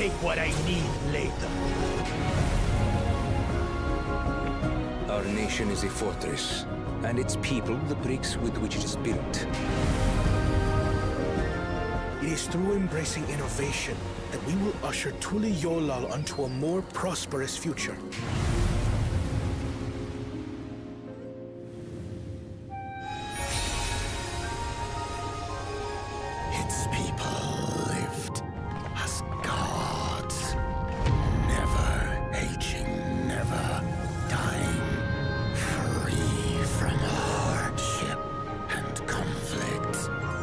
take what I need later. Our nation is a fortress, and its people the bricks with which it is built. It is through embracing innovation that we will usher Tural onto a more prosperous future. Its people lived as gods, never aging, never dying, free from hardship and conflict.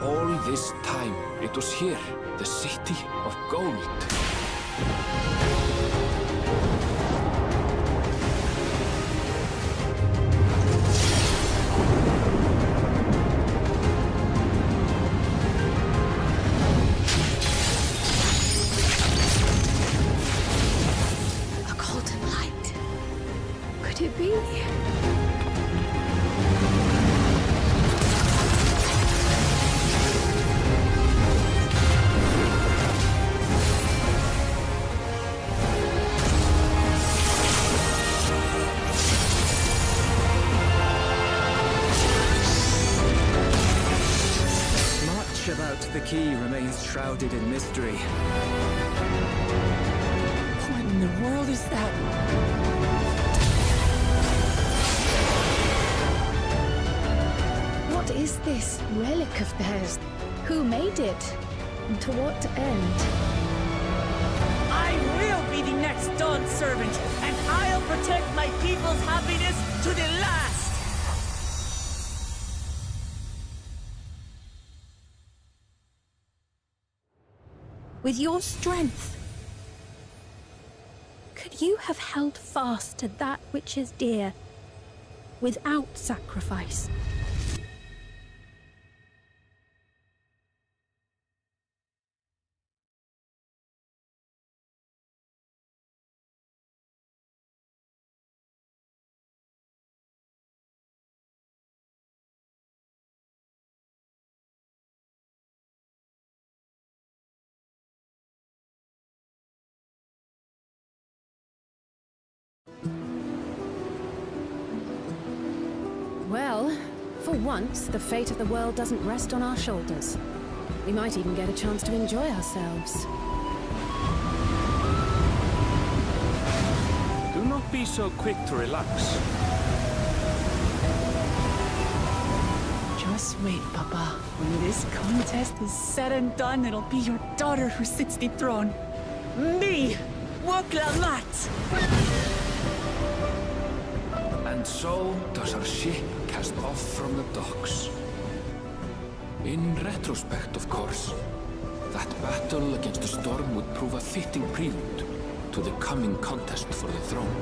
All this time, it was here, the city of gold. A golden light. Could it be? About the key remains shrouded in mystery. What in the world is that? What is this relic of theirs? Who made it? And to what end? I will be the next Dawn servant, and I'll protect my people's happiness to the last! With your strength, could you have held fast to that which is dear, without sacrifice? Well, for once, the fate of the world doesn't rest on our shoulders. We might even get a chance to enjoy ourselves. Do not be so quick to relax. Just wait, Papa. When this contest is said and done, it'll be your daughter who sits the throne. Me! Woklamat! And so does our ship cast off from the docks. In retrospect, of course, that battle against the storm would prove a fitting prelude to the coming contest for the throne.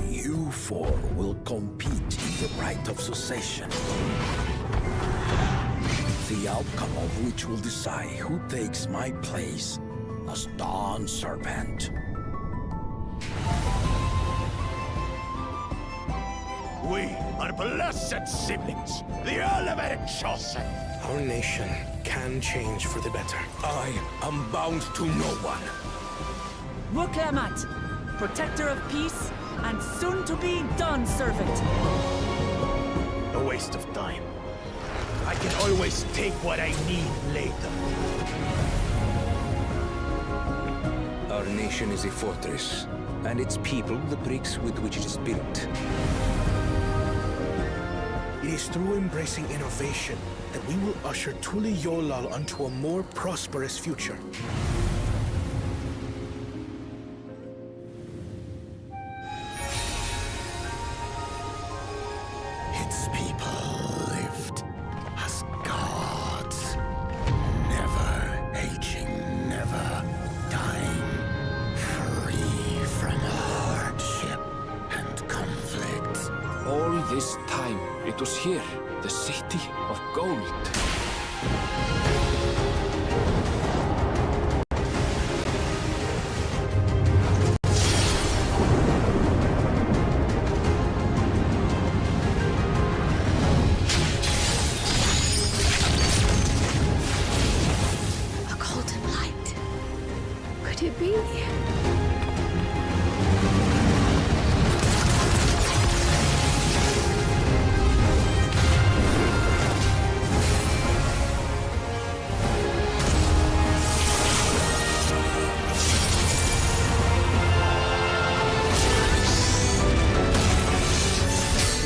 You four will compete in the right of succession. The outcome of which will decide who takes my place as Dawn Servant. We are blessed siblings, the ultimate chosen. Our nation can change for the better. I am bound to no one. Woklamat, protector of peace, and soon-to-be Dawn servant. A waste of time. I can always take what I need later. Our nation is a fortress, and its people the bricks with which it is built. It is through embracing innovation that we will usher Tural onto a more prosperous future. Its people lived as gods, never aging, never dying, free from hardship this time, it was here, the city of gold. A golden light. Could it be?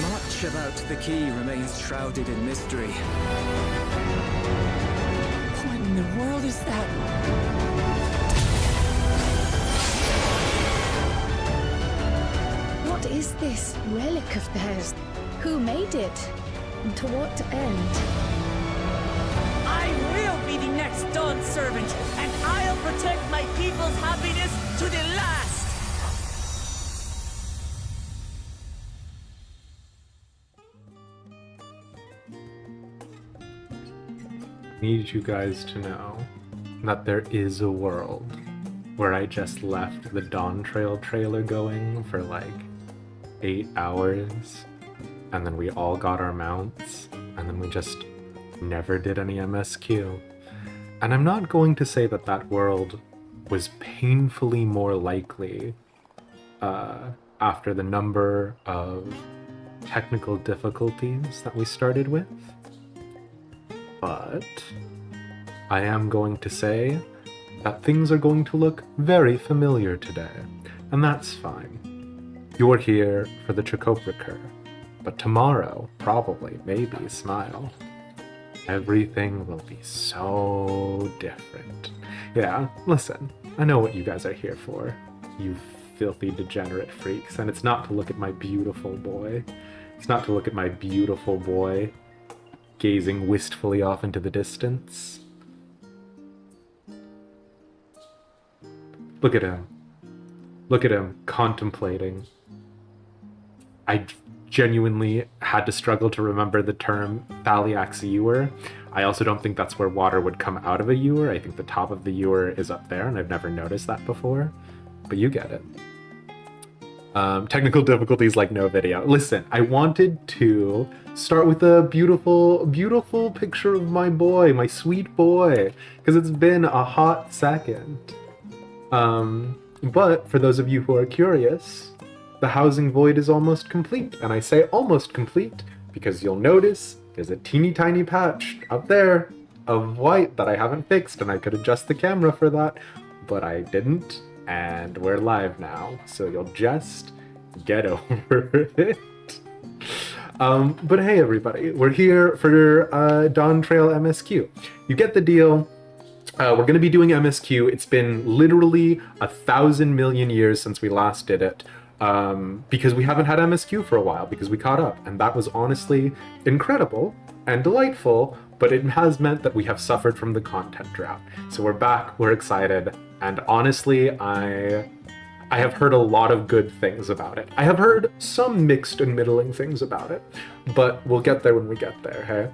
Much about the key remains shrouded in mystery. What in the world is that? What is this relic of theirs? Who made it? And to what end? I will be the next Dawn servant, and I'll protect my people's happiness to the last! Need you guys to know that there is a world where I just left the Dawntrail trailer going for like 8 hours, and then we all got our mounts, and then we just never did any MSQ. And I'm not going to say that that world was painfully more likely after the number of technical difficulties that we started with. But I am going to say that things are going to look very familiar today, and that's fine. You're here for the Chakoprakir, but tomorrow, probably, maybe, smile. Everything will be so different. Yeah, listen, I know what you guys are here for, you filthy degenerate freaks, and it's not to look at my beautiful boy. It's not to look at my beautiful boy gazing wistfully off into the distance. Look at him. Look at him contemplating. I genuinely had to struggle to remember the term Thaliax ewer. I also don't think that's where water would come out of a ewer. I think the top of the ewer is up there, and I've never noticed that before. But you get it. Technical difficulties like no video. Listen, I wanted to start with a beautiful, beautiful picture of my boy, my sweet boy, because it's been a hot second. But for those of you who are curious, the housing void is almost complete. And I say almost complete because you'll notice there's a teeny tiny patch up there of white that I haven't fixed, and I could adjust the camera for that, but I didn't. And we're live now, so you'll just get over it. But hey everybody, we're here for Dawntrail MSQ. You get the deal. We're going to be doing MSQ. It's been literally 1,000 million years since we last did it, because we haven't had MSQ for a while, because we caught up, and that was honestly incredible and delightful, but it has meant that we have suffered from the content drought. So we're back, we're excited, and honestly, I have heard a lot of good things about it. I have heard some mixed and middling things about it, but we'll get there when we get there, hey?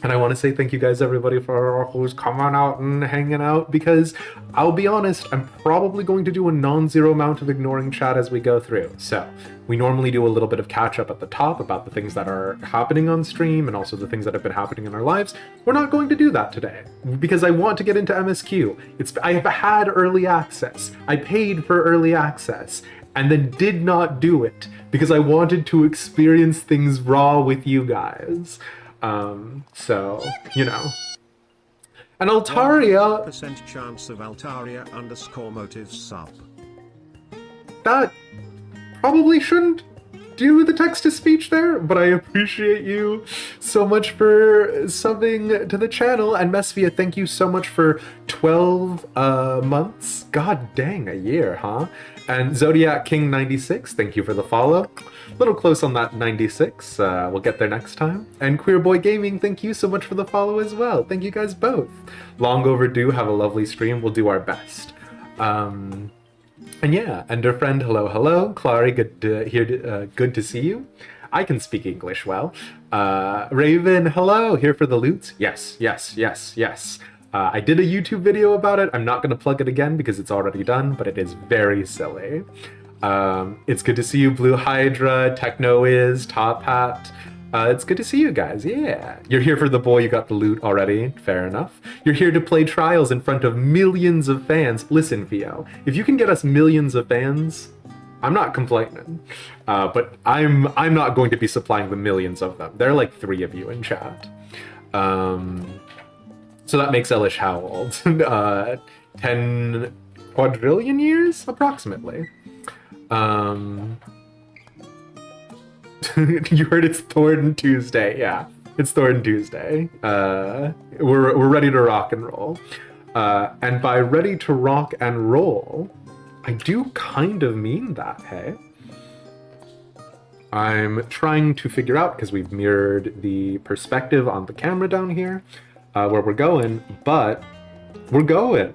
And I want to say thank you guys, everybody, for who's coming out and hanging out, because I'll be honest, I'm probably going to do a non-zero amount of ignoring chat as we go through. So we normally do a little bit of catch up at the top about the things that are happening on stream and also the things that have been happening in our lives. We're not going to do that today because I want to get into MSQ. I have had early access. I paid for early access and then did not do it because I wanted to experience things raw with you guys. So, you know. And Altaria... 100% chance of Altaria _motives sub. That probably shouldn't do the text-to-speech there, but I appreciate you so much for subbing to the channel. And Mesvia, thank you so much for 12 months. God dang, a year, huh? And Zodiac King 96, thank you for the follow. A little close on that 96, we'll get there next time. And Queer Boy Gaming, thank you so much for the follow as well. Thank you guys both. Long overdue, have a lovely stream, we'll do our best. And yeah, and her friend, hello, hello. Clary, good to see you. I can speak English well. Raven, hello, here for the loot. Yes. I did a YouTube video about it. I'm not going to plug it again because it's already done, but it is very silly. It's good to see you, Blue Hydra, Techno is, Top Hat. It's good to see you guys, yeah. You're here for the boy, you got the loot already, fair enough. You're here to play Trials in front of millions of fans. Listen, Theo, if you can get us millions of fans, I'm not complaining. But I'm not going to be supplying the millions of them. There are like 3 of you in chat. So that makes Elish how old? 10 quadrillion years, approximately. You heard it's Thornton Tuesday. Yeah, it's Thornton Tuesday. We're ready to rock and roll. And by ready to rock and roll, I do kind of mean that, hey? I'm trying to figure out, because we've mirrored the perspective on the camera down here, where we're going, but we're going.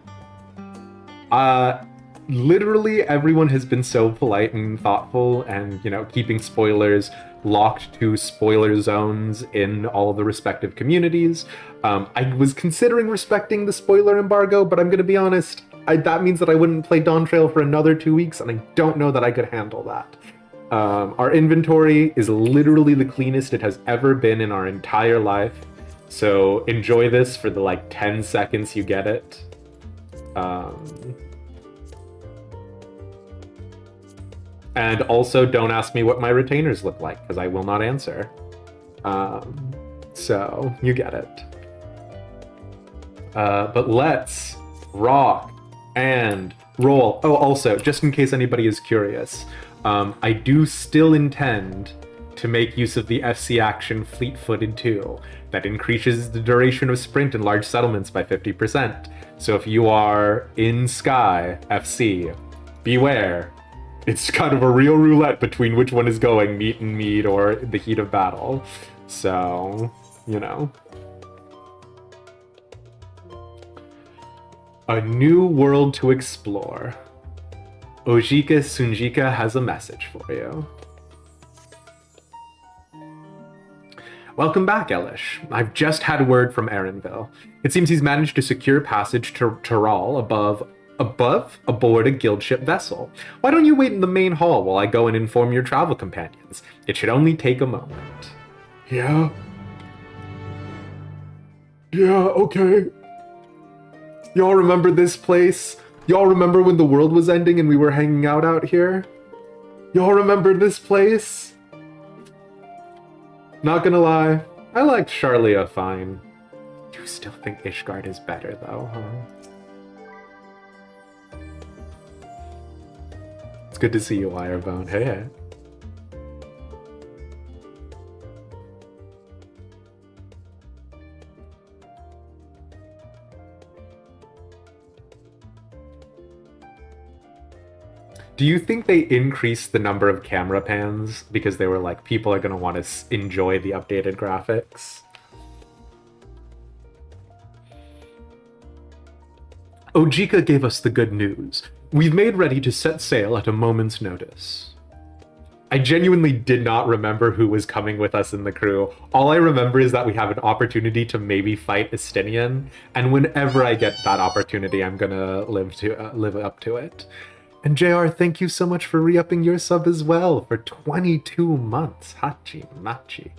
Literally everyone has been so polite and thoughtful and, you know, keeping spoilers locked to spoiler zones in all of the respective communities. I was considering respecting the spoiler embargo, but I'm going to be honest, that means that I wouldn't play Dawntrail for another 2 weeks, and I don't know that I could handle that. Our inventory is literally the cleanest it has ever been in our entire life, so enjoy this for the, 10 seconds you get it. And also, don't ask me what my retainers look like, because I will not answer. So, you get it. But let's rock and roll. Oh, also, just in case anybody is curious, I do still intend to make use of the FC Action Fleet-Footed 2 that increases the duration of sprint in large settlements by 50%. So if you are in Sky FC, beware. It's kind of a real roulette between which one is going, meat and mead or the heat of battle. So, you know. A new world to explore. Ojika Sunjika has a message for you. Welcome back, Elish. I've just had word from Erenville. It seems he's managed to secure passage to Tural aboard a guild ship vessel. Why don't you wait in the main hall while I go and inform your travel companions? It should only take a moment. Yeah? Yeah, okay. Y'all remember this place? Y'all remember when the world was ending and we were hanging out here? Y'all remember this place? Not gonna lie, I liked Charlia fine. Do you still think Ishgard is better though, huh? It's good to see you, Wirebone. Hey. Do you think they increased the number of camera pans because they were like, people are going to want to enjoy the updated graphics? Ojika gave us the good news. We've made ready to set sail at a moment's notice. I genuinely did not remember who was coming with us in the crew. All I remember is that we have an opportunity to maybe fight Estinian, and whenever I get that opportunity, I'm gonna live up to it. And JR, thank you so much for re-upping your sub as well for 22 months. Hachi machi.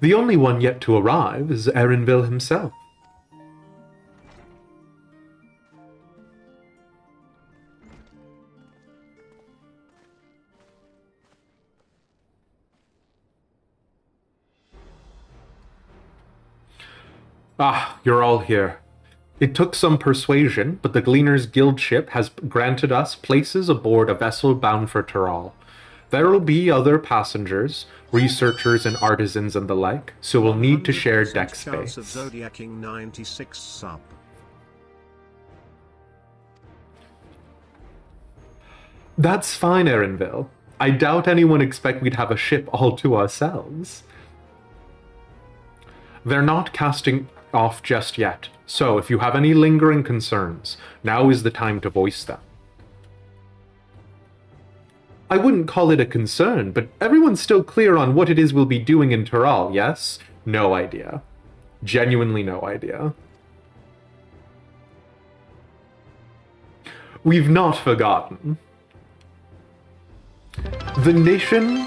The only one yet to arrive is Erenville himself. Ah, you're all here. It took some persuasion, but the Gleaner's Guild ship has granted us places aboard a vessel bound for Tural. There will be other passengers, researchers and artisans and the like, so we'll need to share deck space. Of Zodiacing 96 sub. That's fine, Erenville. I doubt anyone expect we'd have a ship all to ourselves. They're not casting... off just yet. So, if you have any lingering concerns, now is the time to voice them. I wouldn't call it a concern, but everyone's still clear on what it is we'll be doing in Tural, yes? No idea. Genuinely no idea. We've not forgotten. The nation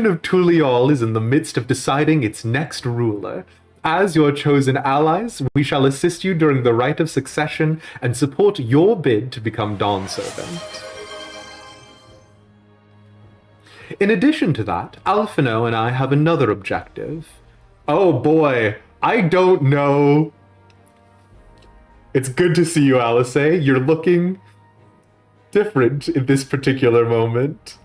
of Tural is in the midst of deciding its next ruler. As your chosen allies, we shall assist you during the rite of succession and support your bid to become Dawnservant. In addition to that, Alphino and I have another objective. Oh boy, I don't know. It's good to see you, Alice. You're looking different in this particular moment.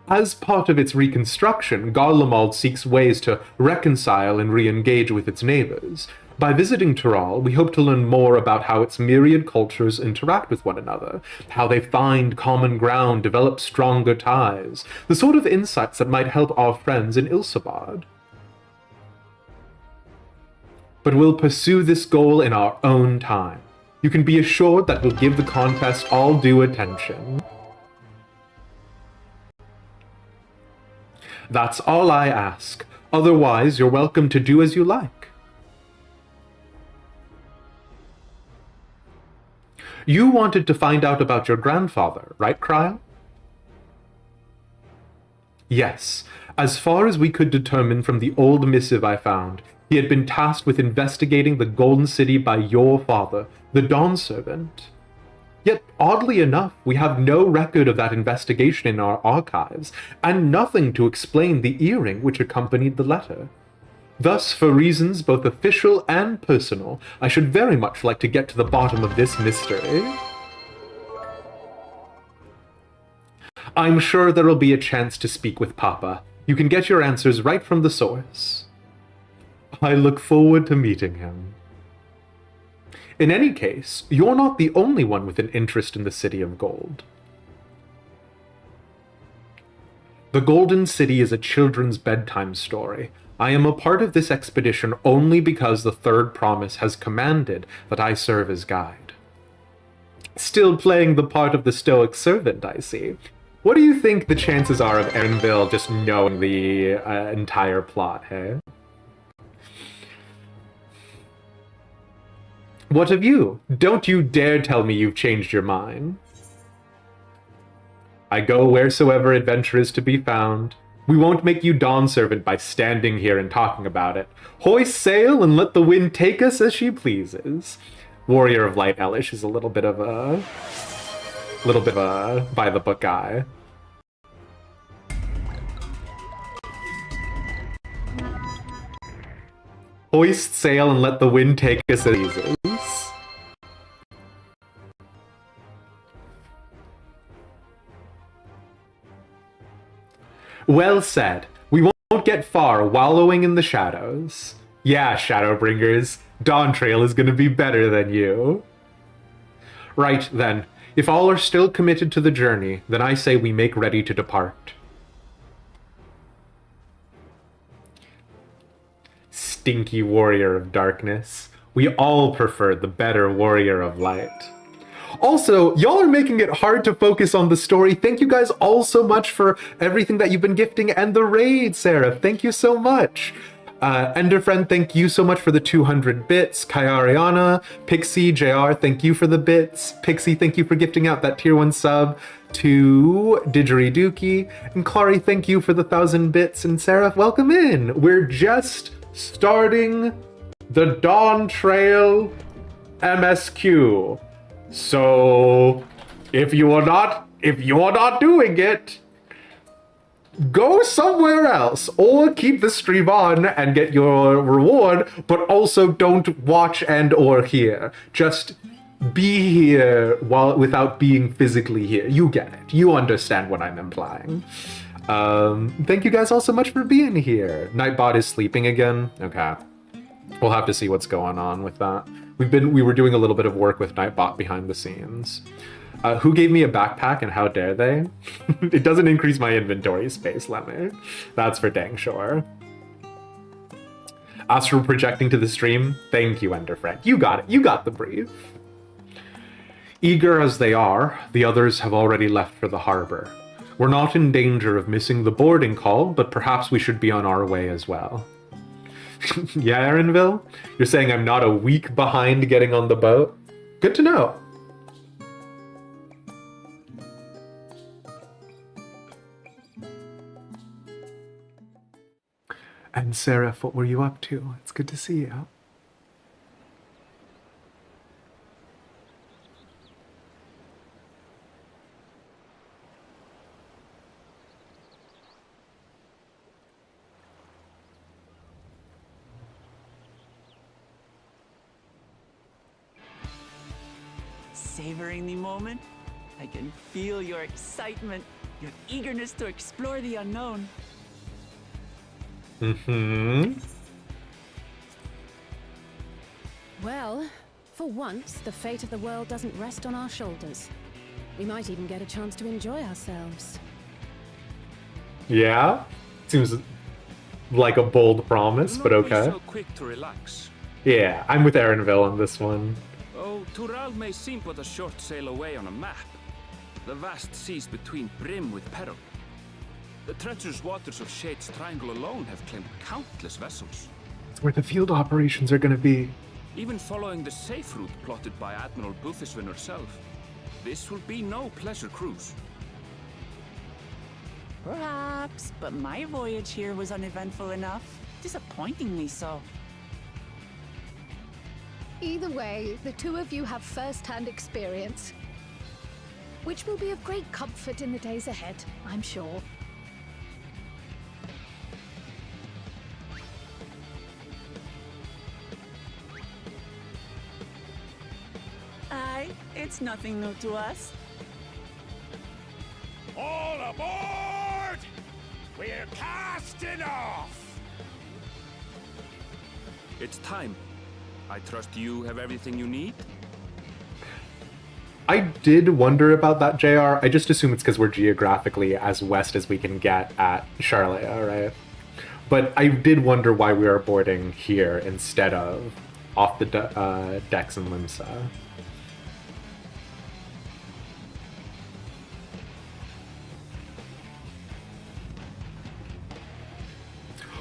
As part of its reconstruction, Garlemald seeks ways to reconcile and re-engage with its neighbors. By visiting Tural, we hope to learn more about how its myriad cultures interact with one another, how they find common ground, develop stronger ties, the sort of insights that might help our friends in Ilsabard. But we'll pursue this goal in our own time. You can be assured that we'll give the contest all due attention. That's all I ask. Otherwise, you're welcome to do as you like. You wanted to find out about your grandfather, right, Cryle? Yes. As far as we could determine from the old missive I found, he had been tasked with investigating the Golden City by your father, the Dawnservant. Yet, oddly enough, we have no record of that investigation in our archives, and nothing to explain the earring which accompanied the letter. Thus, for reasons both official and personal, I should very much like to get to the bottom of this mystery. I'm sure there'll be a chance to speak with Papa. You can get your answers right from the source. I look forward to meeting him. In any case, you're not the only one with an interest in the City of Gold. The Golden City is a children's bedtime story. I am a part of this expedition only because the Third Promise has commanded that I serve as guide. Still playing the part of the Stoic servant, I see. What do you think the chances are of Erinville just knowing the entire plot, hey? What of you? Don't you dare tell me you've changed your mind. I go wheresoever adventure is to be found. We won't make you Dawnservant by standing here and talking about it. Hoist sail and let the wind take us as she pleases. Warrior of Light Elish is a little bit of a by-the-book guy. Hoist sail and let the wind take us as it pleases. Well said. We won't get far wallowing in the shadows. Yeah, Shadowbringers, Dawntrail is gonna be better than you. Right, then. If all are still committed to the journey, then I say we make ready to depart. Stinky Warrior of Darkness. We all prefer the better Warrior of Light. Also, y'all are making it hard to focus on the story. Thank you guys all so much for everything that you've been gifting and the raid, Sarah. Thank you so much. Enderfriend, thank you so much for the 200 bits. Kayariana, Pixie, JR, thank you for the bits. Pixie, thank you for gifting out that tier 1 sub to Didgeridookie. And Clary, thank you for the 1,000 bits. And Sarah, welcome in. We're just starting the Dawntrail MSQ. So, if you are not doing it, go somewhere else, or keep the stream on and get your reward, but also don't watch and or hear. Just be here without being physically here. You get it. You understand what I'm implying. Thank you guys all so much for being here. Nightbot is sleeping again. Okay. We'll have to see what's going on with that. We were doing a little bit of work with Nightbot behind the scenes. Who gave me a backpack and how dare they? It doesn't increase my inventory space, Lemmy. That's for dang sure. Astral projecting to the stream. Thank you, Enderfriend. You got it. You got the brief. Eager as they are, the others have already left for the harbor. We're not in danger of missing the boarding call, but perhaps we should be on our way as well. Yeah, Aaronville? You're saying I'm not a week behind getting on the boat? Good to know. And Seraph, what were you up to? It's good to see you. Savoring the moment? I can feel your excitement, your eagerness to explore the unknown. Well, for once, the fate of the world doesn't rest on our shoulders. We might even get a chance to enjoy ourselves. Yeah? Seems like a bold promise, but okay. So quick to relax. Yeah, I'm with Aaronville on this one. Oh, Tural may seem but a short sail away on a map. The vast seas between brim with peril. The treacherous waters of Shade's Triangle alone have claimed countless vessels. It's where the field operations are going to be. Even following the safe route plotted by Admiral Bufiswin herself, this will be no pleasure cruise. Perhaps, but my voyage here was uneventful enough. Disappointingly so. Either way, the two of you have first-hand experience, which will be of great comfort in the days ahead, I'm sure. Aye, it's nothing new to us. All aboard! We're casting off! It's time. I trust you have everything you need? I did wonder about that, JR. I just assume it's because we're geographically as west as we can get at Charlotte, right? But I did wonder why we are boarding here instead of off the decks in Limsa.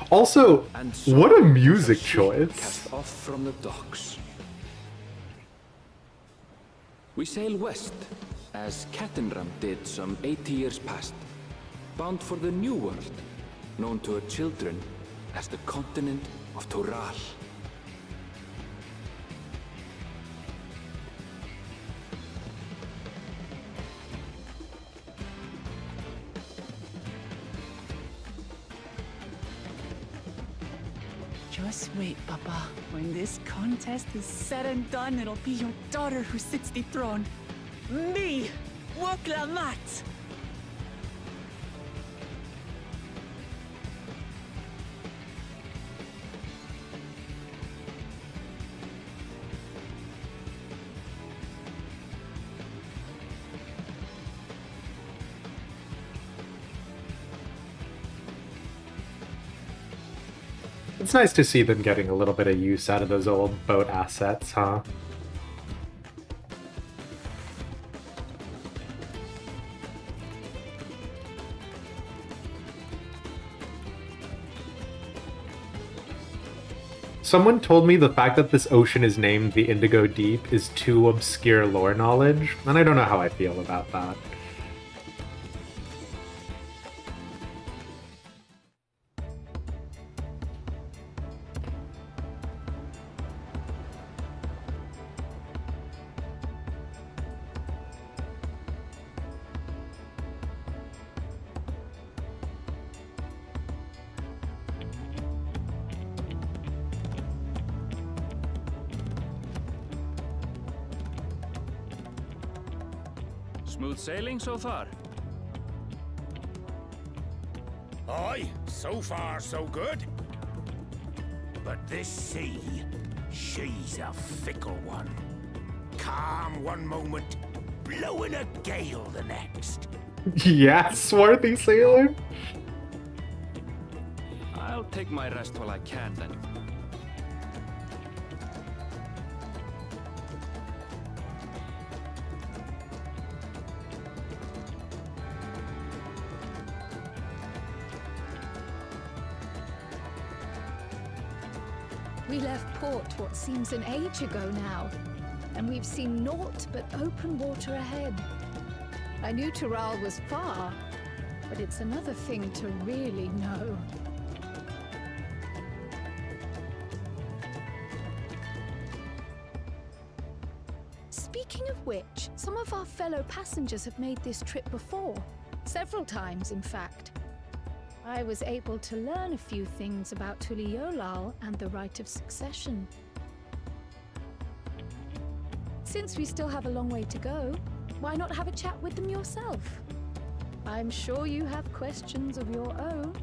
Also, so what a music choice. Cast off from the docks. We sail west, as Kettenram did some 80 years past, bound for the New World, known to her children as the continent of Tural. Just wait, Papa. When this contest is said and done, it'll be your daughter who sits the throne. Me! Woklamat! It's nice to see them getting a little bit of use out of those old boat assets, huh? Someone told me the fact that this ocean is named the Indigo Deep is too obscure lore knowledge, and I don't know how I feel about that. Smooth sailing so far? Aye, so far so good. But this sea, she's a fickle one. Calm one moment, blowing a gale the next. Yeah, swarthy sailor. I'll take my rest while I can then. We left port what seems an age ago now, and we've seen naught but open water ahead. I knew Tural was far, but it's another thing to really know. Speaking of which, some of our fellow passengers have made this trip before. Several times, in fact. I was able to learn a few things about Tuliolal and the right of succession. Since we still have a long way to go, why not have a chat with them yourself? I'm sure you have questions of your own.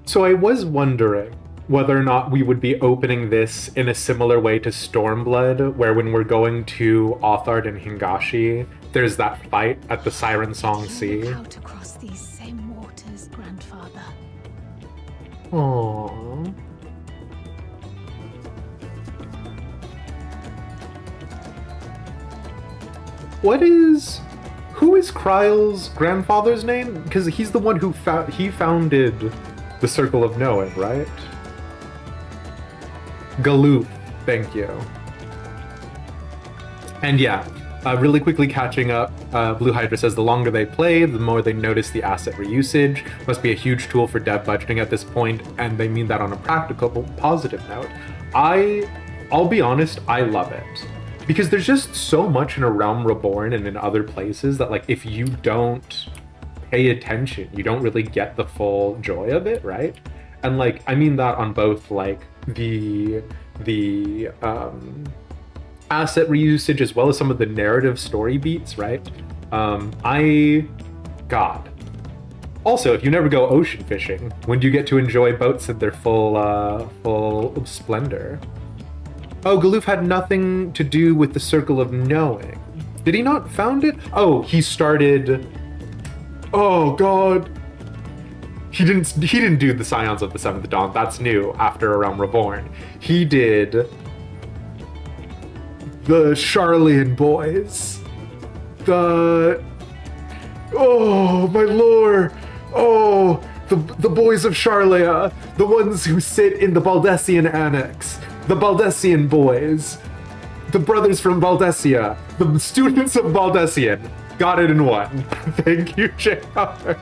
So I was wondering whether or not we would be opening this in a similar way to Stormblood, where when we're going to Authard and Hingashi, there's that fight at the Siren Song Sea. Look out across these same waters, grandfather. Aww. Who is Kryle's grandfather's name? Because he's the one who founded the Circle of Knowing, right? Galoof, thank you. And yeah, really quickly catching up, Blue Hydra says the longer they play, the more they notice the asset reusage. Must be a huge tool for dev budgeting at this point, and they mean that on a practical, positive note. I'll be honest, I love it. Because there's just so much in A Realm Reborn and in other places that, like, if you don't pay attention, you don't really get the full joy of it, right? And, like, I mean that on both, like, the asset reusage as well as some of the narrative story beats, right? God. Also, if you never go ocean fishing, when do you get to enjoy boats in their full splendor? Oh, Galoof had nothing to do with the Circle of Knowing. Did he not found it? Oh, he started... Oh, God. He didn't do the Scions of the Seventh Dawn. That's new after A Realm Reborn. He did the Charlian boys. Oh, my lore. Oh, the boys of Charlia. The ones who sit in the Baldessian Annex. The Baldessian boys. The brothers from Baldesia. The students of Baldessian. Got it in one. Thank you, JR.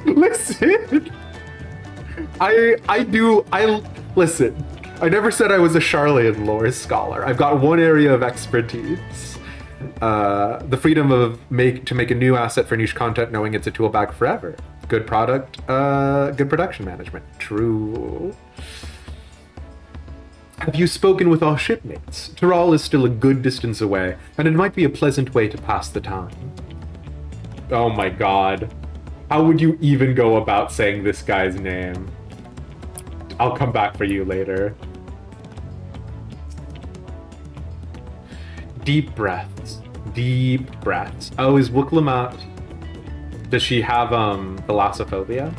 Listen. Listen. I never said I was a Charlian lore scholar. I've got one area of expertise. The freedom to make a new asset for niche content knowing it's a tool back forever. Good product, good production management. True. Have you spoken with our shipmates? Tural is still a good distance away, and it might be a pleasant way to pass the time. Oh my god. How would you even go about saying this guy's name? I'll come back for you later. Deep breaths. Deep breaths. Oh, is Wooklamat... Does she have, thalassophobia?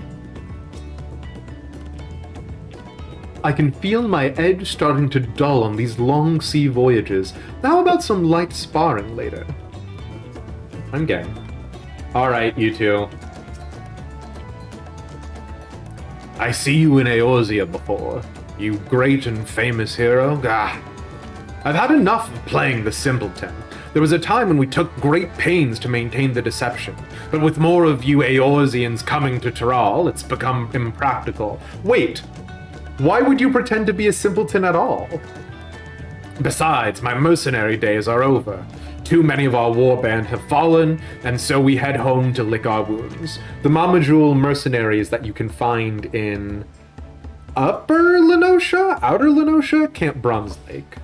I can feel my edge starting to dull on these long sea voyages. How about some light sparring later? I'm game. Alright, you two. I see you in Eorzea before. You great and famous hero. I've had enough of playing the simpleton. There was a time when we took great pains to maintain the deception, but with more of you Eorzeans coming to Tural, it's become impractical. Wait, why would you pretend to be a simpleton at all? Besides, my mercenary days are over. Too many of our warband have fallen, and so we head home to lick our wounds. The Mamajul mercenaries that you can find in Upper Lenosha? Outer Lenosha? Camp Bronze Lake.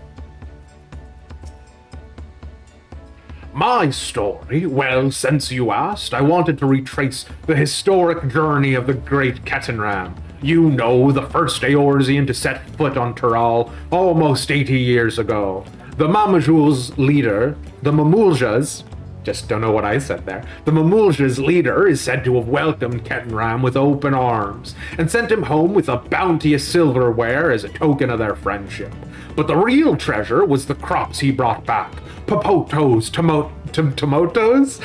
My story? Well, since you asked, I wanted to retrace the historic journey of the great Ketenram. You know, the first Eorzean to set foot on Tural almost 80 years ago. The Mamajul's leader, the Mamuljas, just don't know what I said there. The Mamulja's leader is said to have welcomed Ketenram with open arms and sent him home with a bounty of silverware as a token of their friendship. But the real treasure was the crops he brought back. Papotos, tomatos,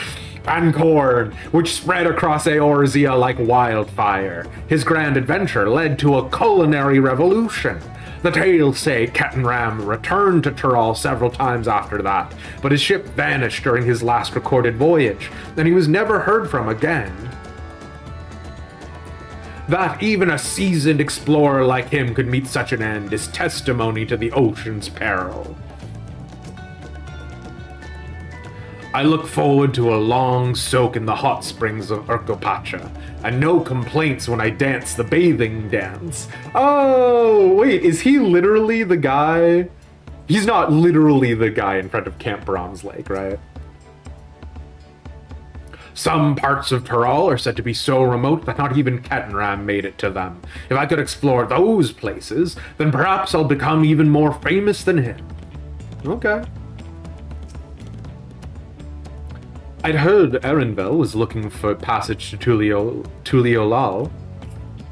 and corn, which spread across Eorzea like wildfire. His grand adventure led to a culinary revolution. The tales say Kettenram returned to Tural several times after that, but his ship vanished during his last recorded voyage, and he was never heard from again. That even a seasoned explorer like him could meet such an end is testimony to the ocean's peril. I look forward to a long soak in the hot springs of Urkopacha, and no complaints when I dance the bathing dance. Oh, wait, is he literally the guy? He's not literally the guy in front of Camp Brahms Lake, right? Some parts of Tural are said to be so remote that not even Kettenram made it to them. If I could explore those places, then perhaps I'll become even more famous than him. Okay. I'd heard Erenvel was looking for passage to Tuliolal,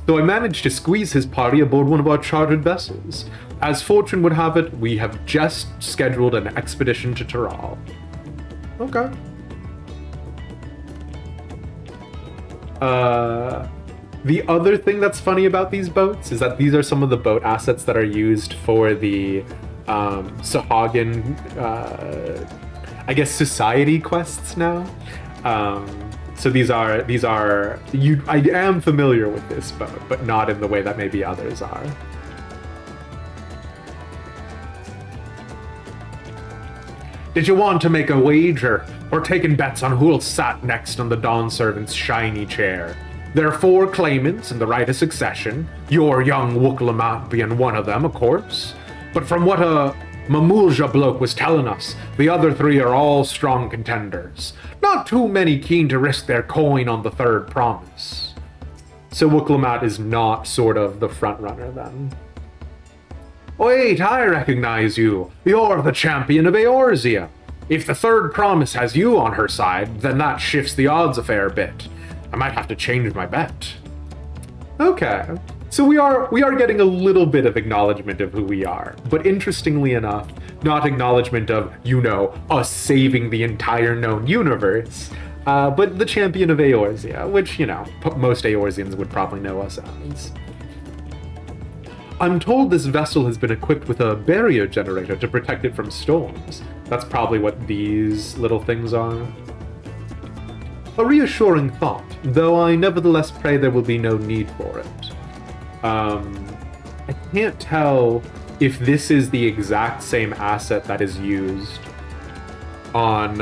so I managed to squeeze his party aboard one of our chartered vessels. As fortune would have it, we have just scheduled an expedition to Tural. Okay. The other thing that's funny about these boats is that these are some of the boat assets that are used for the Sahagin I guess society quests now. So these are I am familiar with this boat, but not in the way that maybe others are. Did you want to make a wager, or taking bets on who'll sat next on the Dawn Servant's shiny chair? There are 4 claimants in the right of succession, your young Wooklamat being one of them, of course. But from what a Mamulja bloke was telling us, the other 3 are all strong contenders. Not too many keen to risk their coin on the third promise. So Wooklamat is not sort of the front runner then. Wait, I recognize you. You're the champion of Eorzea. If the third promise has you on her side, then that shifts the odds a fair bit. I might have to change my bet. Okay. So we are getting a little bit of acknowledgement of who we are, but interestingly enough, not acknowledgement of, you know, us saving the entire known universe, but the champion of Eorzea, which, you know, most Eorzeans would probably know us as. I'm told this vessel has been equipped with a barrier generator to protect it from storms. That's probably what these little things are. A reassuring thought, though I nevertheless pray there will be no need for it. I can't tell if this is the exact same asset that is used on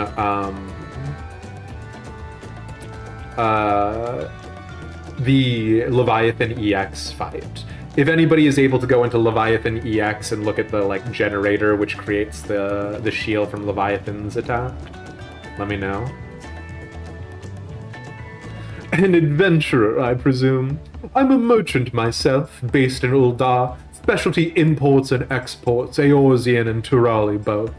the Leviathan EX fight. If anybody is able to go into Leviathan EX and look at the like generator which creates the shield from Leviathan's attack, let me know. An adventurer, I presume. I'm a merchant myself, based in Uldar. Specialty imports and exports, Eorzean and Turali both.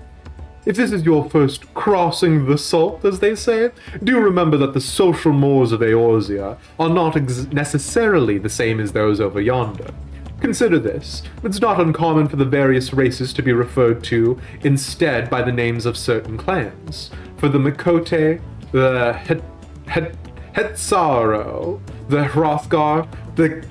If this is your first crossing the salt, as they say, do remember that the social mores of Eorzea are not necessarily the same as those over yonder. Consider this. It's not uncommon for the various races to be referred to instead by the names of certain clans. For the Mikote, the Hetzaro, the Hrothgar, the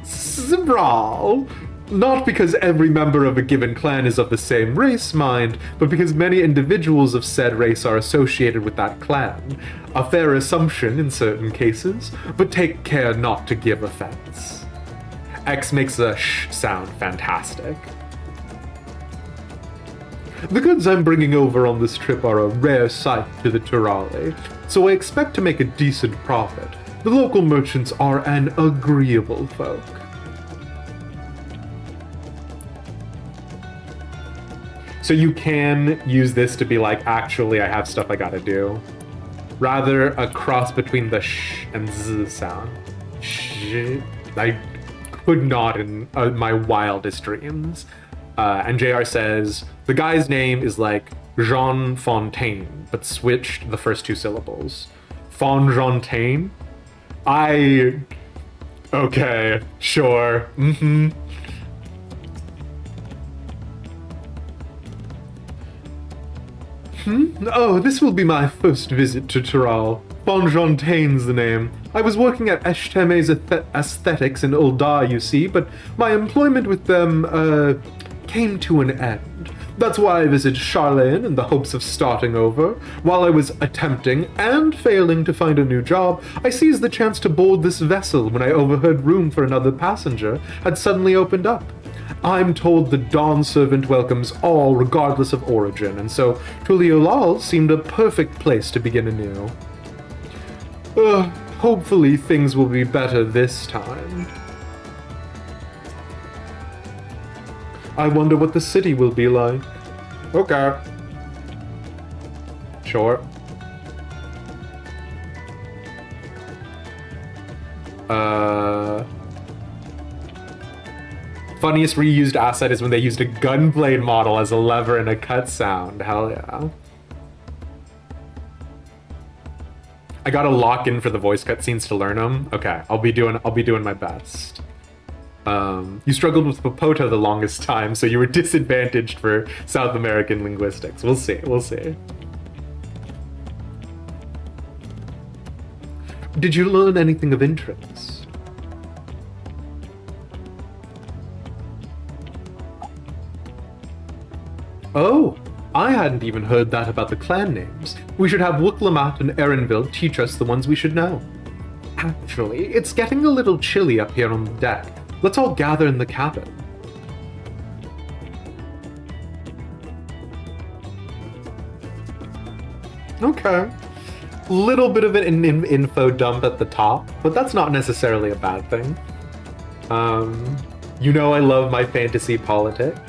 Zibral. Not because every member of a given clan is of the same race, mind, but because many individuals of said race are associated with that clan. A fair assumption in certain cases, but take care not to give offense. X makes the sh sound fantastic. The goods I'm bringing over on this trip are a rare sight to the Turali, so I expect to make a decent profit. The local merchants are an agreeable folk. So you can use this to be like, actually, I have stuff I gotta do. Rather, a cross between the sh and z sound. Sh. I could not in my wildest dreams. And JR says, the guy's name is like Jean Fontaine, but switched the first 2 syllables. Fontaine? Okay, sure, Oh, this will be my first visit to Tural. Fonjontaine's the name. I was working at Eshteme's Aesthetics in Uldar, you see, but my employment with them, came to an end. That's why I visited Charlene in the hopes of starting over. While I was attempting and failing to find a new job, I seized the chance to board this vessel when I overheard room for another passenger had suddenly opened up. I'm told the Dawn Servant welcomes all regardless of origin, and so Tuliolal seemed a perfect place to begin anew. Hopefully things will be better this time. I wonder what the city will be like. Okay. Sure. Funniest reused asset is when they used a gunblade model as a lever and a cut sound. Hell yeah. I gotta lock in for the voice cutscenes to learn them. Okay, I'll be doing my best. You struggled with Popota the longest time, so you were disadvantaged for South American linguistics. We'll see, we'll see. Did you learn anything of interest? Oh, I hadn't even heard that about the clan names. We should have Wooklamat and Erenville teach us the ones we should know. Actually, it's getting a little chilly up here on the deck. Let's all gather in the cabin. Okay. Little bit of an info dump at the top, but that's not necessarily a bad thing. You know I love my fantasy politics.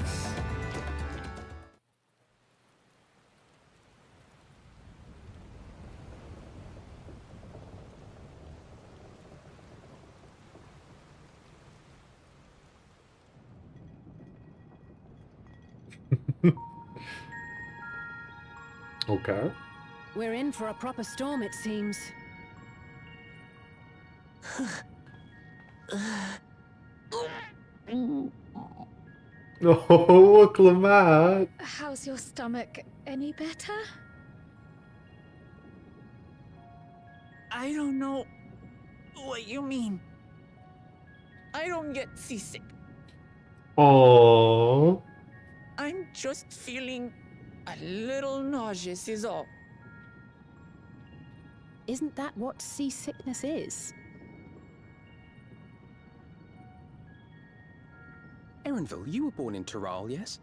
Okay. We're in for a proper storm, it seems. Oh, Clement. How's your stomach? Any better? I don't know what you mean. I don't get seasick. Oh. I'm just feeling a little nauseous is all. Isn't that what seasickness is? Erenville, you were born in Tural, yes?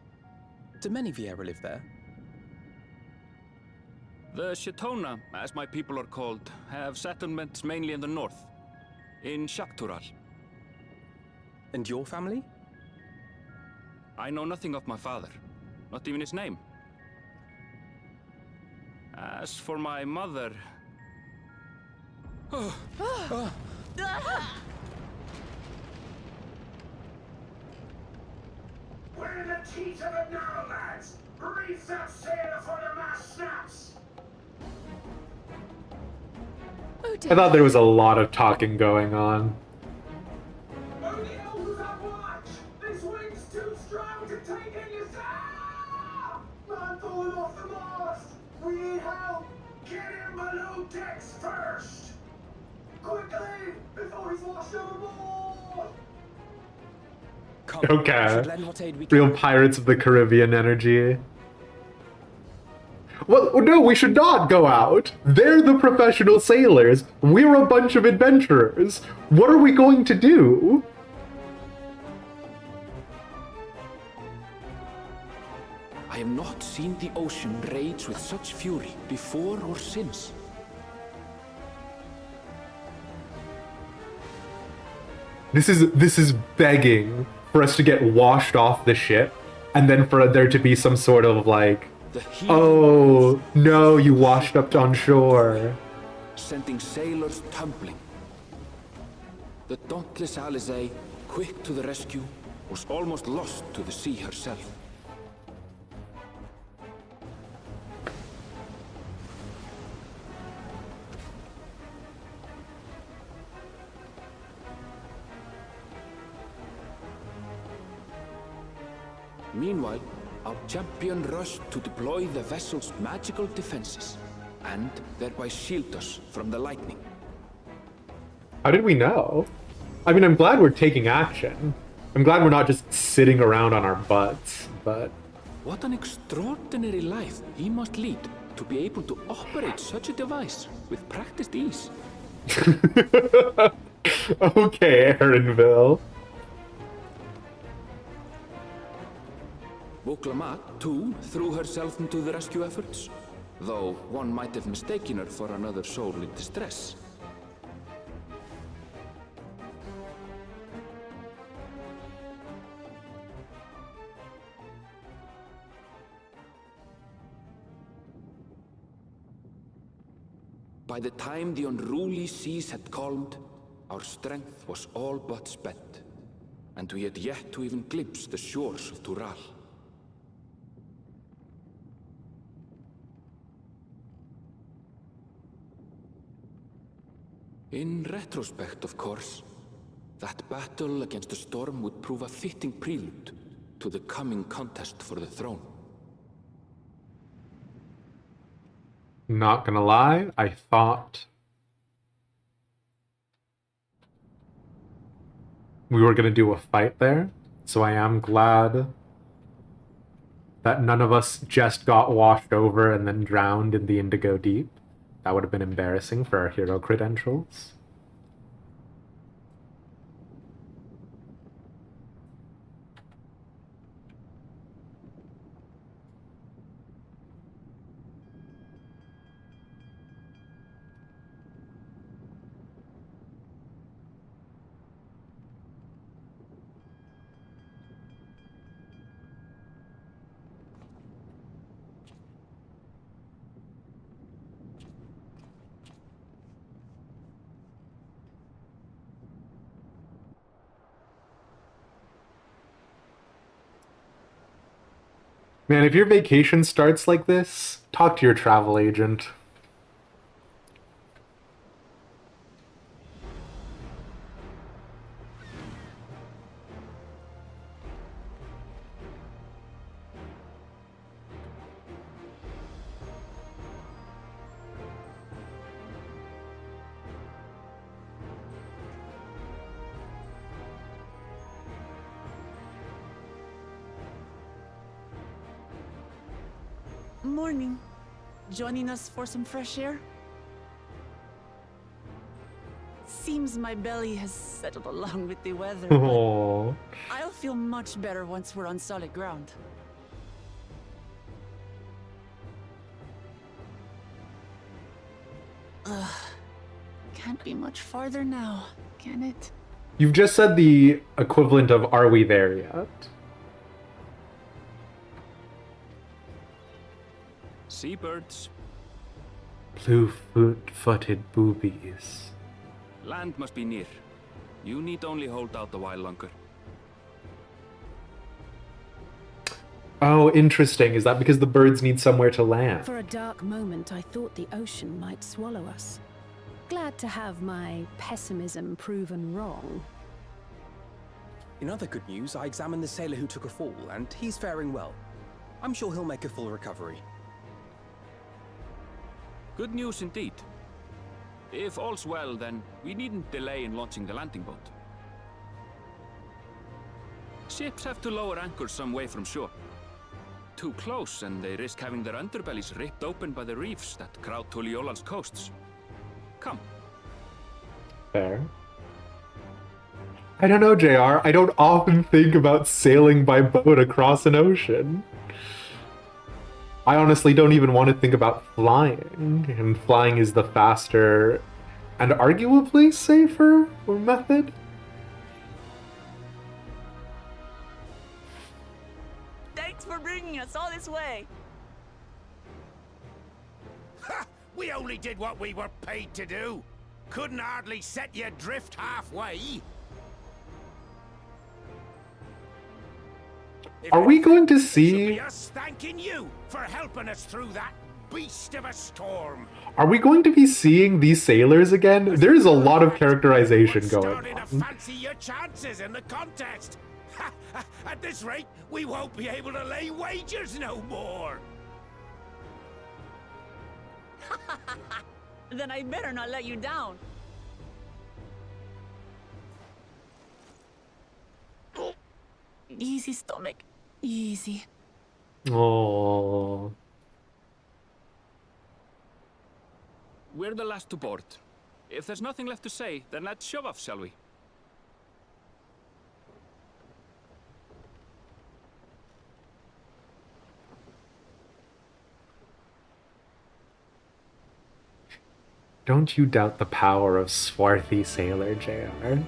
Do many Viera live there? The Shitona, as my people are called, have settlements mainly in the north, in Tural. And your family? I know nothing of my father, not even his name. As for my mother... We're in the teeth of it now, lads! Reef that sail before the mast snaps! I thought there was a lot of talking going on. Only who's on watch! This wind's too strong to take in yourself! Man falling off the mast! We need help! Get him below decks first! Quickly! Before he's washed overboard! Okay. Real Pirates of the Caribbean energy. Well, no, we should not go out. They're the professional sailors. We're a bunch of adventurers. What are we going to do? I have not seen the ocean rage with such fury before or since. This is begging for us to get washed off the ship, and then for there to be some sort of like, oh no, you washed up on shore. Sending sailors tumbling. The dauntless Alizé, quick to the rescue, was almost lost to the sea herself. Meanwhile, our champion rushed to deploy the vessel's magical defenses, and thereby shield us from the lightning. How did we know? I mean, I'm glad we're taking action. I'm glad we're not just sitting around on our butts, but... What an extraordinary life he must lead to be able to operate such a device with practiced ease. Okay, Aaronville. Buklamat, too, threw herself into the rescue efforts, though one might have mistaken her for another soul in distress. By the time the unruly seas had calmed, our strength was all but spent, and we had yet to even glimpse the shores of Tural. In retrospect, of course, that battle against the storm would prove a fitting prelude to the coming contest for the throne. Not gonna lie, I thought we were gonna do a fight there, so I am glad that none of us just got washed over and then drowned in the Indigo Deep. That would have been embarrassing for our hero credentials. Man, if your vacation starts like this, talk to your travel agent. Morning. Joining us for some fresh air? Seems my belly has settled along with the weather. Aww. I'll feel much better once we're on solid ground. Ugh. Can't be much farther now, can it? You've just said the equivalent of "Are we there yet?" Seabirds. Blue-footed boobies. Land must be near. You need only hold out a while longer. Oh, interesting. Is that because the birds need somewhere to land? For a dark moment, I thought the ocean might swallow us. Glad to have my pessimism proven wrong. In other good news, I examined the sailor who took a fall, and he's faring well. I'm sure he'll make a full recovery. Good news indeed. If all's well, then we needn't delay in launching the landing boat. Ships have to lower anchors some way from shore. Too close, and they risk having their underbellies ripped open by the reefs that crowd Tuliolal's coasts. Come. Fair. I don't know, JR. I don't often think about sailing by boat across an ocean. I honestly don't even want to think about flying, and flying is the faster and arguably safer method. Thanks for bringing us all this way. Ha! We only did what we were paid to do. Couldn't hardly set you adrift halfway. Are we going to It'll see... be us thanking you for helping us through that beast of a storm. Are we going to be seeing these sailors again? There's a lot of characterization going Starting to on. fancy your chances in the contest. At this rate, we won't be able to lay wagers no more. Then I better not let you down. Easy, stomach. Easy. Oh. We're the last to board. If there's nothing left to say, then let's shove off, shall we? Don't you doubt the power of swarthy sailor, JR.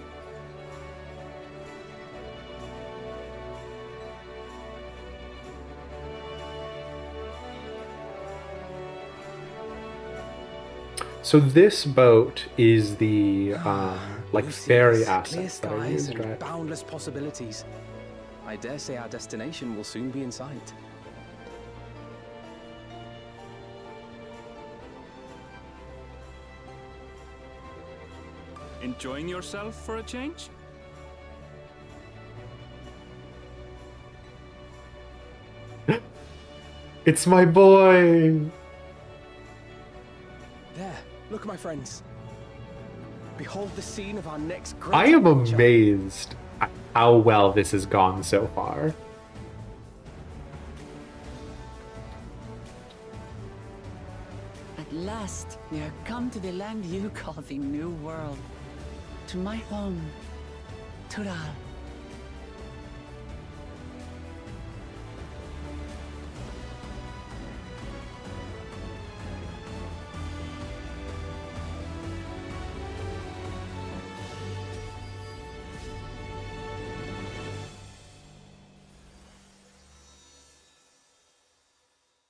So this boat is the like ferry clear asset that I skies used, and right? boundless possibilities. I dare say our destination will soon be in sight. Enjoying yourself for a change? It's my boy! There, look, my friends. Behold the scene of our next great I am adventure. amazed at how well this has gone so far. At last, we are come to the land you call the New World. To my home, Tural.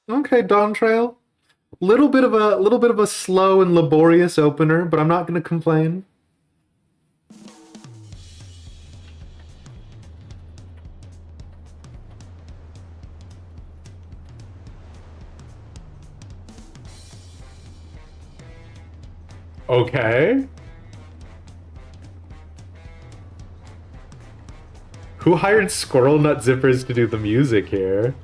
Okay, Dawntrail. Little bit of a slow and laborious opener, but I'm not gonna complain. Okay. Who hired Squirrel Nut Zippers to do the music here?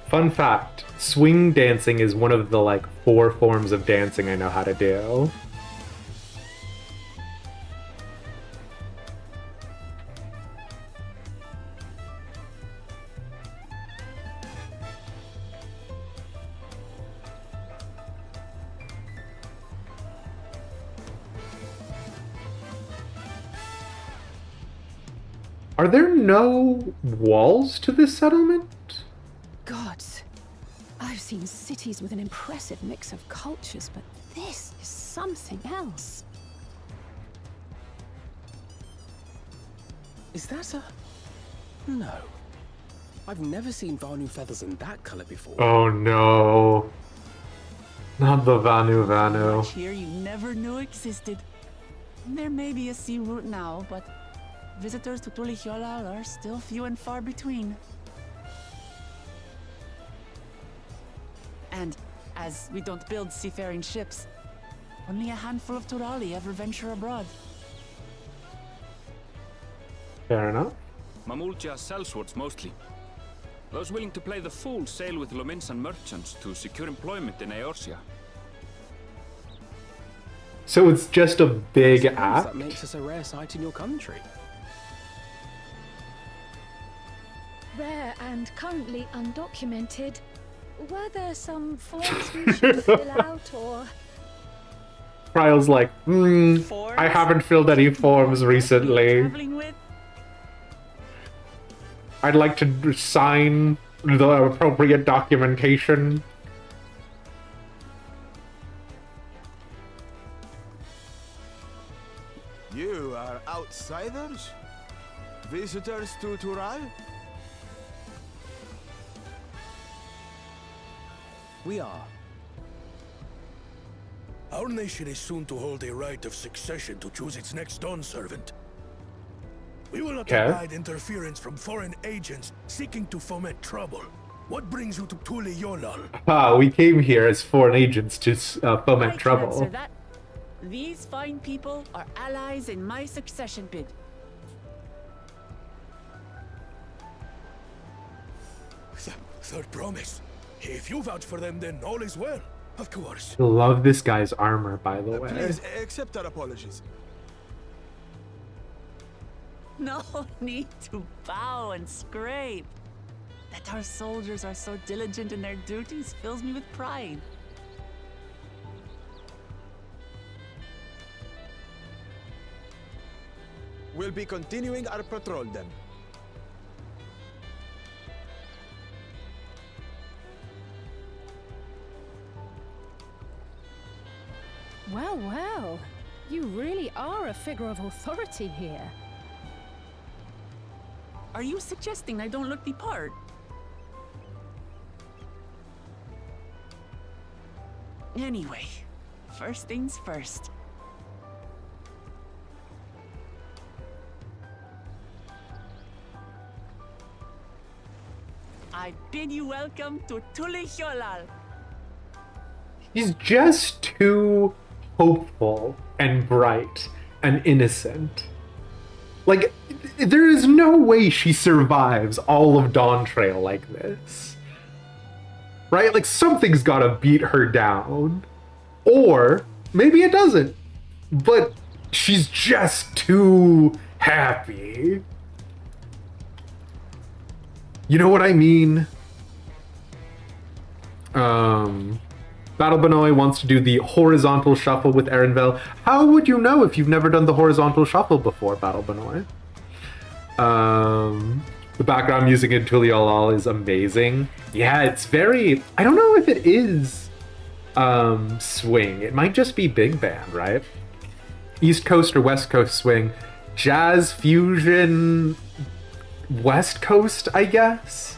Fun fact, swing dancing is one of the like 4 forms of dancing I know how to do. Are there no walls to this settlement? Gods, I've seen cities with an impressive mix of cultures, but this is something else. Is that a... No. I've never seen Vanu feathers in that color before. Oh no. Not the Vanu. Much here you never knew existed. There may be a sea route now, but visitors to Tuliyollal are still few and far between. And as we don't build seafaring ships, only a handful of Turali ever venture abroad. Fair enough. Mamulja sellswords mostly. Those willing to play the fool sail with Lominsan merchants to secure employment in Eorzea. So it's just a big I suppose act? that makes us a rare sight in your country. Rare and currently undocumented. Were there some forms we should fill out, or...? Trial's like, I haven't filled any forms recently. Traveling with? I'd like to sign the appropriate documentation. You are outsiders? Visitors to Tural? We are. Our nation is soon to hold a right of succession to choose its next Dawn servant. We will not Okay. abide interference from foreign agents seeking to foment trouble. What brings you to Tule Yolal? Ah, we came here as foreign agents to foment I can trouble. answer that. These fine people are allies in my succession bid. Third promise. If you vouch for them, then all is well. Of course. Love this guy's armor, by the way. Please accept our apologies. No need to bow and scrape. That our soldiers are so diligent in their duties fills me with pride. We'll be continuing our patrol then. Well, well. You really are a figure of authority here. Are you suggesting I don't look the part? Anyway, first things first. I bid you welcome to Tule Yolal. He's just too hopeful and bright and innocent. Like, there is no way she survives all of Dawntrail like this. Right? Like, something's gotta beat her down. Or, maybe it doesn't. But she's just too happy. You know what I mean? Battle Benoit wants to do the horizontal shuffle with Erenvel. How would you know if you've never done the horizontal shuffle before, Battle Benoit? The background music in Tule Yolal is amazing. Yeah, it's very... I don't know if it is swing. It might just be big band, right? East Coast or West Coast swing. Jazz fusion... West Coast, I guess?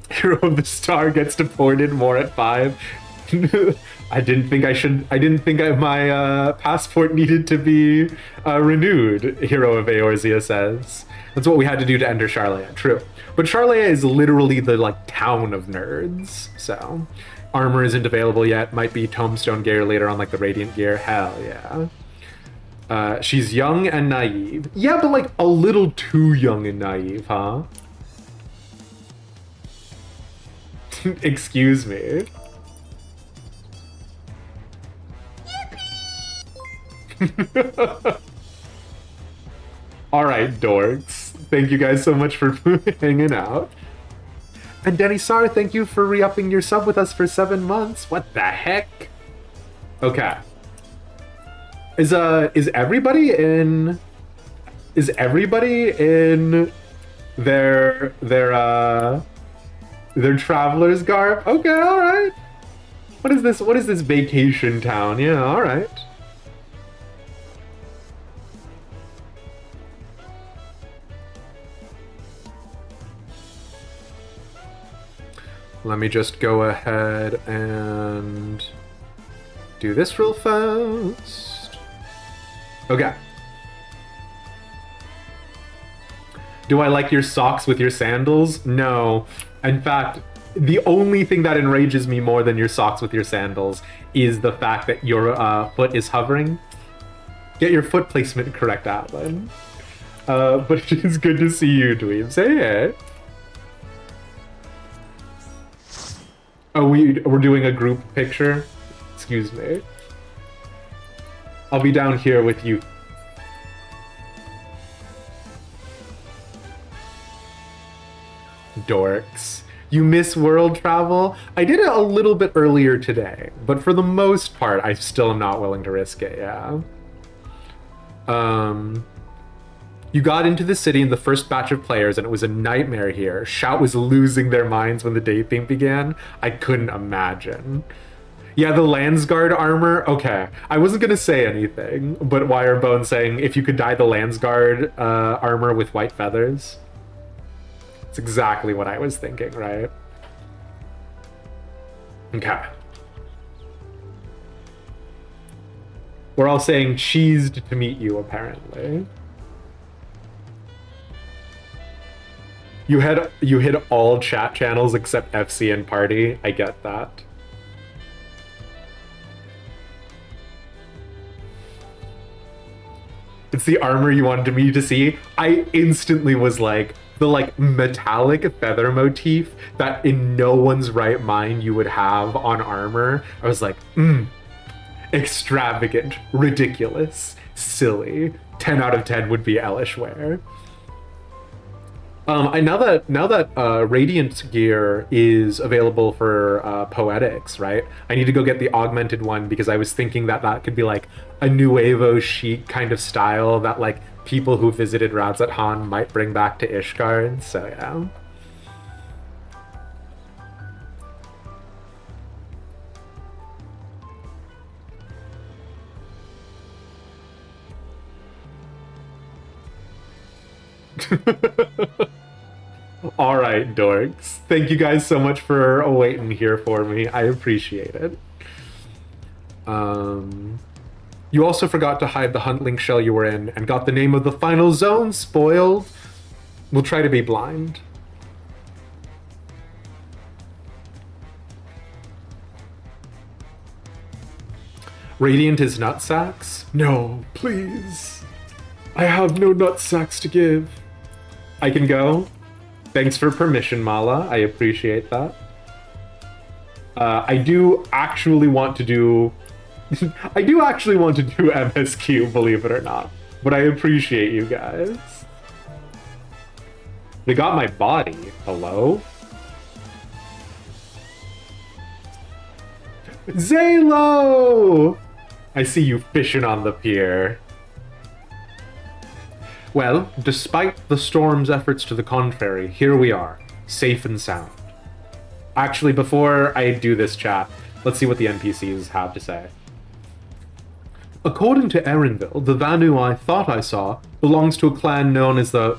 Hero of the Star gets deported more at 5. I didn't think my passport needed to be renewed, Hero of Eorzea says. That's what we had to do to enter Charlea, true. But Charlea is literally the, like, town of nerds, so... Armor isn't available yet, might be Tombstone gear later on, like the Radiant gear, hell yeah. She's young and naive. Yeah, but, like, a little too young and naive, huh? Excuse me. Alright, dorks. Thank you guys so much for hanging out. And Denny Sar, thank you for re-upping your sub with us for 7 months. What the heck? Okay. Is everybody in their traveler's garb? Okay, alright. What is this vacation town? Yeah, alright. Let me just go ahead and do this real fast. Okay. Do I like your socks with your sandals? No. In fact, the only thing that enrages me more than your socks with your sandals is the fact that your foot is hovering. Get your foot placement correct, Alan. But it is good to see you, Dweebs. Hey. Oh, we're doing a group picture? Excuse me. I'll be down here with you. Dorks. You miss world travel? I did it a little bit earlier today, but for the most part, I still am not willing to risk it, yeah. You got into the city in the first batch of players and it was a nightmare here. Shout was losing their minds when the day theme began. I couldn't imagine. Yeah, the Landsguard armor, okay. I wasn't gonna say anything, but Wirebone saying if you could dye the Landsguard armor with white feathers. It's exactly what I was thinking, right? Okay. We're all saying cheesed to meet you, apparently. You hit all chat channels except FC and party. I get that. It's the armor you wanted me to see. I instantly was like, the like metallic feather motif that in no one's right mind you would have on armor. I was like, extravagant, ridiculous, silly. 10 out of 10 would be Elish wear. Now that Radiant gear is available for Poetics, right? I need to go get the augmented one because I was thinking that that could be like a Nuevo chic kind of style that like people who visited Razat Han might bring back to Ishgard. So yeah. All right, dorks. Thank you guys so much for waiting here for me. I appreciate it. You also forgot to hide the huntling shell you were in and got the name of the final zone spoiled. We'll try to be blind. Radiant is nutsacks? No, please. I have no nutsacks to give. I can go? Thanks for permission, Mala. I appreciate that. I do actually want to do... I do actually want to do MSQ, believe it or not. But I appreciate you guys. They got my body. Hello? Zalo! I see you fishing on the pier. Well, despite the storm's efforts to the contrary, here we are, safe and sound. Actually, before I do this chat, let's see what the NPCs have to say. According to Erinville, the Vanu I thought I saw belongs to a clan known as the...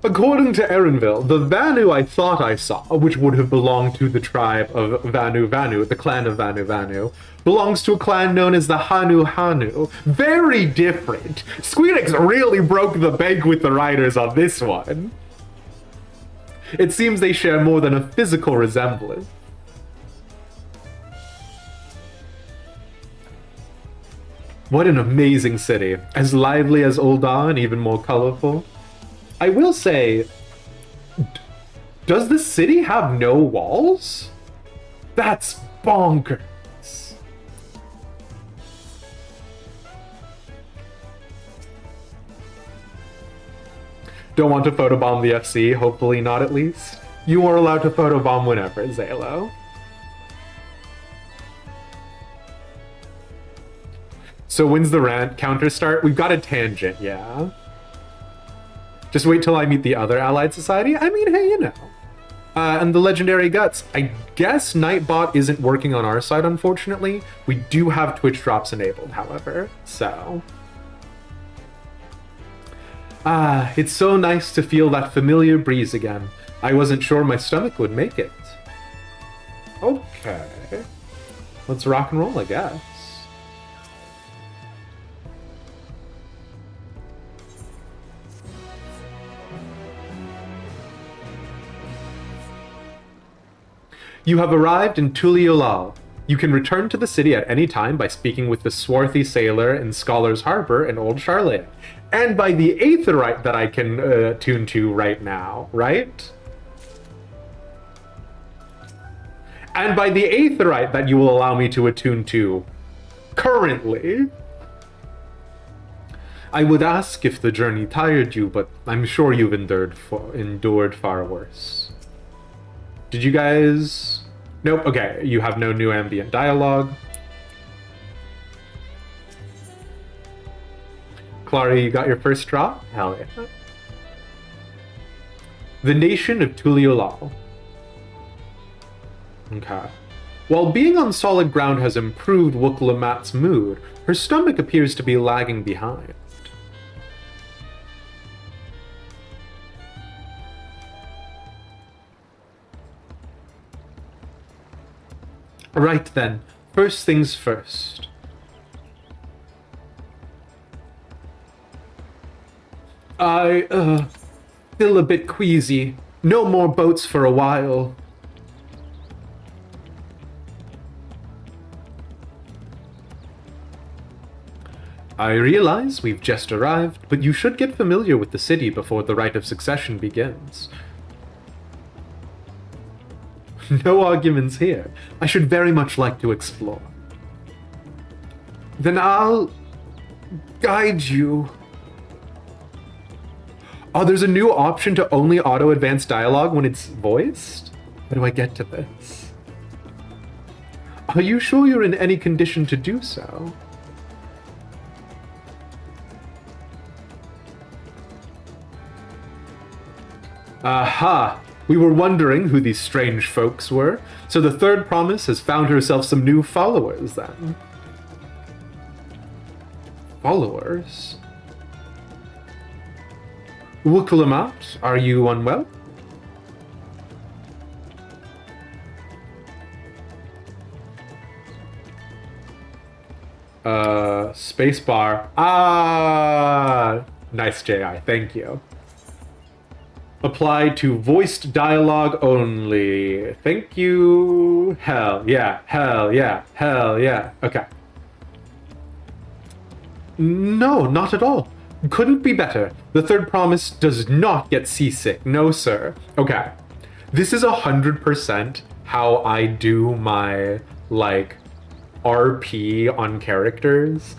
According to Erinville, the Vanu I thought I saw, which would have belonged to the tribe of Vanu Vanu, the clan of Vanu Vanu, belongs to a clan known as the Hanu Hanu. Very different. Squeenix really broke the bank with the writers on this one. It seems they share more than a physical resemblance. What an amazing city. As lively as Ul'dah and even more colorful. I will say, does this city have no walls? That's bonkers. Don't want to photobomb the FC, hopefully not at least. You are allowed to photobomb whenever, Zalo. So when's the rant counter start? We've got a tangent, yeah. Just wait till I meet the other allied society. I mean, hey, you know. And the legendary guts. I guess Nightbot isn't working on our side, unfortunately. We do have Twitch drops enabled, however, so... Ah, it's so nice to feel that familiar breeze again. I wasn't sure my stomach would make it. Okay. Let's rock and roll, I guess. You have arrived in Tuliolal. You can return to the city at any time by speaking with the swarthy sailor in Scholar's Harbor in Old Charlotte. And by the Aetherite that I can tune to right now, right? And by the Aetherite that you will allow me to attune to currently. I would ask if the journey tired you, but I'm sure you've endured far worse. Did you guys... Nope, okay, you have no new ambient dialogue. Clara, you got your first drop? Hell yeah. The nation of Tuliolal. Okay. While being on solid ground has improved Wukalamat's mood, her stomach appears to be lagging behind. Right then, first things first. I, still a bit queasy. No more boats for a while. I realize we've just arrived, but you should get familiar with the city before the rite of succession begins. No arguments here. I should very much like to explore. Then I'll guide you. Oh, there's a new option to only auto-advance dialogue when it's voiced? How do I get to this? Are you sure you're in any condition to do so? Aha! We were wondering who these strange folks were, so the third promise has found herself some new followers, then. Followers? Wukulamat, are you unwell? Spacebar. Ah! Nice, JI, thank you. Apply to voiced dialogue only. Thank you. Hell yeah, hell yeah, hell yeah. Okay. No, not at all. Couldn't be better. The third promise does not get seasick. No, sir. Okay. This is 100% how I do my, like, RP on characters.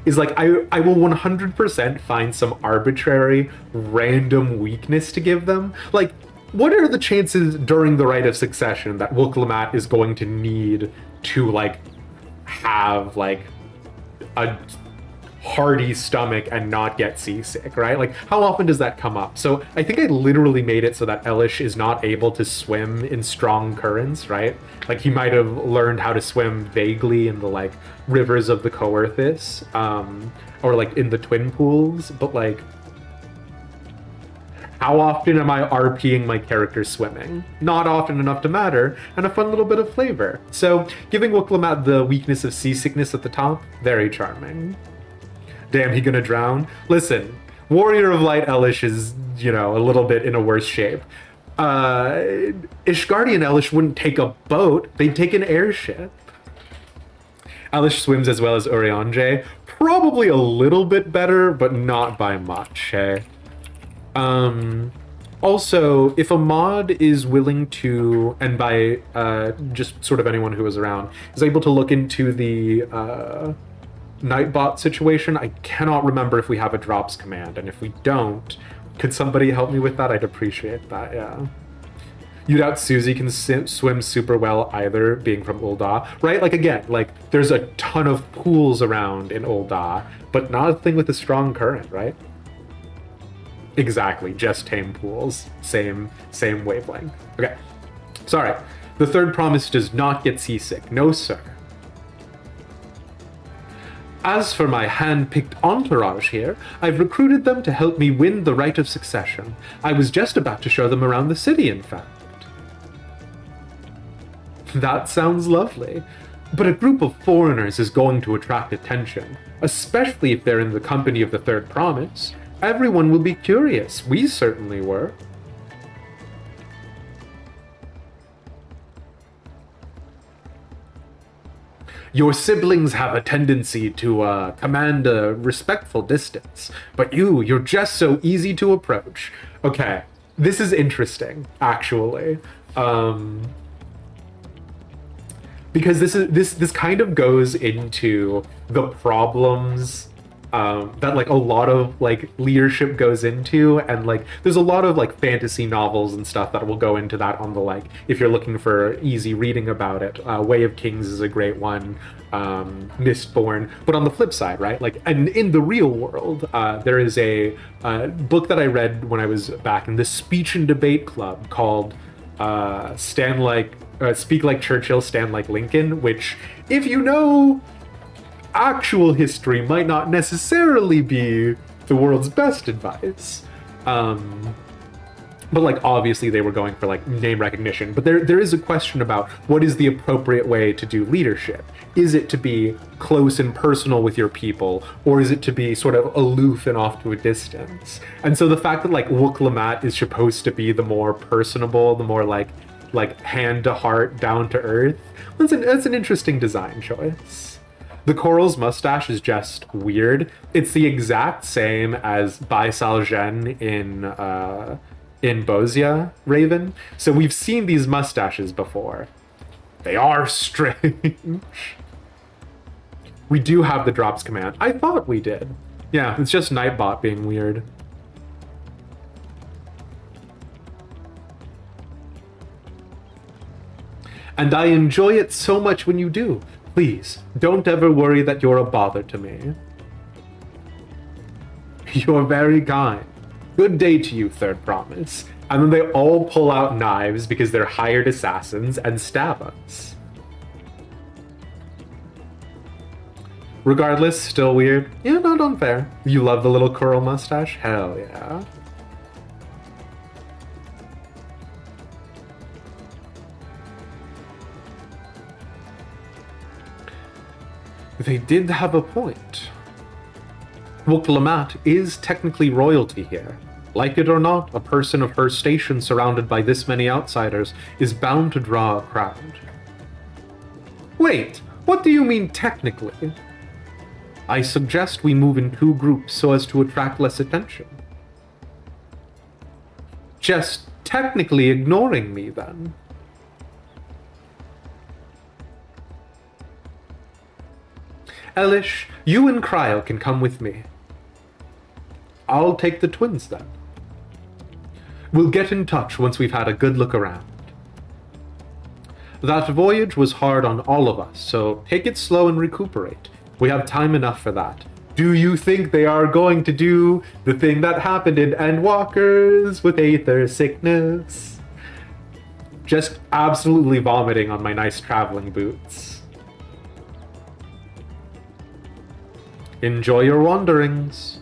Is like, I will 100% find some arbitrary, random weakness to give them. Like, what are the chances during the rite of succession that Wukulamat is going to need to, like, have, like, a hearty stomach and not get seasick, right? Like, how often does that come up? So I think I literally made it so that Elish is not able to swim in strong currents, right? Like, he might have learned how to swim vaguely in the, like, rivers of the Coerthis, or, like, in the twin pools, but, like, how often am I RPing my character swimming? Not often enough to matter, and a fun little bit of flavor. So, giving Wukulamat the weakness of seasickness at the top, very charming. Damn, he gonna drown? Listen, Warrior of Light Elish is, you know, a little bit in a worse shape. Ishgardian Elish wouldn't take a boat, they'd take an airship. Elish swims as well as Urianger. Probably a little bit better, but not by much, hey? Also, if a mod is willing to, and by just sort of anyone who is around, is able to look into the Nightbot situation, I cannot remember if we have a drops command, and if we don't, could somebody help me with that? I'd appreciate that, yeah. You doubt Susie can swim super well either, being from Ul'dah, right? Like, again, like, there's a ton of pools around in Ul'dah, but not a thing with a strong current, right? Exactly, just tame pools. Same wavelength. Okay, sorry. The third promise does not get seasick. No, sir. As for my hand-picked entourage here, I've recruited them to help me win the rite of succession. I was just about to show them around the city, in fact. That sounds lovely. But a group of foreigners is going to attract attention, especially if they're in the company of the third promise. Everyone will be curious. We certainly were. Your siblings have a tendency to command a respectful distance, but you're just so easy to approach. Okay, this is interesting, actually. Because this kind of goes into the problems that, like, a lot of, like, leadership goes into, and, like, there's a lot of, like, fantasy novels and stuff that will go into that on the, like, if you're looking for easy reading about it. Way of Kings is a great one, Mistborn. But on the flip side, right, like, and in the real world, there is a book that I read when I was back in the Speech and Debate Club called Speak Like Churchill, Stand Like Lincoln, which, if you know actual history, might not necessarily be the world's best advice. But like obviously they were going for like name recognition. But there is a question about what is the appropriate way to do leadership. Is it to be close and personal with your people, or is it to be sort of aloof and off to a distance? And so the fact that like Wuk-Lamat is supposed to be the more personable, the more like hand to heart, down to earth, that's an interesting design choice. The Coral's mustache is just weird. It's the exact same as Bai Salgen in Bozia Raven. So we've seen these mustaches before. They are strange. We do have the drops command. I thought we did. Yeah, it's just Nightbot being weird. And I enjoy it so much when you do. Please, don't ever worry that you're a bother to me. You're very kind. Good day to you, Third Promise. And then they all pull out knives because they're hired assassins and stab us. Regardless, still weird. Yeah, not unfair. You love the little curl mustache? Hell yeah. They did have a point. Wuk-Lamat is technically royalty here. Like it or not, a person of her station surrounded by this many outsiders is bound to draw a crowd. Wait, what do you mean technically? I suggest we move in 2 groups so as to attract less attention. Just technically ignoring me then. Elish, you and Cryle can come with me. I'll take the twins then. We'll get in touch once we've had a good look around. That voyage was hard on all of us, so take it slow and recuperate. We have time enough for that. Do you think they are going to do the thing that happened in Endwalkers with Aether sickness? Just absolutely vomiting on my nice traveling boots. Enjoy your wanderings.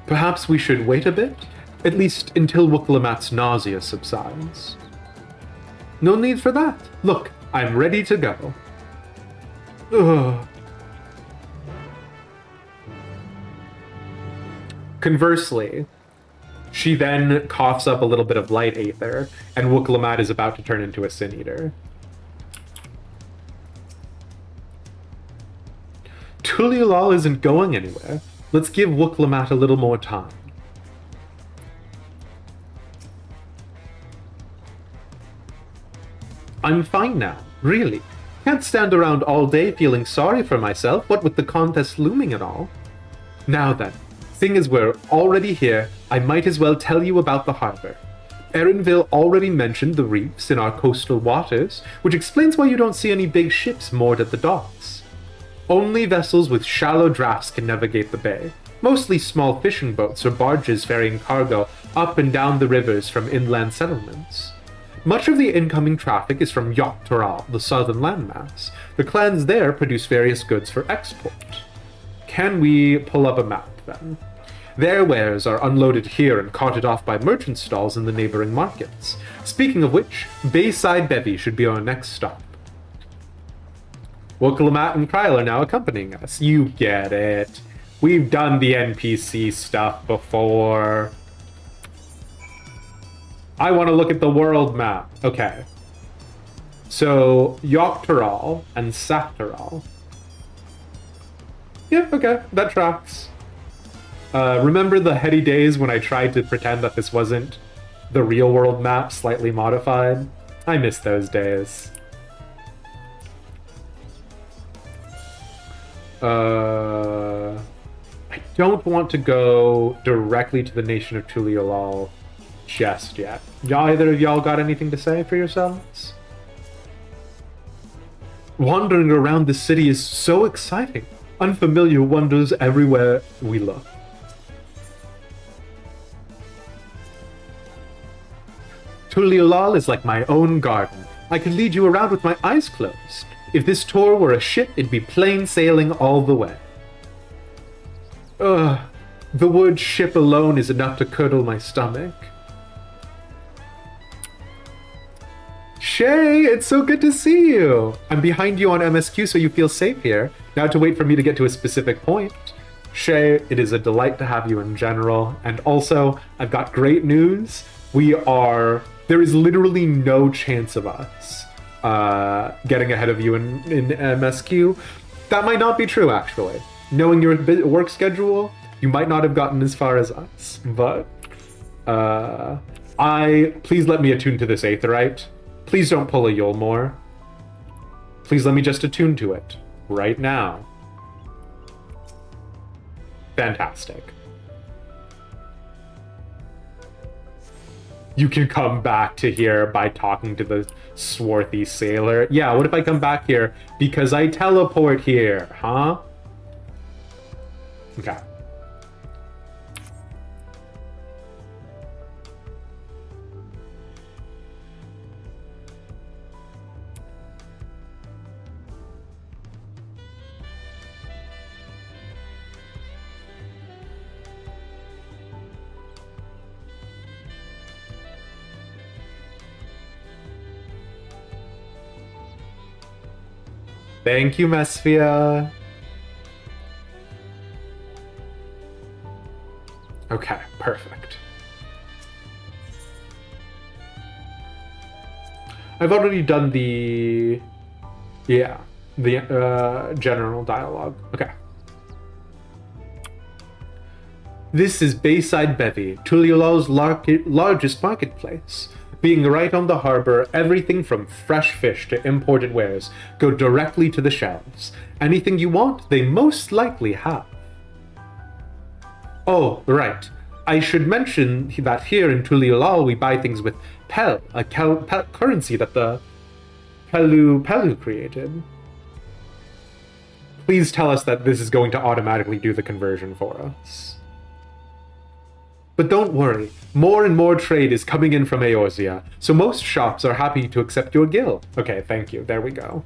Perhaps we should wait a bit, at least until Wuk-Lamat's nausea subsides. No need for that. Look, I'm ready to go. Ugh. Conversely, she then coughs up a little bit of light aether, and Wuk-Lamat is about to turn into a Sin Eater. Tural isn't going anywhere. Let's give Wuk-Lamat a little more time. I'm fine now, really. Can't stand around all day feeling sorry for myself, what with the contest looming and all. Now then, seeing as we're already here, I might as well tell you about the harbor. Erinville already mentioned the reefs in our coastal waters, which explains why you don't see any big ships moored at the docks. Only vessels with shallow drafts can navigate the bay, mostly small fishing boats or barges ferrying cargo up and down the rivers from inland settlements. Much of the incoming traffic is from Tural, the southern landmass. The clans there produce various goods for export. Can we pull up a map, then? Their wares are unloaded here and carted off by merchant stalls in the neighboring markets. Speaking of which, Bayside Bevy should be our next stop. Wuk-Lamat and Cryle are now accompanying us. You get it. We've done the NPC stuff before. I want to look at the world map. Okay. So, Tural and Tural. Yeah, okay, that tracks. Remember the heady days when I tried to pretend that this wasn't the real world map slightly modified? I miss those days. I don't want to go directly to the nation of Tural just yet. Either of y'all got anything to say for yourselves? Wandering around the city is so exciting. Unfamiliar wonders everywhere we look. Tural is like my own garden. I could lead you around with my eyes closed. If this tour were a ship, it'd be plain sailing all the way. Ugh, the word ship alone is enough to curdle my stomach. Shay, it's so good to see you. I'm behind you on MSQ, so you feel safe here. Now to wait for me to get to a specific point. Shay, it is a delight to have you in general. And also, I've got great news. There is literally no chance of us getting ahead of you in MSQ. That might not be true, actually. Knowing your work schedule, you might not have gotten as far as us. But, please let me attune to this Aetheryte. Please don't pull a Yulmore. Please let me just attune to it. Right now. Fantastic. You can come back to here by talking to the swarthy sailor. Yeah, what if I come back here because I teleport here, huh? Okay. Thank you, Mesphia. Okay, perfect. I've already done the general dialogue. Okay. This is Bayside Bevy, Tuliol's largest marketplace. Being right on the harbor, everything from fresh fish to imported wares go directly to the shelves. Anything you want, they most likely have. Oh, right. I should mention that here in Tuliolal we buy things with Pel, a currency that the Pelu created. Please tell us that this is going to automatically do the conversion for us. But don't worry, more and more trade is coming in from Eorzea, so most shops are happy to accept your guild. Okay, thank you, there we go.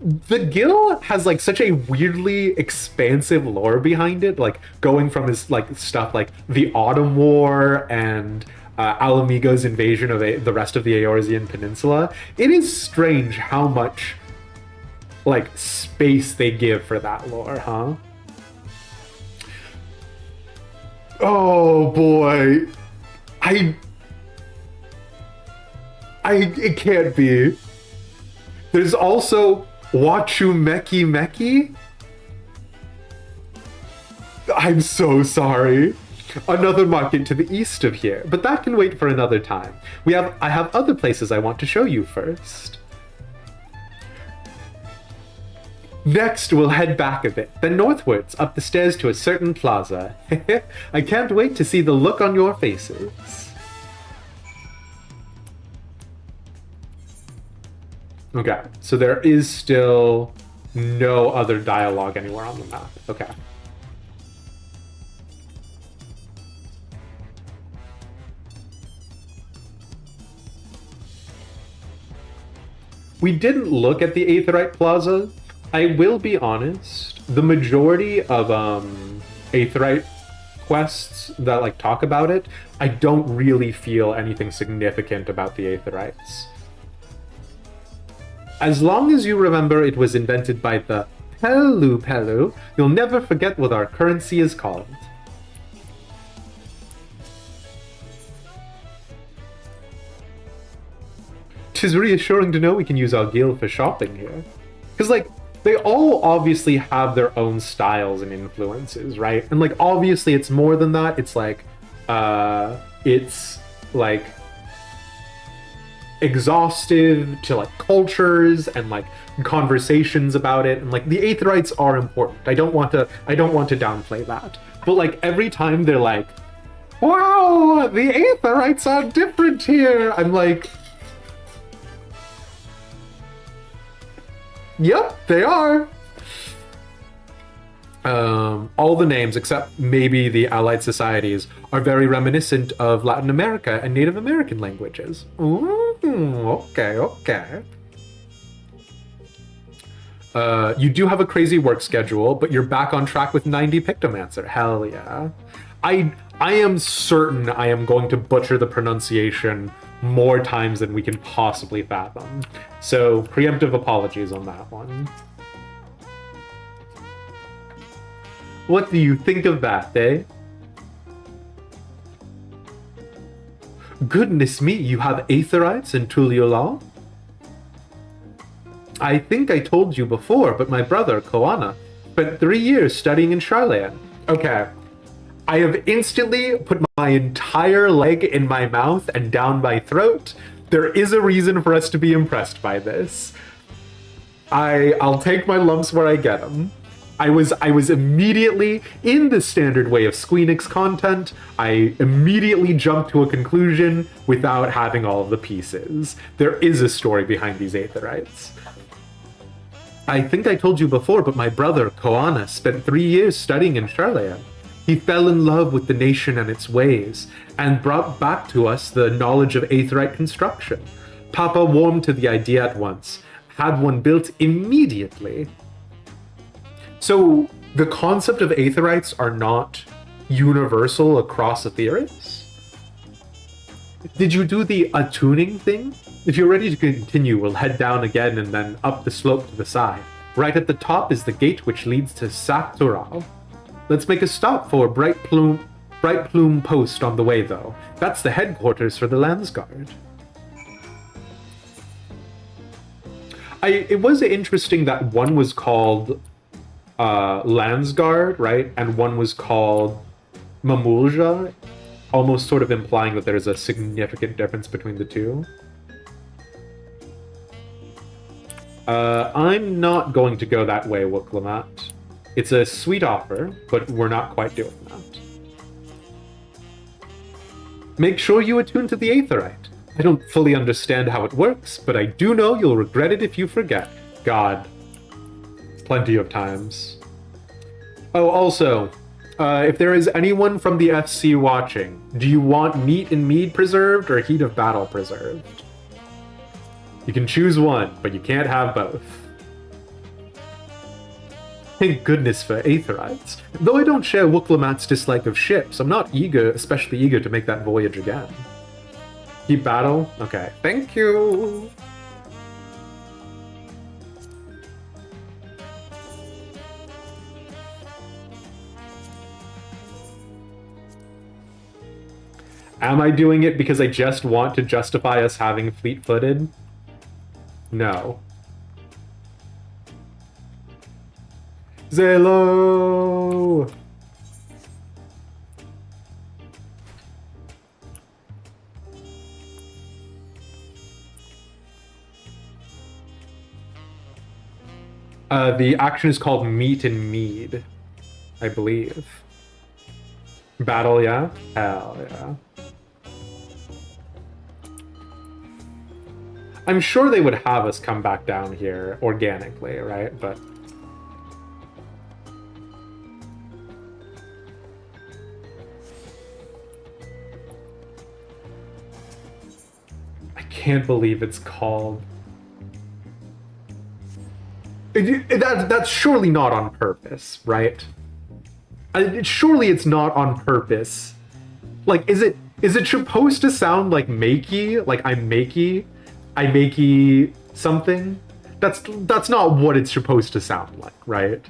The guild has like such a weirdly expansive lore behind it, like going from his like stuff like the Autumn War and Alamigo's invasion of the rest of the Eorzean Peninsula. It is strange how much like space they give for that lore, huh? Oh boy, it can't be. There's also Wachu Meki Meki. I'm so sorry. Another market to the east of here, but that can wait for another time. I have other places I want to show you first. Next, we'll head back a bit, then northwards, up the stairs to a certain plaza. I can't wait to see the look on your faces. Okay, so there is still no other dialogue anywhere on the map. Okay. We didn't look at the Aetheryte Plaza. I will be honest, the majority of Aetheryte quests that like talk about it, I don't really feel anything significant about the Aetherites. As long as you remember it was invented by the Pelu, you'll never forget what our currency is called. 'Tis reassuring to know we can use our guild for shopping here. Because like, they all obviously have their own styles and influences, right? And like, obviously it's more than that. It's like exhaustive to like cultures and like conversations about it, and like the Aetherites are important. I don't want to downplay that. But like every time they're like, wow, the Aetherites are different here, I'm like, yep, they are. All the names, except maybe the allied societies, are very reminiscent of Latin America and Native American languages. Ooh, okay. You do have a crazy work schedule, but you're back on track with 90 Pictomancer. Hell yeah. I am certain I am going to butcher the pronunciation more times than we can possibly fathom. So, preemptive apologies on that one. What do you think of that, eh? Goodness me, you have Aetherites in Tuliolal? I think I told you before, but my brother, Koana, spent 3 years studying in Charlayan. Okay. I have instantly put my entire leg in my mouth and down my throat. There is a reason for us to be impressed by this. I'll take my lumps where I get them. I was immediately, in the standard way of Squeenix content, I immediately jumped to a conclusion without having all of the pieces. There is a story behind these Aetherites. I think I told you before, but my brother, Koana, spent 3 years studying in Charlayan. He fell in love with the nation and its ways, and brought back to us the knowledge of Aetherite construction. Papa warmed to the idea at once, had one built immediately. So, the concept of Aetherites are not universal across Aetherites? Did you do the attuning thing? If you're ready to continue, we'll head down again and then up the slope to the side. Right at the top is the gate which leads to Tural. Let's make a stop for Bright Plume Post on the way, though. That's the headquarters for the Landsguard. It was interesting that one was called Landsguard, right? And one was called Mamulja, almost sort of implying that there's a significant difference between the two. I'm not going to go that way, Wuklamat. It's a sweet offer, but we're not quite doing that. Make sure you attune to the Aetherite. I don't fully understand how it works, but I do know you'll regret it if you forget. God. Plenty of times. Oh, also, if there is anyone from the FC watching, do you want Meat and Mead preserved or Heat of Battle preserved? You can choose one, but you can't have both. Thank goodness for Aetherites. Though I don't share Wuklamat's dislike of ships, I'm not especially eager to make that voyage again. Keep battle? Okay. Thank you! Am I doing it because I just want to justify us having fleet-footed? No. Zalo! The action is called Meat and Mead, I believe. Battle, yeah? Hell yeah. I'm sure they would have us come back down here organically, right? But I can't believe it's called. That's surely not on purpose, right? Surely it's not on purpose. Like, is it supposed to sound like makey? Like I'm makey? I makey something? That's not what it's supposed to sound like, right?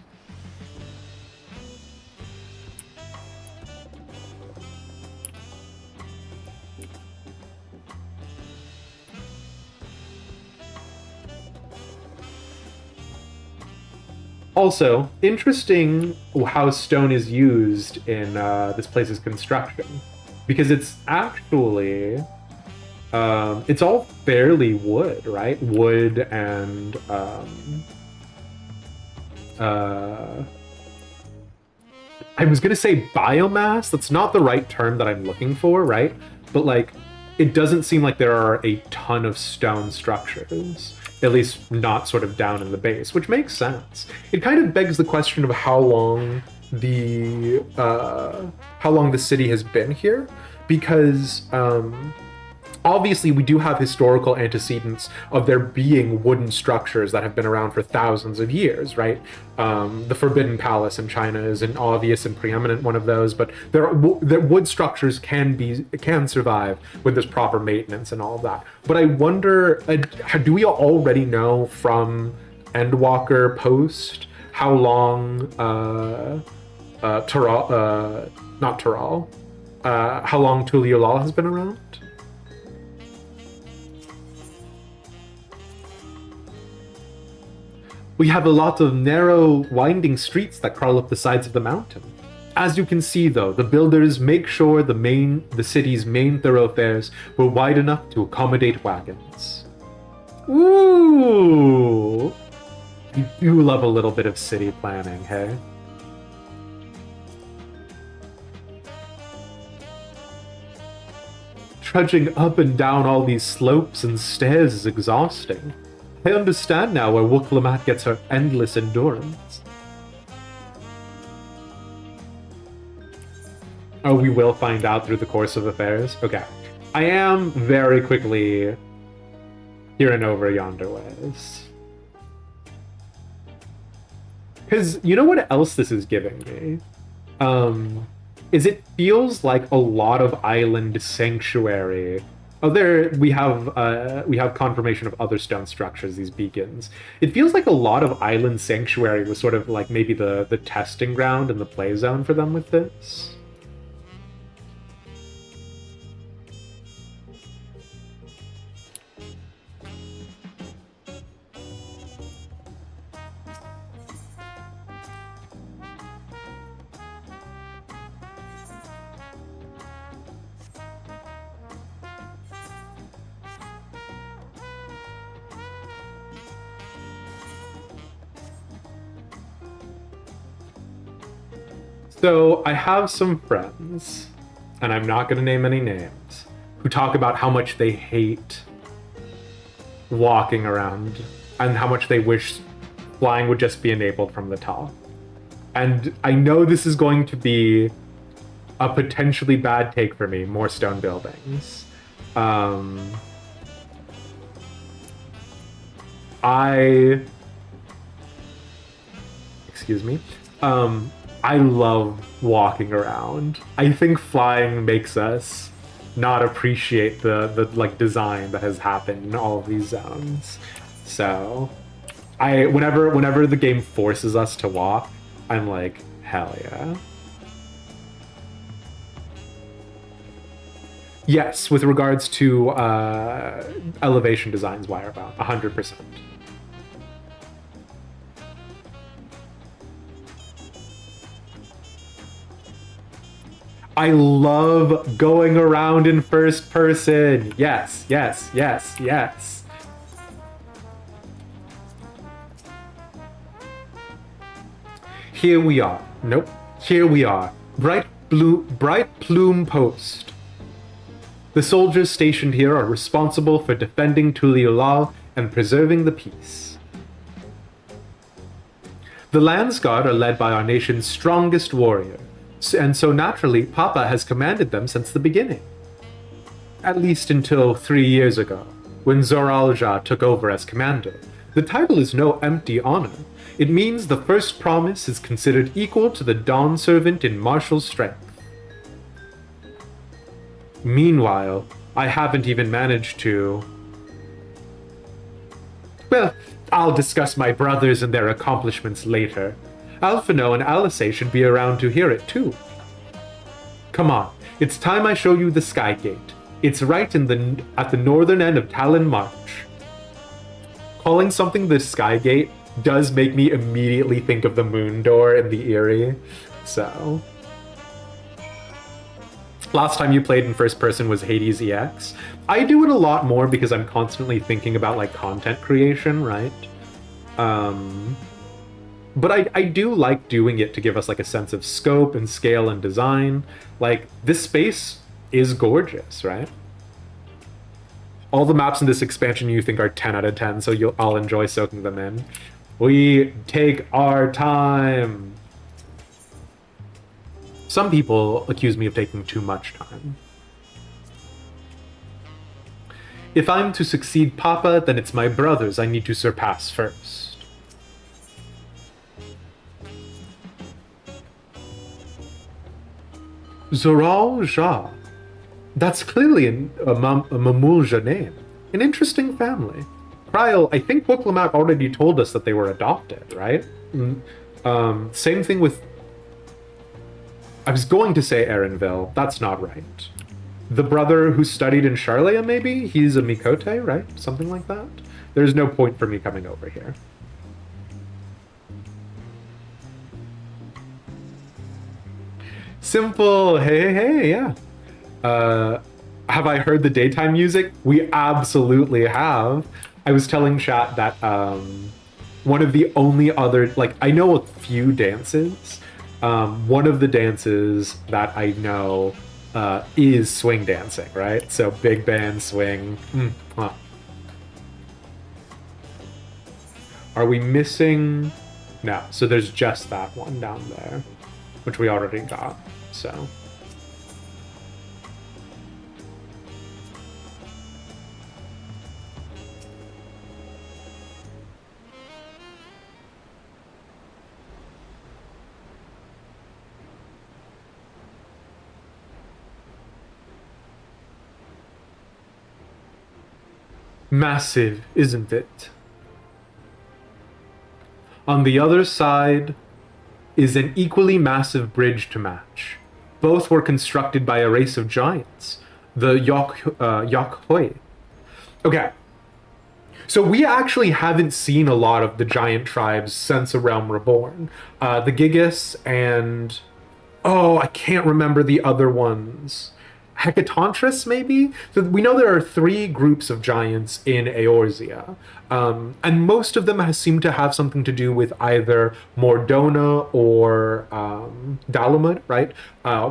Also, interesting how stone is used in this place's construction, because it's actually it's all fairly wood, right? Wood and I was gonna say biomass. That's not the right term that I'm looking for, right? But like, it doesn't seem like there are a ton of stone structures. At least not sort of down in the base, which makes sense. It kind of begs the question of how long the city has been here, because obviously we do have historical antecedents of there being wooden structures that have been around for thousands of years, right? The Forbidden Palace in China is an obvious and preeminent one of those, but there wood structures can survive with this proper maintenance and all of that. But I wonder, do we already know from Endwalker Post how long Tural, not Tural, how long Tuliolal has been around? We have a lot of narrow, winding streets that crawl up the sides of the mountain. As you can see, though, the builders make sure the city's main thoroughfares were wide enough to accommodate wagons. Ooh! You do love a little bit of city planning, hey? Trudging up and down all these slopes and stairs is exhausting. I understand now where Wukalamat gets her endless endurance. Oh, we will find out through the course of affairs? Okay. I am very quickly hearing over yonder ways. Because you know what else this is giving me? Is it feels like a lot of island sanctuary. Oh, there we have confirmation of other stone structures, these beacons. It feels like a lot of island sanctuary was sort of like maybe the testing ground and the play zone for them with this. So I have some friends, and I'm not going to name any names, who talk about how much they hate walking around and how much they wish flying would just be enabled from the top. And I know this is going to be a potentially bad take for me, more stone buildings. Excuse me. I love walking around. I think flying makes us not appreciate the like design that has happened in all of these zones. So whenever the game forces us to walk, I'm like, hell yeah. Yes, with regards to elevation designs, Wirebound, 100%. I love going around in first person. Yes, yes, yes, yes. Here we are. Nope. Here we are. Bright Plume Post. The soldiers stationed here are responsible for defending Tuliolal and preserving the peace. The Landsguard are led by our nation's strongest warrior. And so naturally, Papa has commanded them since the beginning. At least until 3 years ago, when Zoralja took over as commander. The title is no empty honor. It means the first promise is considered equal to the Dawn Servant in martial strength. Meanwhile, I haven't even managed to... Well, I'll discuss my brothers and their accomplishments later. Alphino and Alice should be around to hear it too. Come on, it's time I show you the Sky Gate. It's right at the northern end of Talon March. Calling something the Sky Gate does make me immediately think of the Moon Door in the Eyrie, so... Last time you played in first person was Hades EX. I do it a lot more because I'm constantly thinking about like content creation, right? But I do like doing it to give us like a sense of scope and scale and design. Like, this space is gorgeous, right? All the maps in this expansion you think are 10 out of 10, so I'll enjoy soaking them in. We take our time. Some people accuse me of taking too much time. If I'm to succeed Papa, then it's my brothers I need to surpass first. Zoral Ja. That's clearly a Mamulja name. An interesting family. Trial, I think Wooklamat already told us that they were adopted, right? Same thing with... I was going to say Erenville. That's not right. The brother who studied in Charlia, maybe? He's a Mikote, right? Something like that? There's no point for me coming over here. Simple. Hey, yeah. Have I heard the daytime music? We absolutely have. I was telling chat that one of the only other, like, I know a few dances. One of the dances that I know is swing dancing, right? So big band, swing. Are we missing? No, so there's just that one down there, which we already got, so. Massive, isn't it? On the other side is an equally massive bridge to match. Both were constructed by a race of giants, the Yokhoi. Okay, so we actually haven't seen a lot of the giant tribes since A Realm Reborn. The Gigas and... oh, I can't remember the other ones. Hecatontris, maybe? So we know there are 3 groups of giants in Eorzea, and most of them seem to have something to do with either Mordona or Dalamud, right?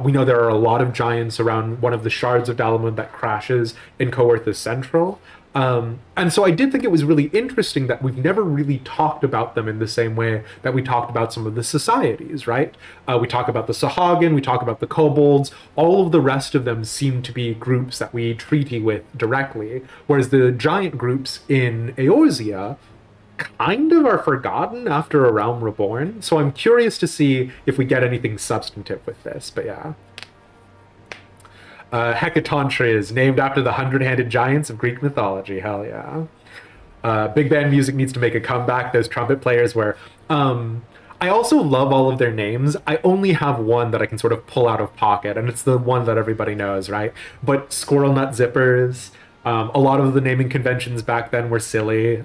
We know there are a lot of giants around one of the shards of Dalamud that crashes in Coerthas Central. And so I did think it was really interesting that we've never really talked about them in the same way that we talked about some of the societies, right? We talk about the Sahagin, we talk about the kobolds, all of the rest of them seem to be groups that we treaty with directly, whereas the giant groups in Eorzea kind of are forgotten after A Realm Reborn. So I'm curious to see if we get anything substantive with this, but yeah. Hecatontris, named after the 100-handed giants of Greek mythology. Hell yeah. Big band music needs to make a comeback. Those trumpet players were... I also love all of their names. I only have one that I can sort of pull out of pocket, and it's the one that everybody knows, right? But Squirrel Nut Zippers, a lot of the naming conventions back then were silly.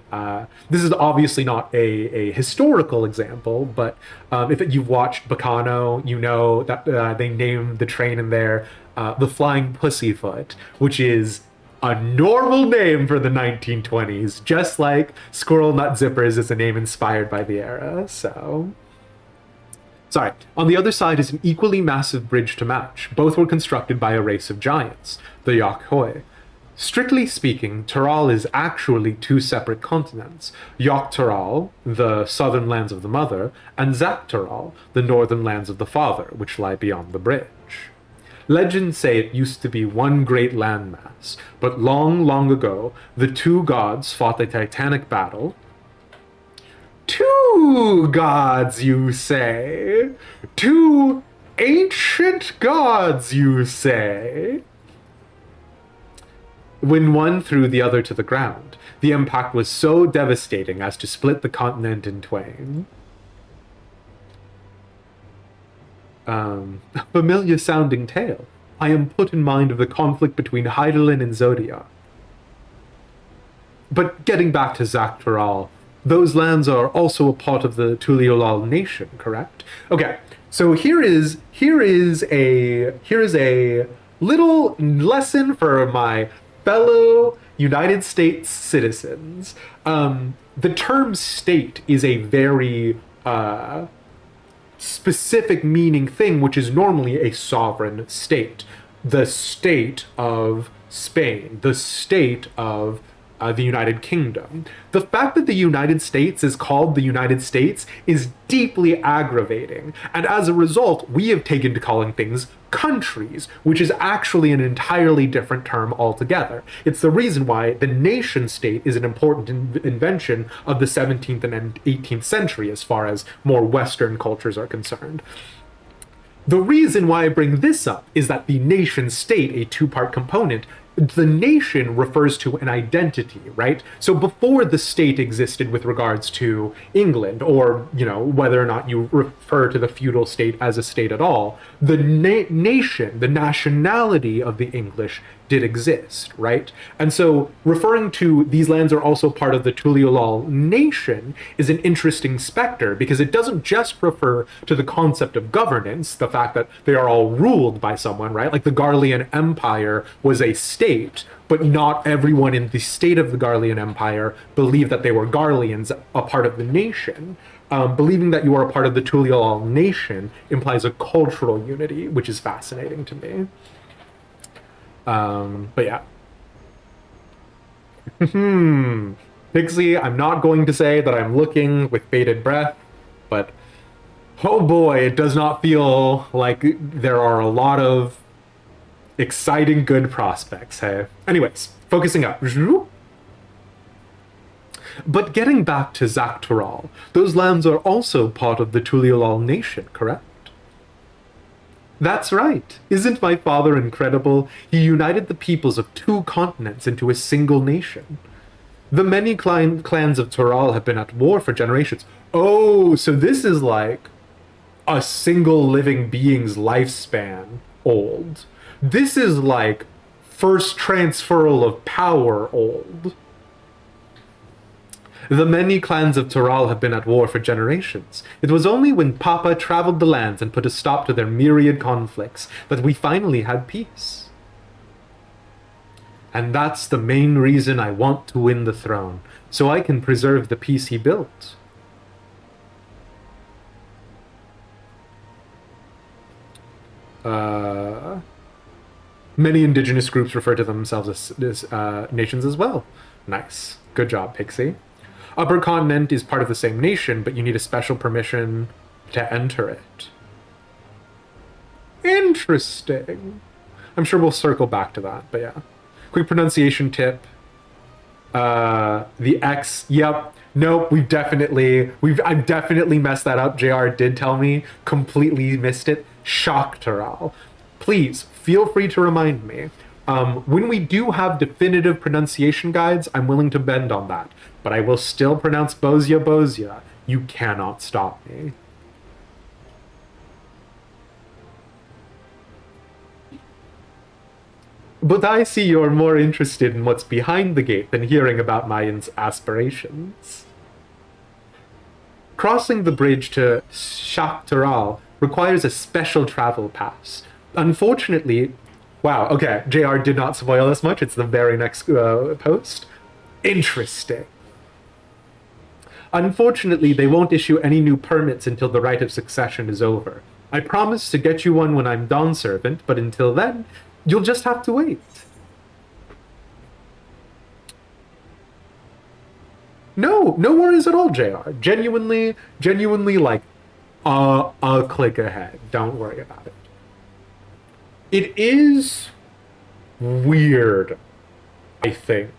This is obviously not a historical example, but if you've watched Bacano, you know that they named the train in there the Flying Pussyfoot, which is a normal name for the 1920s, just like Squirrel Nut Zippers is a name inspired by the era, so... Sorry. On the other side is an equally massive bridge to match. Both were constructed by a race of giants, the Yokhoi. Strictly speaking, Tural is actually 2 separate continents. Tural, the southern lands of the mother, and Tural, the northern lands of the father, which lie beyond the bridge. Legends say it used to be one great landmass, but long, long ago, the 2 gods fought a titanic battle. 2 gods, you say? 2 ancient gods, you say? When one threw the other to the ground, the impact was so devastating as to split the continent in twain. A familiar sounding tale. I am put in mind of the conflict between Hydaelyn and Zodiac. But getting back to Tural, those lands are also a part of the Tuliolal nation, correct? Okay, so here is a little lesson for my fellow United States citizens. The term state is a very specific meaning thing, which is normally a sovereign state. The state of Spain, the state of the United Kingdom. The fact that the United States is called the United States is deeply aggravating, and as a result, we have taken to calling things countries, which is actually an entirely different term altogether. It's the reason why the nation state is an important invention of the 17th and 18th century as far as more Western cultures are concerned. The reason why I bring this up is that the nation state, a two-part component, the nation refers to an identity, right? So before the state existed with regards to England, or, you know, whether or not you refer to the feudal state as a state at all, the nation, the nationality of the English did exist, right? And so referring to these lands are also part of the Tuliolal nation is an interesting specter, because it doesn't just refer to the concept of governance, the fact that they are all ruled by someone, right? Like the Garlean Empire was a state, but not everyone in the state of the Garlean Empire believed that they were Garleans, a part of the nation. Believing that you are a part of the Tuliolal nation implies a cultural unity, which is fascinating to me. But yeah. Pixie, I'm not going to say that I'm looking with bated breath, but oh boy, it does not feel like there are a lot of exciting good prospects, hey? Anyways, focusing up. But getting back to Tural, those lands are also part of the Tuliolal nation, correct? That's right. Isn't my father incredible? He united the peoples of 2 continents into a single nation. The many clans of Tural have been at war for generations. Oh, so this is like a single living being's lifespan old. This is like first transferal of power old. The many clans of Tural have been at war for generations. It was only when Papa traveled the lands and put a stop to their myriad conflicts that we finally had peace. And that's the main reason I want to win the throne, so I can preserve the peace he built. Many indigenous groups refer to themselves as nations as well. Nice. Good job, Pixie. Upper Continent is part of the same nation, but you need a special permission to enter it. Interesting. I'm sure we'll circle back to that, but yeah. Quick pronunciation tip. The X, yep. Nope, I've definitely messed that up. JR did tell me, completely missed it. Tural. Please, feel free to remind me. When we do have definitive pronunciation guides, I'm willing to bend on that. But I will still pronounce Bozia. You cannot stop me. But I see you're more interested in what's behind the gate than hearing about my aspirations. Crossing the bridge to Tural requires a special travel pass. Unfortunately, wow, okay, JR did not spoil as much. It's the very next post. Interesting. Unfortunately, they won't issue any new permits until the rite of succession is over. I promise to get you one when I'm Dawn Servant, but until then, you'll just have to wait. No worries at all, JR. Genuinely, like, a click ahead. Don't worry about it. It is weird, I think.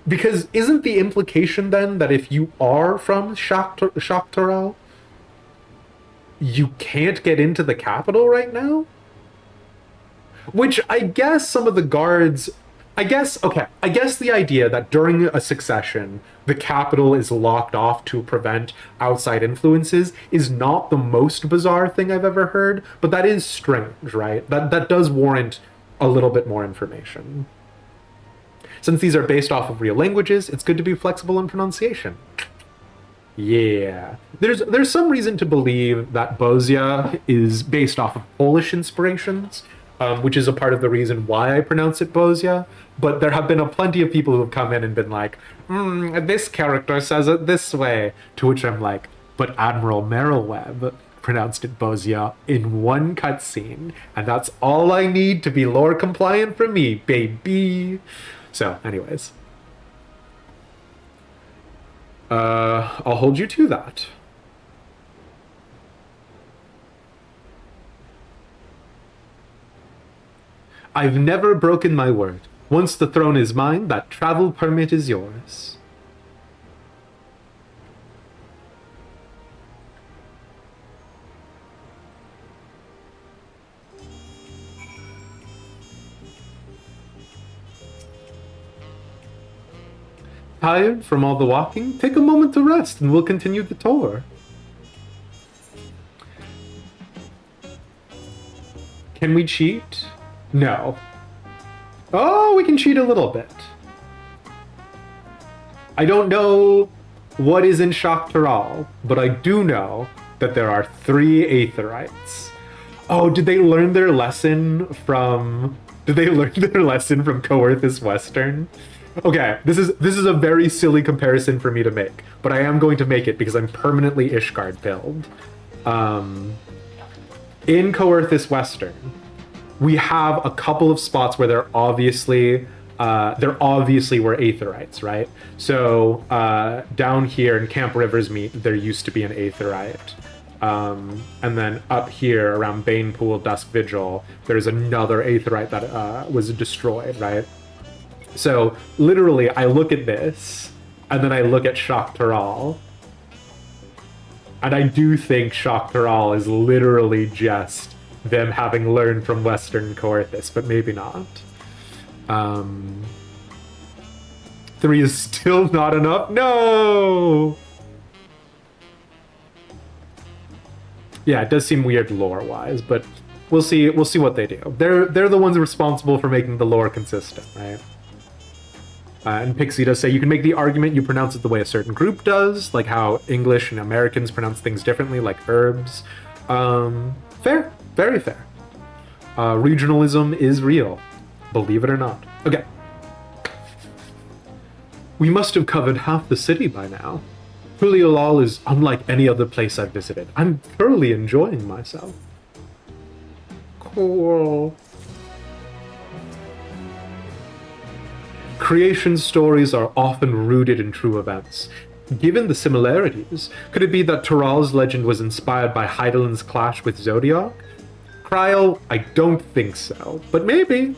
Because isn't the implication then that if you are from Tural, you can't get into the capital right now? Which I guess some of the guards... I guess the idea that during a succession, the capital is locked off to prevent outside influences is not the most bizarre thing I've ever heard, but that is strange, right? That does warrant a little bit more information. Since these are based off of real languages, it's good to be flexible in pronunciation. Yeah. There's some reason to believe that Bozia is based off of Polish inspirations, which is a part of the reason why I pronounce it Bozia. But there have been plenty of people who have come in and been like, this character says it this way. To which I'm like, but Admiral Merylweb pronounced it Bozia in one cutscene, and that's all I need to be lore compliant for me, baby. So, anyways, I'll hold you to that. I've never broken my word. Once the throne is mine, that travel permit is yours. Tired from all the walking? Take a moment to rest and we'll continue the tour. Can we cheat? No. Oh, we can cheat a little bit. I don't know what is in Shock Tural, but I do know that there are 3 Aetherites. Oh, did they learn their lesson from... Did they learn their lesson from Coerthus Western? Okay, this is a very silly comparison for me to make, but I am going to make it because I'm permanently Ishgard pilled. In Coerthus Western, we have a couple of spots where there obviously were Aetherites, right? So down here in Camp Rivers Meet, there used to be an Aetherite. And then up here around Banepool, Dusk Vigil, there's another Aetherite that was destroyed, right? So literally, I look at this, and then I look at Shock Tural, and I do think Shock Tural is literally just them having learned from Western Coerthus, but maybe not. 3 is still not enough. No! Yeah, it does seem weird lore-wise, but we'll see what they do. They're the ones responsible for making the lore consistent, right? And Pixie does say, you can make the argument you pronounce it the way a certain group does, like how English and Americans pronounce things differently, like herbs. Fair. Very fair. Regionalism is real. Believe it or not. Okay. We must have covered half the city by now. Tuliolal is unlike any other place I've visited. I'm thoroughly enjoying myself. Cool. Creation stories are often rooted in true events. Given the similarities, could it be that Tural's legend was inspired by Heidelin's clash with Zodiac? Cryo, I don't think so, but maybe.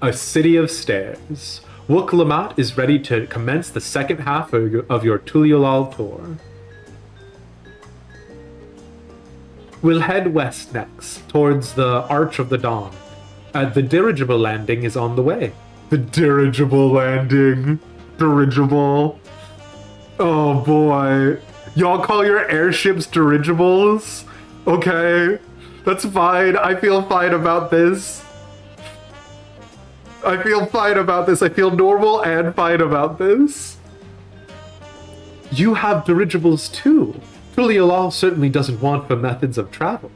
A City of Stairs. Wook Lamat is ready to commence the second half of your Tuliolal tour. We'll head west next, towards the Arch of the Dawn. The dirigible landing is on the way. The dirigible landing. Dirigible. Oh boy. Y'all call your airships dirigibles? Okay. That's fine. I feel fine about this. I feel fine about this. I feel normal and fine about this. You have dirigibles too. Tuliolal certainly doesn't want for methods of travel.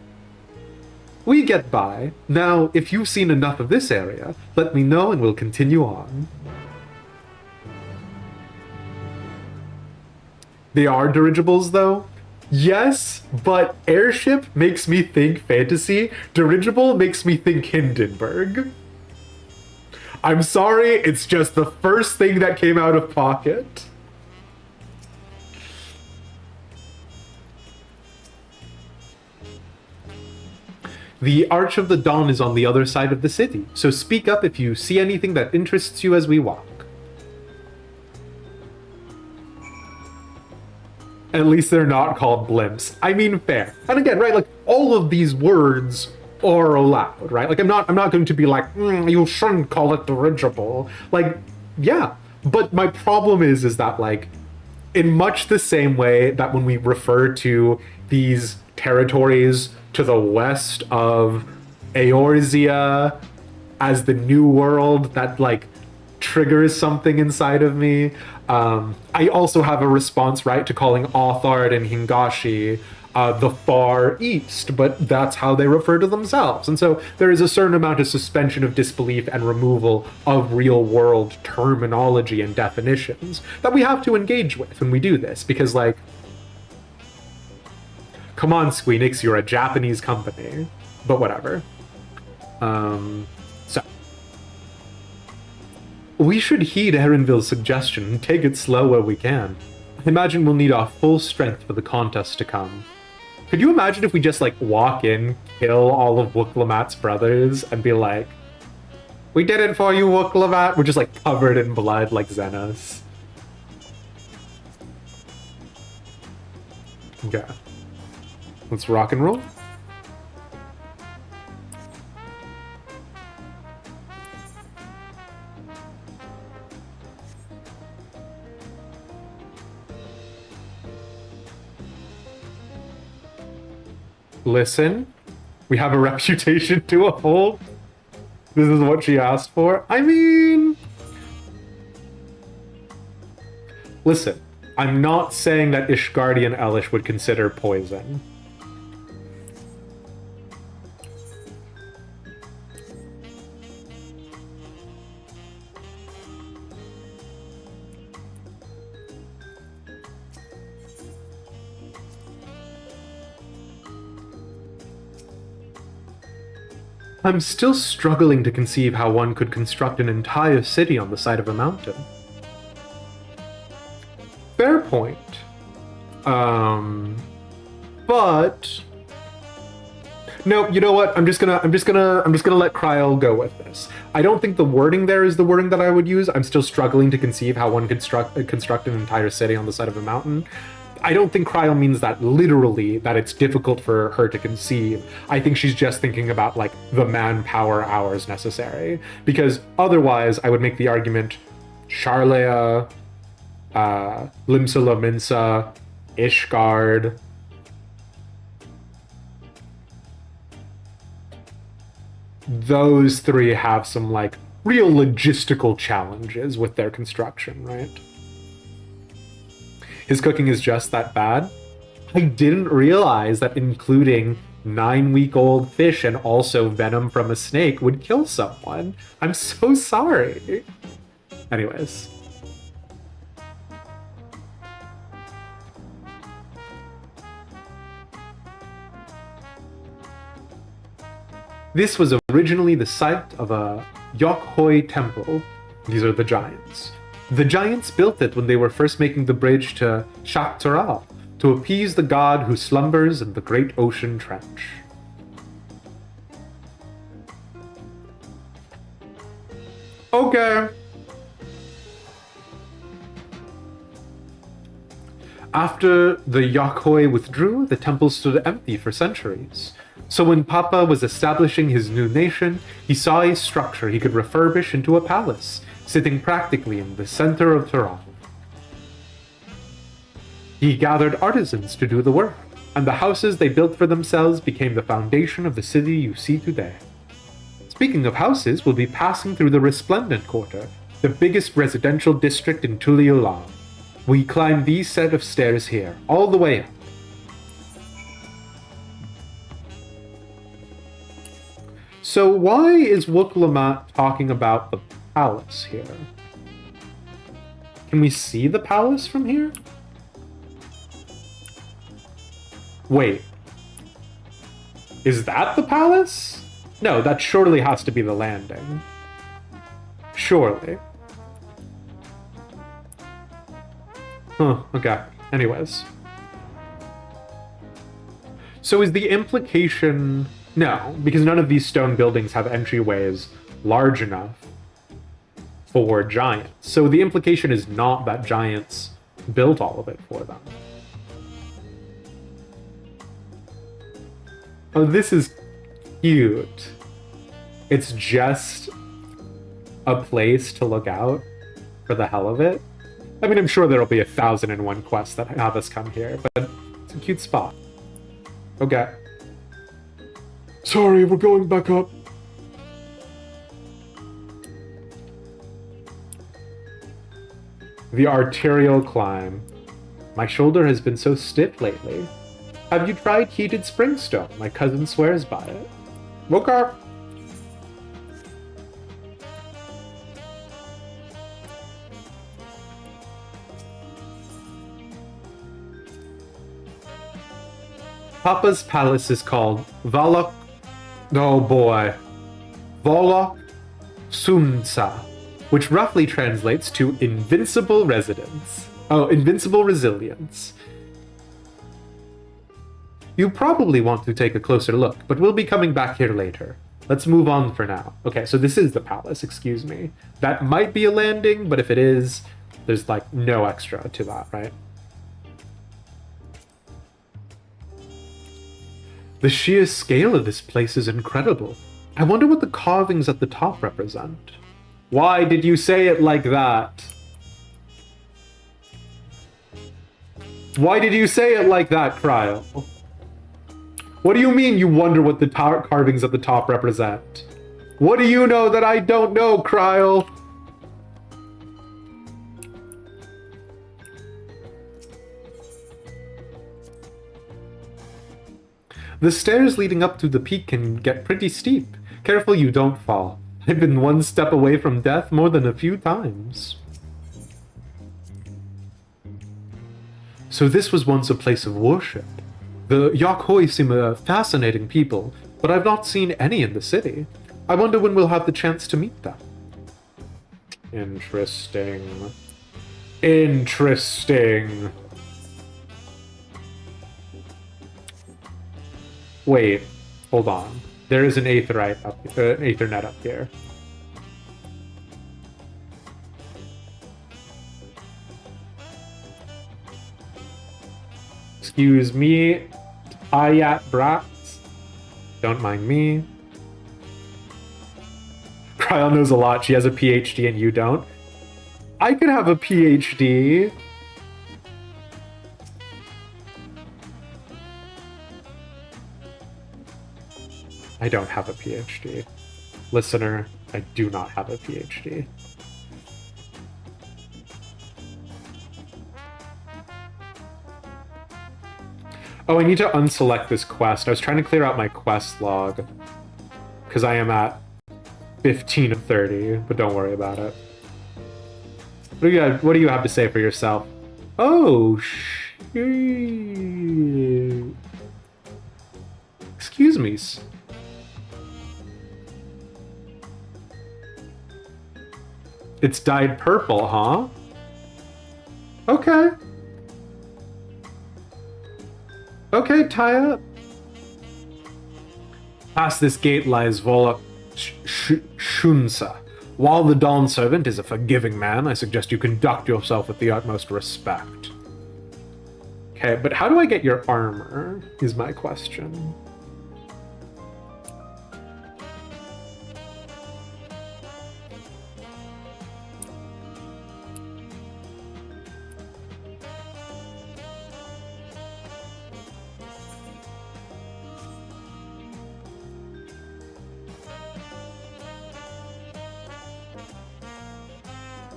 We get by. Now, if you've seen enough of this area, let me know and we'll continue on. They are dirigibles, though? Yes, but airship makes me think fantasy. Dirigible makes me think Hindenburg. I'm sorry, it's just the first thing that came out of pocket. The Arch of the Dawn is on the other side of the city, so speak up if you see anything that interests you as we walk. At least they're not called blimps. I mean, fair. And again, right, like, all of these words are allowed, right? Like, I'm not going to be like, you shouldn't call it dirigible. Like, yeah. But my problem is that, like, in much the same way that when we refer to these territories to the west of Eorzea as the New World, that, like, triggers something inside of me. I also have a response, right, to calling Authard and Hingashi the Far East, but that's how they refer to themselves. And so there is a certain amount of suspension of disbelief and removal of real-world terminology and definitions that we have to engage with when we do this, because, like, come on, Squeenix, you're a Japanese company. But whatever. So. We should heed Erenville's suggestion and take it slow where we can. I imagine we'll need our full strength for the contest to come. Could you imagine if we just, like, walk in, kill all of Wuk-Lamat's brothers, and be like, we did it for you, Wuk-Lamat! We're just, like, covered in blood like Xenos. Okay. Let's rock and roll. Listen, we have a reputation to uphold. This is what she asked for. I mean... Listen, I'm not saying that Ishgardi and Elish would consider poison. I'm still struggling to conceive how one could construct an entire city on the side of a mountain. Fair point. But no, you know what? I'm just gonna let Kryl go with this. I don't think the wording there is the wording that I would use. I'm still struggling to conceive how one could construct an entire city on the side of a mountain. I don't think Kryl means that literally, that it's difficult for her to conceive. I think she's just thinking about, like, the manpower hours necessary. Because otherwise, I would make the argument Charlea, Limsa Lominsa, Ishgard. Those three have some, like, real logistical challenges with their construction, right? His cooking is just that bad. I didn't realize that including 9-week-old fish and also venom from a snake would kill someone. I'm so sorry. Anyways. This was originally the site of a Yokhoi temple. These are the giants. The giants built it when they were first making the bridge to Tural to appease the god who slumbers in the great ocean trench. Okay. After the Yokhoi withdrew, the temple stood empty for centuries. So when Papa was establishing his new nation, he saw a structure he could refurbish into a palace, sitting practically in the center of Tural. He gathered artisans to do the work, and the houses they built for themselves became the foundation of the city you see today. Speaking of houses, we'll be passing through the Resplendent Quarter, the biggest residential district in Tuliyollal. We climb these set of stairs here, all the way up. So why is Wuk-Lamat talking about the palace here? Can we see the palace from here? Wait. Is that the palace? No, that surely has to be the landing. Surely. Huh, okay. Anyways. So is the implication... No, because none of these stone buildings have entryways large enough for giants. So the implication is not that giants built all of it for them. Oh, this is cute. It's just a place to look out for the hell of it. I mean, I'm sure there'll be 1,001 quests that have us come here, but it's a cute spot. Okay. Sorry, we're going back up. The arterial climb. My shoulder has been so stiff lately. Have you tried heated springstone? My cousin swears by it. Okay. Papa's palace is called Oh boy. Volok Sumsa. which roughly translates to invincible residence. Oh, invincible resilience. You probably want to take a closer look, but we'll be coming back here later. Let's move on for now. Okay, so this is the palace, excuse me. That might be a landing, but if it is, there's like no extra to that, right? The sheer scale of this place is incredible. I wonder what the carvings at the top represent. Why did you say it like that? Why did you say it like that, Cryle? What do you mean you wonder what the carvings at the top represent? What do you know that I don't know, Cryle? The stairs leading up to the peak can get pretty steep. Careful you don't fall. I've been one step away from death more than a few times. So this was once a place of worship. The Yakhoi seem a fascinating people, but I've not seen any in the city. I wonder when we'll have the chance to meet them. Interesting. Interesting. Wait, hold on. There is an Aetherite up, Aethernet up here. Excuse me, Ayat brats. Don't mind me. Cryle knows a lot. She has a PhD and you don't. I could have a PhD. I don't have a PhD. Listener, I do not have a PhD. Oh, I need to unselect this quest. I was trying to clear out my quest log because I am at 15 of 30, but don't worry about it. What do you have to say for yourself? Oh, shoot. Excuse me. It's dyed purple, huh? Okay. Okay, Taya. Past this gate lies Volok Shunsa. While the Dawn Servant is a forgiving man, I suggest you conduct yourself with the utmost respect. Okay, but how do I get your armor, is my question.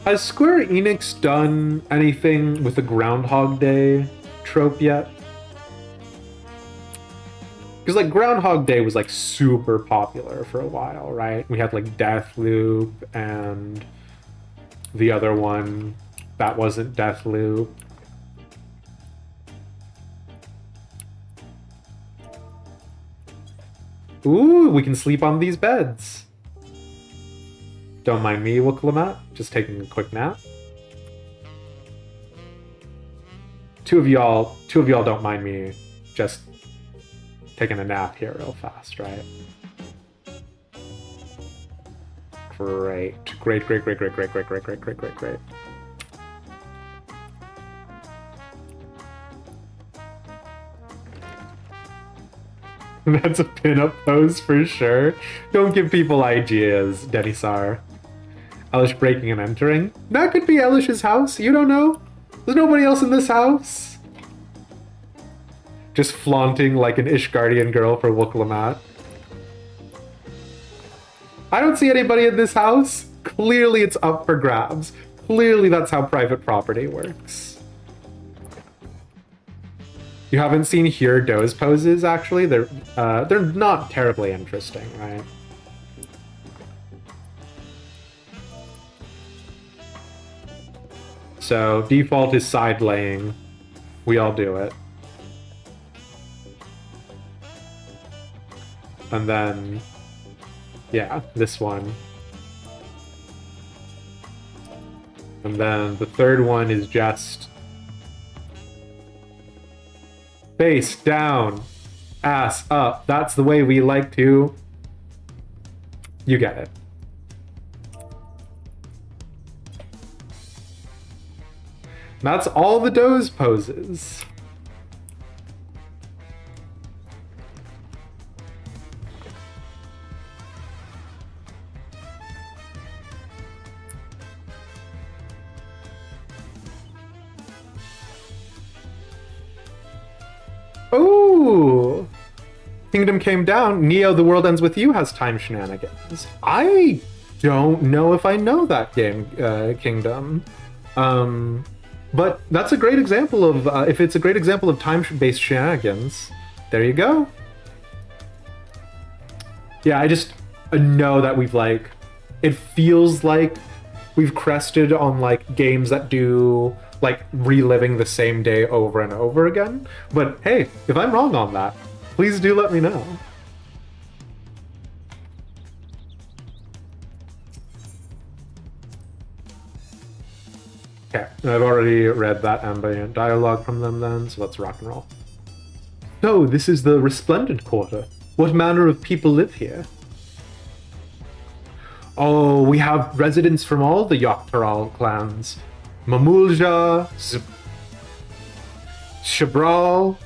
Has Square Enix done anything with the Groundhog Day trope yet? Because like Groundhog Day was like super popular for a while, right? We had like Deathloop and the other one that wasn't Deathloop. Ooh, we can sleep on these beds. Don't mind me, Wooklamat. Just taking a quick nap. Two of y'all don't mind me just taking a nap here real fast, right? Great. Great. That's a pin-up pose for sure. Don't give people ideas, Denisar. Elish breaking and entering. That could be Elish's house. You don't know. There's nobody else in this house. Just flaunting like an Ishgardian girl for Wooklamat. I don't see anybody in this house. Clearly it's up for grabs. Clearly that's how private property works. You haven't seen Doe's poses, actually? They're not terribly interesting, right? So, default is side laying. We all do it. And then, yeah, this one. And then the third one is just face down, ass up. That's the way we like to. You get it. That's all the doze poses. Ooh! Kingdom came down. Neo, The World Ends With You has time shenanigans. I don't know if I know that game, Kingdom. But that's a great example of, if it's a great example of time-based shenanigans, there you go. Yeah, I just know that we've, like, it feels like we've crested on, like, games that do, like, reliving the same day over and over again. But hey, if I'm wrong on that, please do let me know. Okay, I've already read that ambient dialogue from them then, so let's rock and roll. So, this is the Resplendent Quarter. What manner of people live here? Oh, we have residents from all the Tural clans. Mamulja, Shabral,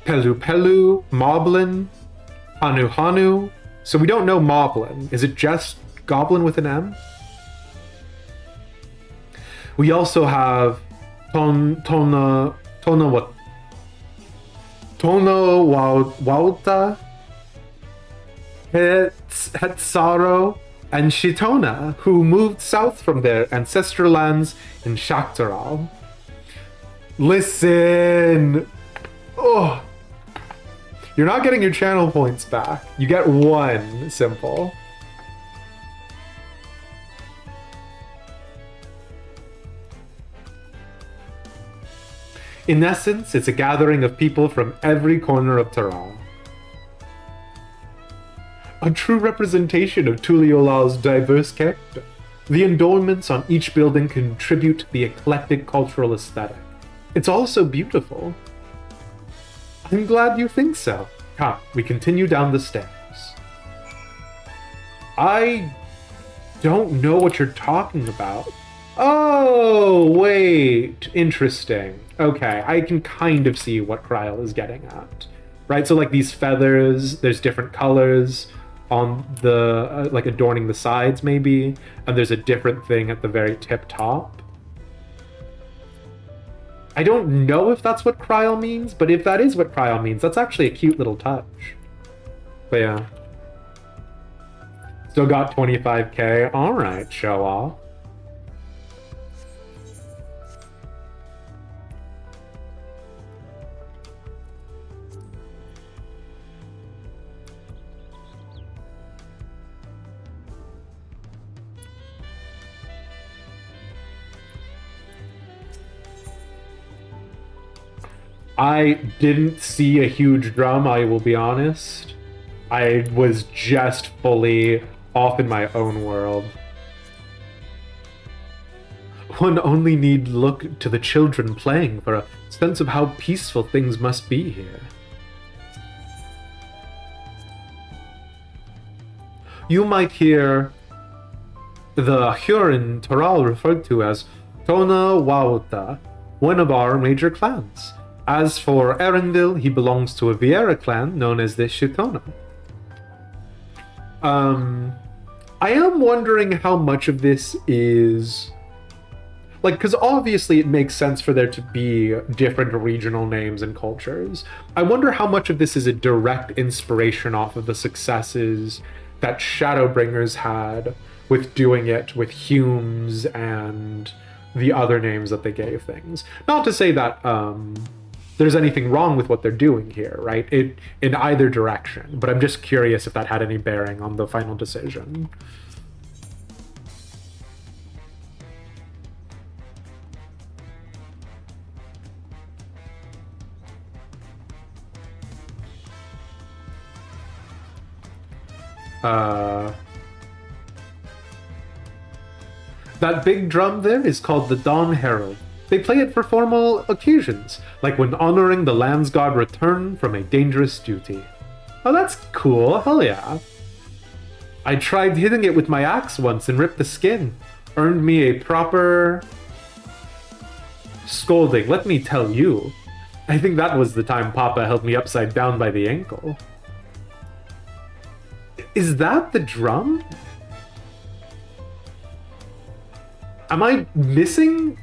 Pelu Pelu, Moblin, Hanu Hanu. So we don't know Moblin. Is it just Goblin with an M? We also have Tona Wauta, Hetsaro, and Shitona, who moved south from their ancestral lands in Shaktaral. Listen! Oh! You're not getting your channel points back. You get one, simple. In essence, it's a gathering of people from every corner of Tural. A true representation of Tuliolal's diverse character. The endowments on each building contribute to the eclectic cultural aesthetic. It's also beautiful. I'm glad you think so. Come, we continue down the stairs. I don't know what you're talking about. Oh, wait. Interesting. Okay, I can kind of see what Kryl is getting at. Right, so like these feathers, there's different colors on the, like adorning the sides maybe, and there's a different thing at the very tip top. I don't know if that's what Kryl means, but if that is what Kryl means, that's actually a cute little touch. But yeah. Still got 25k. Alright, show off. I didn't see a huge drum, I will be honest. I was just fully off in my own world. One only need look to the children playing for a sense of how peaceful things must be here. You might hear the Huron Tural referred to as Tona Wauta, one of our major clans. As for Arendil, he belongs to a Vieira clan known as the Shitona. I am wondering how much of this is... like, because obviously it makes sense for there to be different regional names and cultures. I wonder how much of this is a direct inspiration off of the successes that Shadowbringers had with doing it with Humes and the other names that they gave things. Not to say that there's anything wrong with what they're doing here, right? In either direction, but I'm just curious if that had any bearing on the final decision. That big drum there is called the Dawn Herald. They play it for formal occasions, like when honoring the land's god return from a dangerous duty. Oh, that's cool. Hell yeah. I tried hitting it with my axe once and ripped the skin. Earned me a proper scolding, let me tell you. I think that was the time Papa held me upside down by the ankle. Is that the drum? Am I missing?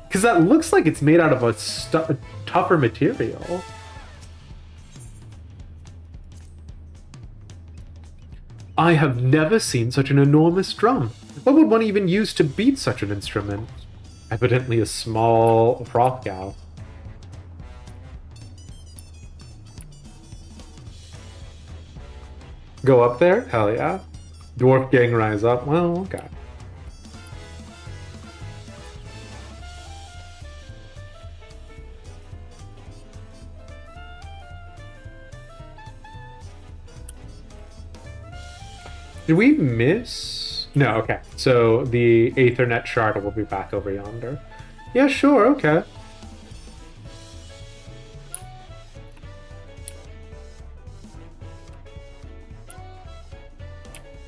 Because that looks like it's made out of a tougher material. I have never seen such an enormous drum. What would one even use to beat such an instrument? Evidently a small Hrothgar. Go up there? Hell yeah. Dwarf gang rise up. Well, okay. Did we miss? No, okay. So the Aethernet shard will be back over yonder. Yeah, sure, okay.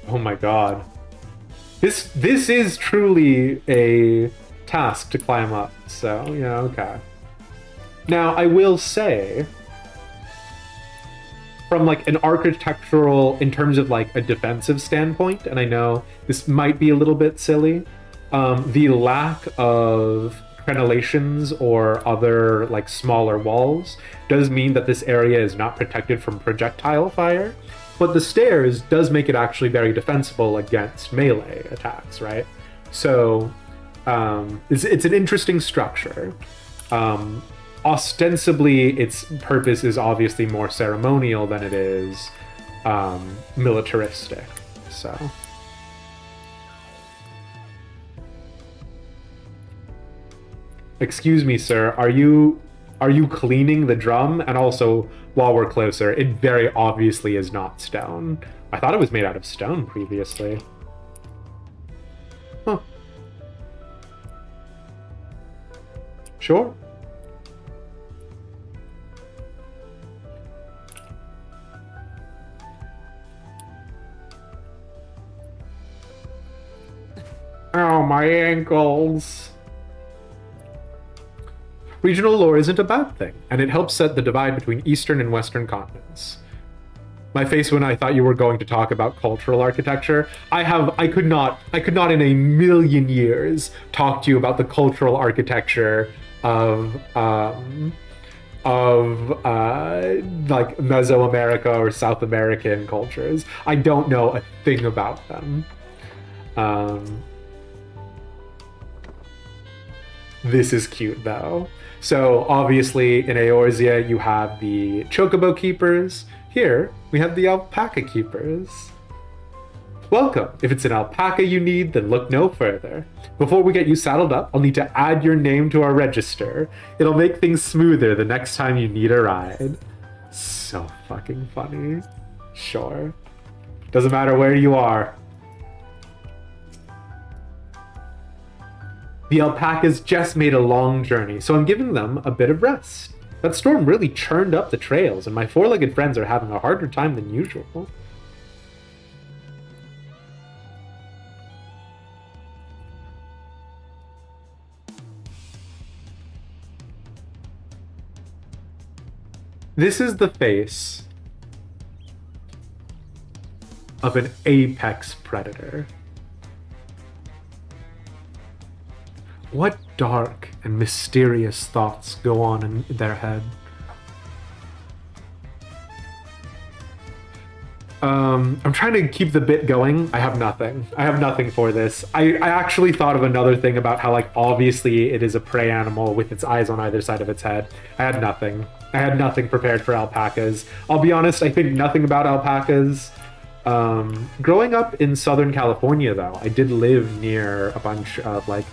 Oh my god. This is truly a task to climb up, so yeah, okay. Now, I will say, from like an architectural, in terms of like a defensive standpoint, and I know this might be a little bit silly, the lack of crenellations or other like smaller walls does mean that this area is not protected from projectile fire, but the stairs does make it actually very defensible against melee attacks, right? So it's an interesting structure. Ostensibly, its purpose is obviously more ceremonial than it is militaristic. So, excuse me, sir. Are you cleaning the drum? And also, while we're closer, it very obviously is not stone. I thought it was made out of stone previously. Huh. Sure. Oh, my ankles. Regional lore isn't a bad thing, and it helps set the divide between Eastern and Western continents. My face when I thought you were going to talk about cultural architecture. I could not in a million years talk to you about the cultural architecture of like Mesoamerica or South American cultures. I don't know a thing about them. This is cute though. So obviously in Eorzea you have the Chocobo Keepers. Here we have the Alpaca Keepers. Welcome. If it's an alpaca you need, then look no further. Before we get you saddled up, I'll need to add your name to our register. It'll make things smoother the next time you need a ride. So fucking funny. Sure. Doesn't matter where you are. The alpacas just made a long journey, so I'm giving them a bit of rest. That storm really churned up the trails, and my four-legged friends are having a harder time than usual. This is the face of an apex predator. What dark and mysterious thoughts go on in their head? I'm trying to keep the bit going. I have nothing. I have nothing for this. I actually thought of another thing about how, like, obviously it is a prey animal with its eyes on either side of its head. I had nothing. I had nothing prepared for alpacas. I'll be honest, I think nothing about alpacas. Growing up in Southern California, though, I did live near a bunch of, like,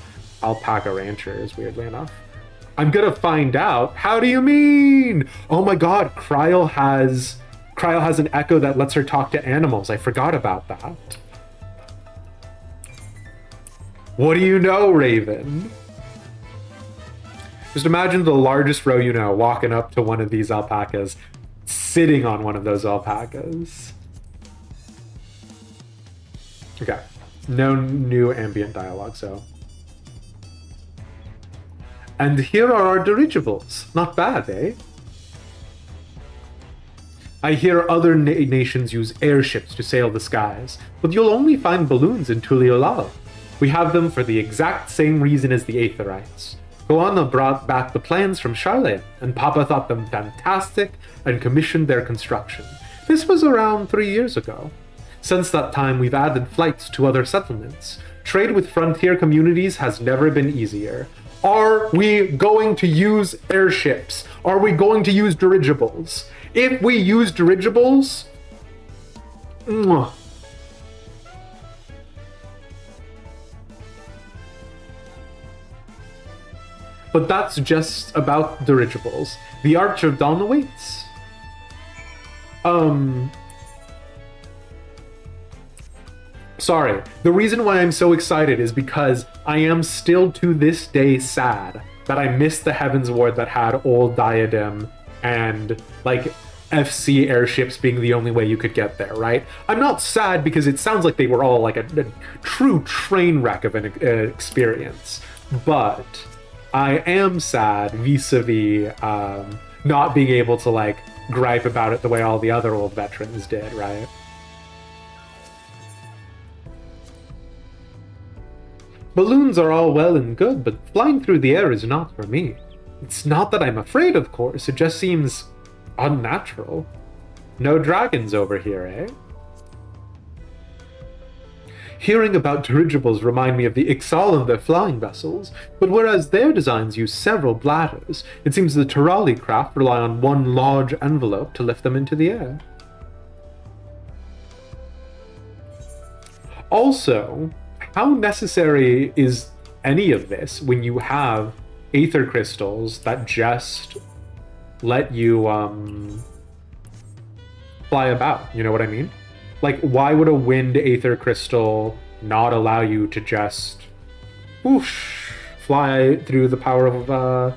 alpaca ranchers, weirdly enough. I'm gonna find out. How do you mean? Oh my god, Kryl has an echo that lets her talk to animals. I forgot about that. What do you know, Raven? Just imagine the largest row you know walking up to one of these alpacas, sitting on one of those alpacas. Okay. No new ambient dialogue, so. And here are our dirigibles. Not bad, eh? I hear other nations use airships to sail the skies, but you'll only find balloons in Tuliolal. We have them for the exact same reason as the Aetherites. Goanna brought back the plans from Charlemagne, and Papa thought them fantastic and commissioned their construction. This was around 3 years ago. Since that time, we've added flights to other settlements. Trade with frontier communities has never been easier. Are we going to use airships? Are we going to use dirigibles? If we use dirigibles... Mwah. But that's just about dirigibles. The Arch of Dawn awaits. Sorry. The reason why I'm so excited is because I am still to this day sad that I missed the Heavens Ward that had Old Diadem and, like, FC airships being the only way you could get there, right? I'm not sad because it sounds like they were all, like, a true train wreck of an experience. But I am sad vis-a-vis not being able to, like, gripe about it the way all the other old veterans did, right? Balloons are all well and good, but flying through the air is not for me. It's not that I'm afraid, of course, it just seems unnatural. No dragons over here, eh? Hearing about dirigibles remind me of the XIV and their flying vessels, but whereas their designs use several bladders, it seems the Turali craft rely on one large envelope to lift them into the air. Also, how necessary is any of this when you have aether crystals that just let you fly about? You know what I mean? Like, why would a wind aether crystal not allow you to just whoosh, fly through the power of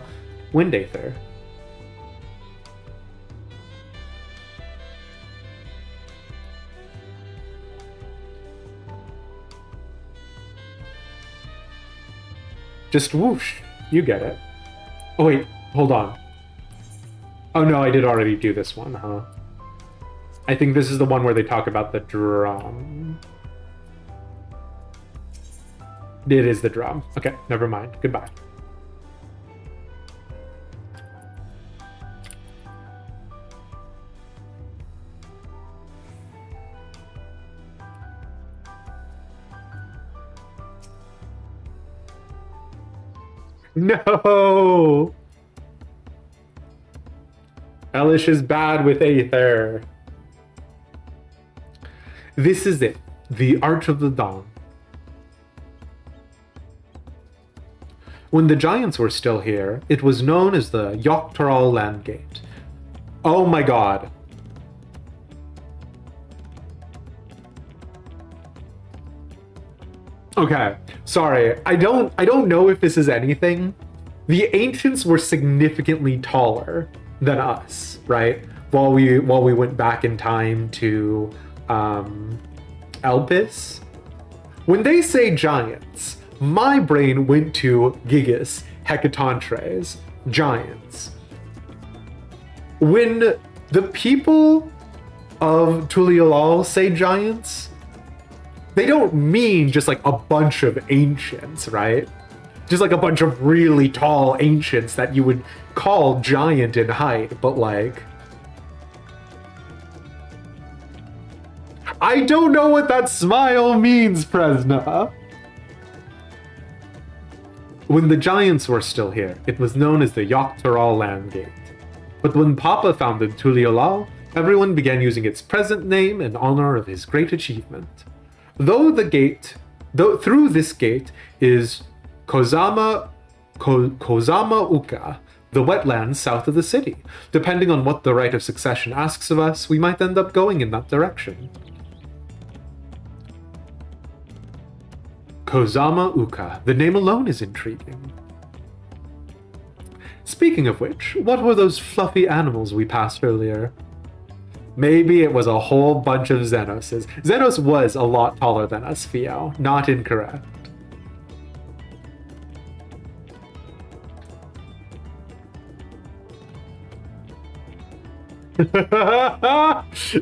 wind aether? Just whoosh. You get it. Oh wait, hold on. Oh no, I did already do this one, huh? I think this is the one where they talk about the drum. It is the drum. Okay, never mind. Goodbye. No! Elish is bad with Aether. This is it, the Arch of the Dawn. When the Giants were still here, it was known as the Tural Landgate. Oh my god. Okay, sorry. I don't know if this is anything. The ancients were significantly taller than us, right? While we went back in time to Elpis. When they say giants, my brain went to Gigas, Hecatontres, giants. When the people of Tuliolal say giants, they don't mean just like a bunch of ancients, right? Just like a bunch of really tall ancients that you would call giant in height, but like... I don't know what that smile means, Presna. When the giants were still here, it was known as the Tural Landgate. But when Papa founded Tuliolal, everyone began using its present name in honor of his great achievement. Through this gate is Kozama Uka, the wetlands south of the city. Depending on what the right of succession asks of us, we might end up going in that direction. Kozama Uka. The name alone is intriguing. Speaking of which, what were those fluffy animals we passed earlier? Maybe it was a whole bunch of Xenoses. Xenos was a lot taller than us, Fio. Not incorrect.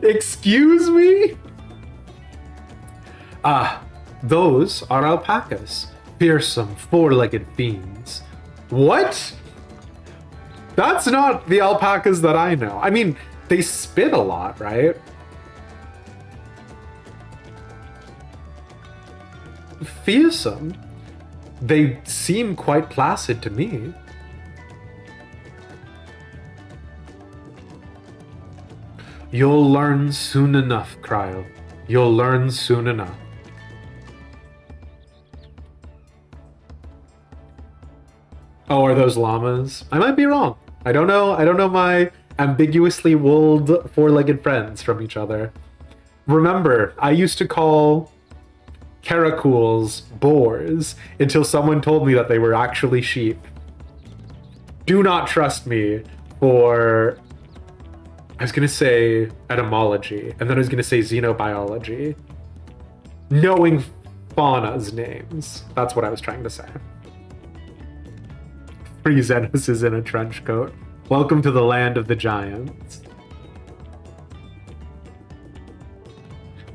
Excuse me? Ah, those are alpacas. Fearsome, four-legged fiends. What? That's not the alpacas that I know. I mean, they spit a lot, right? Fearsome? They seem quite placid to me. You'll learn soon enough, Cryo. You'll learn soon enough. Oh, are those llamas? I might be wrong. I don't know. I don't know my ambiguously wooled four-legged friends from each other. Remember, I used to call caracoles boars until someone told me that they were actually sheep. Do not trust me for... I was going to say etymology, and then I was going to say xenobiology. Knowing fauna's names. That's what I was trying to say. 3 Xenoses in a trench coat. Welcome to the land of the giants.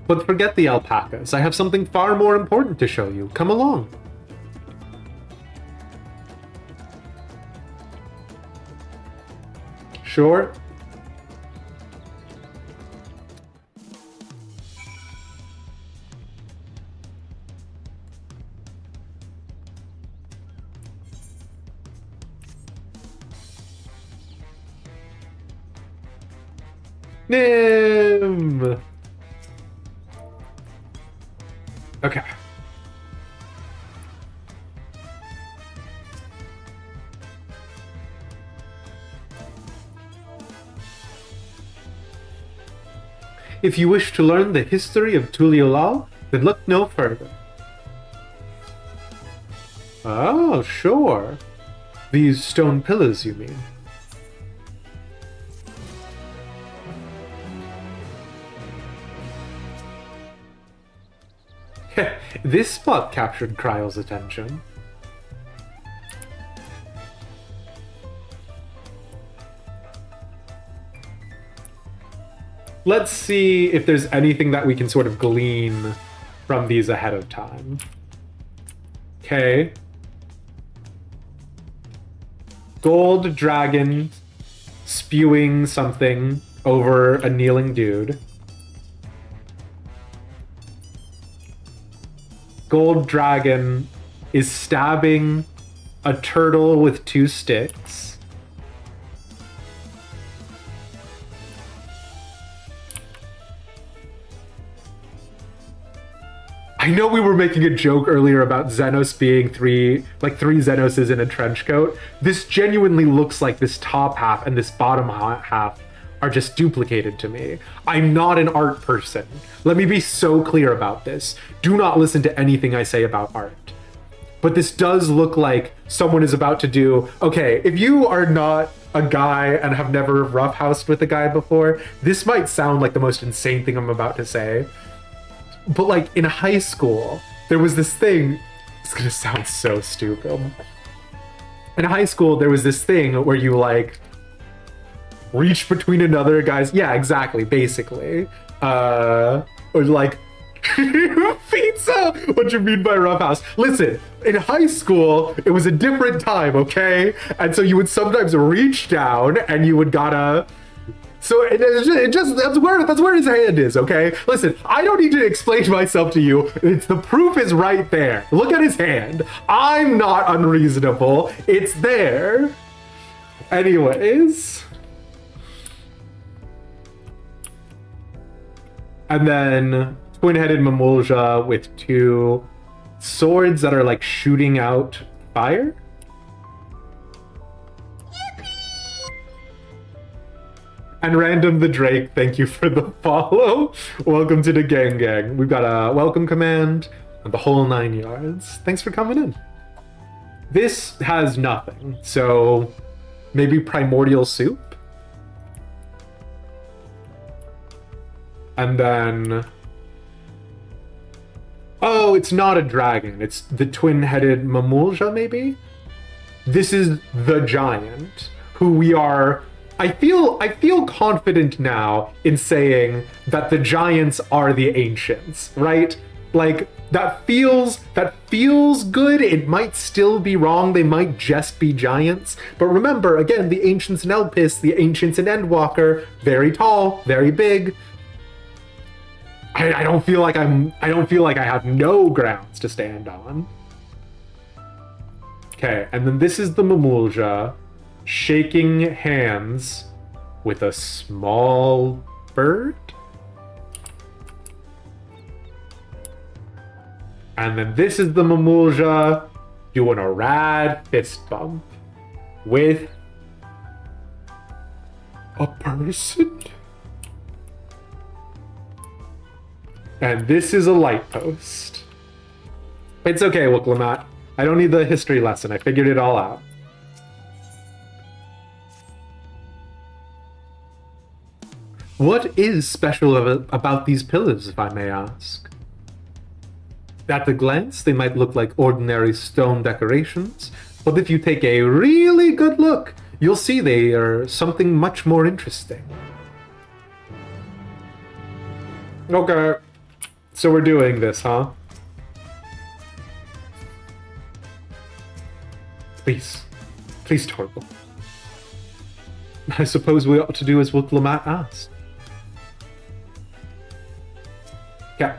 But forget the alpacas. I have something far more important to show you. Come along. Sure. Nim! Okay. If you wish to learn the history of Tuliolal, then look no further. Oh, sure. These stone pillars, you mean? This spot captured Kryle's attention. Let's see if there's anything that we can sort of glean from these ahead of time. Okay. Gold dragon spewing something over a kneeling dude. Gold dragon is stabbing a turtle with 2 sticks. I know we were making a joke earlier about Xenos being 3 Xenoses in a trench coat. This genuinely looks like this top half and this bottom half are just duplicated to me. I'm not an art person. Let me be so clear about this. Do not listen to anything I say about art. But this does look like someone is about to do... Okay, if you are not a guy and have never roughhoused with a guy before, this might sound like the most insane thing I'm about to say. But like in high school, there was this thing... It's gonna sound so stupid. In high school, there was this thing where you like... reach between another guy's... Yeah, exactly, basically. Or like... pizza! What you mean by roughhouse? Listen, in high school, it was a different time, okay? And so you would sometimes reach down and you would gotta... So it just that's where his hand is, okay? Listen, I don't need to explain myself to you. The proof is right there. Look at his hand. I'm not unreasonable. It's there. Anyways... And then twin-headed Mamulja with 2 swords that are like shooting out fire. And Random the Drake, thank you for the follow. Welcome to the gang. We've got a welcome command. and the whole 9 yards. Thanks for coming in. This has nothing, so maybe primordial soup? And then... Oh, it's not a dragon. It's the twin-headed Mamulja, maybe? This is the giant, who we are... I feel confident now in saying that the giants are the ancients, right? Like, that feels good. It might still be wrong. They might just be giants. But remember, again, the ancients in Elpis, the ancients in Endwalker, very tall, very big. I don't feel like I have no grounds to stand on. Okay, and then this is the Mamulja shaking hands with a small bird. And then this is the Mamulja doing a rad fist bump with a person. And this is a light post. It's okay, Wooklamat. I don't need the history lesson. I figured it all out. What is special about these pillars, if I may ask? At a glance, they might look like ordinary stone decorations, but if you take a really good look, you'll see they are something much more interesting. Okay, so we're doing this, huh? Please, Torgal. I suppose we ought to do as Wooklamat asked. Okay.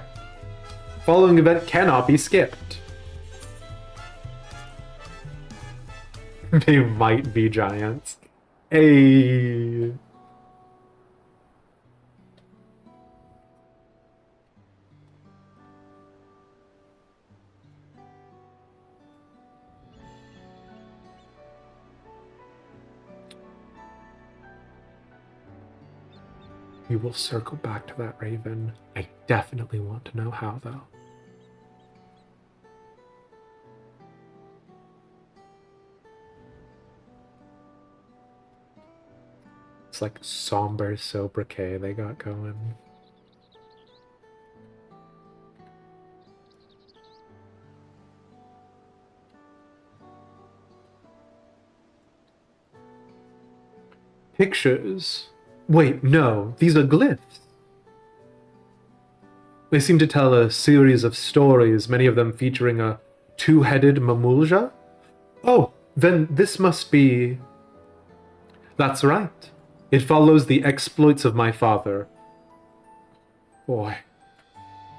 Following event cannot be skipped. They might be giants. Hey. We will circle back to that raven. I definitely want to know how, though. It's like somber sobriquet they got going. Pictures? Wait, no, these are glyphs. They seem to tell a series of stories, many of them featuring a two-headed Mamulja. Oh, then this must be... That's right. It follows the exploits of my father. Boy.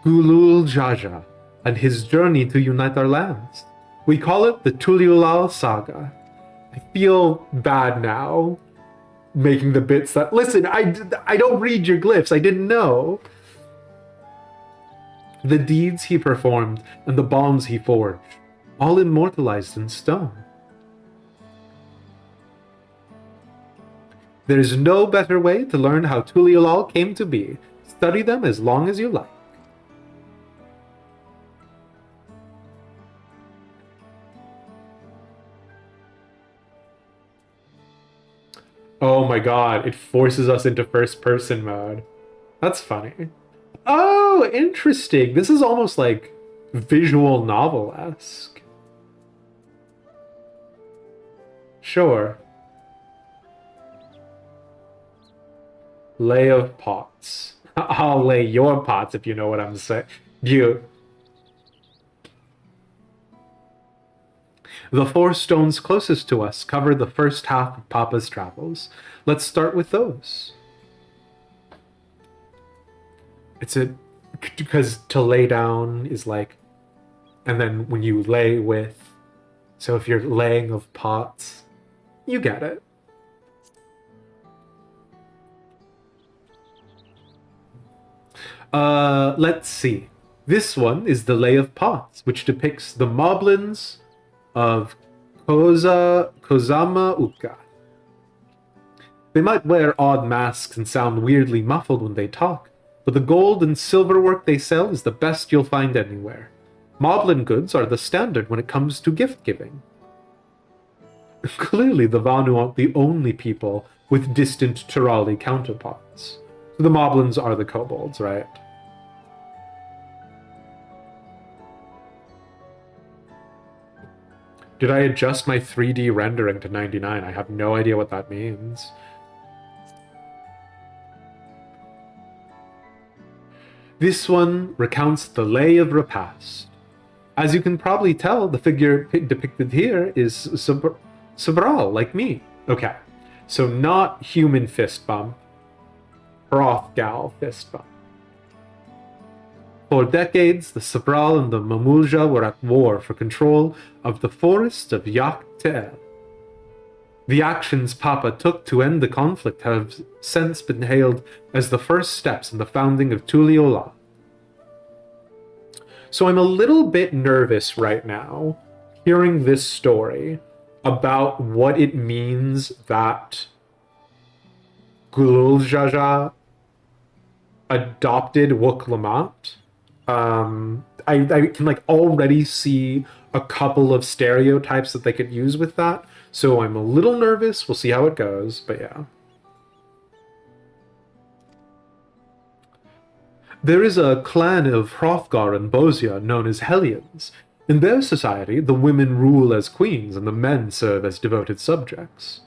Gulul Jaja, and his journey to unite our lands. We call it the Tuliulal Saga. I feel bad now, making the bits that... Listen, I don't read your glyphs, I didn't know. The deeds he performed and the bonds he forged, all immortalized in stone. There's no better way to learn how Tuliulal came to be. Study them as long as you like. Oh my god, it forces us into first-person mode. That's funny. Oh, interesting. This is almost like visual novel-esque. Sure. Lay of pots. I'll lay your pots if you know what I'm saying. The 4 stones closest to us cover the first half of Papa's travels. Let's start with those. It's because to lay down is like, and then when you lay with, so if you're laying of pots, you get it. Let's see. This one is the Lay of Pots, which depicts the moblins of Kozama Uka. They might wear odd masks and sound weirdly muffled when they talk, but the gold and silver work they sell is the best you'll find anywhere. Moblin goods are the standard when it comes to gift giving. Clearly, the Vanu aren't the only people with distant Turali counterparts. So the Moblins are the kobolds, right? Did I adjust my 3D rendering to 99? I have no idea what that means. This one recounts the Lay of Repast. As you can probably tell, the figure depicted here is Sobral, like me. Okay, so not human fist bump, Hrothgal fist bump. For decades, the Sobral and the Mamulja were at war for control of the forest of Yak'Tel. The actions Papa took to end the conflict have since been hailed as the first steps in the founding of Tuliyollal. So I'm a little bit nervous right now, hearing this story, about what it means that Gululjaja adopted Wuk-Lamat. I can like already see a couple of stereotypes that they could use with that, so I'm a little nervous. We'll see how it goes, but yeah. There is a clan of Hrothgar and Bozia known as Hellions. In their society, the women rule as queens and the men serve as devoted subjects.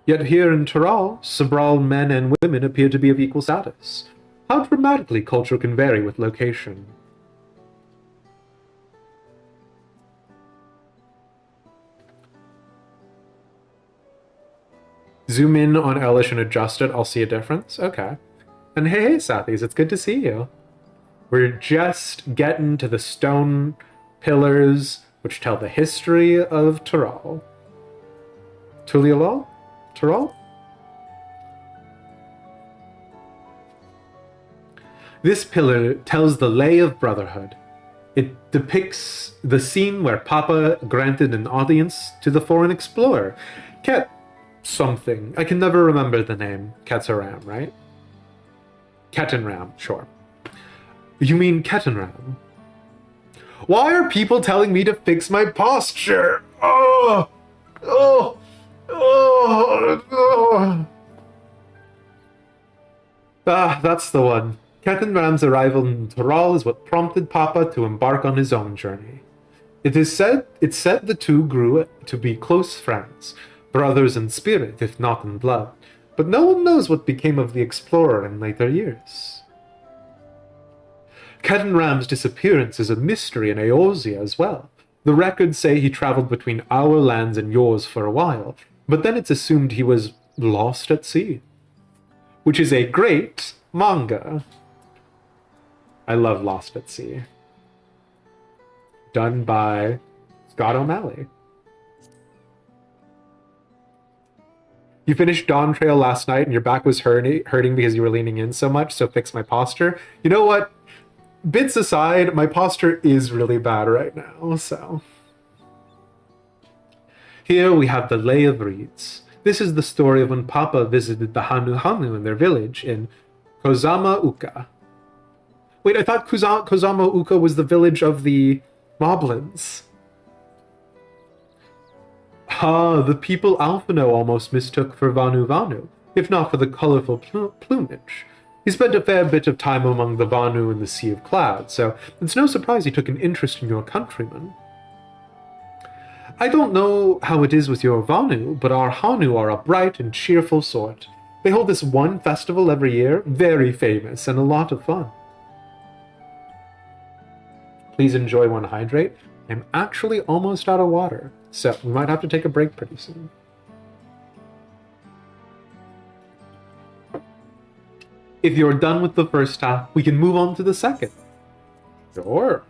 Yet here in Tural, Sobral men and women appear to be of equal status. How dramatically culture can vary with location. Zoom in on Elish and adjust it, I'll see a difference? Okay. And hey, Sathis, it's good to see you. We're just getting to the stone pillars which tell the history of Tural. Tuliyollal? Tural? This pillar tells the lay of brotherhood. It depicts the scene where Papa granted an audience to the foreign explorer, Ket something. I can never remember the name. Ketsaram, right? Ketenram, sure. You mean Ketenram? Why are people telling me to fix my posture? Oh! Oh! Oh! Oh! Ah, that's the one. Ketenram's arrival in Tural is what prompted Papa to embark on his own journey. It's said the two grew to be close friends, brothers in spirit, if not in blood, but no one knows what became of the explorer in later years. Ketenram's disappearance is a mystery in Eorzea as well. The records say he traveled between our lands and yours for a while, but then it's assumed he was lost at sea. Which is a great manga. I love Lost at Sea. Done by Scott O'Malley. You finished Dawntrail last night and your back was hurting because you were leaning in so much, so fix my posture. You know what? Bits aside, my posture is really bad right now, so. Here we have the Lay of Reeds. This is the story of when Papa visited the Hanu in their village in Kozama Uka. Wait, I thought Kozama Uka was the village of the Moblins. Ah, the people Alphino almost mistook for Vanu, if not for the colorful plumage. He spent a fair bit of time among the Vanu in the Sea of Clouds, so it's no surprise he took an interest in your countrymen. I don't know how it is with your Vanu, but our Hanu are a bright and cheerful sort. They hold this one festival every year, very famous and a lot of fun. Please enjoy one hydrate. I'm actually almost out of water, so we might have to take a break pretty soon. If you're done with the first half, we can move on to the second. Sure.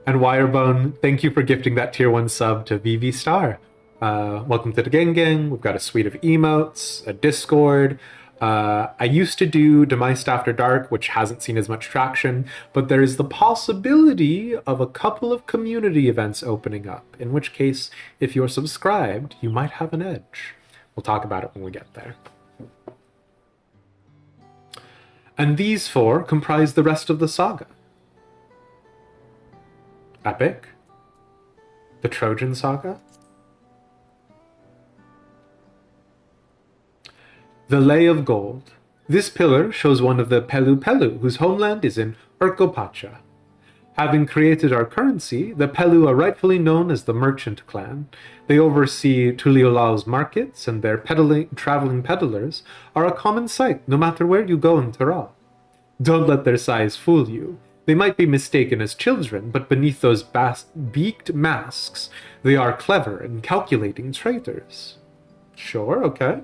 And Wirebone, thank you for gifting that tier 1 sub to VV Star. Welcome to the gang. We've got a suite of emotes, a Discord. I used to do Demised After Dark, which hasn't seen as much traction, but there is the possibility of a couple of community events opening up, in which case, if you're subscribed, you might have an edge. We'll talk about it when we get there. And these four comprise the rest of the saga. Epic, the Trojan Saga, the Lay of Gold. This pillar shows one of the Pelu Pelu, whose homeland is in Urkopacha. Having created our currency, the Pelu are rightfully known as the Merchant Clan. They oversee Tuliolao's markets, and their traveling peddlers are a common sight no matter where you go in Tural. Don't let their size fool you. They might be mistaken as children, but beneath those beaked masks, they are clever and calculating traitors. Sure, okay.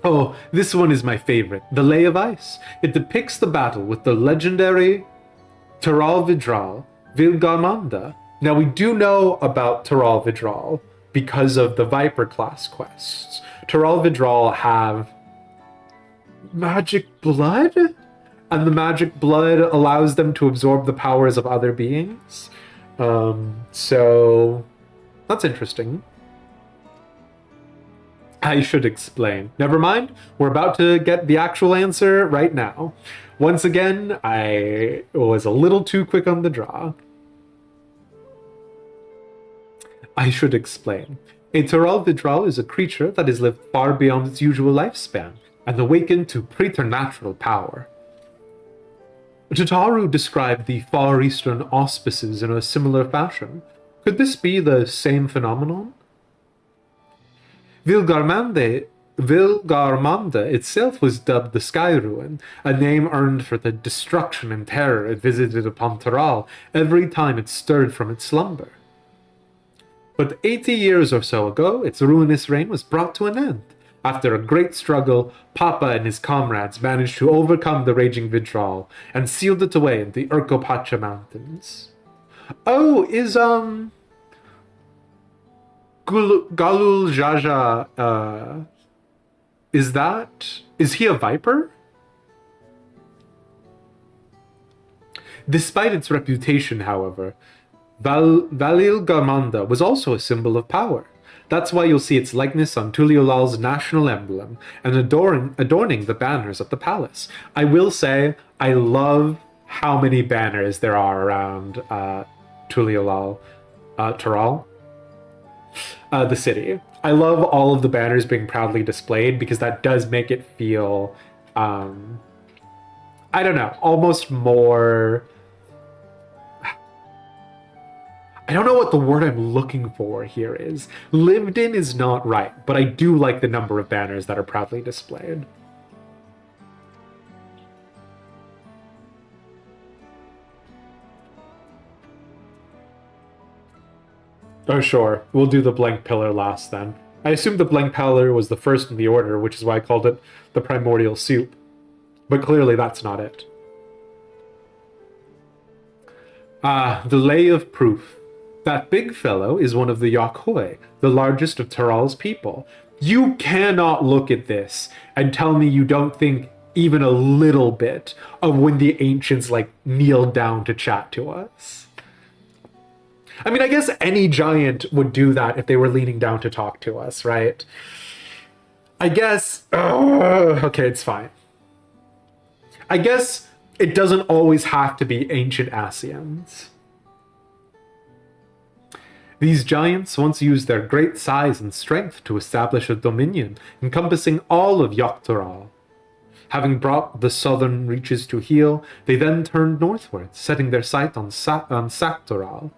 Oh, this one is my favorite, the Lay of Ice. It depicts the battle with the legendary Tural Vidral, Vilgarmanda. Now, we do know about Tural Vidral because of the Viper class quests. Tural Vidral have magic blood, and the magic blood allows them to absorb the powers of other beings. So that's interesting. I should explain. Never mind, we're about to get the actual answer right now. Once again, I was a little too quick on the draw. I should explain. A Tural Vidral is a creature that has lived far beyond its usual lifespan and awakened to preternatural power. Tataru described the Far Eastern auspices in a similar fashion. Could this be the same phenomenon? Vilgarmanda itself was dubbed the Sky Ruin, a name earned for the destruction and terror it visited upon Tural every time it stirred from its slumber. But 80 years or so ago, its ruinous reign was brought to an end. After a great struggle, Papa and his comrades managed to overcome the raging Vidral and sealed it away in the Urkopacha Mountains. Oh, is Galul Jaja, is he a Viper? Despite its reputation, however, Valil Garmanda was also a symbol of power. That's why you'll see its likeness on Tuliolao's national emblem and adorning the banners at the palace. I will say, I love how many banners there are around Tural, the city. I love all of the banners being proudly displayed because that does make it feel, I don't know, almost more... I don't know what the word I'm looking for here is. Lived in is not right, but I do like the number of banners that are proudly displayed. Oh sure, we'll do the blank pillar last then. I assumed the blank pillar was the first in the order, which is why I called it the primordial soup. But clearly that's not it. The Lay of Proof. That big fellow is one of the Yakhoi, the largest of Tural's people. You cannot look at this and tell me you don't think even a little bit of when the ancients, kneeled down to chat to us. I mean, I guess any giant would do that if they were leaning down to talk to us, right? I guess... okay, it's fine. I guess it doesn't always have to be ancient Asians. These giants once used their great size and strength to establish a dominion encompassing all of Yoktural. Having brought the southern reaches to heel, they then turned northward, setting their sight on Saktural.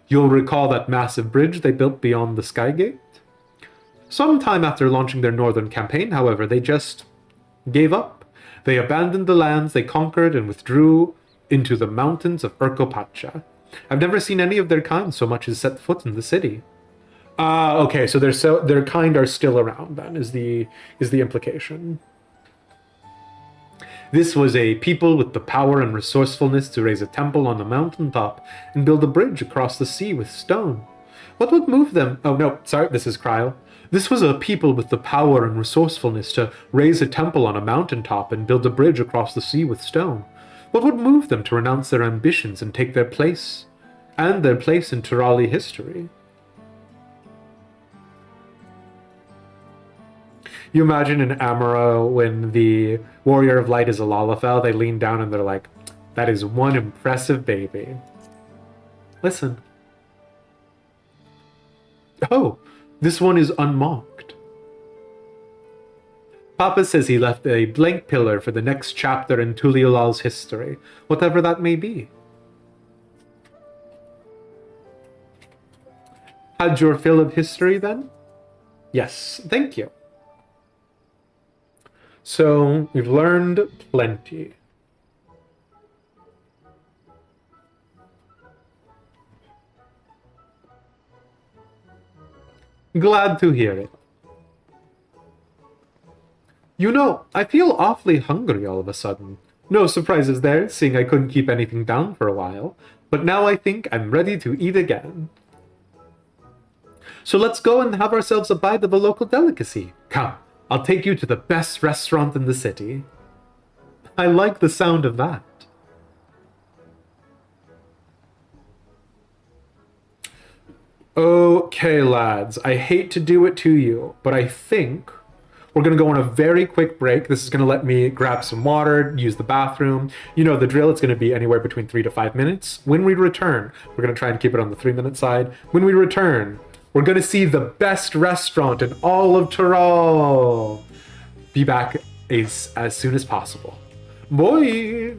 You'll recall that massive bridge they built beyond the Skygate? Sometime after launching their northern campaign, however, they just gave up. They abandoned the lands they conquered and withdrew into the mountains of Urkopacha. I've never seen any of their kind so much as set foot in the city. Okay, so their kind are still around then, is the implication. This was a people with the power and resourcefulness to raise a temple on a mountaintop and build a bridge across the sea with stone. What would move them? Oh no, sorry, this is Cryle. This was a people with the power and resourcefulness to raise a temple on a mountaintop and build a bridge across the sea with stone. What would move them to renounce their ambitions and take their place in Turali history? You imagine in Amara when the Warrior of Light is a Lalafell, they lean down and they're like, that is one impressive baby. Listen. Oh, this one is unmarked. Papa says he left a blank pillar for the next chapter in Tuliyolal's history, whatever that may be. Had your fill of history then? Yes, thank you. So, we've learned plenty. Glad to hear it. You know, I feel awfully hungry all of a sudden. No surprises there, seeing I couldn't keep anything down for a while. But now I think I'm ready to eat again. So let's go and have ourselves a bite of a local delicacy. Come, I'll take you to the best restaurant in the city. I like the sound of that. Okay, lads, I hate to do it to you, but I think we're going to go on a very quick break. This is going to let me grab some water, use the bathroom. You know the drill, it's going to be anywhere between 3 to 5 minutes. When we return, we're going to try and keep it on the 3-minute side. When we return, we're going to see the best restaurant in all of Tural. Be back as soon as possible. Bye!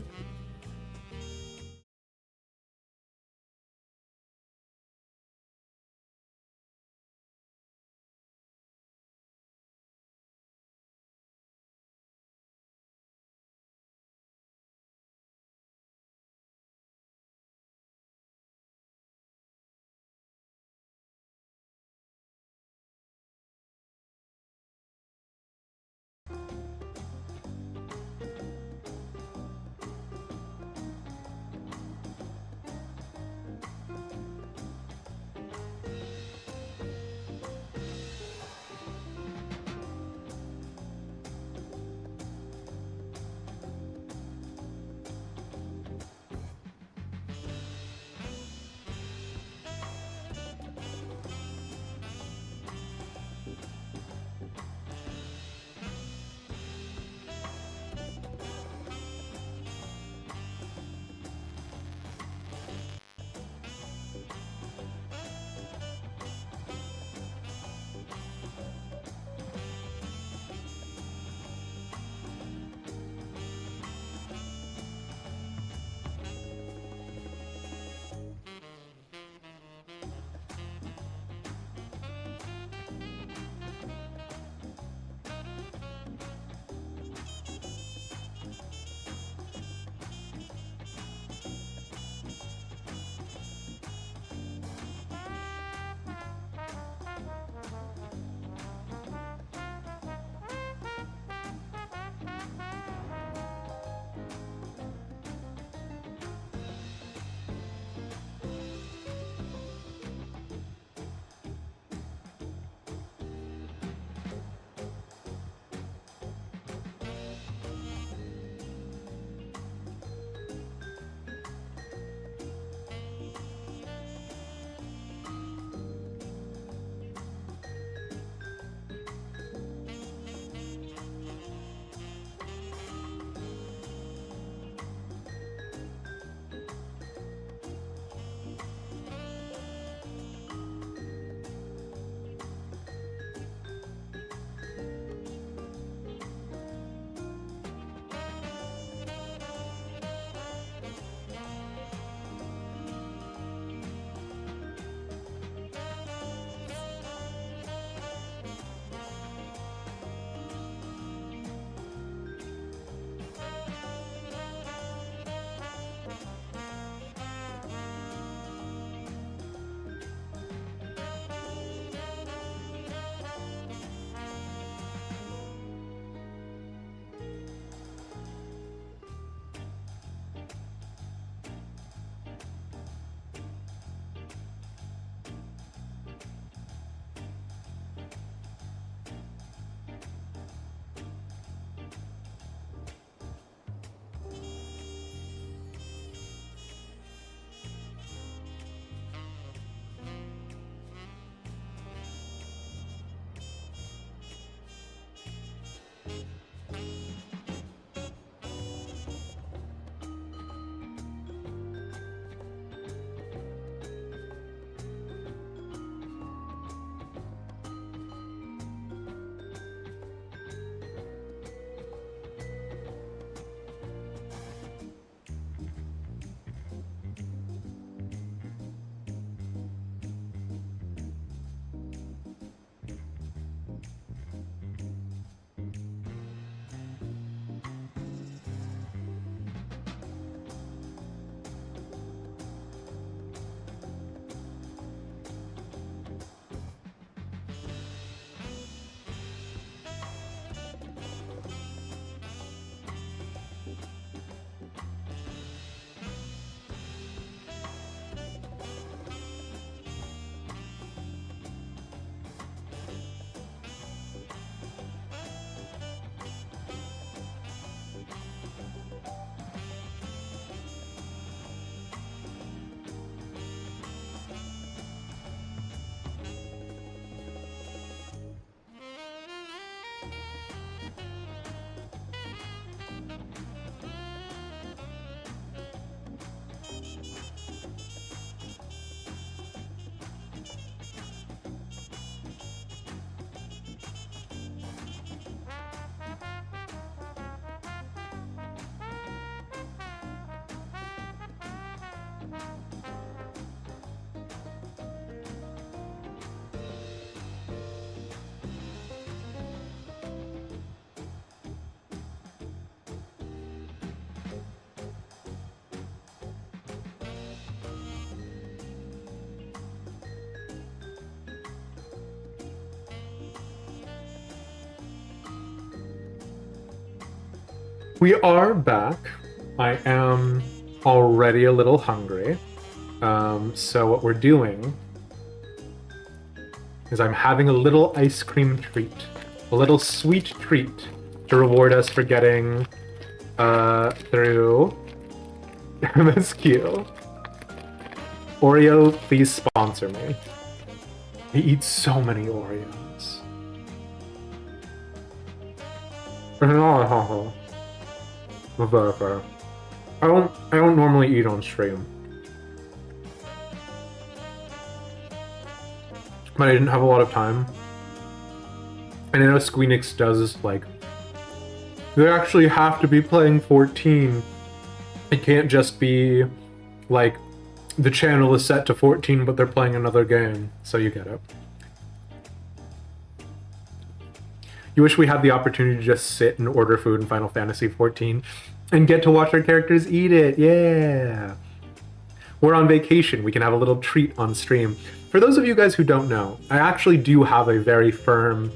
We are back. I am already a little hungry. So what we're doing is I'm having a little ice cream treat. A little sweet treat to reward us for getting through MSQ. Oreo, please sponsor me. I eat so many Oreos. Very fair. I don't normally eat on stream. But I didn't have a lot of time. And I know Squeenix does, like, they actually have to be playing 14. It can't just be, like, the channel is set to 14, but they're playing another game. So you get it. You wish we had the opportunity to just sit and order food in Final Fantasy 14 and get to watch our characters eat it. Yeah. We're on vacation. We can have a little treat on stream. For those of you guys who don't know, I actually do have a very firm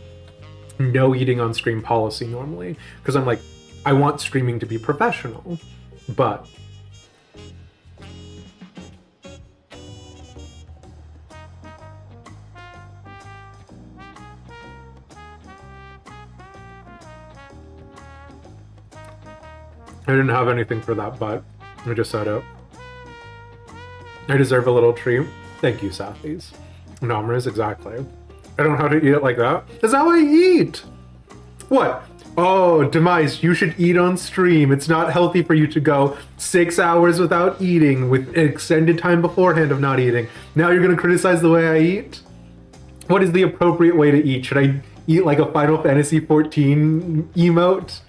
no eating on stream policy normally, because I'm like, I want streaming to be professional, but I didn't have anything for that, but I just said it. I deserve a little treat. Thank you, Sathis. Nomras, exactly. I don't know how to eat it like that. That's how I eat! What? Oh, Demise, you should eat on stream. It's not healthy for you to go 6 hours without eating with extended time beforehand of not eating. Now you're gonna criticize the way I eat? What is the appropriate way to eat? Should I eat like a Final Fantasy 14 emote?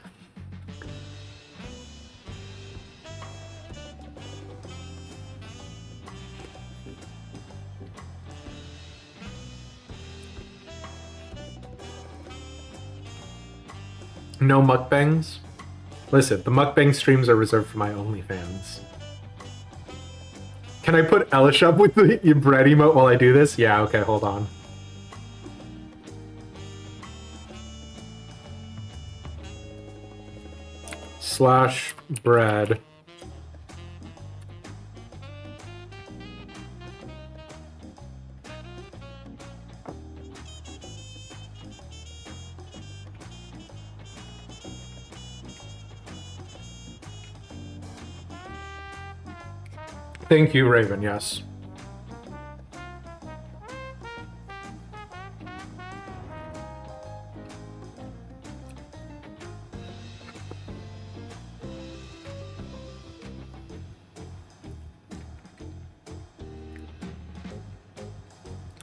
No mukbangs? Listen, the mukbang streams are reserved for my OnlyFans. Can I put Elish up with the bread emote while I do this? Yeah, okay, hold on. Slash bread. Thank you, Raven, yes.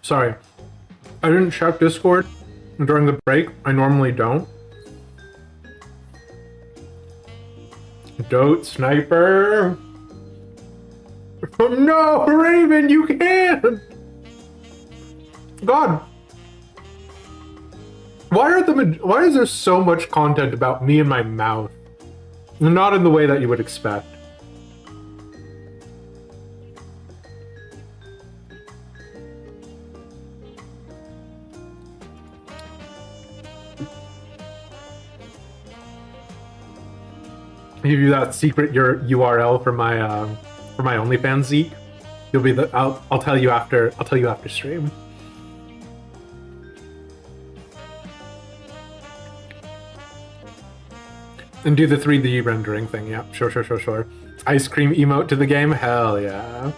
Sorry, I didn't check Discord during the break. I normally don't. Dote Sniper. No, Raven, you can't! God. Why is there so much content about me and my mouth? Not in the way that you would expect. I'll give you that secret URL for my OnlyFans, Zeke. You'll be the. I'll tell you after. I'll tell you after stream. And do the 3D rendering thing. Yeah, sure. Ice cream emote to the game. Hell yeah.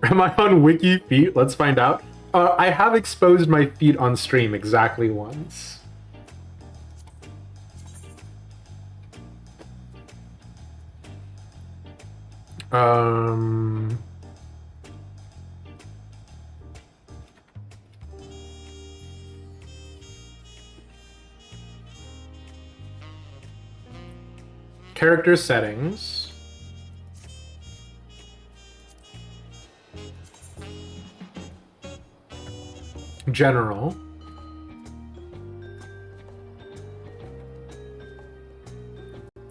Am I on Wiki Feet? Let's find out. I have exposed my feet on stream exactly once. Character settings. General.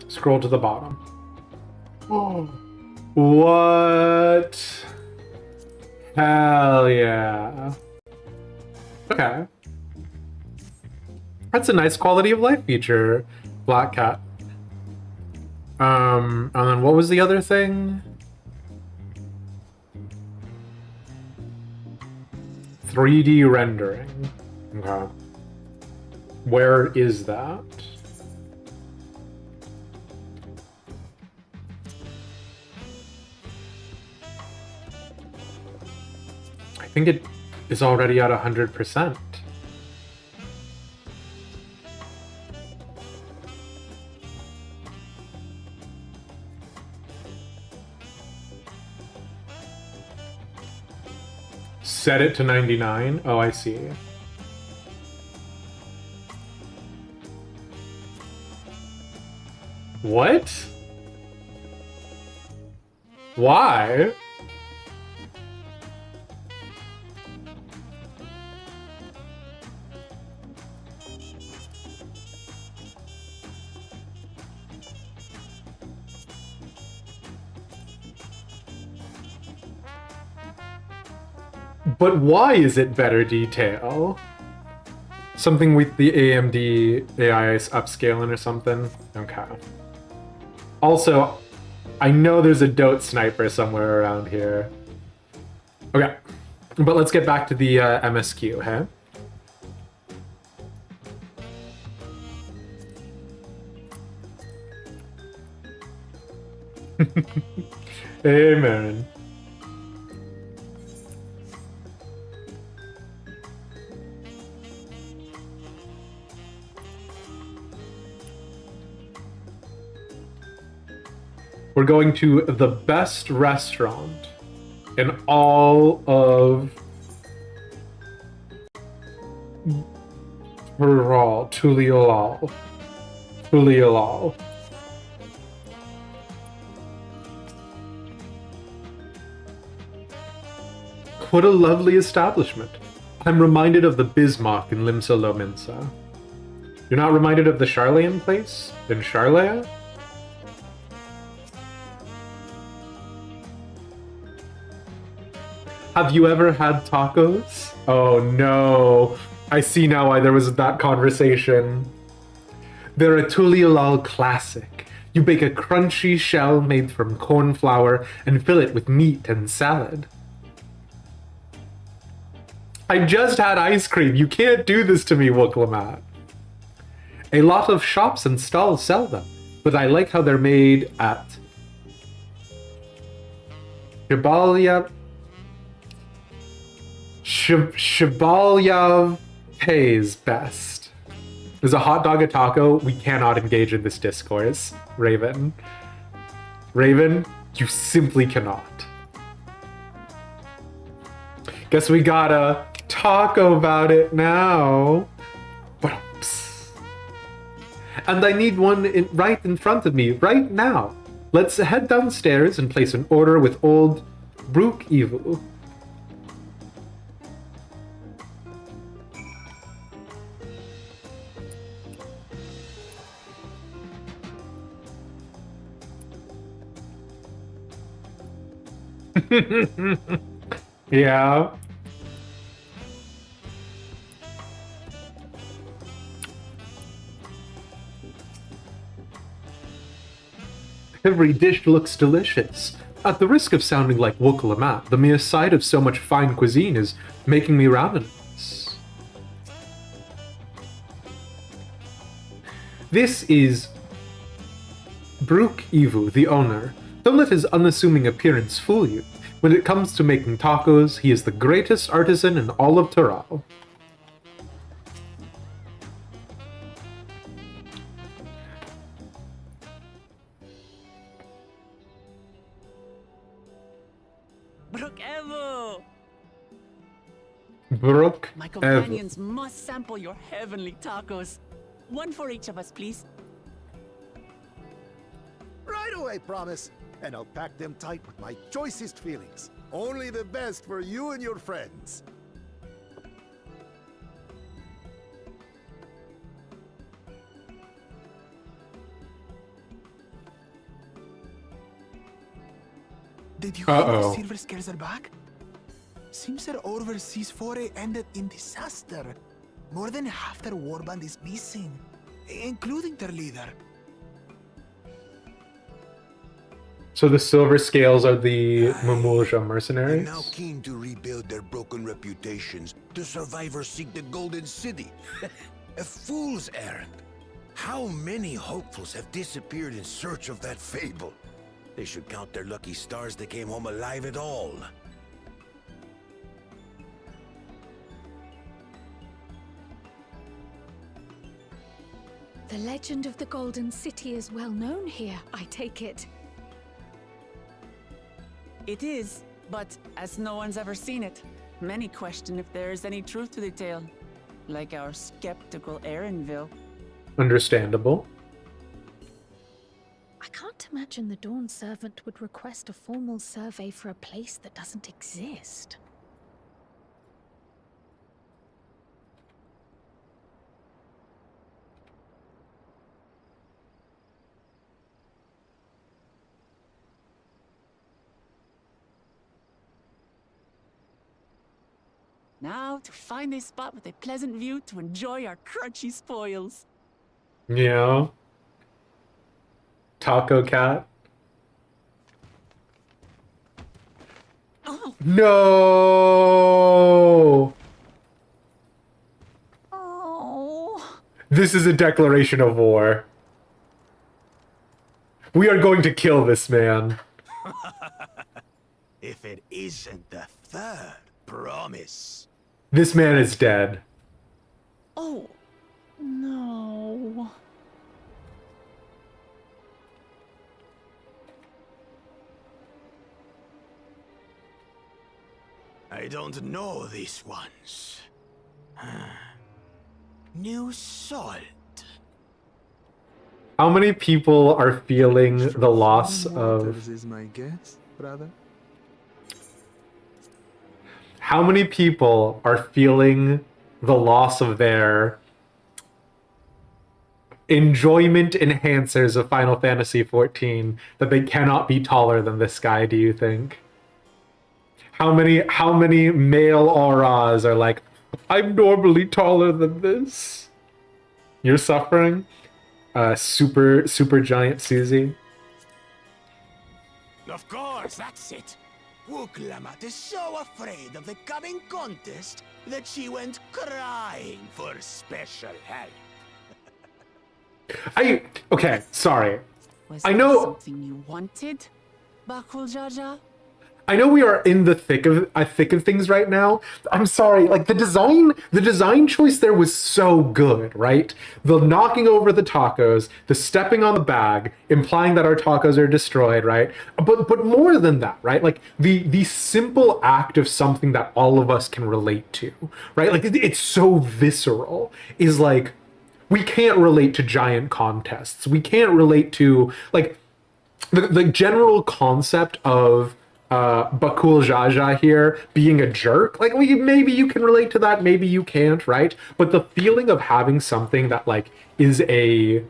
Scroll to the bottom. Oh. What? Hell yeah. Okay. That's a nice quality of life feature, Black Cat. And then what was the other thing? 3D rendering. Okay. Where is that? I think it is already at 100%. Set it to 99? Oh, I see. What? Why? But why is it better detail? Something with the AMD AI is upscaling or something? Okay. Also, I know there's a Dote sniper somewhere around here. Okay. But let's get back to the MSQ, huh? Amen. We're going to the best restaurant in all of Tural. What a lovely establishment. I'm reminded of the Bismarck in Limsa Lominsa. You're not reminded of the Charlayan place in Charlea? Have you ever had tacos? Oh no. I see now why there was that conversation. They're a Tuliolal classic. You bake a crunchy shell made from corn flour and fill it with meat and salad. I just had ice cream. You can't do this to me, Wooklamat. A lot of shops and stalls sell them, but I like how they're made at Shibalyav pays best. Is a hot dog a taco? We cannot engage in this discourse, Raven. Raven, you simply cannot. Guess we gotta talk about it now. And I need one right in front of me, right now. Let's head downstairs and place an order with old Brook Evil. Yeah. Every dish looks delicious. At the risk of sounding like Wooklamat, the mere sight of so much fine cuisine is making me ravenous. This is Brook Evu, the owner. Don't let his unassuming appearance fool you. When it comes to making tacos, he is the greatest artisan in all of Tural. Brook Evo! Brook My Evo. companions must sample your heavenly tacos. One for each of us, please. Right away, promise. And I'll pack them tight with my choicest feelings. Only the best for you and your friends. Did you hear Uh-oh. the Silver Scares are back? Seems their overseas foray ended in disaster. More than half their warband is missing, including their leader. So the Silver Scales are the Mamulja They're mercenaries? now keen to rebuild their broken reputations. The survivors seek the Golden City. A fool's errand. How many hopefuls have disappeared in search of that fable? They should count their lucky stars they came home alive at all. The legend of the Golden City is well known here, I take it. It is, but as no one's ever seen it, many question if there is any truth to the tale. Like our skeptical Erinville. Understandable. I can't imagine the Dawn Servant would request a formal survey for a place that doesn't exist. Now to find a spot with a pleasant view to enjoy our crunchy spoils. Yeah. Taco Cat. Oh. No! Oh. This is a declaration of war. We are going to kill this man. If it isn't the third promise. This man is dead. Oh. No. I don't know these ones. New salt. How many people are feeling the loss of... Is my guess, brother? How many people are feeling the loss of their enjoyment enhancers of Final Fantasy XIV that they cannot be taller than this guy, do you think? How many male auras are like, I'm normally taller than this? You're suffering? Super giant Susie? Of course, that's it. Wuklamat is so afraid of the coming contest that she went crying for special help. Okay, sorry. Was I that know something you wanted, Bakul Jaja? I know we are in the thick of things right now. I'm sorry, like the design choice there was so good, right? The knocking over the tacos, the stepping on the bag, implying that our tacos are destroyed, right? But more than that, right? Like the simple act of something that all of us can relate to, right? Like it's so visceral, is like we can't relate to giant contests. We can't relate to like the general concept of Bakul Jaja here being a jerk. Like maybe you can relate to that, maybe you can't, right? But the feeling of having something that like is I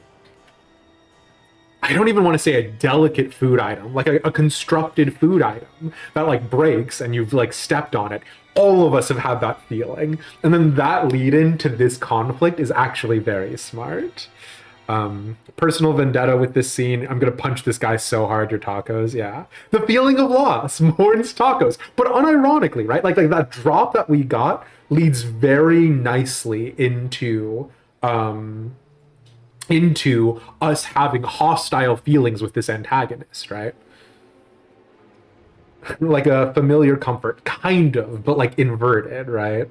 don't even want to say a delicate food item, like a constructed food item that like breaks and you've like stepped on it. All of us have had that feeling. And then that lead into this conflict is actually very smart. Personal vendetta with this scene. I'm gonna punch this guy so hard, your tacos. Yeah. The feeling of loss, Morn's tacos. But unironically, right? Like that drop that we got leads very nicely into us having hostile feelings with this antagonist, right? Like a familiar comfort, kind of, but like inverted, right?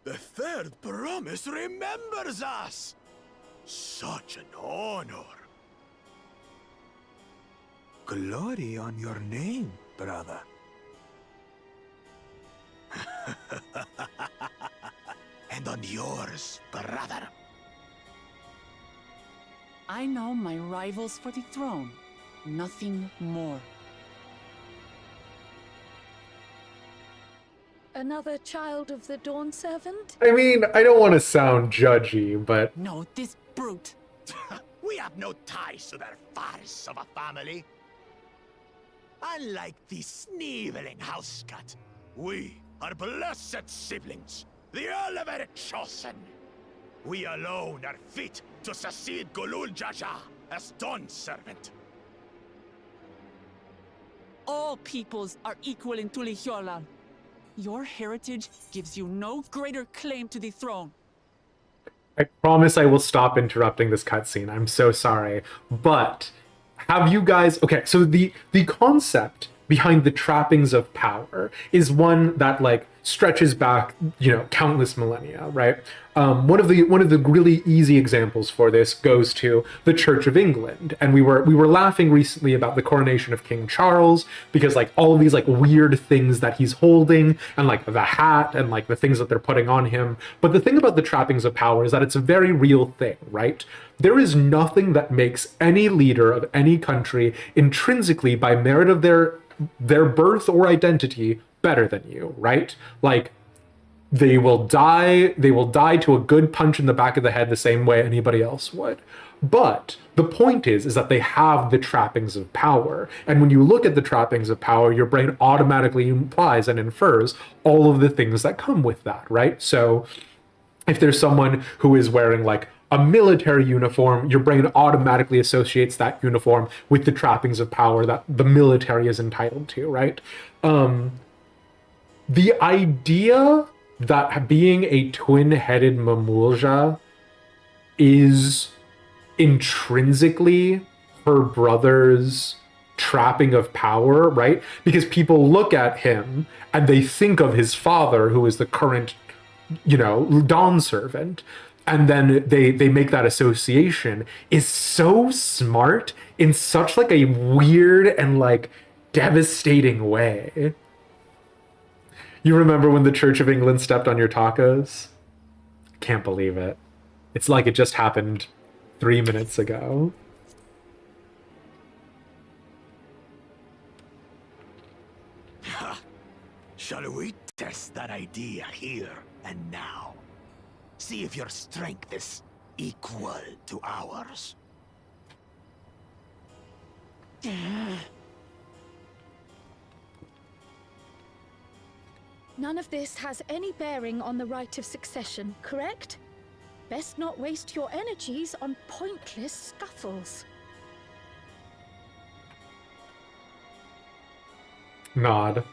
The third promise remembers us. Such an honor. Glory on your name, brother. And on yours, brother. I know my rivals for the throne. Nothing more. Another child of the Dawn Servant? I mean, I don't want to sound judgy, but... No, this brute. We We have no ties to their farce of a family. Unlike the sneevling housecut, we are blessed siblings, the elevated chosen. We alone are fit to succeed Golul Jaja as Dawn's servant. All peoples are equal in Tuliyollal. Your heritage gives you no greater claim to the throne. I promise I will stop interrupting this cutscene. I'm so sorry. But have you guys... Okay, so the concept behind the trappings of power is one that, like, stretches back, you know, countless millennia, right? One of the really easy examples for this goes to the Church of England, and we were laughing recently about the coronation of King Charles, because like all of these like weird things that he's holding, and like the hat and like the things that they're putting on him. But the thing about the trappings of power is that it's a very real thing, right? There is nothing that makes any leader of any country intrinsically by merit of their birth or identity better than you, right? Like, they will die to a good punch in the back of the head the same way anybody else would. But the point is that they have the trappings of power. And when you look at the trappings of power, your brain automatically implies and infers all of the things that come with that, right? So if there's someone who is wearing like a military uniform, your brain automatically associates that uniform with the trappings of power that the military is entitled to, right? The idea that being a twin-headed Mamulja is intrinsically her brother's trapping of power, right? Because people look at him and they think of his father, who is the current, you know, Dawn servant, and then they make that association, is so smart in such like a weird and like devastating way. You remember when the Church of England stepped on your tacos? Can't believe it. It's like it just happened 3 minutes ago. Shall we test that idea here and now? See if your strength is equal to ours. None of this has any bearing on the right of succession, correct? Best not waste your energies on pointless scuffles. Nod.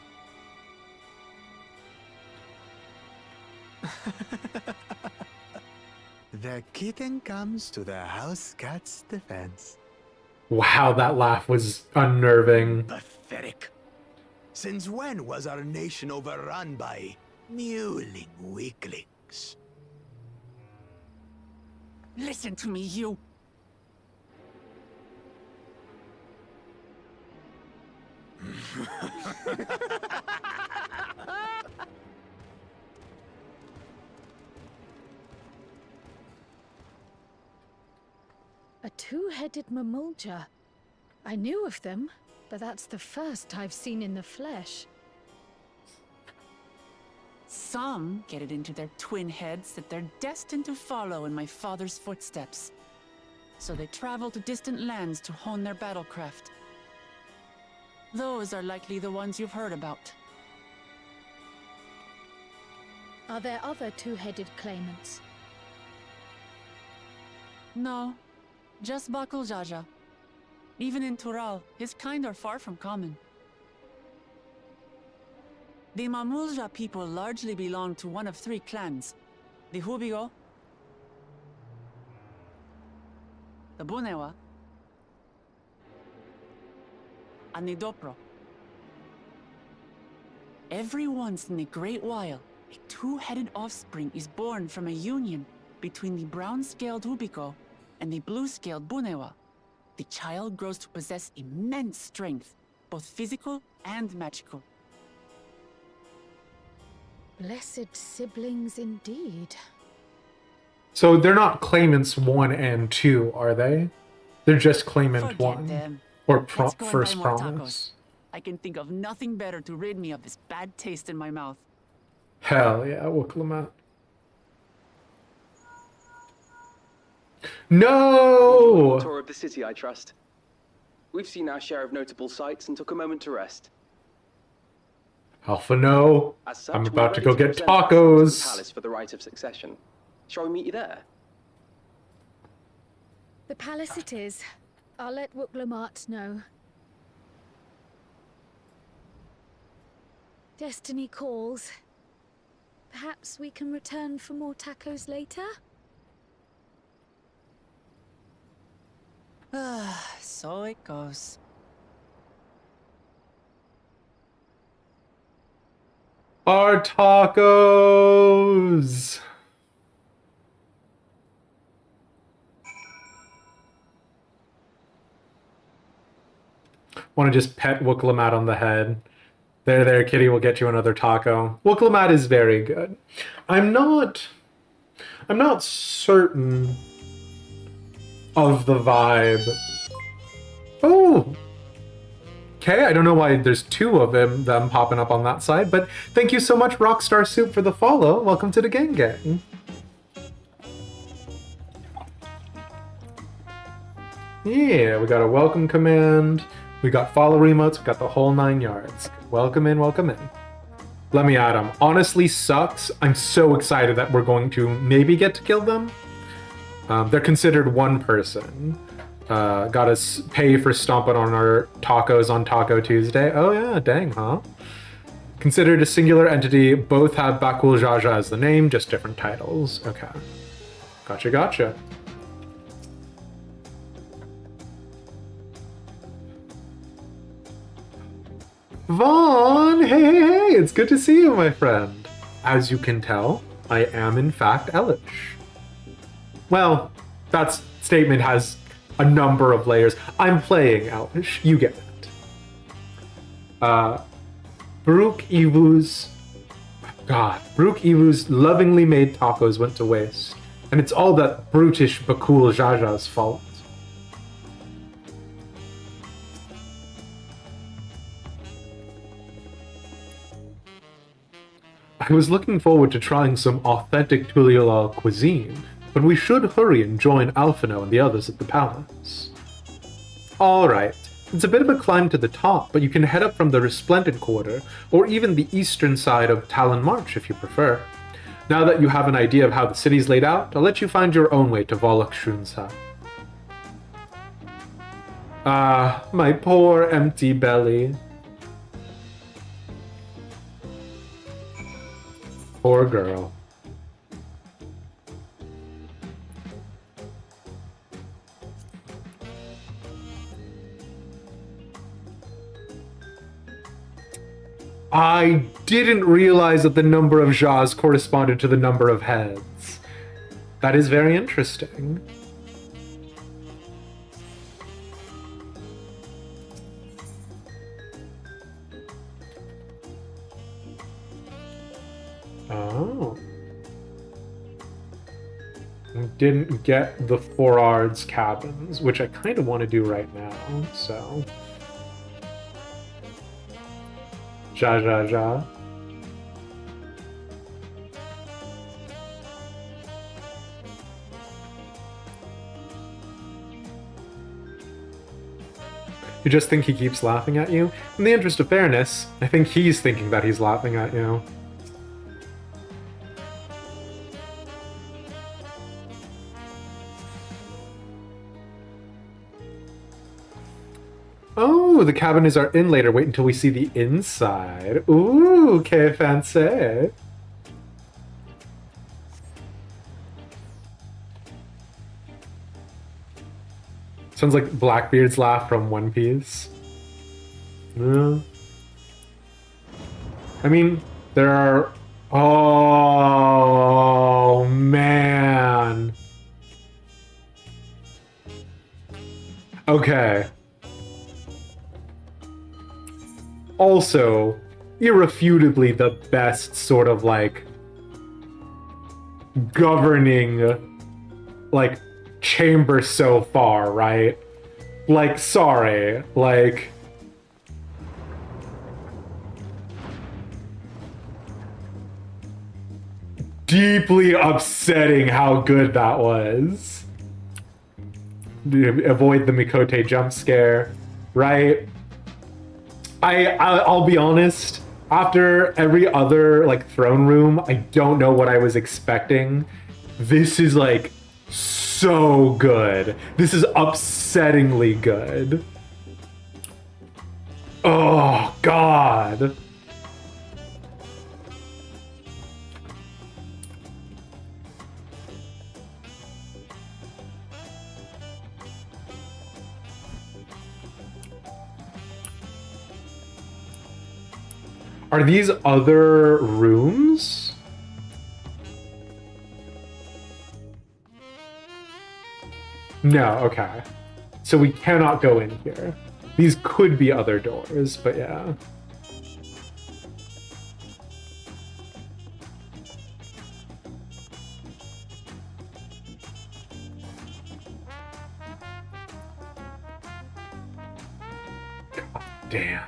The kitten comes to the house cat's defense. Wow, that laugh was unnerving. Pathetic. Since when was our nation overrun by mewling weaklings? Listen to me, you. A two-headed Mamulja. I knew of them, but that's the first I've seen in the flesh. Some get it into their twin heads that they're destined to follow in my father's footsteps. So they travel to distant lands to hone their battlecraft. Those are likely the ones you've heard about. Are there other two-headed claimants? No, just Bakul Jaja. Even in Tural, his kind are far from common. The Mamulja people largely belong to one of three clans. The Hubigo, the Bunewa, and the Dopro. Every once in a great while, a two-headed offspring is born from a union between the brown-scaled Hubigo and the blue-scaled Bunewa. The child grows to possess immense strength, both physical and magical. Blessed siblings indeed. So they're not claimants 1 and 2, are they? They're just claimant Forget 1. them. Or Let's go and first buy more promise. tacos. I can think of nothing better to rid me of this bad taste in my mouth. Hell yeah, Wuklamat. No! Tour of the city, I trust. We've seen our share of notable sights and took a moment to rest. Alpha, no. As such, I'm we're about to ready go get present ourselves to the tacos. palace for the rite of succession. Shall we meet you there? The palace it is. I'll let Wooklamart know. Destiny calls. Perhaps we can return for more tacos later? So it goes. Our tacos! Want to just pet Wooklamad on the head. There, kitty, will get you another taco. Wooklamad is very good. I'm not certain of the vibe. Oh! Okay, I don't know why there's two of them popping up on that side, but thank you so much, Rockstar Soup, for the follow. Welcome to the gang gang. Yeah, we got a welcome command. We got follow remotes. We got the whole 9 yards. Welcome in, welcome in. Let me at them. Honestly, sucks. I'm so excited that we're going to maybe get to kill them. They're considered one person. Got us pay for stomping on our tacos on Taco Tuesday. Oh yeah, dang, huh? Considered a singular entity. Both have Bakul Jaja as the name, just different titles. Okay. Gotcha. Vaughn! Hey, it's good to see you, my friend. As you can tell, I am in fact Elish. Well, that statement has a number of layers. I'm playing Elish, you get it. Brooke Evu's lovingly made tacos went to waste, and it's all that brutish Bakul Jaja's fault. I was looking forward to trying some authentic Tural cuisine, but we should hurry and join Alphino and the others at the palace. Alright, it's a bit of a climb to the top, but you can head up from the Resplendent Quarter, or even the eastern side of Talon March if you prefer. Now that you have an idea of how the city's laid out, I'll let you find your own way to Volok Shunsa. Ah, my poor empty belly. Poor girl. I didn't realize that the number of Jas corresponded to the number of heads. That is very interesting. Oh. We didn't get the Forard's cabins, which I kind of want to do right now, so... Ja. You just think he keeps laughing at you? In the interest of fairness, I think he's thinking that he's laughing at you. Oh, the cabin is our inn later. Wait until we see the inside. Ooh, que fancy. Sounds like Blackbeard's laugh from One Piece. Yeah. I mean, there are... Oh, man. Okay. Also, irrefutably the best sort of, like, governing, like, chamber so far, right? Like, sorry, like... Deeply upsetting how good that was. avoid the Mikote jump scare, right? I'll be honest, after every other like throne room, I don't know what I was expecting. This is like so good. This is upsettingly good. Oh God. Are these other rooms? No, okay. So we cannot go in here. These could be other doors, but yeah. God damn.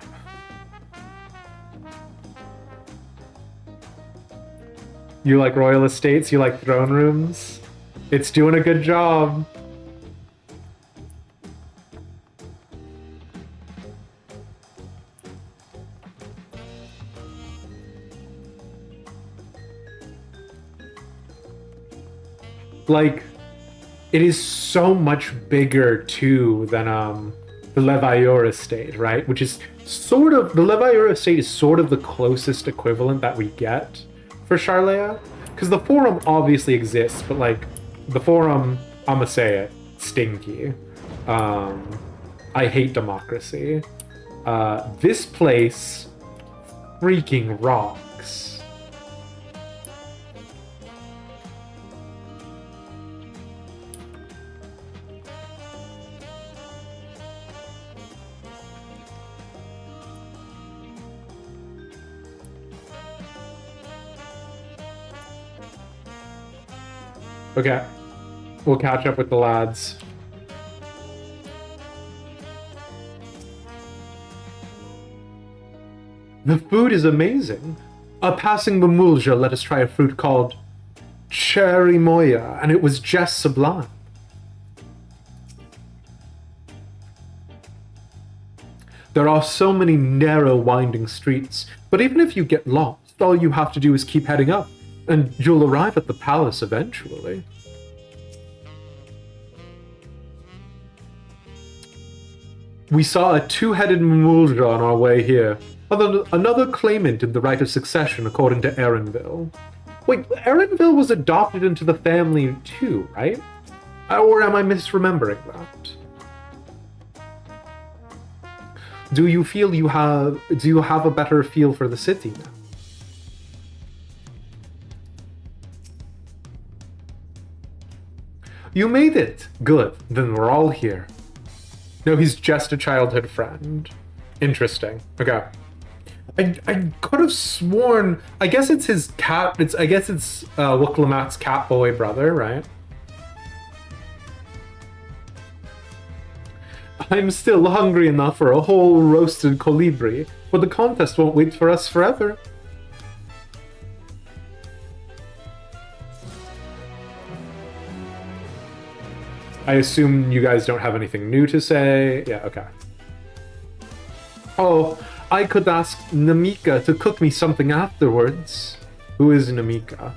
You like royal estates? You like throne rooms? It's doing a good job. Like, it is so much bigger too than the Levailleur estate, right? Which is sort of, the Levailleur estate is sort of the closest equivalent that we get for Charlea, because the Forum obviously exists, but like the Forum, I'ma say it, stinky. I hate democracy. This place freaking rocks. Okay, we'll catch up with the lads. The food is amazing. Passing Bamulja let us try a fruit called Cherry Moya, and it was just sublime. There are so many narrow, winding streets, but even if you get lost, all you have to do is keep heading up, and you'll arrive at the palace eventually. We saw a two-headed Mamulja on our way here. Another claimant in the right of succession, according to Erinville. Wait, Erinville was adopted into the family too, right? Or am I misremembering that? Do you have a better feel for the city now? You made it! Good, then we're all here. No, he's just a childhood friend. Interesting. Okay. I could have sworn, I guess it's his cat, I guess it's Wuklamat's cat boy brother, right? I'm still hungry enough for a whole roasted colibri, but the contest won't wait for us forever. I assume you guys don't have anything new to say. Yeah, okay. Oh, I could ask Namika to cook me something afterwards. Who is Namika?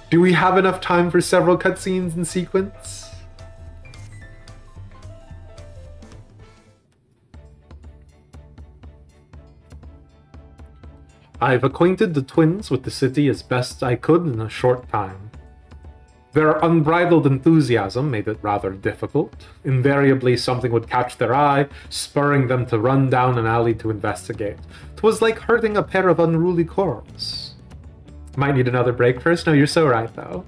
Do we have enough time for several cutscenes in sequence? I've acquainted the twins with the city as best I could in a short time. Their unbridled enthusiasm made it rather difficult. Invariably something would catch their eye, spurring them to run down an alley to investigate. 'Twas like herding a pair of unruly corals. Might need another break first? No, you're so right, though.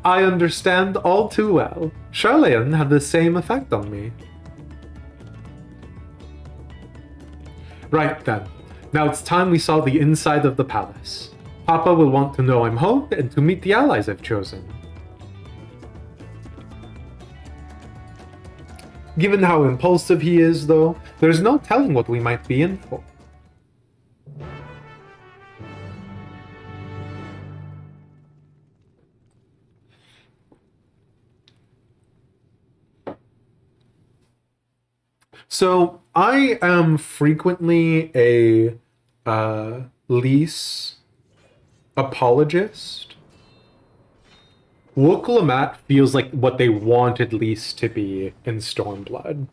I understand all too well. Charlene had the same effect on me. Right then. Now it's time we saw the inside of the palace. Papa will want to know I'm home and to meet the allies I've chosen. Given how impulsive he is, though, there's no telling what we might be in for. So, I am frequently a lease apologist. Wook feels like what they wanted Lease to be in Stormblood.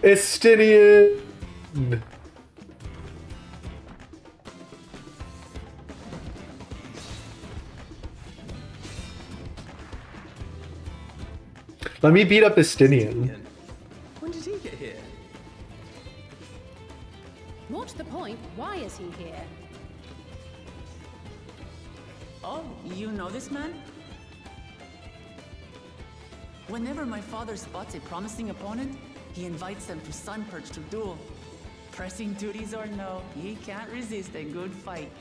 Estinian! Let me beat up Estinian. When did he get here? More to the point, why is he here? Oh, you know this man? Whenever my father spots a promising opponent, he invites them to Sunperch to duel. Pressing duties or no, he can't resist a good fight.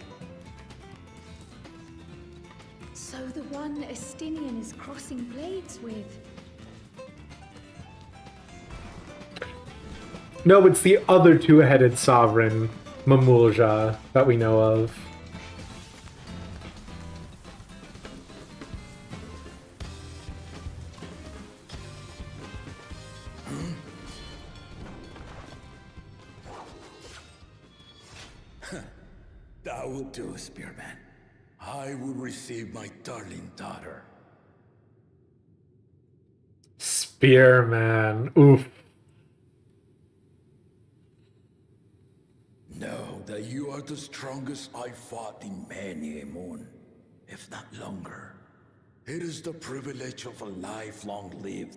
So the one Estinian is crossing blades with. No, it's the other two-headed sovereign, Mamulja, that we know of. That will do, Spearman. I will receive my darling daughter. Spearman, oof. Know that you are the strongest I fought in many a moon, if not longer. It is the privilege of a life long lived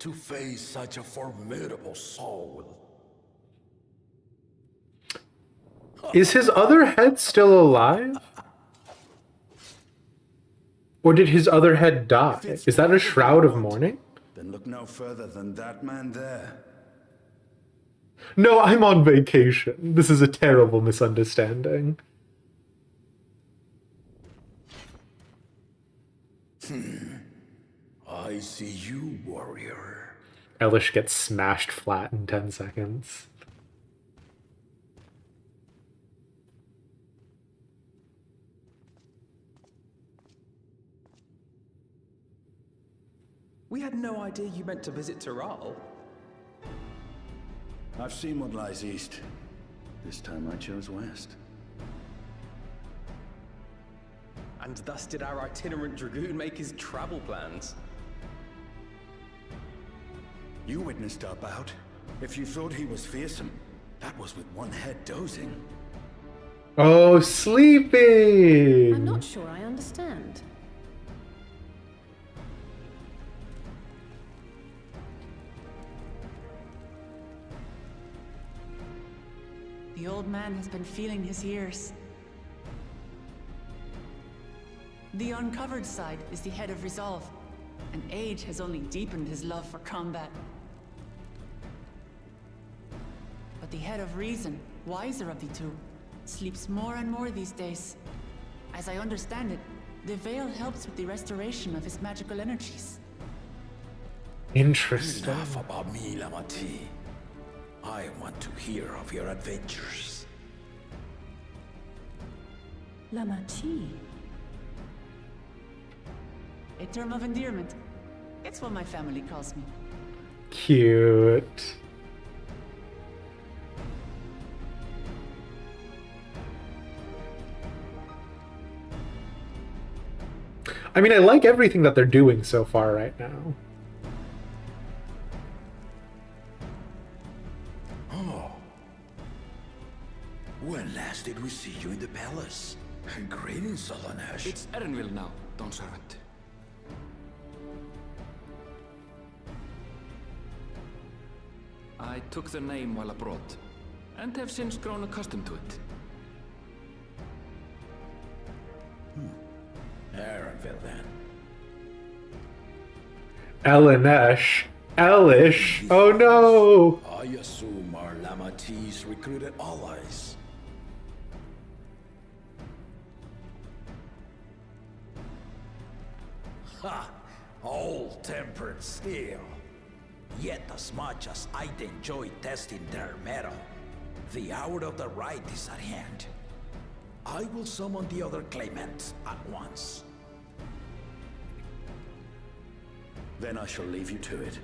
to face such a formidable soul. Is his other head still alive? Or did his other head die? Is that a shroud of mourning? Then look no further than that man there. No, I'm on vacation. This is a terrible misunderstanding. I see you, warrior. Elish gets smashed flat in 10 seconds. We had no idea you meant to visit Tural. I've seen what lies east. This time I chose west. And thus did our itinerant dragoon make his travel plans. You witnessed our bout. If you thought he was fearsome, that was with one head dozing. Oh, sleeping! I'm not sure I understand. The old man has been feeling his years. The uncovered side is the head of resolve, and age has only deepened his love for combat. But the head of reason, wiser of the two, sleeps more and more these days. As I understand it, the veil helps with the restoration of his magical energies. Interesting. Enough about me, Lamati. I want to hear of your adventures. Lamati. A term of endearment. It's what my family calls me. Cute. I mean, I like everything that they're doing so far right now. When last did we see you in the palace? Greetings, Solanesh. It's Erenville now, Dawn Servant. I took the name while abroad, and have since grown accustomed to it. Erenville, then. Elenesh. Elish. Oh no! I assume our Lamati's recruited allies. Ha! All tempered steel. Yet as much as I'd enjoy testing their metal, the hour of the right is at hand. I will summon the other claimants at once. Then I shall leave you to it.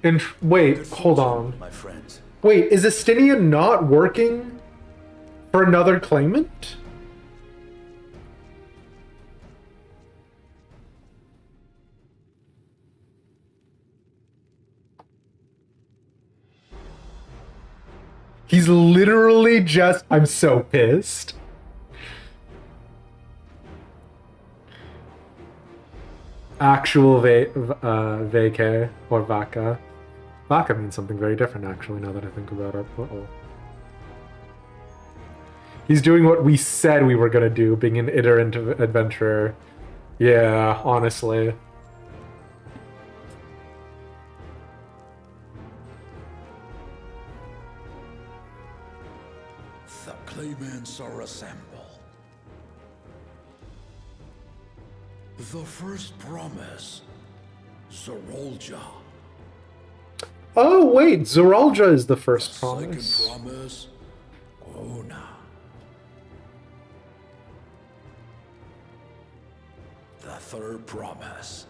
And wait, hold on. My friends. Wait, is Astinia not working for another claimant? He's literally just... I'm so pissed. Actual vacay or vaca. Vaca means something very different, actually, now that I think about it. Uh-oh. He's doing what we said we were gonna do, being an iterant adventurer. Yeah, honestly. The claimants are assembled. The first promise, Zorolja. Oh, wait, Zorolja is the first promise. Second promise, Ona. The third promise.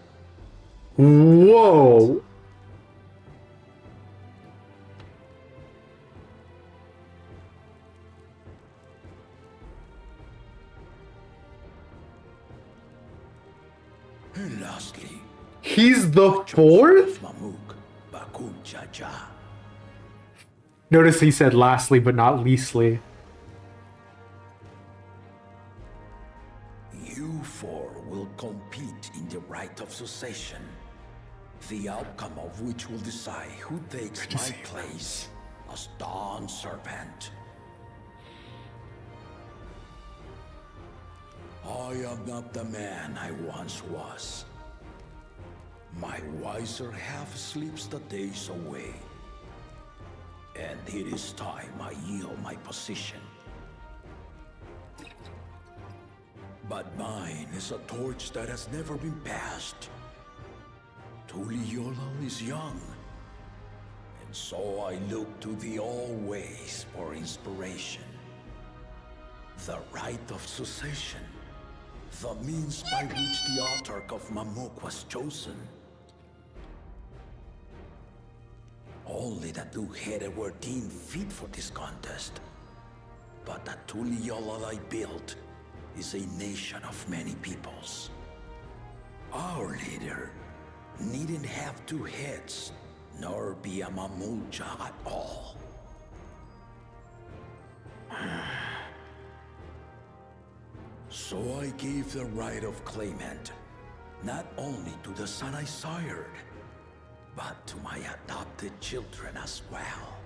Whoa. And lastly, he's the fourth? Notice he said lastly, but not leastly. You four will compete in the right of succession, the outcome of which will decide who takes my place as Dawn Serpent. I am not the man I once was. My wiser half sleeps the days away. And it is time I yield my position. But mine is a torch that has never been passed. Tuliyola is young. And so I look to the always for inspiration. The rite of succession. The means by which the autarch of Mamuk was chosen. Only the two-headed were deemed fit for this contest. But the Tuliyola I built is a nation of many peoples. Our leader needn't have two heads, nor be a Mamulja at all. So I gave the right of claimant, not only to the son I sired, but to my adopted children as well.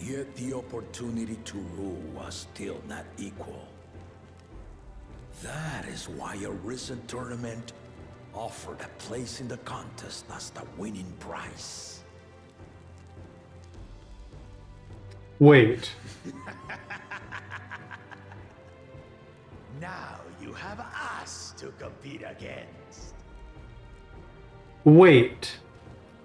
Yet the opportunity to rule was still not equal. That is why a recent tournament offered a place in the contest as the winning prize. Wait. Now you have us to compete against. Wait.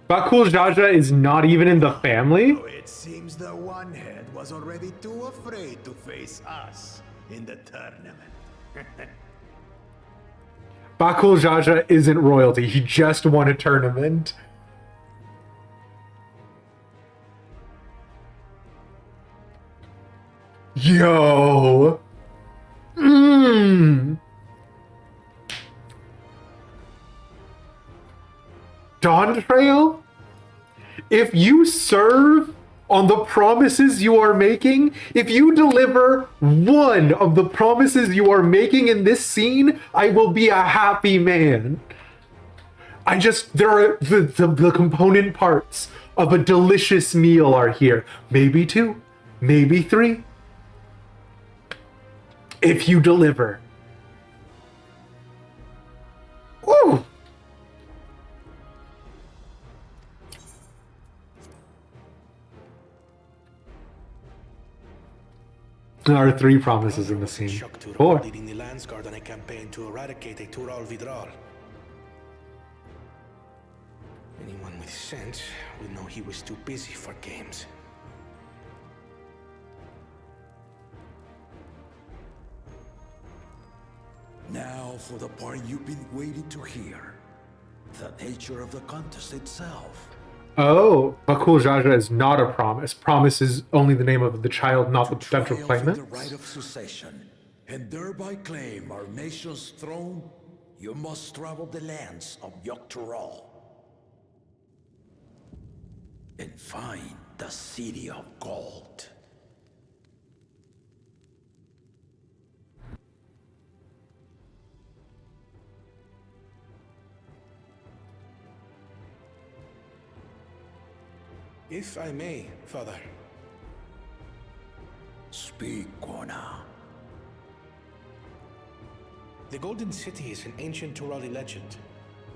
Bakul Jaja is not even in the family? So it seems the one head was already too afraid to face us in the tournament. Bakul Jaja isn't royalty, he just won a tournament. Yo! Dawntrail? If you serve on the promises you are making, if you deliver one of the promises you are making in this scene, I will be a happy man. There are the component parts of a delicious meal are here. Maybe 2, maybe 3. If you deliver. Ooh. There are 3 promises in the scene. 4. Leading the Landsguard on a campaign to eradicate a Tural Vidral. Anyone with sense would know he was too busy for games. Now for the part you've been waiting to hear. The nature of the contest itself. Oh, Bakul Jaja is not a promise. Promise is only the name of the child, not the potential claimant. The right of succession, and thereby claim our nation's throne, you must travel the lands of Tural and find the City of Gold. If I may, Father. Speak, Kona. The Golden City is an ancient Turali legend,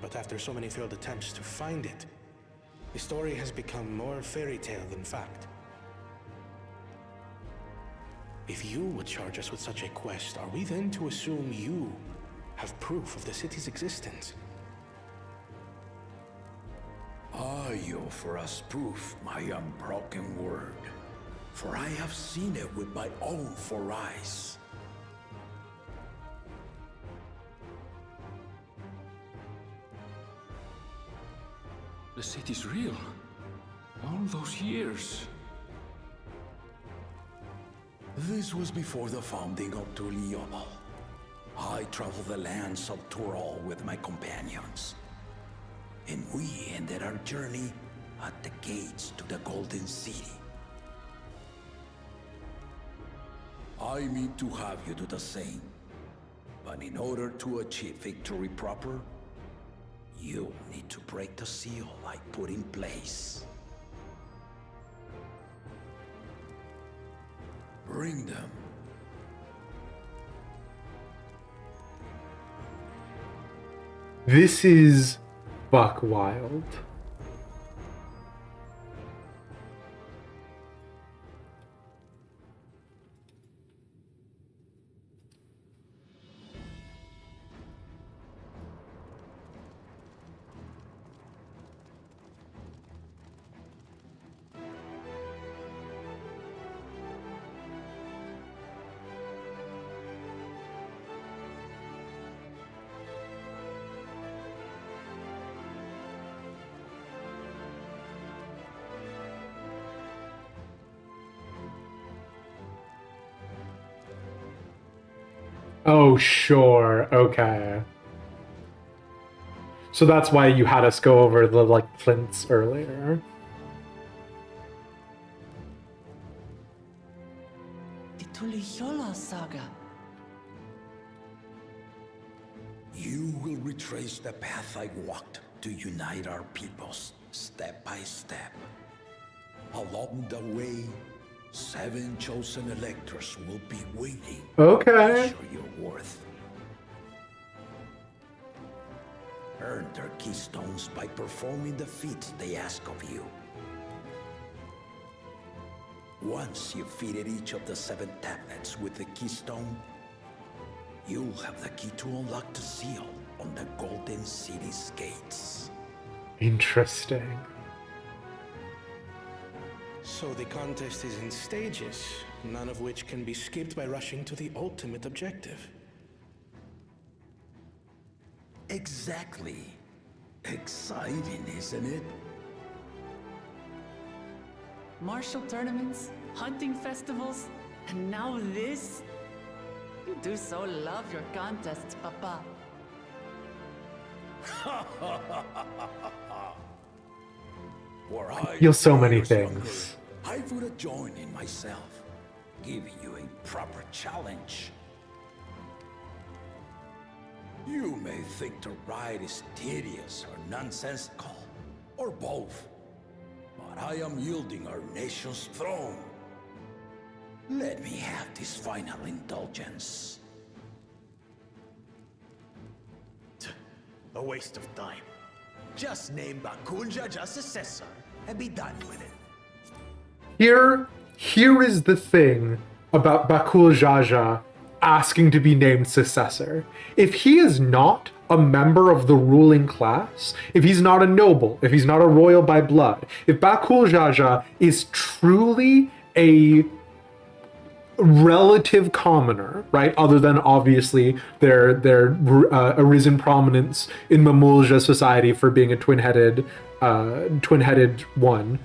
but after so many failed attempts to find it, the story has become more fairy tale than fact. If you would charge us with such a quest, are we then to assume you have proof of the city's existence? I offer us proof, my unbroken word, for I have seen it with my own 4 eyes. The city's real. All those years. This was before the founding of Tural. I traveled the lands of Tural with my companions. And we ended our journey at the gates to the Golden City. I mean to have you do the same. But in order to achieve victory proper, you'll need to break the seal I put in place. Bring them. This is buck wild. Oh, sure. Okay. So that's why you had us go over the, like, plinths earlier. The Tuliyola saga. You will retrace the path I walked to unite our peoples, step by step. Along the way, 7 chosen electors will be waiting. Okay. To show your worth. Earn their keystones by performing the feats they ask of you. Once you've fitted each of the 7 tablets with the keystone, you'll have the key to unlock the seal on the Golden City's gates. Interesting. So the contest is in stages, none of which can be skipped by rushing to the ultimate objective. Exactly. Exciting, isn't it? Martial tournaments, hunting festivals, and now this? You do so love your contests, Papa. You're so many things. I would have joined in myself, giving you a proper challenge. You may think the ride is tedious or nonsensical, or both, but I am yielding our nation's throne. Let me have this final indulgence. A waste of time. Just name Bakunja just successor and be done with it. Here is the thing about Bakul Jaja asking to be named successor. If he is not a member of the ruling class, if he's not a noble, if he's not a royal by blood, if Bakul Jaja is truly a relative commoner, right? Other than obviously their arisen prominence in Mamulja society for being a twin-headed one.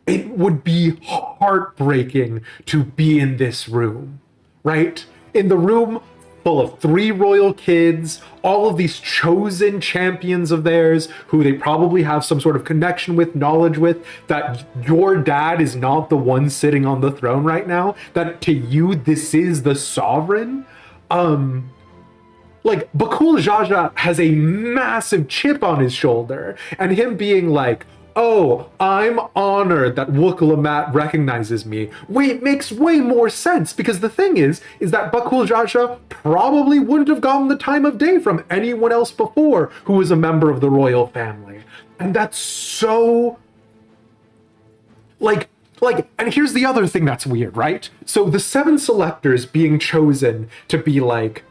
It would be heartbreaking to be in this room, right? In the room full of 3 royal kids, all of these chosen champions of theirs who they probably have some sort of connection with, knowledge with, that your dad is not the one sitting on the throne right now, that to you this is the sovereign. Like, Bakul Jaja has a massive chip on his shoulder, and him being like, oh, I'm honored that Wukalamat recognizes me. Wait, makes way more sense, because the thing is that Bakul Jaja probably wouldn't have gotten the time of day from anyone else before who was a member of the royal family. And that's so... Like, and here's the other thing that's weird, right? So the 7 selectors being chosen to be like,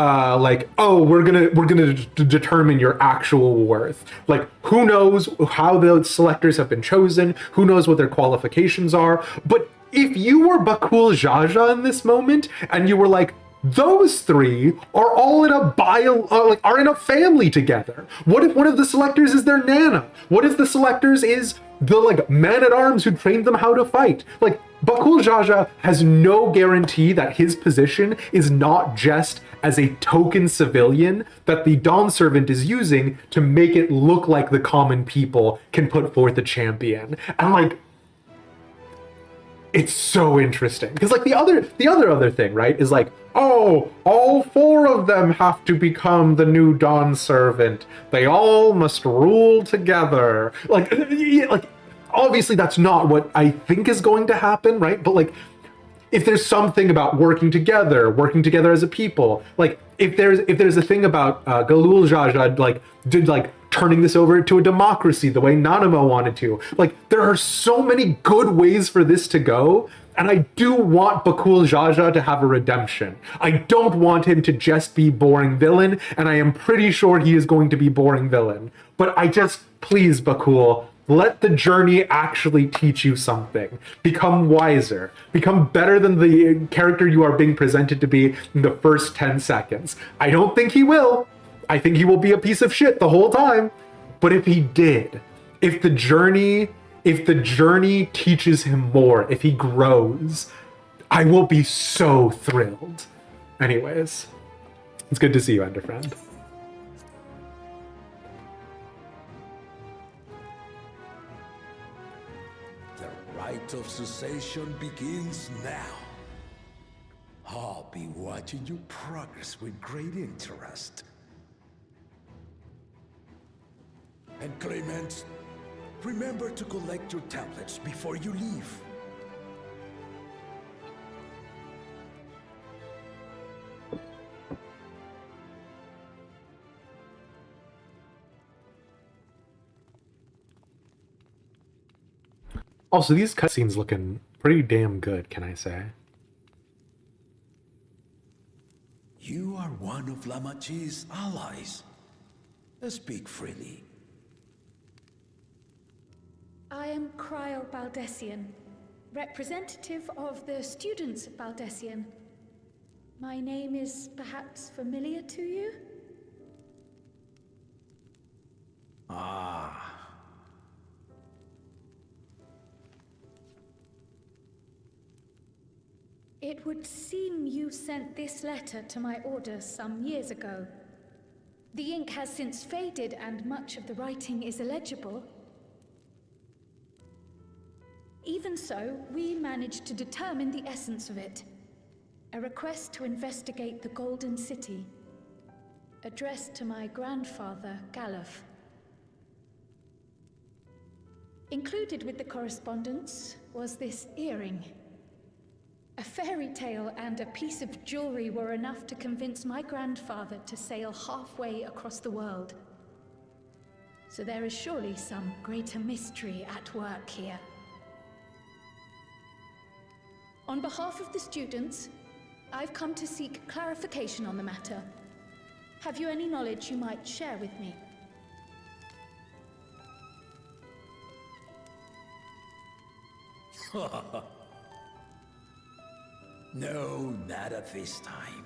oh, we're gonna determine your actual worth. Like, who knows how the selectors have been chosen? Who knows what their qualifications are? But if you were Bakul Jaja in this moment, and you were like, those 3 are all in are in a family together. What if one of the selectors is their nana? What if the selectors is the man-at-arms who trained them how to fight? Like, Bakul Jaja has no guarantee that his position is not just as a token civilian that the Dawn Servant is using to make it look like the common people can put forth a champion. And it's so interesting. Because the other thing, right, is oh, all 4 of them have to become the new Dawn Servant. They all must rule together. Obviously that's not what I think is going to happen, right? But if there's something about working together as a people, if there's a thing about Galul Jaja turning this over to a democracy the way Nanamo wanted to, there are so many good ways for this to go, and I do want Bakul Jaja to have a redemption. I don't want him to just be boring villain, and I am pretty sure he is going to be boring villain. But please, Bakul, let the journey actually teach you something. Become wiser. Become better than the character you are being presented to be in the first 10 seconds. I don't think he will. I think he will be a piece of shit the whole time. But if he did, if the journey teaches him more, if he grows, I will be so thrilled. Anyways, it's good to see you, Enderfriend. Rite of cessation begins now. I'll be watching you progress with great interest. And Clement, remember to collect your tablets before you leave. Also, these cutscenes looking pretty damn good, can I say? You are one of Lamachi's allies. Speak freely. I am Cryle Baldessian, representative of the students of Baldessian. My name is perhaps familiar to you? Ah. It would seem you sent this letter to my orders some years ago. The ink has since faded and much of the writing is illegible. Even so, we managed to determine the essence of it. A request to investigate the Golden City, addressed to my grandfather, Galuf. Included with the correspondence was this earring. A fairy tale and a piece of jewelry were enough to convince my grandfather to sail halfway across the world. So there is surely some greater mystery at work here. On behalf of the students, I've come to seek clarification on the matter. Have you any knowledge you might share with me? No, not at this time.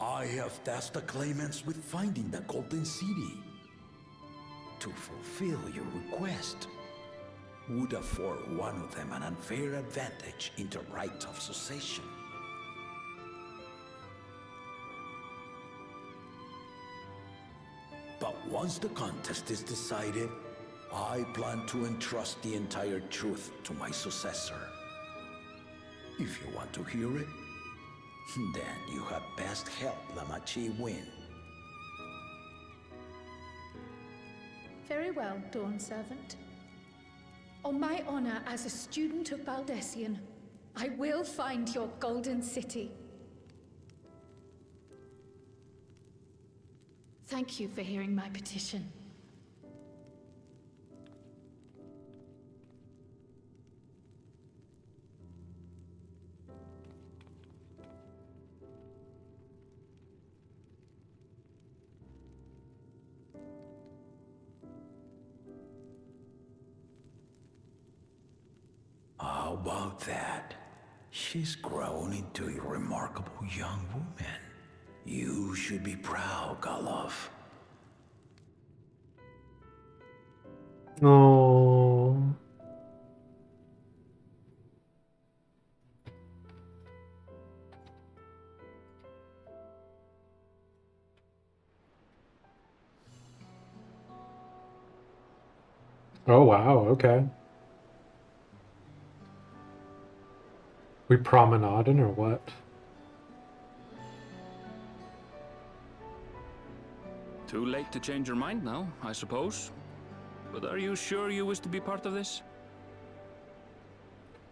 I have tasked the claimants with finding the Golden City. To fulfill your request would afford one of them an unfair advantage in the right of succession. But once the contest is decided, I plan to entrust the entire truth to my successor. If you want to hear it, then you had best help Lamachi win. Very well, Dawn Servant. On my honor as a student of Baldessian, I will find your Golden City. Thank you for hearing my petition. How about that? She's grown into a remarkable young woman. You should be proud, Galov. Oh. Oh wow, okay. We promenading or what? Too late to change your mind now, I suppose. But are you sure you wish to be part of this?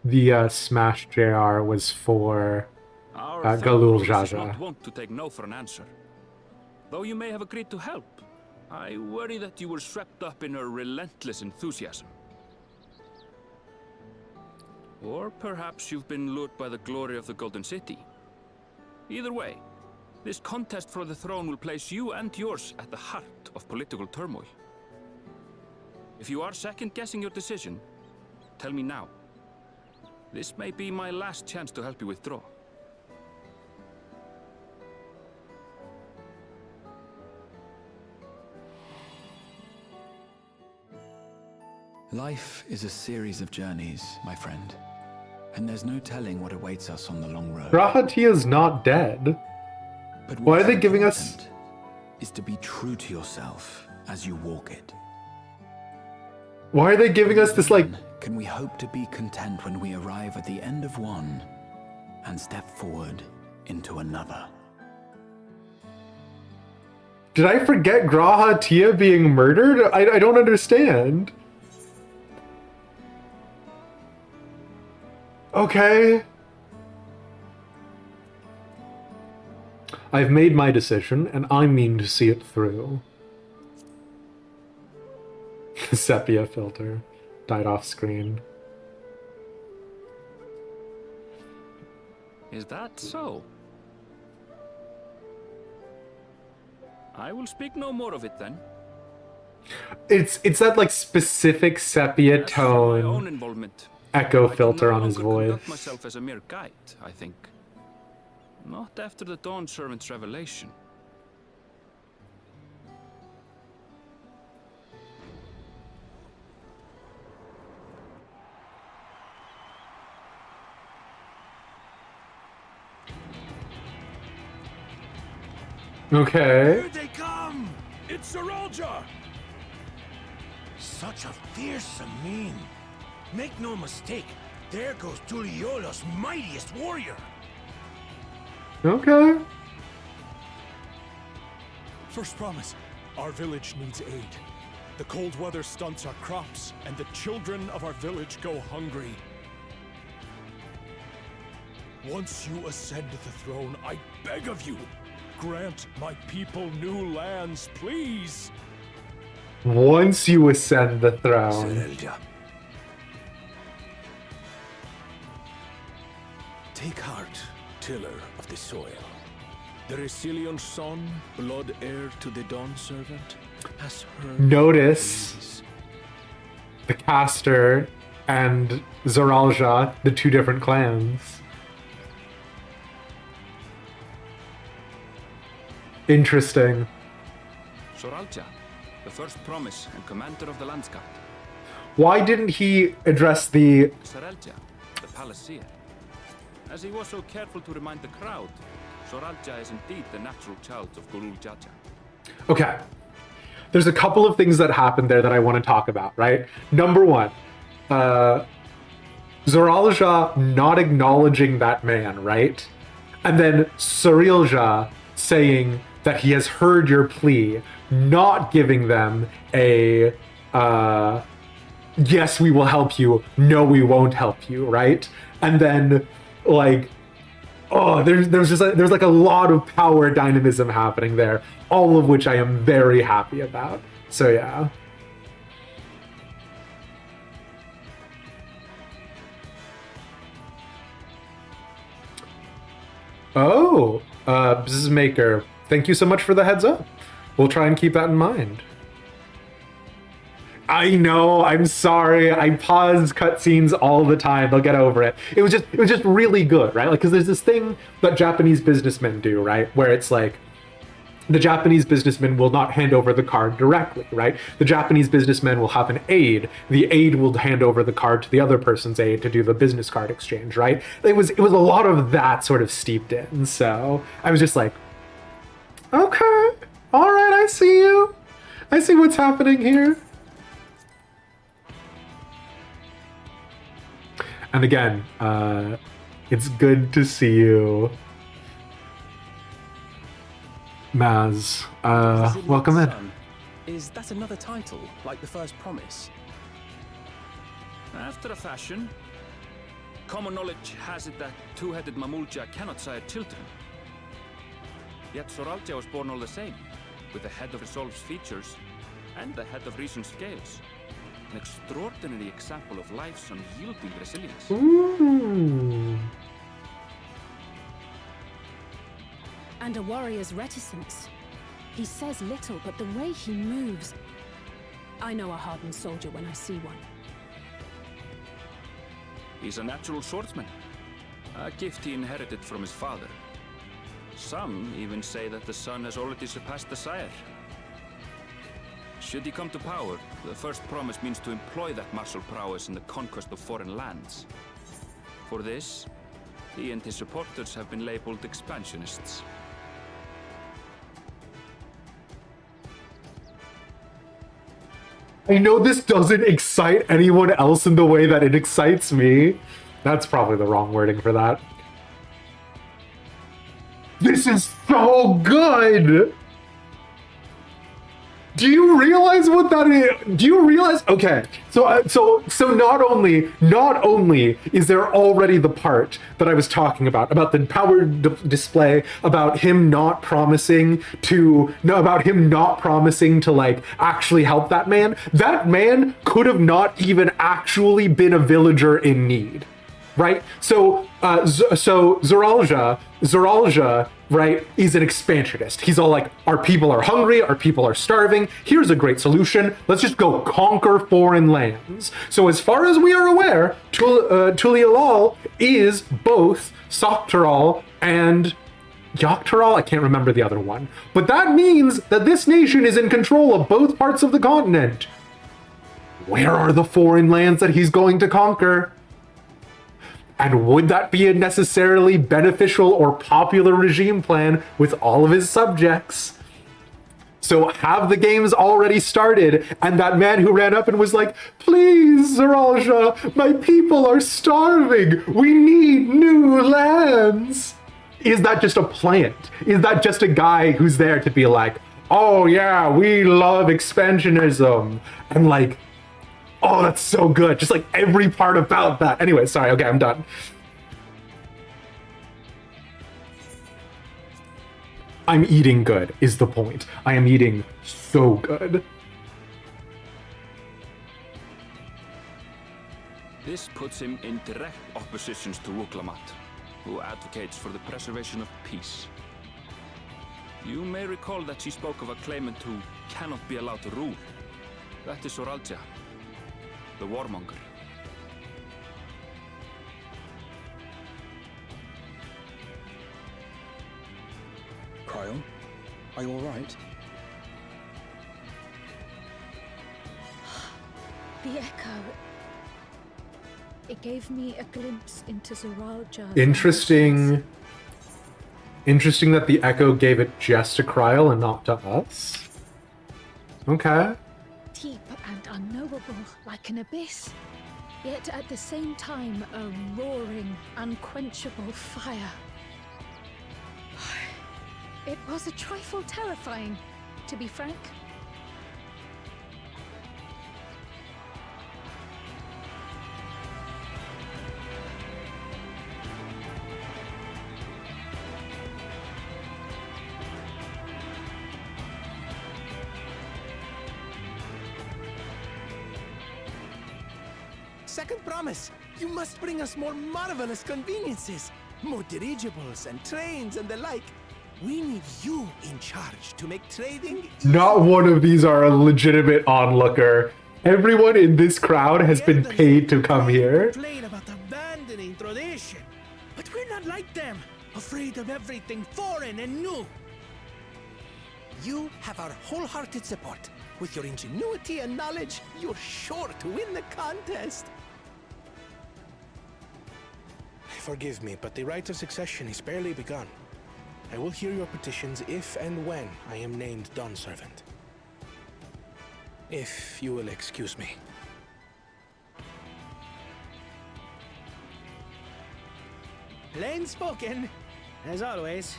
The Smash JR was for Galul Our is not Jaja. wont to take no for an answer. Though you may have agreed to help, I worry that you were swept up in her relentless enthusiasm. Or perhaps you've been lured by the glory of the Golden City. Either way, this contest for the throne will place you and yours at the heart of political turmoil. If you are second-guessing your decision, tell me now. This may be my last chance to help you withdraw. Life is a series of journeys, my friend. And there's no telling what awaits us on the long road. Rahatia's not dead. But Why are what's they giving us... important is to be true to yourself as you walk it. Why are they giving us this, like... Can we hope to be content when we arrive at the end of one and step forward into another? Did I forget Grahatia being murdered? I don't understand. Okay. I've made my decision, and I mean to see it through. The sepia filter died off screen. Is that so? I will speak no more of it then. It's that like specific sepia As for my own tone involvement, echo I filter can no on his longer conduct voice. myself as a mere guide, I think. Not after the Dawn Servant's revelation. Okay. Here they come! It's Saralja! Such a fearsome mien. Make no mistake, there goes Tuliola's mightiest warrior. Okay. First promise, our village needs aid. The cold weather stunts our crops, and the children of our village go hungry. Once you ascend the throne, I beg of you, grant my people new lands, please! Once you ascend the throne. tiller of the soil. The Resilient son, blood heir to the Dawn servant, has heard. Notice the caster and Zoralja, the two different clans. Interesting. Zoralja, the first promise and commander of the landscape. Why didn't he address the... Zoralja, the palaceer. As he was so careful to remind the crowd, Zoralja is indeed the natural child of Gurul Jaja. Okay. There's a couple of things that happened there that I want to talk about, right? Number one, Zoralja not acknowledging that man, right? And then Surilja saying that he has heard your plea, not giving them a, yes, we will help you, no, we won't help you, right? And then, like, oh, there's like a lot of power dynamism happening there, all of which I am very happy about. So yeah. Oh, Bzzmaker, thank you so much for the heads up. We'll try and keep that in mind. I know, I'm sorry. I pause cutscenes all the time. They'll get over it. It was just really good, right? Like, because there's this thing that Japanese businessmen do, right? Where it's like, the Japanese businessman will not hand over the card directly, right? The Japanese businessman will have an aide. The aide will hand over the card to the other person's aide to do the business card exchange, right? It was a lot of that sort of steeped in. So I was just like, okay, all right, I see you. I see what's happening here. And again, it's good to see you, Maz. Welcome in. Son, is that another title, like the first promise? After a fashion, common knowledge has it that two-headed Mamulja cannot sire children. Yet Zoralja was born all the same, with the head of resolve's features and the head of reason's scales. An extraordinary example of life's unyielding resilience. Ooh. And a warrior's reticence. He says little, but the way he moves... I know a hardened soldier when I see one. He's a natural swordsman, a gift he inherited from his father. Some even say that the son has already surpassed the sire. Should he come to power, the first promise means to employ that martial prowess in the conquest of foreign lands. For this, he and his supporters have been labeled expansionists. I know this doesn't excite anyone else in the way that it excites me. That's probably the wrong wording for that. This is so good! Do you realize what that is? Do you realize? Okay, so not only is there already the part that I was talking about the power display, about him not promising to like actually help that man. That man could have not even actually been a villager in need, right? So Zoralja, right, is an expansionist. He's all like, our people are hungry, our people are starving. Here's a great solution. Let's just go conquer foreign lands. So as far as we are aware, Tural is both Tural and Tural. I can't remember the other one. But that means that this nation is in control of both parts of the continent. Where are the foreign lands that he's going to conquer? And would that be a necessarily beneficial or popular regime plan with all of his subjects? So have the games already started, and that man who ran up and was like, please, Zoralja, my people are starving. We need new lands. Is that just a plant? Is that just a guy who's there to be like, oh yeah, we love expansionism? And like, oh, that's so good. Just like every part about that. Anyway, sorry. Okay, I'm done. I'm eating good is the point. I am eating so good. This puts him in direct opposition to Wuklamat. who advocates for the preservation of peace. You may recall that she spoke of a claimant who cannot be allowed to rule. That is Soralja, the warmonger. Cryle, are you all right? The echo. It gave me a glimpse into Zoralja's... Interesting that the echo gave it just to Cryle and not to us. Okay. Deep and unknowable, like an abyss. Yet at the same time, a roaring, unquenchable fire. It was a trifle terrifying, to be frank. Second promise, you must bring us more marvelous conveniences. More dirigibles and trains and the like. We need you in charge to make trading... Not one of these are a legitimate onlooker. Everyone in this crowd has been paid to come here. Complain about abandoning tradition. But we're not like them, afraid of everything foreign and new. You have our wholehearted support. With your ingenuity and knowledge, you're sure to win the contest. Forgive me, but the right of succession is barely begun. I will hear your petitions if and when I am named Dawn Servant. If you will excuse me. Plain spoken, as always.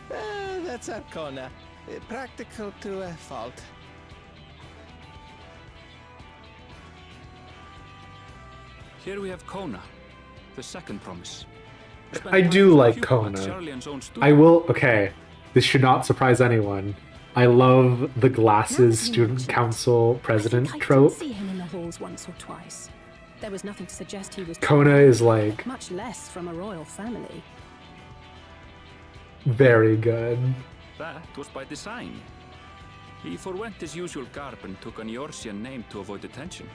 That's Arcona. Practical to a fault. Here we have Kona, the second promise. I do like Kona. I will... Okay, this should not surprise anyone. I love the glasses student council president trope. I did see him in the halls once or twice. There was nothing to suggest he was... Kona is like... much less from a royal family. Very good. That was by design. He forwent his usual garb and took an Eorzean name to avoid attention.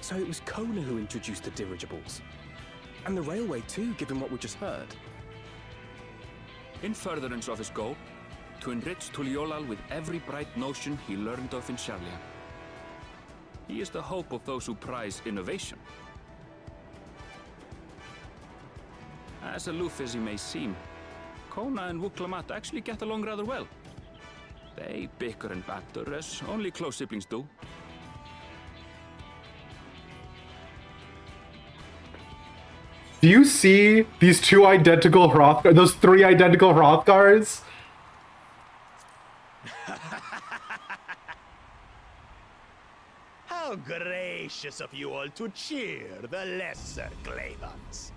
So it was Kona who introduced the dirigibles. And the railway too, given what we just heard. In furtherance of his goal, to enrich Tuliolal with every bright notion he learned of in Sharlayan. He is the hope of those who prize innovation. As aloof as he may seem, Kona and Wuklamat actually get along rather well. They bicker and banter as only close siblings do. Do you see these two identical Hrothgar, those three identical Hrothgars? How gracious of you all to cheer the lesser claimants.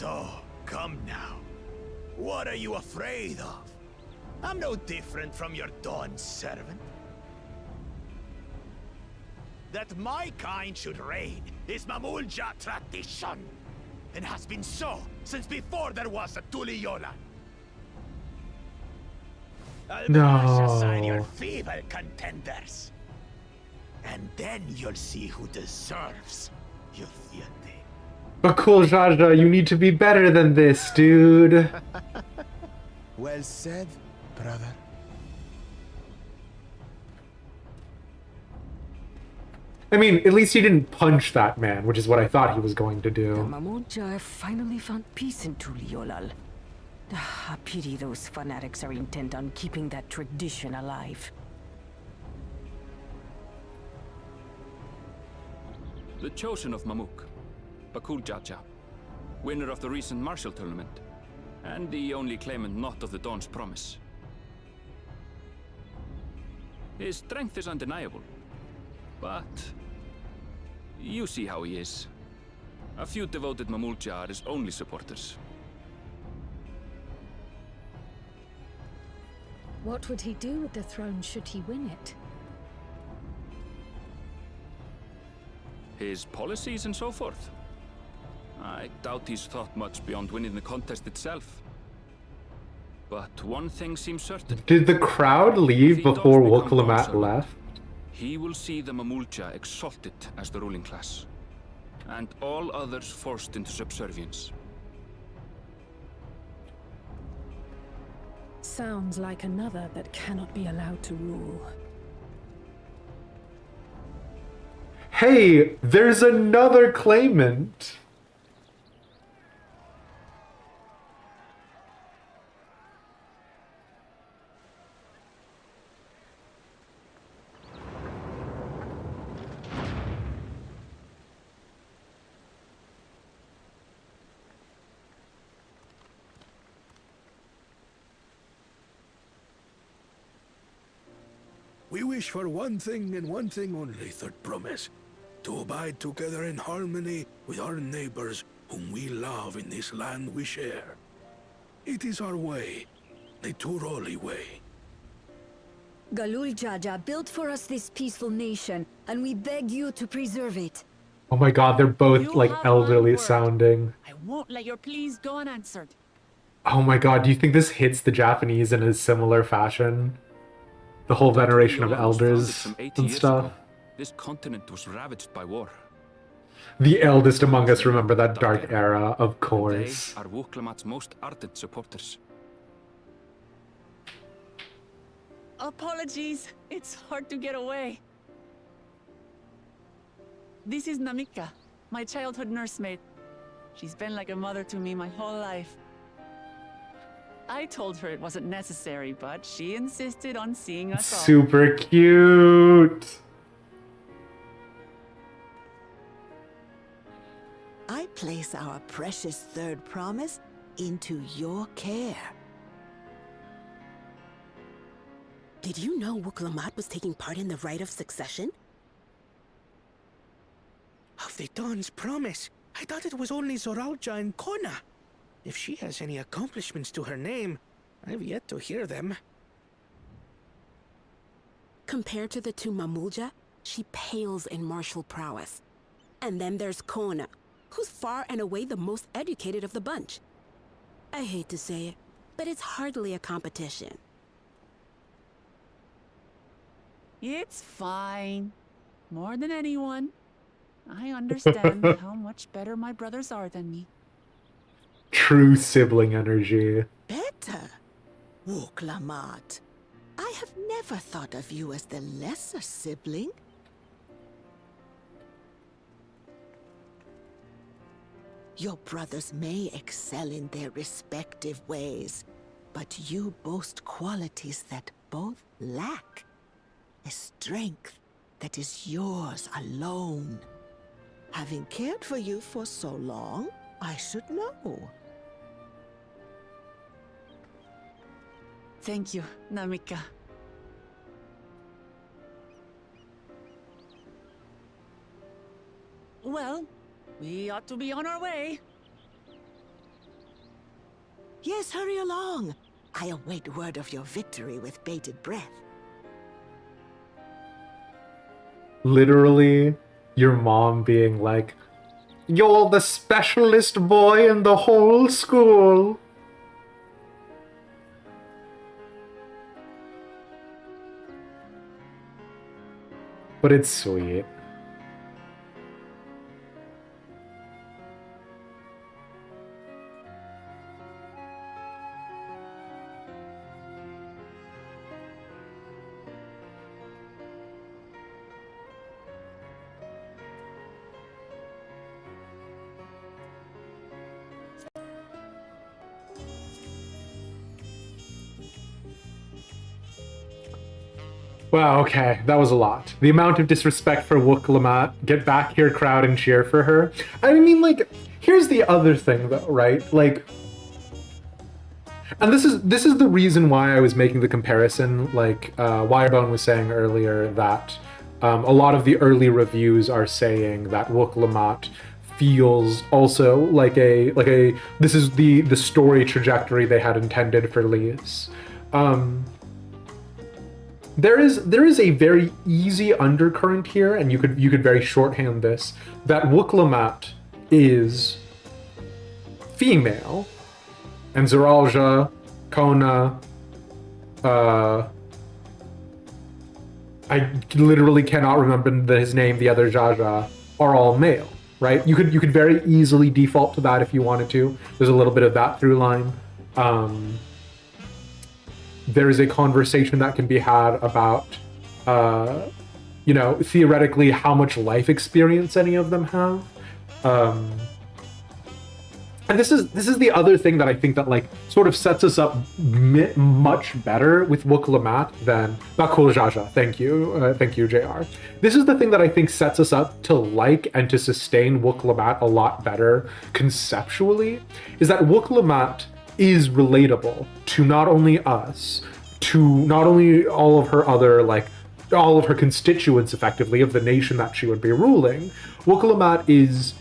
Oh, come now. What are you afraid of? I'm no different from your Dawn servant. That my kind should reign is Mamulja tradition, and has been so since before there was a Tuliyolan. I'll brush aside your feeble contenders, and then you'll see who deserves your fealty. But cool, Jaja, you need to be better than this, dude. Well said, brother. I mean, at least he didn't punch that man, which is what I thought he was going to The do. Mamulja finally found peace in Tuliolal. A pity those fanatics are intent on keeping that tradition alive. The chosen of Mamuk, Bakul Jaja, winner of the recent martial tournament, and the only claimant not of the Dawn's promise. His strength is undeniable, but You see how he is. A few devoted Mamulja are his only supporters. What would he do with the throne should he win it? His policies and so forth. I doubt he's thought much beyond winning the contest itself. But one thing seems certain. Did the crowd leave before Woklamat left? He will see the Mamulja exalted as the ruling class, and all others forced into subservience. Sounds like another that cannot be allowed to rule. Hey, there's another claimant! We wish for one thing and one thing only, Third Promise. To abide together in harmony with our neighbors whom we love in this land we share. It is our way, the Turali way. Galul Jaja built for us this peaceful nation, and we beg you to preserve it. Oh my god, they're both like elderly sounding. I won't let your pleas go unanswered. Oh my god, do you think this hits the Japanese in a similar fashion? The whole veneration of elders and stuff. This continent was ravaged by war. The eldest among us remember that dark era, of course. They are Woklamat's most ardent supporters. Apologies, it's hard to get away. This is Namika, my childhood nursemaid. She's been like a mother to me my whole life. I told her it wasn't necessary, but she insisted on seeing us all. Super cute! I place our precious Third Promise into your care. Did you know Woklamat was taking part in the rite of succession? Of the Dawn's Promise? I thought it was only Zoralja and Kona. If she has any accomplishments to her name, I've yet to hear them. Compared to the two Mamulja, she pales in martial prowess. And then there's Kona, who's far and away the most educated of the bunch. I hate to say it, but it's hardly a competition. It's fine. More than anyone. I understand how much better my brothers are than me. True sibling energy. Better? Woklamat, I have never thought of you as the lesser sibling. Your brothers may excel in their respective ways, but you boast qualities that both lack. A strength that is yours alone. Having cared for you for so long, I should know. Thank you, Namika. Well, we ought to be on our way. Yes, hurry along. I await word of your victory with bated breath. Literally, your mom being like, "You're the specialist boy in the whole school." But it's sweet. Wow, okay, that was a lot. The amount of disrespect for Woklamat. Get back here, crowd, and cheer for her. I mean, like, here's the other thing, though, right? Like, and this is the reason why I was making the comparison. Like, Wirebone was saying earlier that A lot of the early reviews are saying that Wuk-Lamat feels also like a this is the story trajectory they had intended for Lys. There is a very easy undercurrent here, and you could very shorthand this, that Wuk-Lamat is female, and Zeralja, Kona, I literally cannot remember his name, the other Jaja, are all male, right? You could very easily default to that if you wanted to. There's a little bit of that through line. There is a conversation that can be had about, you know, theoretically how much life experience any of them have. And this is the other thing that I think that like sort of sets us up much better with Wuk-Lamat than Bakul Jaja. Thank you, JR. This is the thing that I think sets us up to like and to sustain Wuk-Lamat a lot better conceptually, is that Wuk-Lamat is relatable to not only us, to not only all of her other like all of her constituents effectively of the nation that she would be ruling. Wuk-Lamat is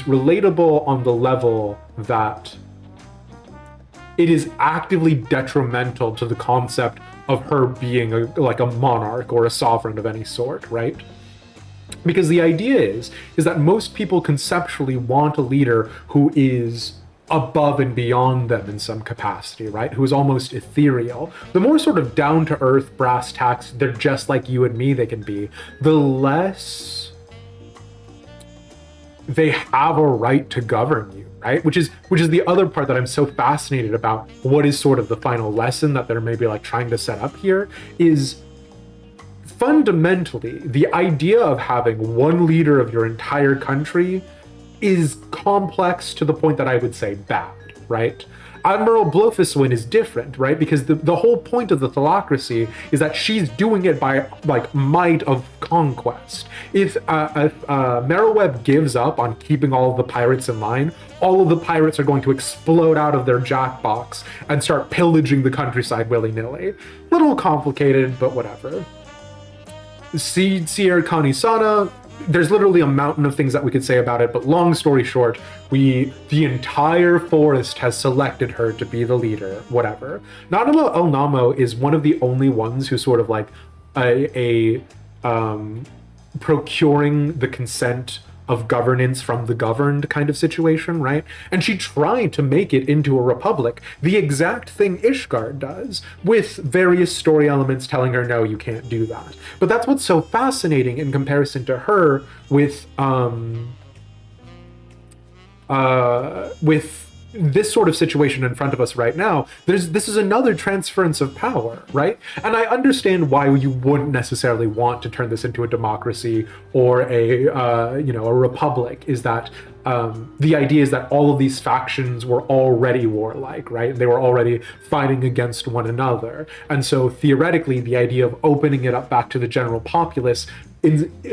relatable on the level that it is actively detrimental to the concept of her being like a monarch or a sovereign of any sort, right? Because the idea is that most people conceptually want a leader who is above and beyond them in some capacity, right? Who is almost ethereal. The more sort of down-to-earth brass tacks, they're just like you and me they can be, the less they have a right to govern you, right? Which is the other part that I'm so fascinated about. What is sort of the final lesson that they're maybe like trying to set up here is fundamentally the idea of having one leader of your entire country is complex to the point that I would say bad, right? Admiral Blofuswin is different, right? Because the whole point of the Thalaccracy is that she's doing it by like might of conquest. If Meroweb gives up on keeping all of the pirates in line, all of the pirates are going to explode out of their jackbox and start pillaging the countryside willy-nilly. Little complicated, but whatever. Sierra Kanisana, there's literally a mountain of things that we could say about it, but long story short, the entire forest has selected her to be the leader, whatever. Nanamo El Namo is one of the only ones who sort of like procuring the consent of governance from the governed kind of situation, right? And she tried to make it into a republic, the exact thing Ishgard does, with various story elements telling her, no, you can't do that. But that's what's so fascinating in comparison to her with this sort of situation in front of us right now. This is another transference of power, right? And I understand why you wouldn't necessarily want to turn this into a democracy or a republic, is that the idea is that all of these factions were already warlike, right? They were already fighting against one another. And so theoretically, the idea of opening it up back to the general populace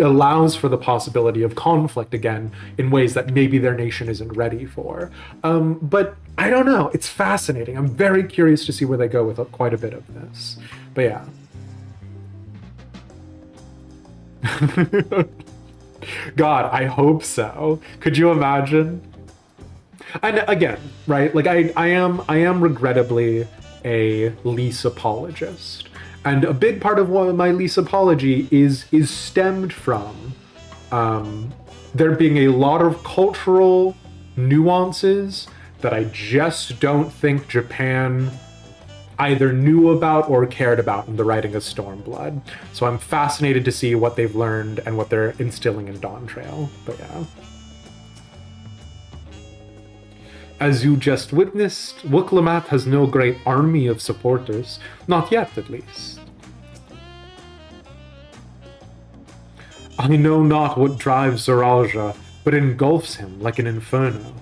allows for the possibility of conflict again in ways that maybe their nation isn't ready for. But I don't know. It's fascinating. I'm very curious to see where they go with quite a bit of this. But yeah. God, I hope so. Could you imagine? And again, right? Like I am regrettably a Lys apologist. And a big part of my Lys apology is stemmed from there being a lot of cultural nuances that I just don't think Japan either knew about or cared about in the writing of Stormblood. So I'm fascinated to see what they've learned and what they're instilling in Dawntrail. But yeah. As you just witnessed, Wuk-Lamat has no great army of supporters. Not yet, at least. I know not what drives Zeralja, but engulfs him like an inferno.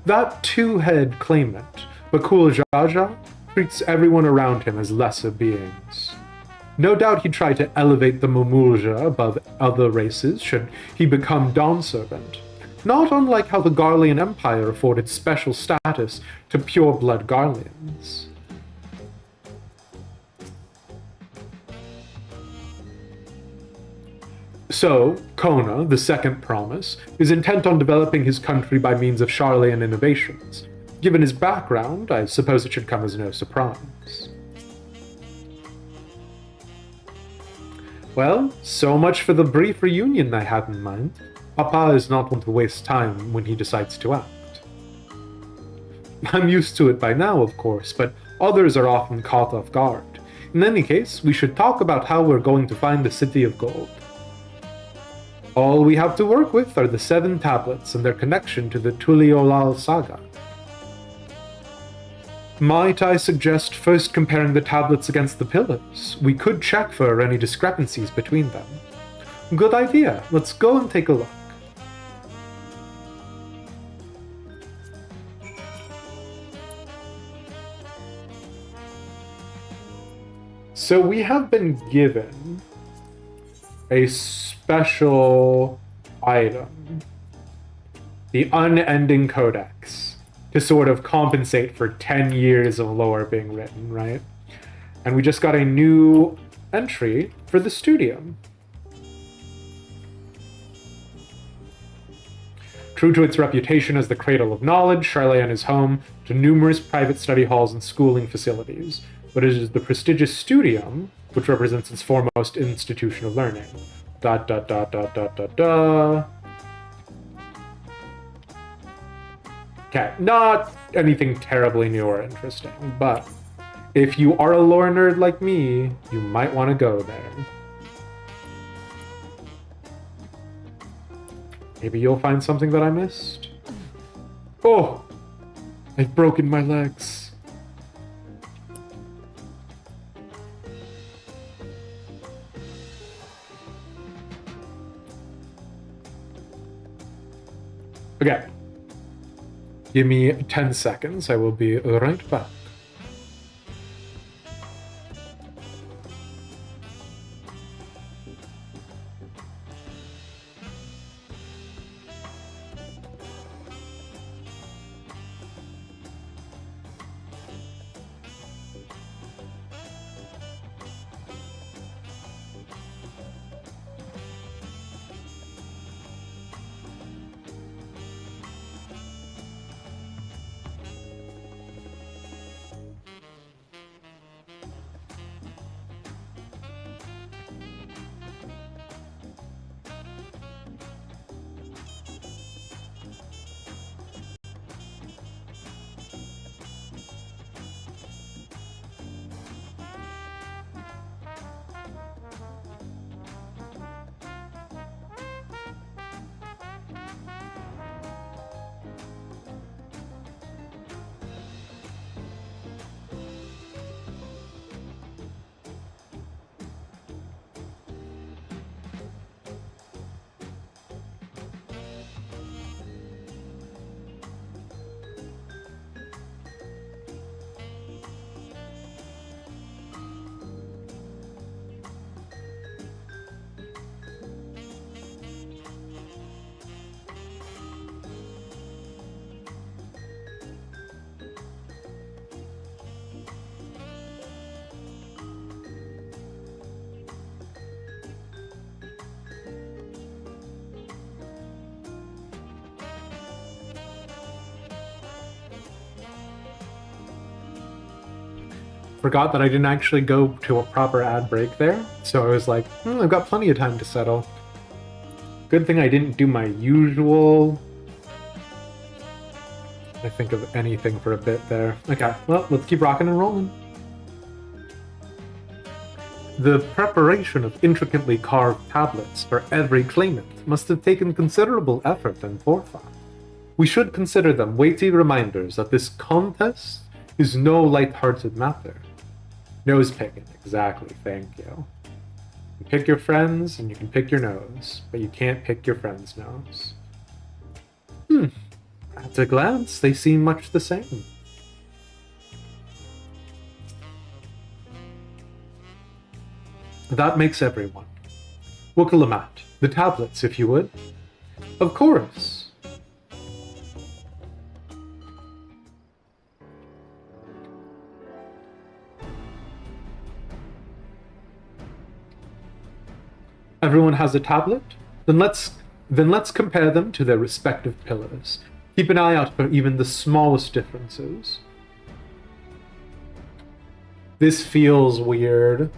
That two-head claimant, Bakul Jaja, treats everyone around him as lesser beings. No doubt he'd try to elevate the Mumulja above other races should he become Dawn Servant, not unlike how the Garlean Empire afforded special status to pure-blood Garleans. So, Kona, the second promise, is intent on developing his country by means of Charlayan innovations. Given his background, I suppose it should come as no surprise. Well, so much for the brief reunion I had in mind. Papa is not one to waste time when he decides to act. I'm used to it by now, of course, but others are often caught off guard. In any case, we should talk about how we're going to find the City of Gold. All we have to work with are the 7 tablets and their connection to the Tuliolal saga. Might I suggest first comparing the tablets against the pillars? We could check for any discrepancies between them. Good idea. Let's go and take a look. So we have been given a special item, the Unending Codex, to sort of compensate for 10 years of lore being written, right? And we just got a new entry for the studio. True to its reputation as the cradle of knowledge, Charlayan is home to numerous private study halls and schooling facilities, but it is the prestigious Studium which represents its foremost institution of learning. ... Okay, not anything terribly new or interesting, but if you are a lore nerd like me, you might want to go there. Maybe you'll find something that I missed. Oh! I've broken my legs. Okay. Give me 10 seconds. I will be right back. Forgot that I didn't actually go to a proper ad break there, so I was like, I've got plenty of time to settle. Good thing I didn't do my usual... I think of anything for a bit there. Okay, well, let's keep rocking and rolling. The preparation of intricately carved tablets for every claimant must have taken considerable effort and forethought. We should consider them weighty reminders that this contest is no light-hearted matter. Nose picking, exactly, thank you. You can pick your friends and you can pick your nose, but you can't pick your friend's nose. At a glance, they seem much the same. That makes everyone. Wukalamat, the tablets, if you would. Of course. Everyone has a tablet? Then let's compare them to their respective pillars. Keep an eye out for even the smallest differences. This feels weird.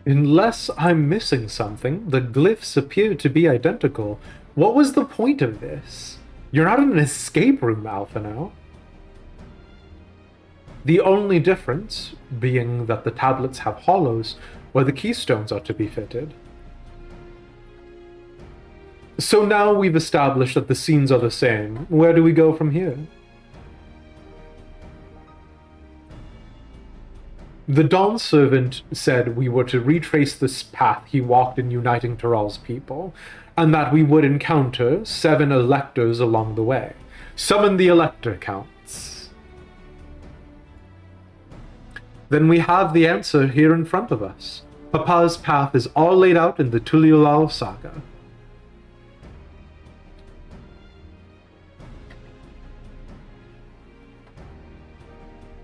Unless I'm missing something, the glyphs appear to be identical. What was the point of this? You're not in an escape room, Alpha now. The only difference being that the tablets have hollows where the keystones are to be fitted. So now we've established that the scenes are the same. Where do we go from here? The Dawn Servant said we were to retrace this path he walked in uniting Tural's people, and that we would encounter 7 electors along the way. Summon the elector counts. Then we have the answer here in front of us. Papa's path is all laid out in the Tural saga.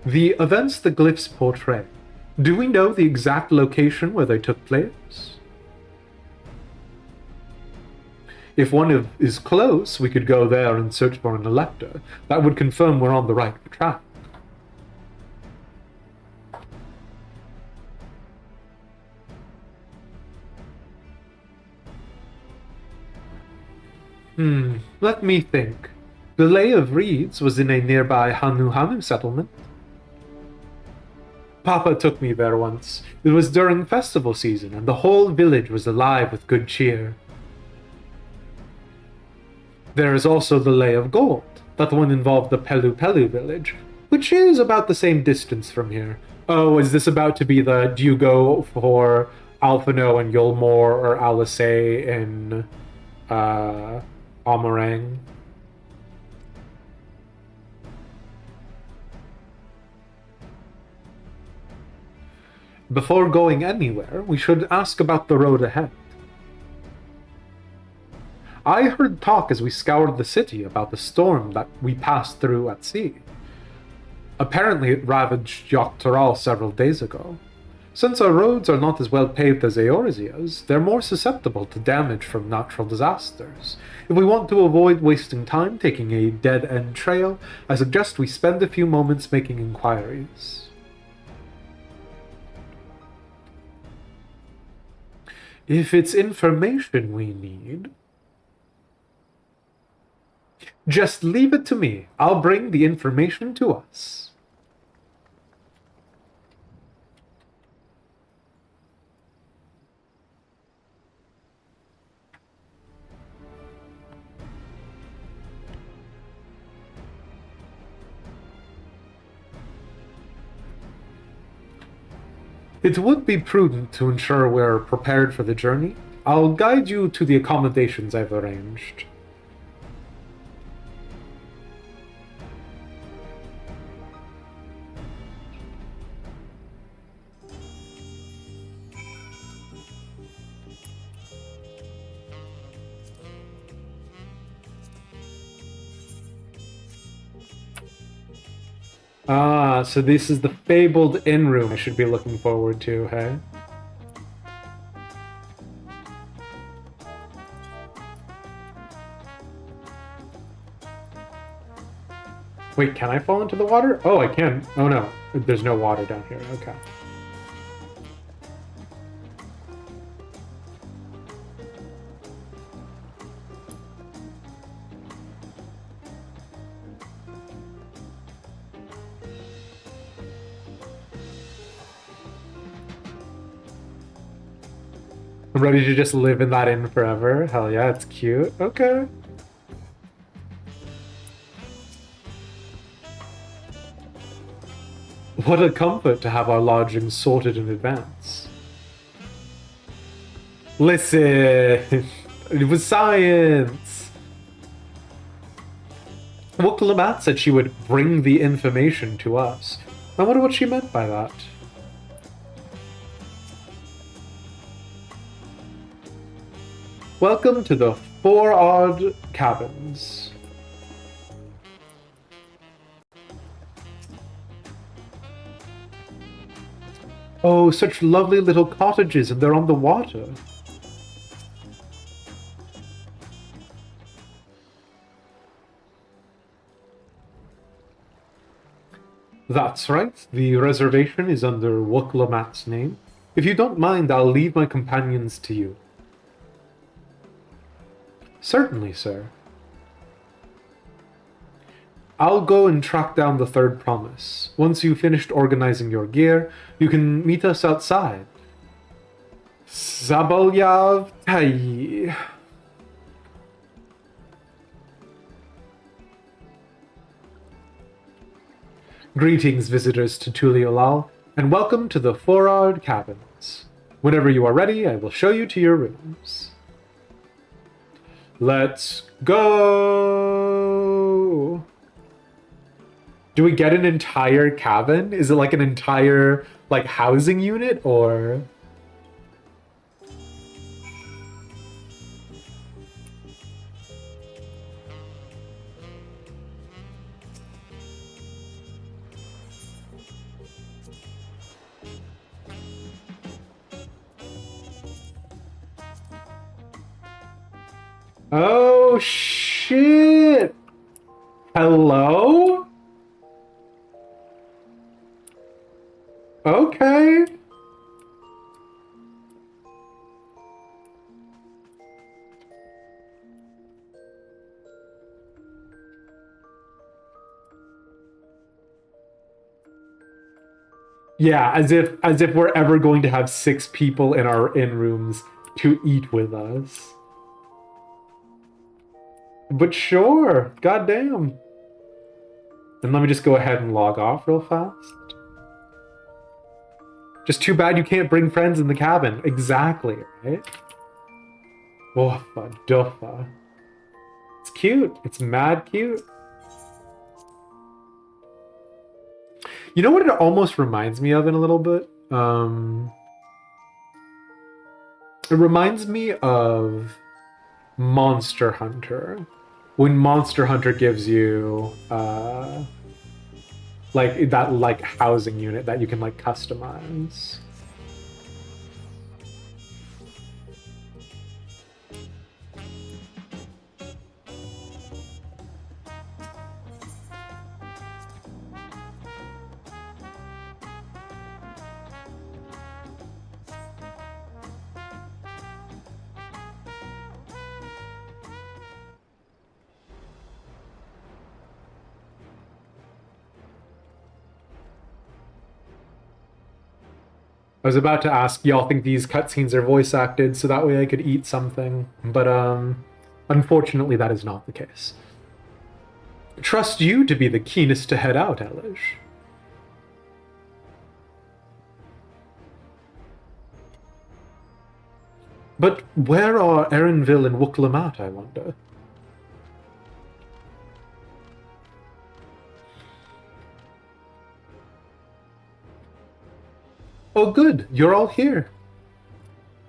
The events the glyphs portray. Do we know the exact location where they took place? If one is close, we could go there and search for an elector. That would confirm we're on the right track. Let me think. The Lay of Reeds was in a nearby Hanu settlement. Papa took me there once. It was during festival season, and the whole village was alive with good cheer. There is also the Lay of Gold. That one involved the Pelu village, which is about the same distance from here. Oh, is this about to be the do you go for Alphino and Yulmore or Alisay in Amarang? Before going anywhere, we should ask about the road ahead. I heard talk as we scoured the city about the storm that we passed through at sea. Apparently it ravaged Tural several days ago. Since our roads are not as well paved as Eorzea's, they're more susceptible to damage from natural disasters. If we want to avoid wasting time taking a dead-end trail, I suggest we spend a few moments making inquiries. If it's information we need, just leave it to me. I'll bring the information to us. It would be prudent to ensure we're prepared for the journey. I'll guide you to the accommodations I've arranged. Ah, so this is the fabled inn room I should be looking forward to, hey? Wait, can I fall into the water? Oh, I can. Oh no, there's no water down here, okay. I'm ready to just live in that inn forever. Hell yeah, it's cute. Okay. What a comfort to have our lodgings sorted in advance. Listen, it was science. Woklamat said she would bring the information to us. I wonder what she meant by that. Welcome to the Four Odd Cabins. Oh, such lovely little cottages, and they're on the water. That's right. The reservation is under Woklamat's name. If you don't mind, I'll leave my companions to you. Certainly, sir. I'll go and track down the third promise. Once you've finished organizing your gear, you can meet us outside. Zabolyav Tai. Greetings, visitors to Tuliolal, and welcome to the Four-Odd Cabins. Whenever you are ready, I will show you to your rooms. Let's go! Do we get an entire cabin? Is it like an entire, like, housing unit, or...? Oh, shit! Hello? Okay. Yeah, as if we're ever going to have 6 people in our rooms to eat with us. But sure, goddamn. And let me just go ahead and log off real fast. Just too bad you can't bring friends in the cabin. Exactly, right? Woofa duffa. It's cute. It's mad cute. You know what it almost reminds me of in a little bit? It reminds me of Monster Hunter. When Monster Hunter gives you like that like housing unit that you can like customize. I was about to ask, y'all think these cutscenes are voice acted so that way I could eat something, but unfortunately that is not the case. Trust you to be the keenest to head out, Elish. But where are Erenville and Woklamat, I wonder? Oh, good. You're all here.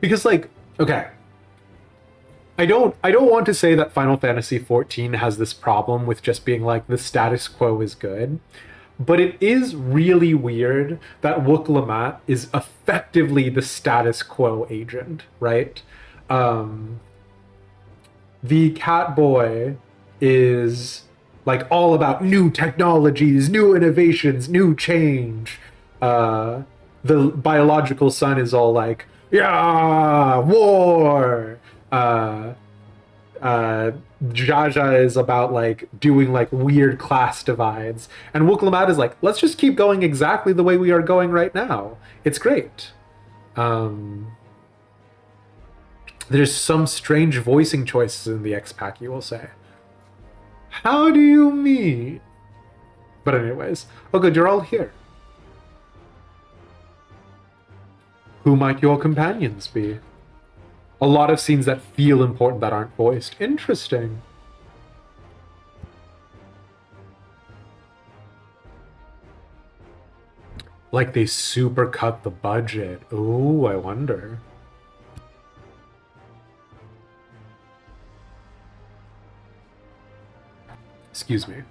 Because, like, okay. I don't want to say that Final Fantasy XIV has this problem with just being like, the status quo is good. But it is really weird that Woklamat is effectively the status quo agent, right? The cat boy is, like, all about new technologies, new innovations, new change. The biological son is all like, yeah, war. Jaja is about like doing like weird class divides, and Woklamat is like, let's just keep going exactly the way we are going right now. It's great. There's some strange voicing choices in the X-Pack, you will say. How do you mean? But anyways, oh good, you're all here. Who might your companions be? A lot of scenes that feel important that aren't voiced. Interesting. Like they super cut the budget. Ooh, I wonder. Excuse me.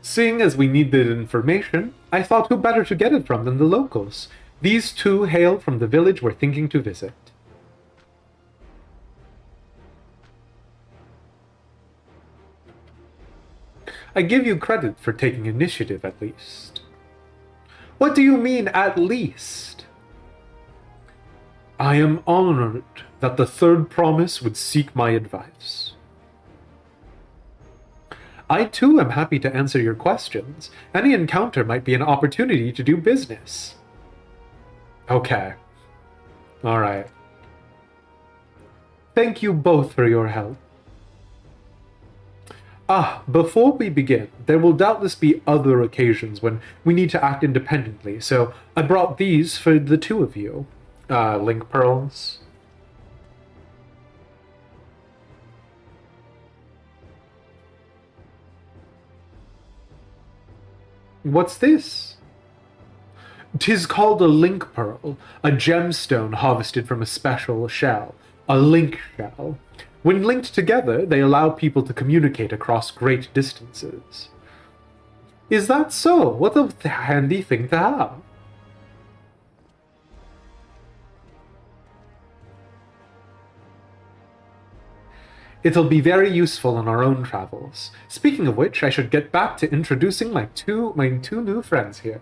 Seeing as we needed information, I thought who better to get it from than the locals. These two hail from the village we're thinking to visit. I give you credit for taking initiative, at least. What do you mean, at least? I am honored that the third promise would seek my advice. I too am happy to answer your questions. Any encounter might be an opportunity to do business. Okay. Alright. Thank you both for your help. Before we begin, there will doubtless be other occasions when we need to act independently, so I brought these for the two of you. Link pearls. What's this? 'Tis called a link pearl, a gemstone harvested from a special shell, a link shell. When linked together, they allow people to communicate across great distances. Is that so? What a handy thing to have. It'll be very useful on our own travels. Speaking of which, I should get back to introducing my two new friends here.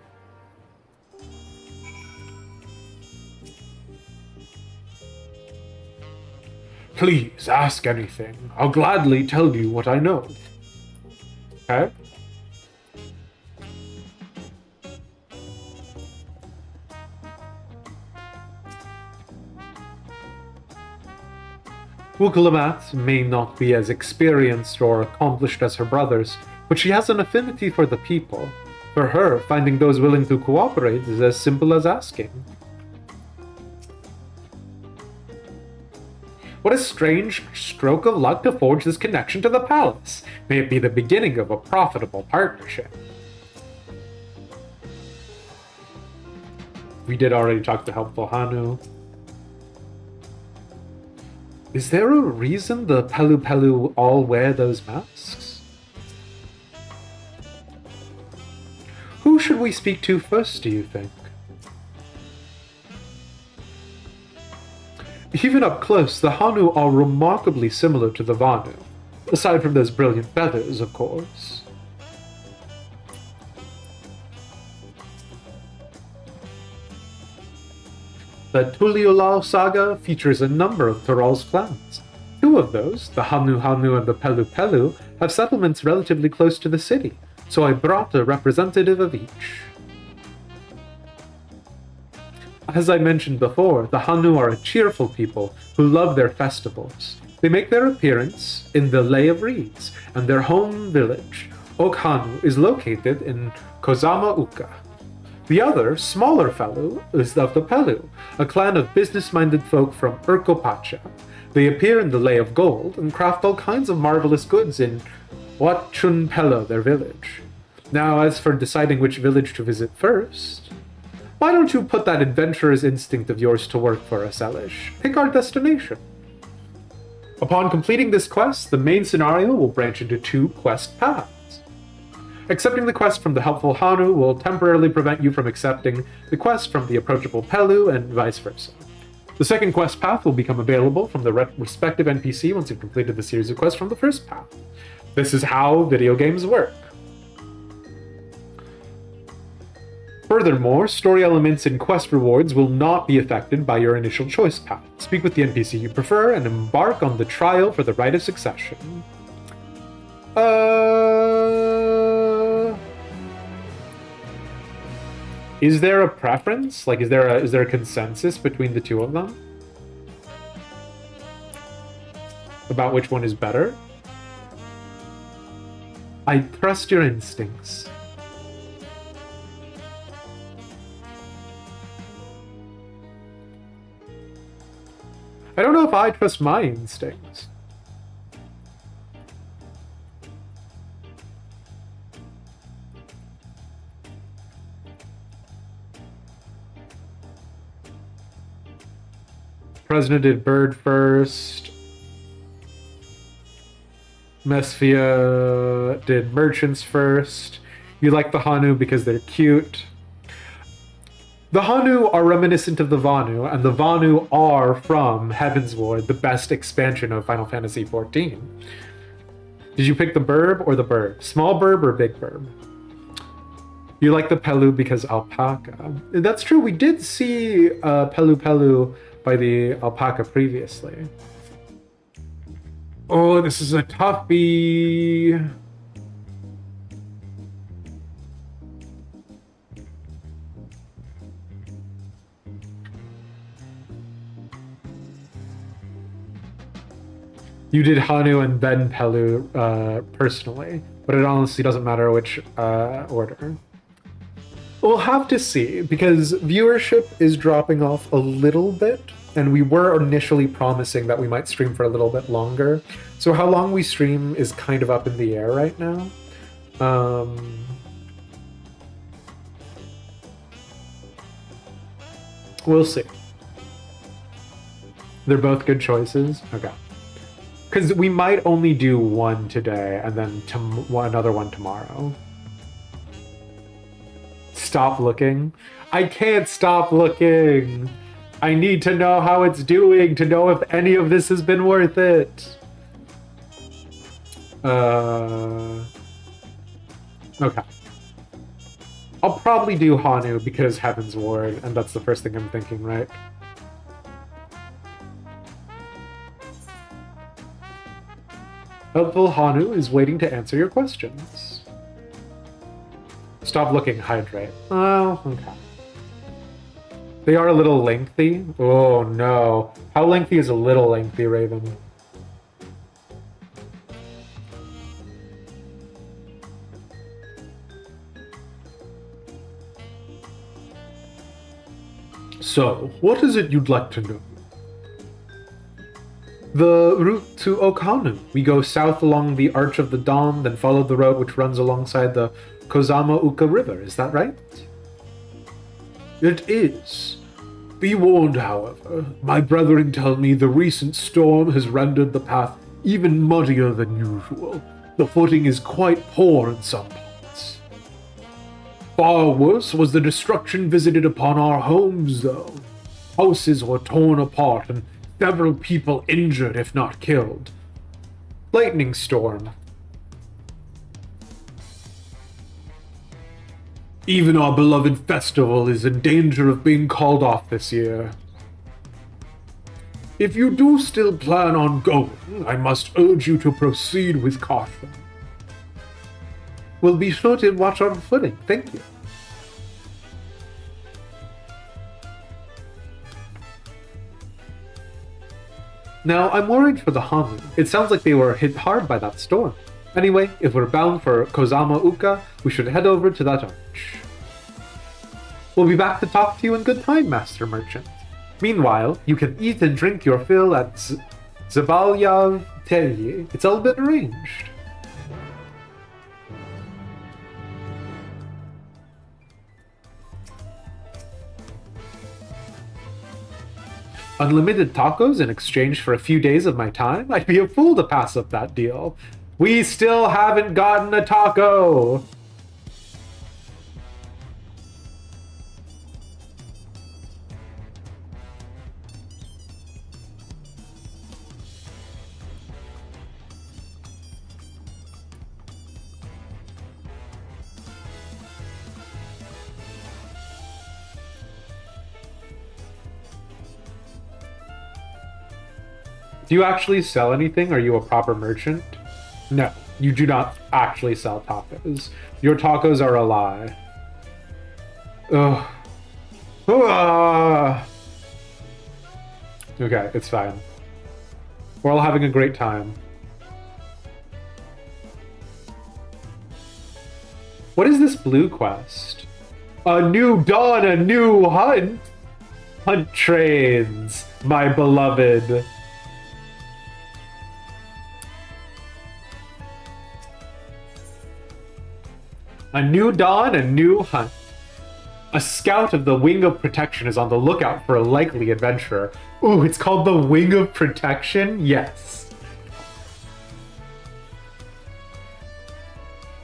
Please, ask anything. I'll gladly tell you what I know. Okay? Wukalamat may not be as experienced or accomplished as her brothers, but she has an affinity for the people. For her, finding those willing to cooperate is as simple as asking. What a strange stroke of luck to forge this connection to the palace. May it be the beginning of a profitable partnership. We did already talk to helpful Hanu. Is there a reason the Pelu Pelu all wear those masks? Who should we speak to first, do you think? Even up close, the Hanu are remarkably similar to the Vanu, aside from those brilliant feathers, of course. The Tuliolal saga features a number of Tural's clans. Two of those, the Hanu Hanu and the Pelu Pelu, have settlements relatively close to the city, so I brought a representative of each. As I mentioned before, the Hanu are a cheerful people who love their festivals. They make their appearance in the Lay of Reeds, and their home village, Okhanu, is located in Kozama Uka. The other, smaller fellow, is of the Pelu, a clan of business-minded folk from Urkopacha. They appear in the Lay of Gold and craft all kinds of marvelous goods in Wat Chun Pela, their village. Now, as for deciding which village to visit first, why don't you put that adventurer's instinct of yours to work for us, Elish? Pick our destination. Upon completing this quest, the main scenario will branch into two quest paths. Accepting the quest from the helpful Hanu will temporarily prevent you from accepting the quest from the approachable Pelu, and vice versa. The second quest path will become available from the respective NPC once you've completed the series of quests from the first path. This is how video games work. Furthermore, story elements and quest rewards will not be affected by your initial choice path. Speak with the NPC you prefer and embark on the trial for the rite of succession. Is there a preference? Like, is there a consensus between the two of them? About which one is better? I trust your instincts. I don't know if I trust my instincts. President did bird first. Mesphia did merchants first. You like the Hanu because they're cute. The Hanu are reminiscent of the Vanu, and the Vanu are from Heavensward, the best expansion of Final Fantasy XIV. Did you pick the burb or the burb? Small burb or big burb? You like the Pelu because alpaca. That's true, we did see Pelu Pelu by the alpaca previously. Oh, this is a toughie. You did Hanu and then Pelu personally, but it honestly doesn't matter which order. We'll have to see, because viewership is dropping off a little bit, and we were initially promising that we might stream for a little bit longer. So how long we stream is kind of up in the air right now. We'll see. They're both good choices? Okay. Because we might only do one today, and then another one tomorrow. Stop looking. I can't stop looking. I need to know how it's doing to know if any of this has been worth it. Okay. I'll probably do Hanu because Heavensward, and that's the first thing I'm thinking, right? Helpful Hanu is waiting to answer your questions. Stop looking, hydrate. Oh, okay. They are a little lengthy. Oh no. How lengthy is a little lengthy, Raven? So, what is it you'd like to know? The route to Okhanu. We go south along the Arch of the Dawn, then follow the road which runs alongside the Kozama Uka River, is that right? It is. Be warned, however. My brethren tell me the recent storm has rendered the path even muddier than usual. The footing is quite poor in some parts. Far worse was the destruction visited upon our homes, though. Houses were torn apart and several people injured, if not killed. Lightning storm. Even our beloved festival is in danger of being called off this year. If you do still plan on going, I must urge you to proceed with caution. We'll be sure to watch our footing, thank you. Now, I'm worried for the Hanu. It sounds like they were hit hard by that storm. Anyway, if we're bound for Kozama Uka, we should head over to that arch. We'll be back to talk to you in good time, Master Merchant. Meanwhile, you can eat and drink your fill at Zabalyav Terye. It's all been arranged. Unlimited tacos in exchange for a few days of my time? I'd be a fool to pass up that deal. We still haven't gotten a taco! Do you actually sell anything? Are you a proper merchant? No, you do not actually sell tacos. Your tacos are a lie. Ugh. Ah. Okay, it's fine. We're all having a great time. What is this blue quest? A new dawn, a new hunt! Hunt trains. my beloved. A new dawn, a new hunt. A scout of the Wing of Protection is on the lookout for a likely adventurer. Ooh, it's called the Wing of Protection? Yes.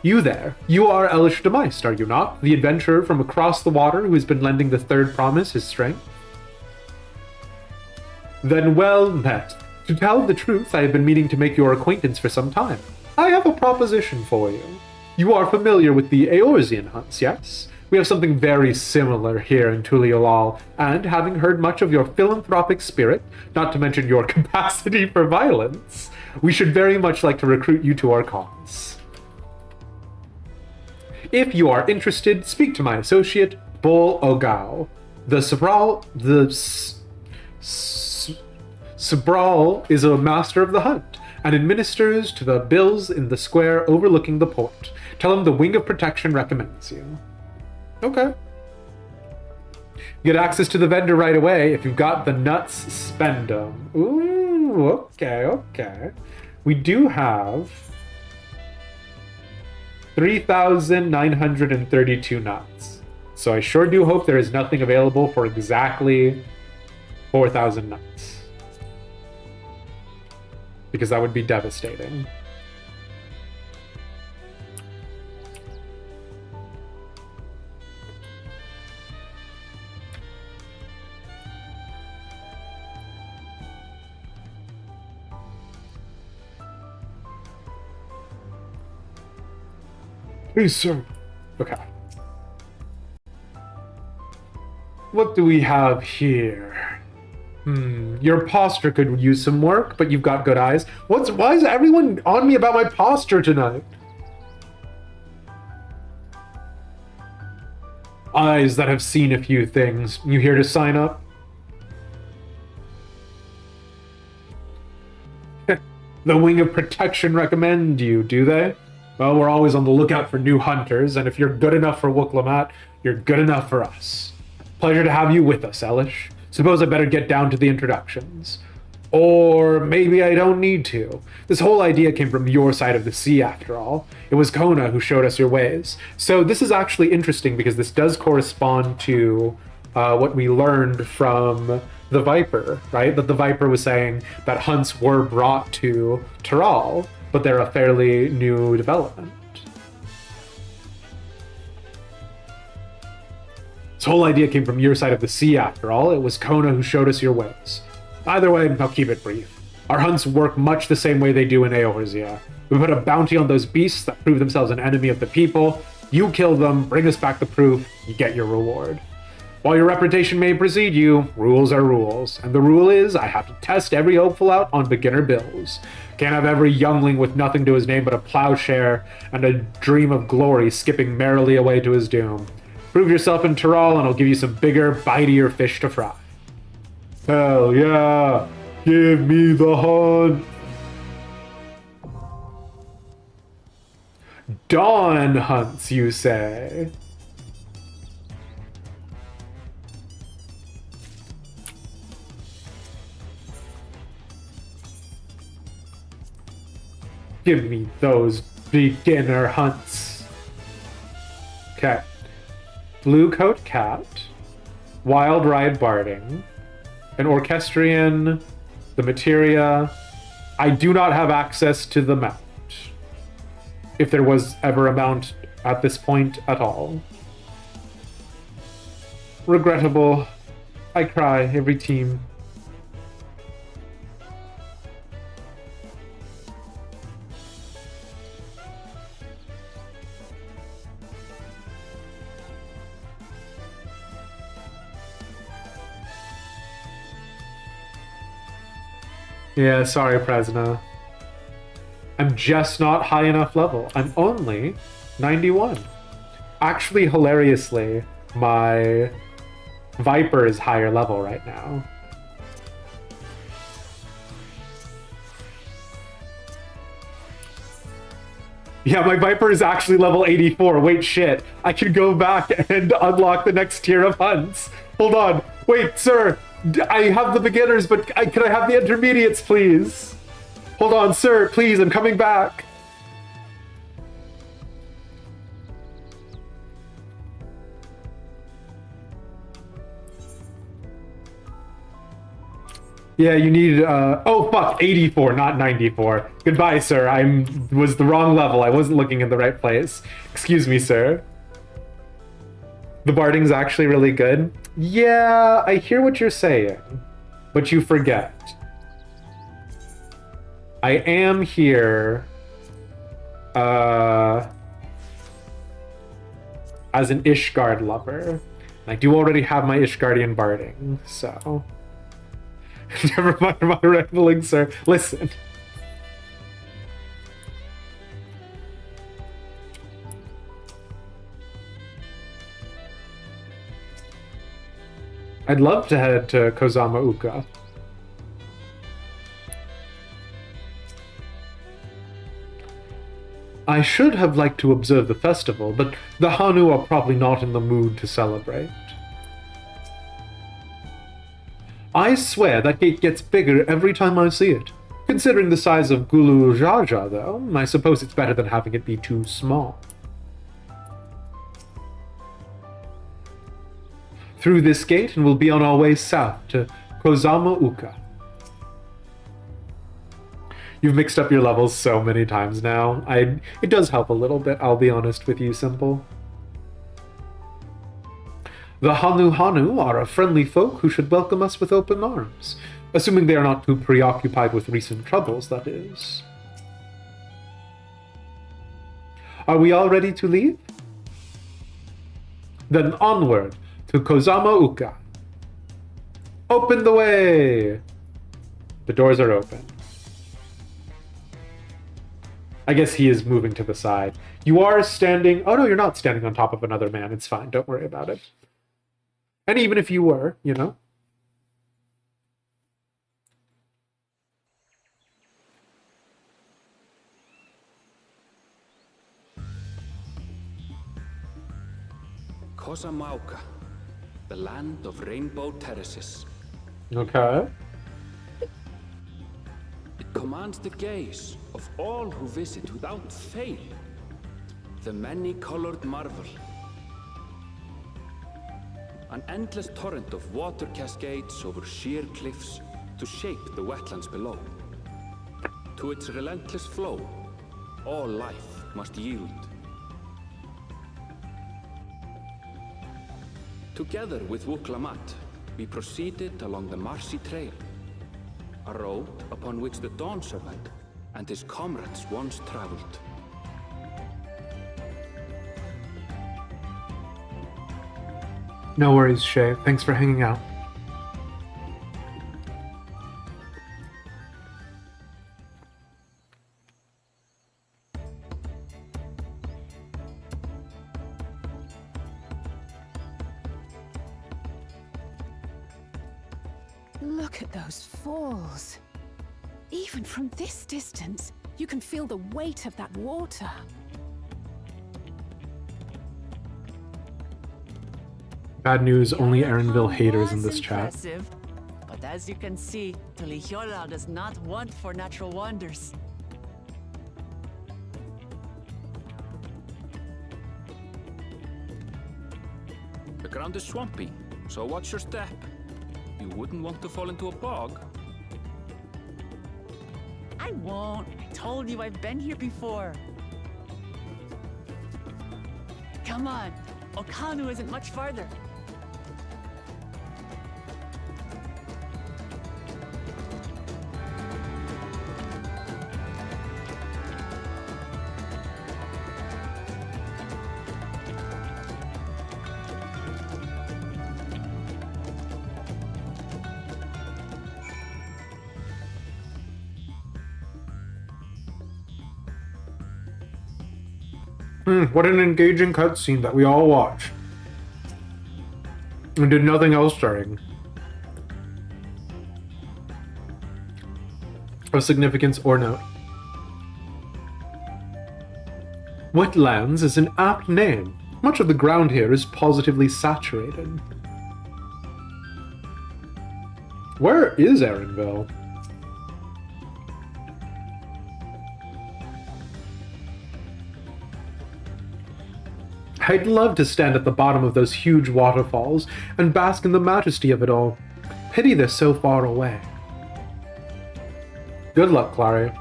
You there. You are Elish Demeist, are you not? The adventurer from across the water who has been lending the third promise his strength? Then well met. To tell the truth, I have been meaning to make your acquaintance for some time. I have a proposition for you. You are familiar with the Eorzean hunts, yes? We have something very similar here in Tuliolal, and having heard much of your philanthropic spirit, not to mention your capacity for violence, we should very much like to recruit you to our cause. If you are interested, speak to my associate, Bol Ogao. The Sabral is a master of the hunt, and administers to the bills in the square overlooking the port. Tell him the Wing of Protection recommends you. Okay. You get access to the vendor right away. If you've got the nuts, spend them. Ooh, okay, okay. We do have 3,932 nuts. So I sure do hope there is nothing available for exactly 4,000 nuts. Because that would be devastating. Please, sir. Okay. What do we have here? Your posture could use some work, but you've got good eyes. Why is everyone on me about my posture tonight? Eyes that have seen a few things. You here to sign up? The Wing of Protection recommend you, do they? Well, we're always on the lookout for new hunters, and if you're good enough for Wuk-Lamat, you're good enough for us. Pleasure to have you with us, Elish. Suppose I better get down to the introductions. Or maybe I don't need to. This whole idea came from your side of the sea, after all. It was Kona who showed us your ways. So this is actually interesting because this does correspond to what we learned from the Viper, right? That the Viper was saying that hunts were brought to Tural, but they're a fairly new development. This whole idea came from your side of the sea, after all. It was Kona who showed us your ways. Either way, I'll keep it brief. Our hunts work much the same way they do in Eorzea. We put a bounty on those beasts that prove themselves an enemy of the people. You kill them, bring us back the proof, you get your reward. While your reputation may precede you, rules are rules. And the rule is, I have to test every hopeful out on beginner bills. Can't have every youngling with nothing to his name but a plowshare and a dream of glory skipping merrily away to his doom. Prove yourself in Tural and I'll give you some bigger, bitier fish to fry. Hell yeah! Give me the hunt! Dawn hunts, you say? Give me those beginner hunts. Okay. Blue Coat Cat, Wild Ride Barding, an Orchestrion, the Materia. I do not have access to the mount. If there was ever a mount at this point at all. Regrettable. I cry every team. Yeah, sorry, Presna. I'm just not high enough level. I'm only 91. Actually, hilariously, my Viper is higher level right now. Yeah, my Viper is actually level 84. Wait, shit. I could go back and unlock the next tier of hunts. Hold on. Wait, sir. I have the beginners, but can I have the intermediates, please? Hold on, sir, please, I'm coming back. Yeah, you need, oh fuck, 84, not 94. Goodbye, sir, was the wrong level. I wasn't looking in the right place. Excuse me, sir. The barding's actually really good. Yeah, I hear what you're saying, but you forget. I am here, as an Ishgard lover. I do already have my Ishgardian barding, so... Never mind my rambling, sir. Listen. I'd love to head to Kozama Uka. I should have liked to observe the festival, but the Hanu are probably not in the mood to celebrate. I swear that gate gets bigger every time I see it. Considering the size of Gulu Jaja, though, I suppose it's better than having it be too small. Through this gate, and we'll be on our way south to Kozama Uka. You've mixed up your levels so many times now. It does help a little bit, I'll be honest with you, Simple. The Hanu are a friendly folk who should welcome us with open arms. Assuming they are not too preoccupied with recent troubles, that is. Are we all ready to leave? Then onward to Kozama Uka. Open the way! The doors are open. I guess he is moving to the side. You are standing... Oh no, you're not standing on top of another man. It's fine. Don't worry about it. And even if you were, you know. Kozama Uka, the land of rainbow terraces. Okay. It commands the gaze of all who visit without fail. The many-colored marvel. An endless torrent of water cascades over sheer cliffs to shape the wetlands below. To its relentless flow, all life must yield. Together with Wuklamat, we proceeded along the marshy trail, a road upon which the Dawn Servant and his comrades once traveled. No worries, Shay. Thanks for hanging out. Look at those falls. Even from this distance, you can feel the weight of that water. Bad news, only Erinville haters in this chat. But as you can see, Tuliyola does not want for natural wonders. The ground is swampy, so watch your step. You wouldn't want to fall into a bog. I won't. I told you I've been here before. Come on. Okanu isn't much farther. What an engaging cutscene that we all watched. And did nothing else during. Of significance or note. Wetlands is an apt name. Much of the ground here is positively saturated. Where is Erinville? I'd love to stand at the bottom of those huge waterfalls and bask in the majesty of it all. Pity they're so far away. Good luck, Clary.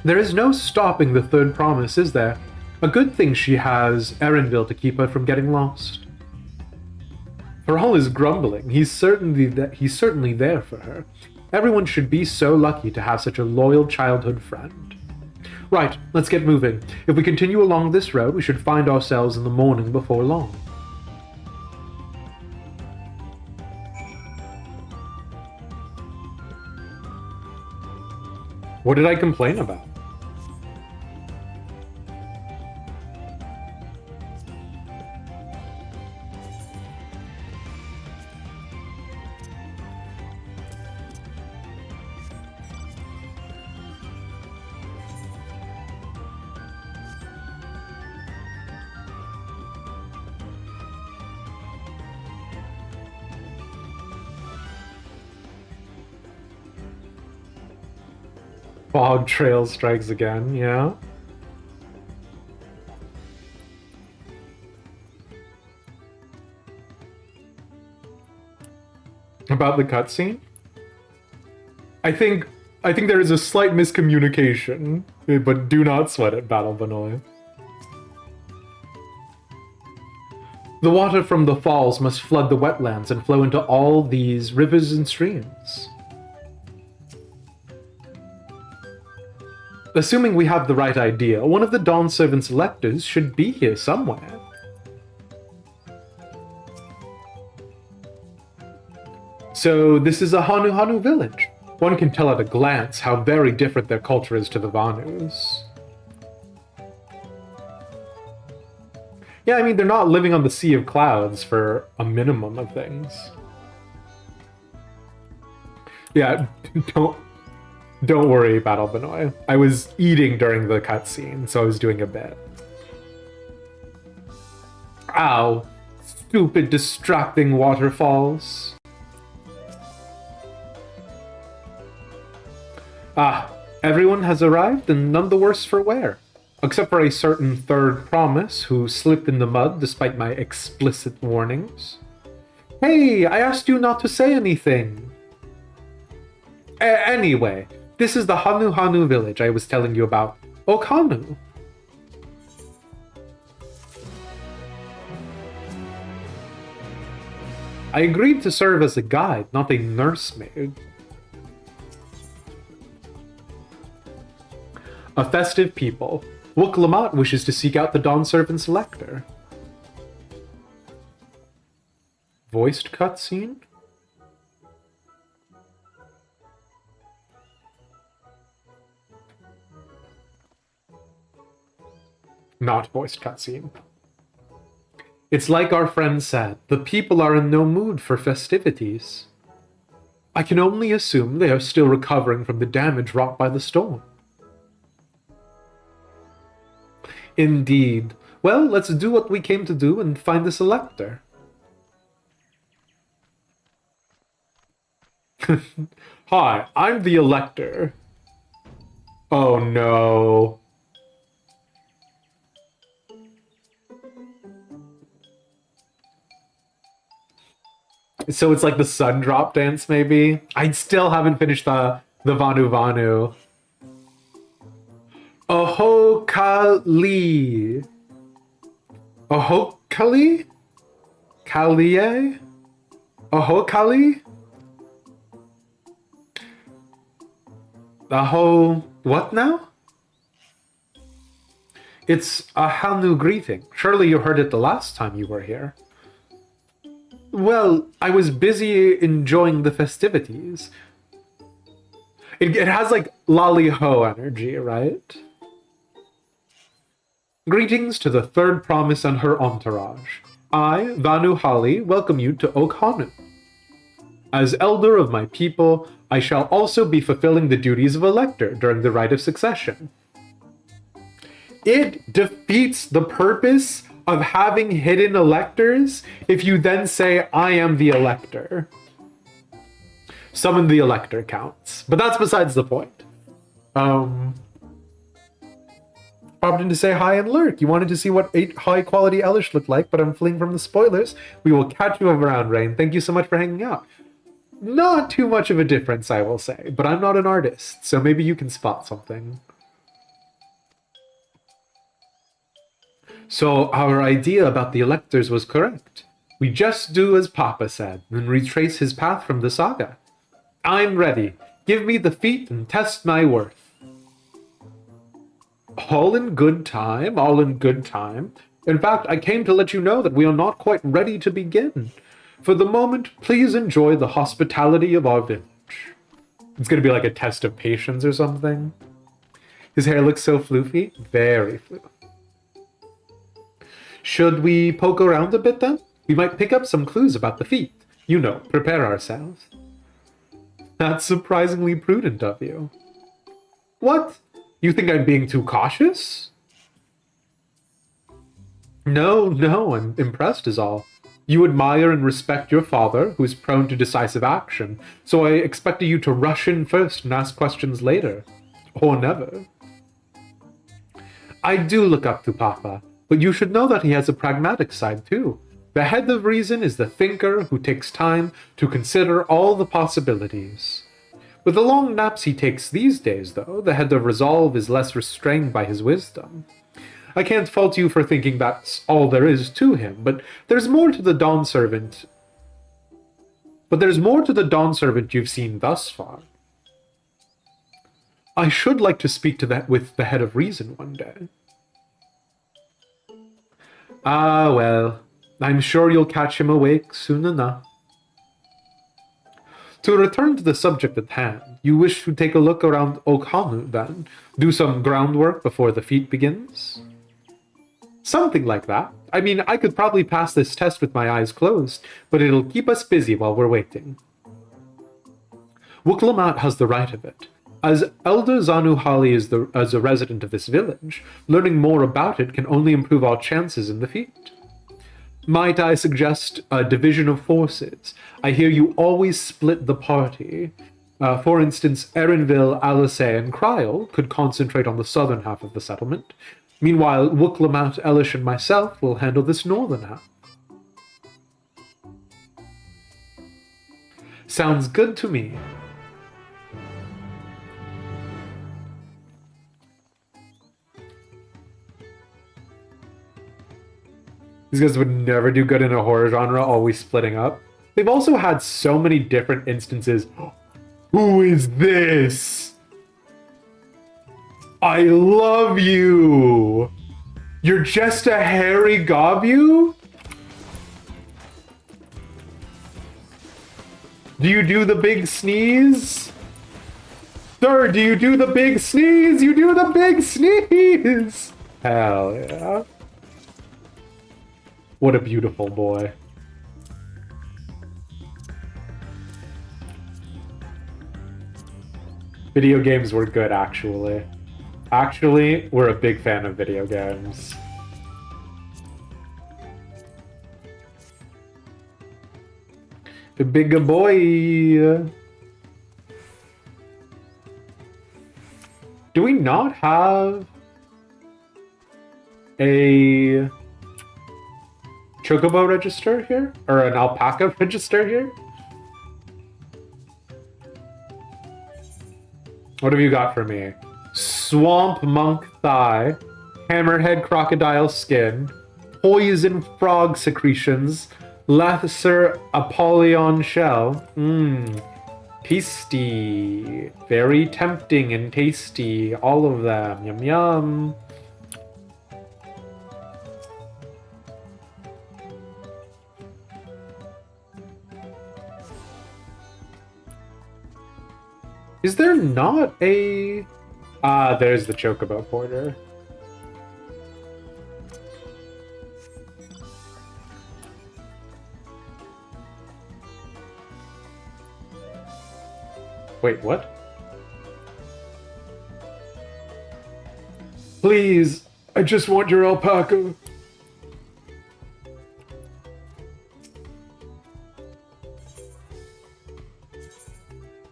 There is no stopping the third promise, is there? A good thing she has Erinville to keep her from getting lost. For all his grumbling, he's certainly there for her. Everyone should be so lucky to have such a loyal childhood friend. Right, let's get moving. If we continue along this road, we should find ourselves in the morning before long. What did I complain about? Dawntrail strikes again, yeah? About the cutscene? I think there is a slight miscommunication, but do not sweat it, Battle Vanoy. The water from the falls must flood the wetlands and flow into all these rivers and streams. Assuming we have the right idea, one of the Dawn Servant's electors should be here somewhere. So this is a Hanu village. One can tell at a glance how very different their culture is to the Vanus. Yeah, I mean, they're not living on the Sea of Clouds for a minimum of things. Yeah, Don't worry, Battle Vanoy. I was eating during the cutscene, so I was doing a bit. Ow. Stupid, distracting waterfalls. Ah, everyone has arrived and none the worse for wear. Except for a certain third promise who slipped in the mud despite my explicit warnings. Hey, I asked you not to say anything. Anyway, this is the Hanu village I was telling you about. Okhanu. I agreed to serve as a guide, not a nursemaid. A festive people. Wook Lamont wishes to seek out the Dawn Servant's elector. Voiced cutscene? Not voiced cutscene. It's like our friend said, the people are in no mood for festivities. I can only assume they are still recovering from the damage wrought by the storm. Indeed. Well, let's do what we came to do and find this elector. Hi, I'm the elector. Oh no. So it's like the sun drop dance, maybe? I still haven't finished the Vanu. Ohokali. Ohokali? Kalie? Ohokali? What now? It's a Hanu greeting. Surely you heard it the last time you were here. Well, I was busy enjoying the festivities. It has like lolly ho energy, right? Greetings to the third promise and her entourage. I, Vanu Hali, welcome you to Okhanu. As elder of my people, I shall also be fulfilling the duties of elector during the rite of succession. It defeats the purpose of having hidden electors if you then say, I am the elector. Summon the elector counts. But that's besides the point. Popped in to say hi and lurk. You wanted to see what 8 high-quality Elish looked like, but I'm fleeing from the spoilers. We will catch you around, Rain. Thank you so much for hanging out. Not too much of a difference, I will say, but I'm not an artist, so maybe you can spot something. So our idea about the electors was correct. We just do as Papa said, and retrace his path from the saga. I'm ready. Give me the feat and test my worth. All in good time, all in good time. In fact, I came to let you know that we are not quite ready to begin. For the moment, please enjoy the hospitality of our village. It's gonna be like a test of patience or something. His hair looks so floofy. Very floofy. Should we poke around a bit then? We might pick up some clues about the feat. You know, prepare ourselves. That's surprisingly prudent of you. What? You think I'm being too cautious? No, I'm impressed is all. You admire and respect your father, who is prone to decisive action, so I expected you to rush in first and ask questions later. Or never. I do look up to Papa, but you should know that he has a pragmatic side too. The head of reason is the thinker who takes time to consider all the possibilities. With the long naps he takes these days, though, the head of resolve is less restrained by his wisdom. I can't fault you for thinking that's all there is to him, but there's more to the Dawn Servant. You've seen thus far. I should like to speak to that with the head of reason one day. Ah, well, I'm sure you'll catch him awake soon enough. To return to the subject at hand, you wish to take a look around Okhanu, then? Do some groundwork before the feat begins? Something like that. I mean, I could probably pass this test with my eyes closed, but it'll keep us busy while we're waiting. Wuklamat has the right of it. As Elder Zanu Hali is a resident of this village, learning more about it can only improve our chances in the feat. Might I suggest a division of forces? I hear you always split the party. For instance, Erinville, Alice, and Kryl could concentrate on the southern half of the settlement. Meanwhile, Wuklamat, Elish, and myself will handle this northern half. Sounds good to me. These guys would never do good in a horror genre, always splitting up. They've also had so many different instances. Who is this? I love you! You're just a hairy Gobu? Do you do the big sneeze? Sir, do you do the big sneeze? You do the big sneeze! Hell yeah. What a beautiful boy. Video games were good, actually. Actually, we're a big fan of video games. The big boy. Do we not have a chocobo register here? Or an alpaca register here? What have you got for me? Swamp monk thigh, hammerhead crocodile skin, poison frog secretions, lesser Apollyon shell. Tasty. Very tempting and tasty. All of them. Yum yum. Is there not a... Ah, there's the Chocobo Porter. Wait, what? Please, I just want your alpaca.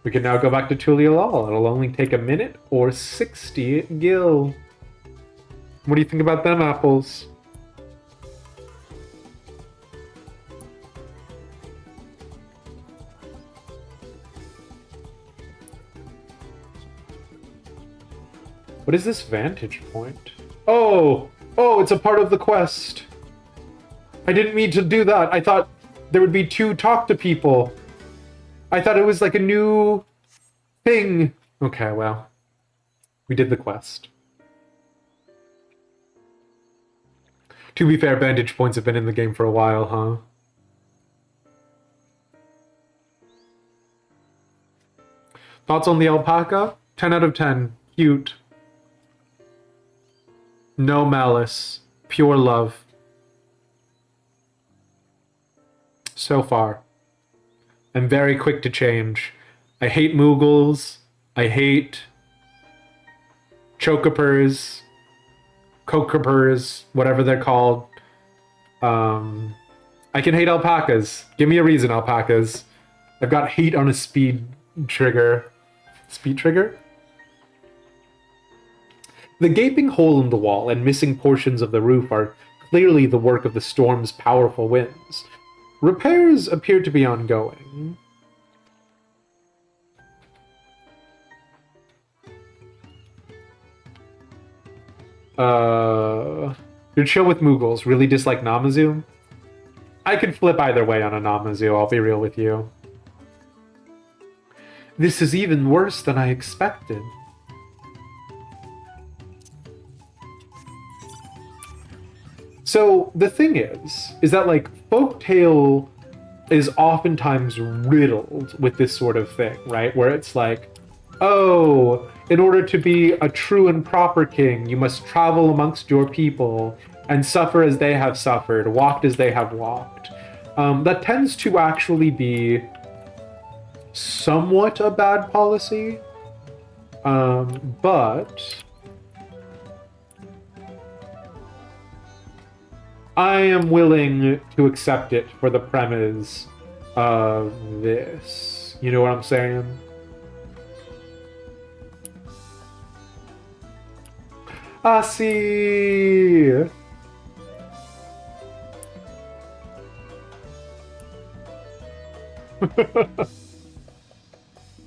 We can now go back to Tural. It'll only take a minute or 60 gil. What do you think about them apples? What is this vantage point? Oh, it's a part of the quest. I didn't mean to do that. I thought there would be 2 talk to people. I thought it was like a new thing. Okay, well, we did the quest. To be fair, vantage points have been in the game for a while, huh? Thoughts on the alpaca? 10 out of 10. Cute. No malice. Pure love. So far. I'm very quick to change. I hate Moogles. I hate Chocopers, Kokopers, whatever they're called. I can hate alpacas. Give me a reason, alpacas. I've got hate on a speed trigger. Speed trigger? The gaping hole in the wall and missing portions of the roof are clearly the work of the storm's powerful winds. Repairs appear to be ongoing. You're chill with Moogles. Really dislike Namazu? I could flip either way on a Namazu, I'll be real with you. This is even worse than I expected. So the thing is that like folktale is oftentimes riddled with this sort of thing, right? Where it's like, oh, in order to be a true and proper king, you must travel amongst your people and suffer as they have suffered, walked as they have walked. That tends to actually be somewhat a bad policy, but I am willing to accept it for the premise of this. You know what I'm saying? I see.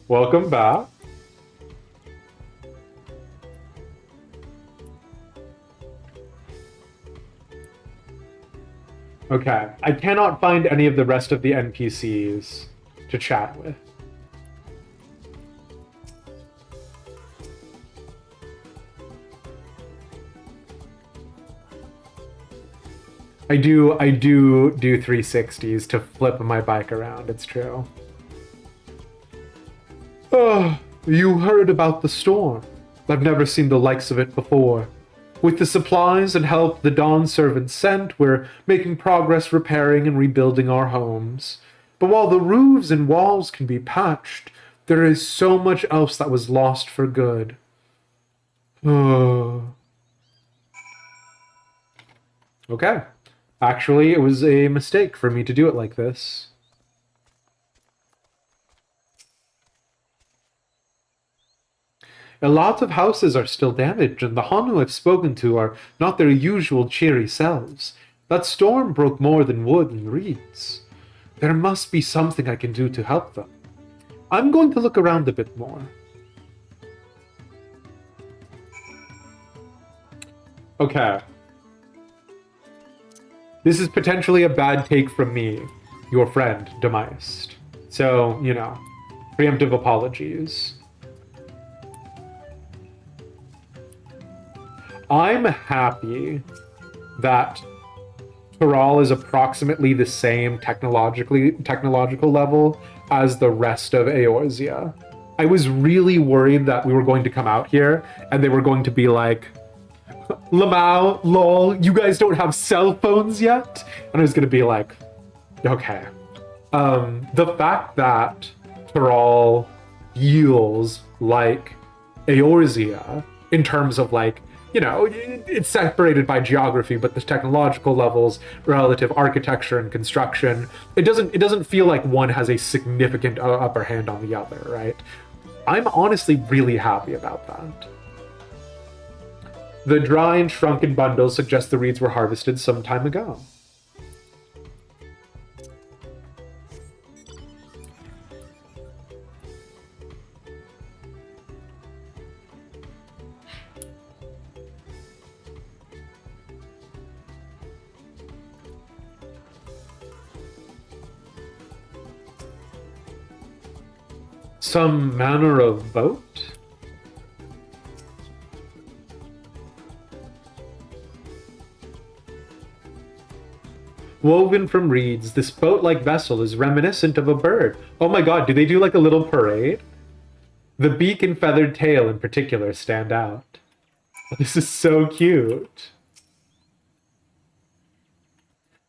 Welcome back. Okay, I cannot find any of the rest of the NPCs to chat with. I do 360s to flip my bike around, it's true. Oh, you heard about the storm. I've never seen the likes of it before. With the supplies and help the Dawn servants sent, we're making progress repairing and rebuilding our homes. But while the roofs and walls can be patched, there is so much else that was lost for good. Oh. Okay. Actually, it was a mistake for me to do it like this. A lot of houses are still damaged, and the Hanu I've spoken to are not their usual cheery selves. That storm broke more than wood and reeds. There must be something I can do to help them. I'm going to look around a bit more. Okay. This is potentially a bad take from me, your friend, Demeist. So, you know, preemptive apologies. I'm happy that Tural is approximately the same technological level as the rest of Eorzea. I was really worried that we were going to come out here and they were going to be like, Lamau, lol, you guys don't have cell phones yet? And I was going to be like, okay. The fact that Tural feels like Eorzea in terms of like you know, it's separated by geography, but the technological levels, relative architecture and construction, it doesn't feel like one has a significant upper hand on the other, right? I'm honestly really happy about that. The dry and shrunken bundles suggest the reeds were harvested some time ago. Some manner of boat? Woven from reeds, this boat-like vessel is reminiscent of a bird. Oh my god, do they do like a little parade? The beak and feathered tail in particular stand out. This is so cute.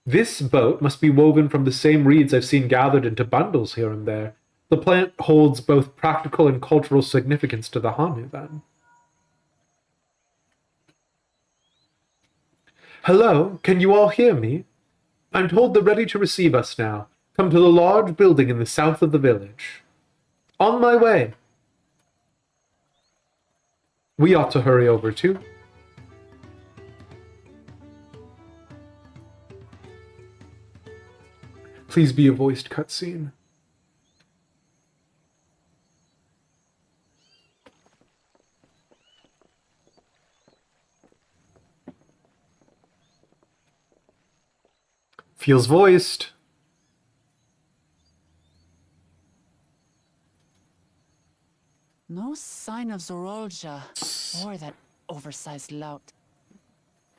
This boat must be woven from the same reeds I've seen gathered into bundles here and there. The plant holds both practical and cultural significance to the Hanu, then. Hello, can you all hear me? I'm told they're ready to receive us now. Come to the large building in the south of the village. On my way. We ought to hurry over too. Please be a voiced cutscene. Feels voiced. No sign of Zorolja or that oversized lout.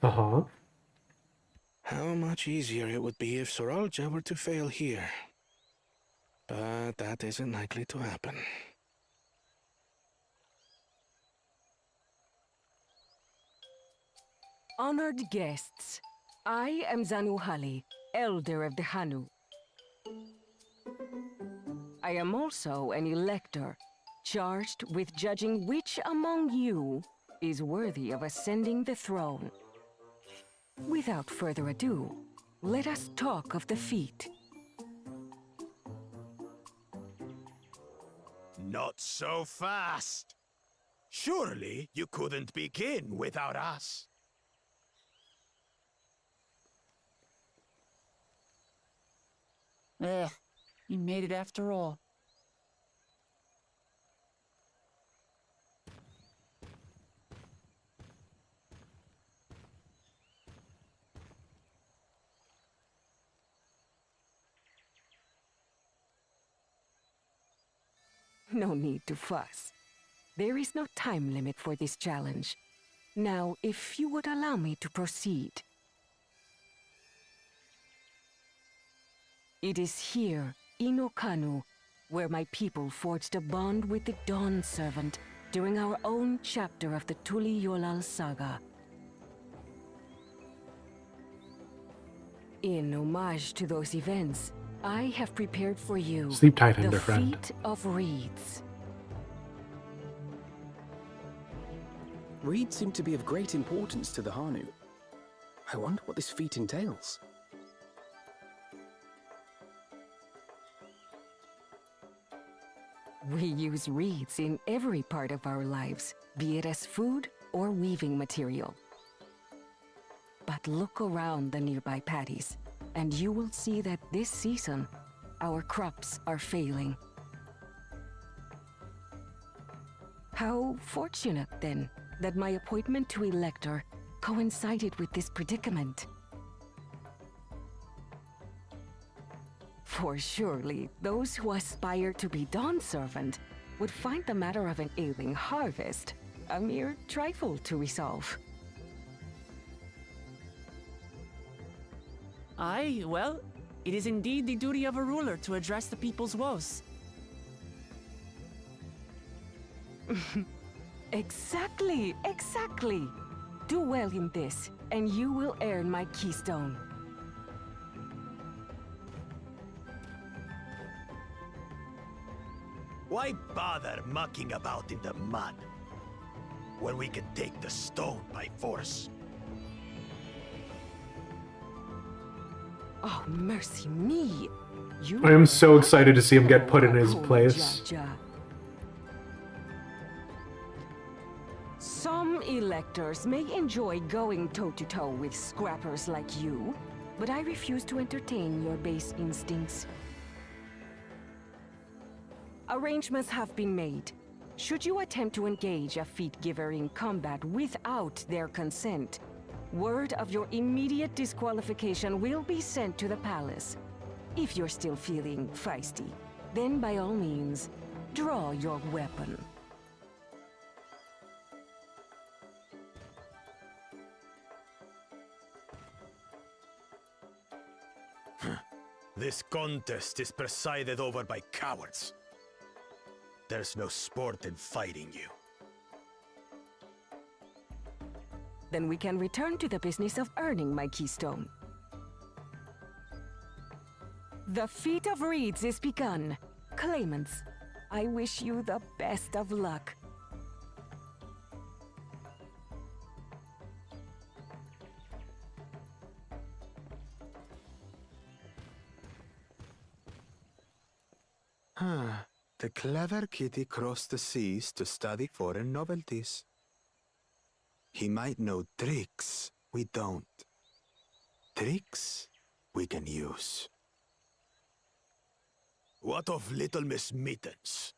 Uh-huh. How much easier it would be if Zorolja were to fail here. But that isn't likely to happen. Honored guests, I am Zanuhali, Elder of the Hanu. I am also an elector, charged with judging which among you is worthy of ascending the throne. Without further ado, let us talk of the feat. Not so fast. Surely you couldn't begin without us. You made it after all. No need to fuss. There is no time limit for this challenge. Now, if you would allow me to proceed. It is here, in Okanu, where my people forged a bond with the Dawn Servant during our own chapter of the Tuli Yolal saga. In homage to those events, I have prepared for you Sleep tight, Ender the friend. Feat of Reeds. Reeds seem to be of great importance to the Hanu. I wonder what this feat entails. We use reeds in every part of our lives, be it as food or weaving material. But look around the nearby paddies, and you will see that this season, our crops are failing. How fortunate, then, that my appointment to Elector coincided with this predicament. For surely, those who aspire to be Dawn Servant would find the matter of an ailing harvest a mere trifle to resolve. Aye, well, it is indeed the duty of a ruler to address the people's woes. Exactly, exactly. Do well in this, and you will earn my keystone. Why bother mucking about in the mud? when we can take the stone by force. Oh, mercy me. You I am so excited to see him get put in his place. Some electors may enjoy going toe-to-toe with scrappers like you, but I refuse to entertain your base instincts. Arrangements have been made. Should you attempt to engage a feat-giver in combat without their consent, word of your immediate disqualification will be sent to the palace. If you're still feeling feisty, then by all means, draw your weapon. This contest is presided over by cowards. There's no sport in fighting you. Then we can return to the business of earning my keystone. The Feat of Reeds is begun. Claimants, I wish you the best of luck. The clever kitty crossed the seas to study foreign novelties. He might know tricks we don't. Tricks we can use. What of Little Miss Mittens?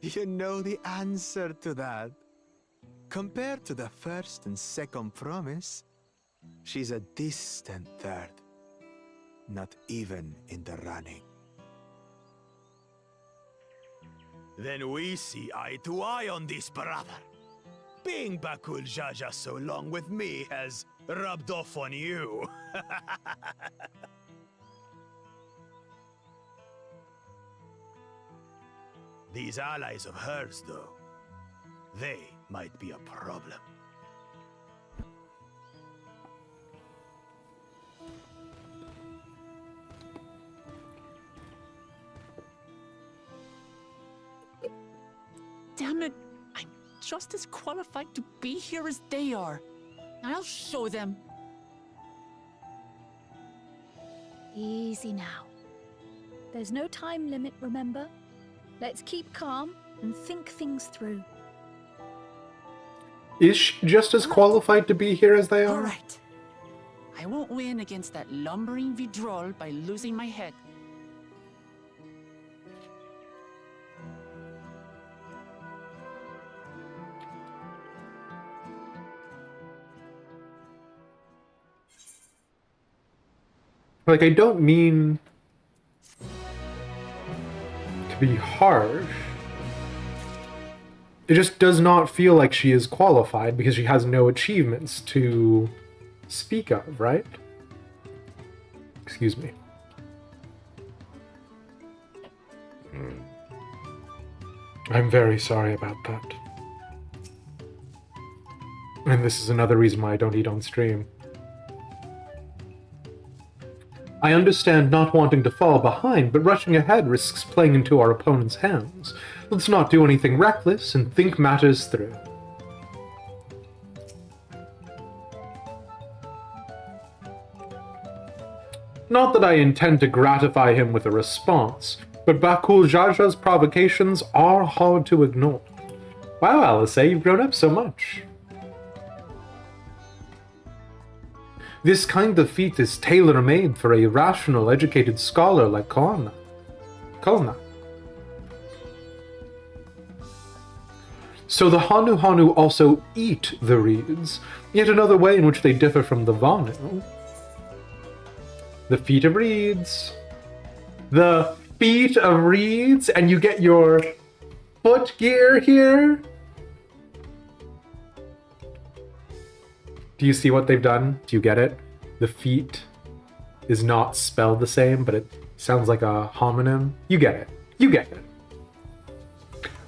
You know the answer to that. Compared to the first and second promise, she's a distant third. Not even in the running. Then we see eye to eye on this, brother. Being Bakul Jaja so long with me has rubbed off on you. These allies of hers, though, they might be a problem. Damn it! I'm just as qualified to be here as they are. I'll show them. Easy now. There's no time limit, remember? Let's keep calm and think things through. Is she just as qualified to be here as they are? All right. I won't win against that lumbering Vidrol by losing my head. Like, I don't mean to be harsh. It just does not feel like she is qualified because she has no achievements to speak of, right? Excuse me. I'm very sorry about that. And this is another reason why I don't eat on stream. I understand not wanting to fall behind, but rushing ahead risks playing into our opponent's hands. Let's not do anything reckless and think matters through. Not that I intend to gratify him with a response, but Bakul Jaja's provocations are hard to ignore. Wow, Alice, you've grown up so much. This kind of feat is tailor-made for a rational, educated scholar like Kalna. So the Hanu also eat the reeds, yet another way in which they differ from the Vanu. The feet of reeds. The feet of reeds, and you get your foot gear here. Do you see what they've done? Do you get it? The feet is not spelled the same, but it sounds like a homonym. You get it. You get it.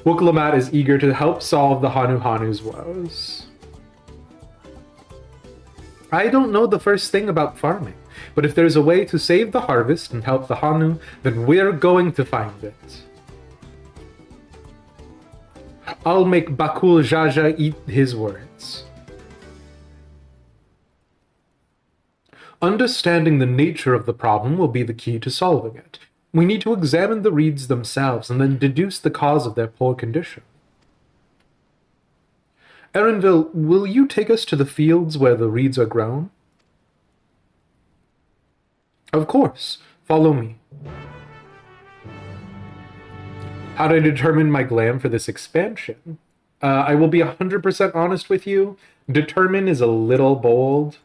Wukalamat is eager to help solve the Hanu's woes. I don't know the first thing about farming, but if there's a way to save the harvest and help the Hanu, then we're going to find it. I'll make Bakul Jaja eat his words. Understanding the nature of the problem will be the key to solving it. We need to examine the reeds themselves and then deduce the cause of their poor condition. Erenville, will you take us to the fields where the reeds are grown? Of course. Follow me. How do I determine my glam for this expansion? I will be 100% honest with you. Determine is a little bold.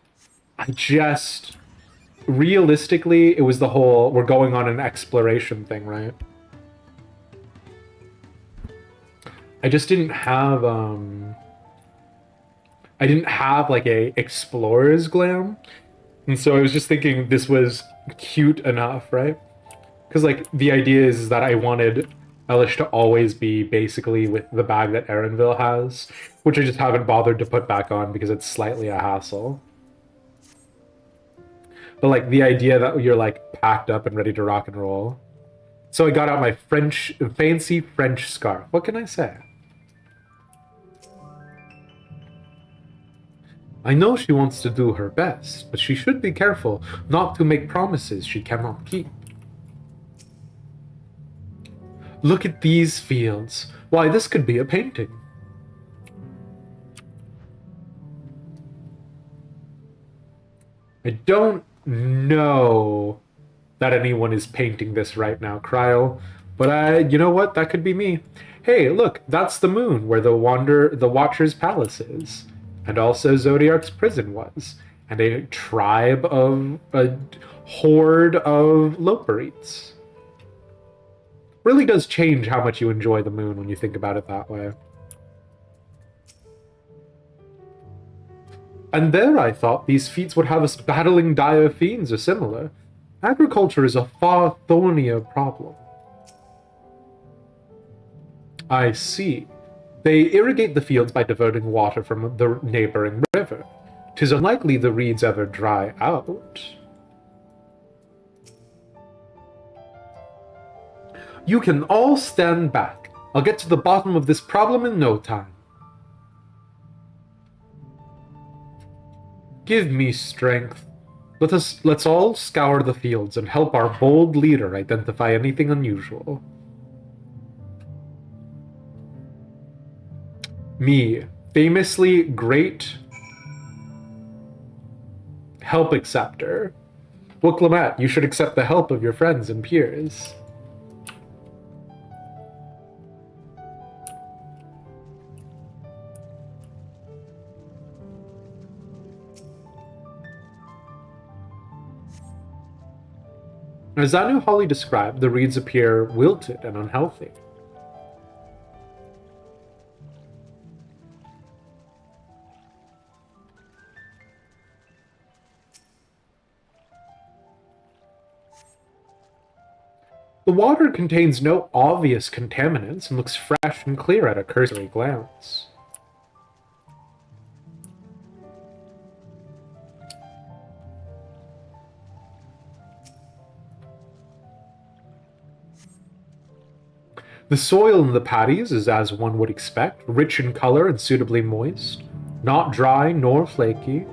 Realistically, it was the whole, we're going on an exploration thing, right? I just didn't have, I didn't have like a explorer's glam. And so I was just thinking this was cute enough, right? Because like the idea is that I wanted Elish to always be basically with the bag that Erenville has, which I just haven't bothered to put back on because it's slightly a hassle. But like the idea that you're like packed up and ready to rock and roll. So I got out my fancy French scarf. What can I say? I know she wants to do her best, but she should be careful not to make promises she cannot keep. Look at these fields. Why, this could be a painting. I don't know that anyone is painting this right now, Cryo, but you know what? That could be me. Hey, look, that's the moon where the Watcher's palace is. And also Zodiark's prison was, and a tribe of a horde of Loperites. Really does change how much you enjoy the moon when you think about it that way. And there I thought these feats would have us battling dire fiends or similar. Agriculture is a far thornier problem. I see. They irrigate the fields by diverting water from the neighboring river. 'Tis unlikely the reeds ever dry out. You can all stand back. I'll get to the bottom of this problem in no time. Give me strength. Let's all scour the fields and help our bold leader identify anything unusual. Me, famously great help acceptor. Well, Clement, you should accept the help of your friends and peers. As Anu Holly described, the reeds appear wilted and unhealthy. The water contains no obvious contaminants and looks fresh and clear at a cursory glance. The soil in the paddies is as one would expect, rich in color and suitably moist, not dry nor flaky.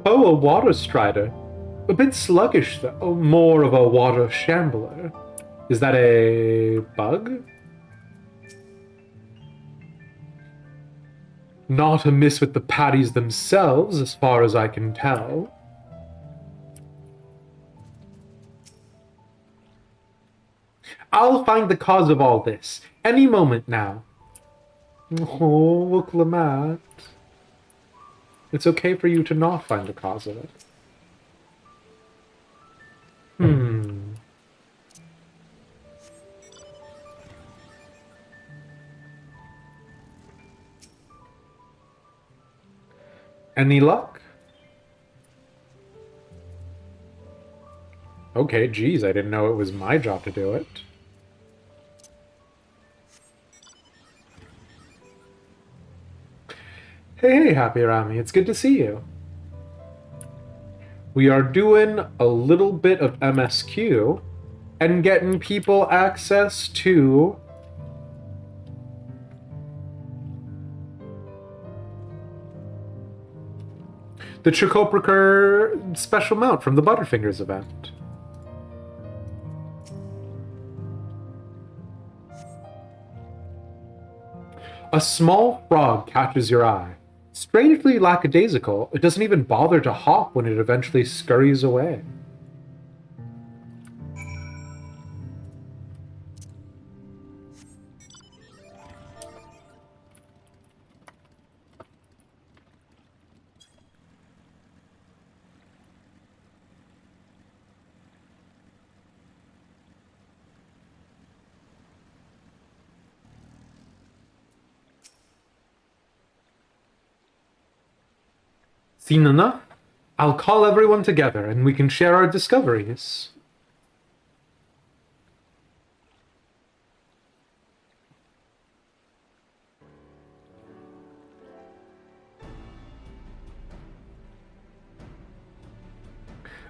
Oh, a water strider. A bit sluggish though, more of a water shambler. Is that a bug? Not amiss with the paddies themselves, as far as I can tell. I'll find the cause of all this, any moment now. Oh, look, Lamont. It's okay for you to not find the cause of it. Any luck? Okay, geez, I didn't know it was my job to do it. Hey, Happy Rami, it's good to see you. we are doing a little bit of MSQ and getting people access to the Chikopriker special mount from the Butterfingers event. A small frog catches your eye. Strangely lackadaisical, it doesn't even bother to hop when it eventually scurries away. Sinana, I'll call everyone together and we can share our discoveries.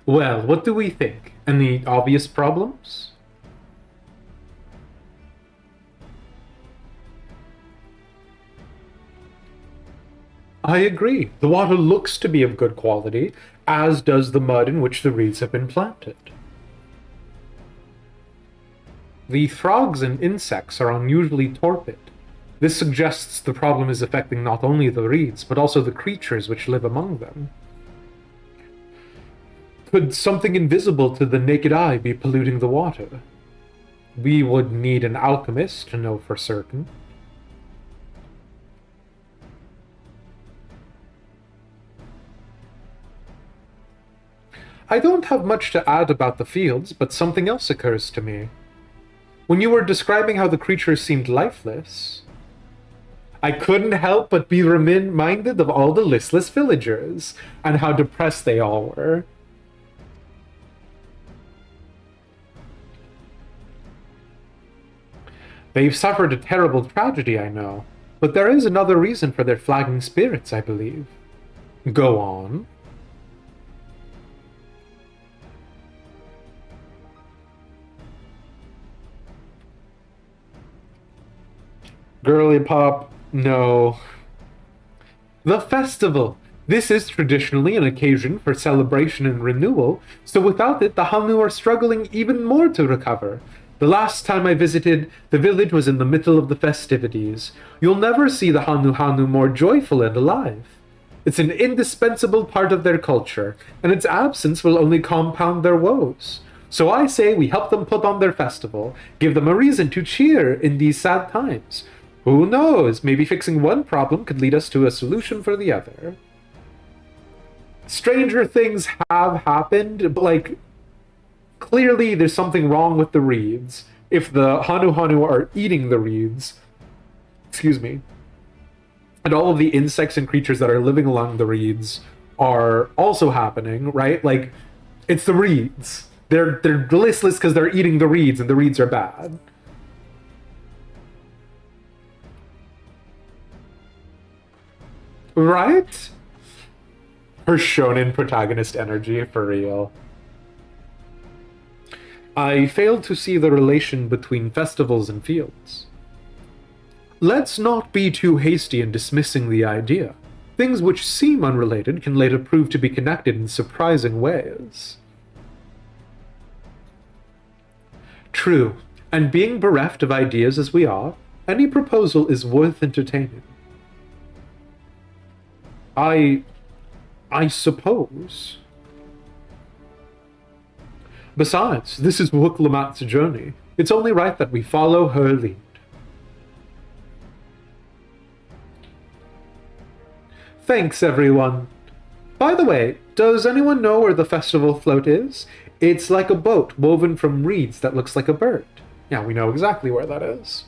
Well, what do we think? Any obvious problems? I agree. The water looks to be of good quality, as does the mud in which the reeds have been planted. The frogs and insects are unusually torpid. This suggests the problem is affecting not only the reeds, but also the creatures which live among them. Could something invisible to the naked eye be polluting the water? We would need an alchemist to know for certain. I don't have much to add about the fields, but something else occurs to me. When you were describing how the creatures seemed lifeless, I couldn't help but be reminded of all the listless villagers, and how depressed they all were. They've suffered a terrible tragedy, I know, but there is another reason for their flagging spirits, I believe. Go on. Girly pop, no. The festival! This is traditionally an occasion for celebration and renewal, so without it the Hanu are struggling even more to recover. The last time I visited, the village was in the middle of the festivities. You'll never see the Hanu more joyful and alive. It's an indispensable part of their culture, and its absence will only compound their woes. So I say we help them put on their festival, give them a reason to cheer in these sad times. Who knows, maybe fixing one problem could lead us to a solution for the other. Stranger things have happened, but clearly there's something wrong with the reeds. If the Hanu are eating the reeds, and all of the insects and creatures that are living along the reeds are also happening, right? It's the reeds. They're listless because they're eating the reeds, and the reeds are bad. Right? Her shonen protagonist energy, for real. I failed to see the relation between festivals and fields. Let's not be too hasty in dismissing the idea. Things which seem unrelated can later prove to be connected in surprising ways. True, and being bereft of ideas as we are, any proposal is worth entertaining. I suppose. Besides, this is Wuk-Lamat's journey. It's only right that we follow her lead. Thanks, everyone. By the way, does anyone know where the festival float is? It's like a boat woven from reeds that looks like a bird. Yeah, we know exactly where that is.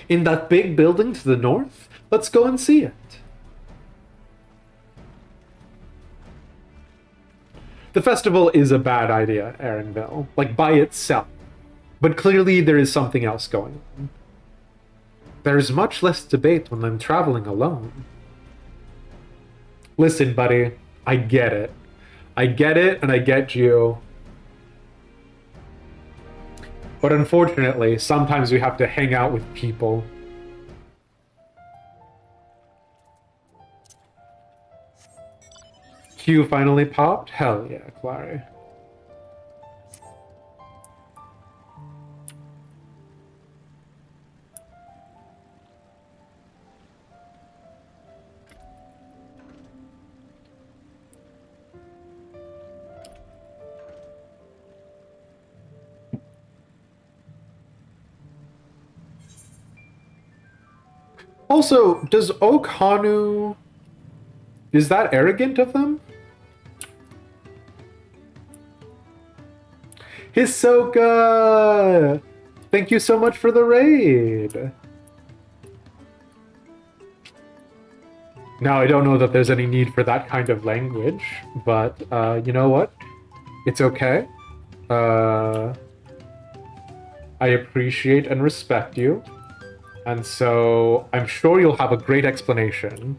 In that big building to the north? Let's go and see it. The festival is a bad idea, Aaronville, by itself. But clearly there is something else going on. There's much less debate when I'm traveling alone. Listen, buddy, I get it. I get it, and I get you. But unfortunately, sometimes we have to hang out with people. Q finally popped? Hell yeah, Clary. Also, does Okhanu... Is that arrogant of them? Hisoka! Thank you so much for the raid! Now, I don't know that there's any need for that kind of language, but you know what? It's okay. I appreciate and respect you. And so I'm sure you'll have a great explanation.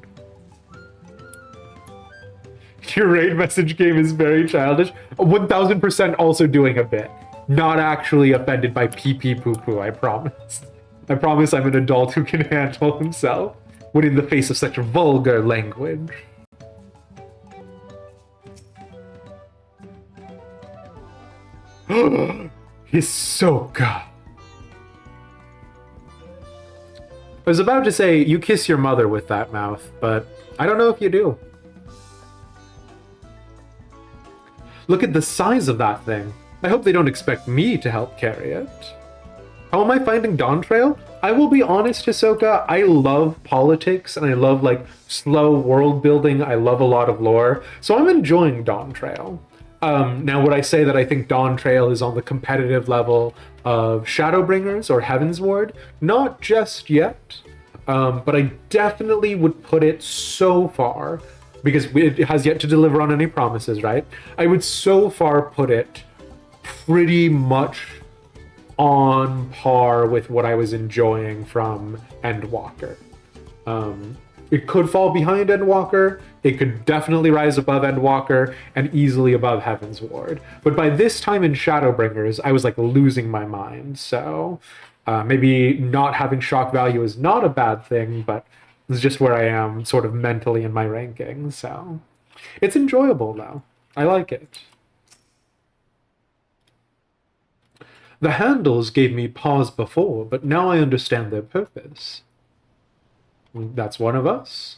Your raid message game is very childish. 1000% also doing a bit. Not actually offended by pee-pee poo-poo, I promise. I promise I'm an adult who can handle himself when in the face of such vulgar language. Hisoka. I was about to say, you kiss your mother with that mouth, but I don't know if you do. Look at the size of that thing. I hope they don't expect me to help carry it. How am I finding Dawntrail? I will be honest, Hisoka, I love politics and I love like slow world building. I love a lot of lore, so I'm enjoying Dawntrail. Now, would I say that I think Dawntrail is on the competitive level of Shadowbringers or Heavensward? Not just yet, but I definitely would put it so far, because it has yet to deliver on any promises, right? I would so far put it pretty much on par with what I was enjoying from Endwalker. It could fall behind Endwalker, it could definitely rise above Endwalker, and easily above Heavensward. But by this time in Shadowbringers, I was like losing my mind, so maybe not having shock value is not a bad thing, but it's just where I am sort of mentally in my rankings, so it's enjoyable though. I like it. The handles gave me pause before, but now I understand their purpose. That's one of us.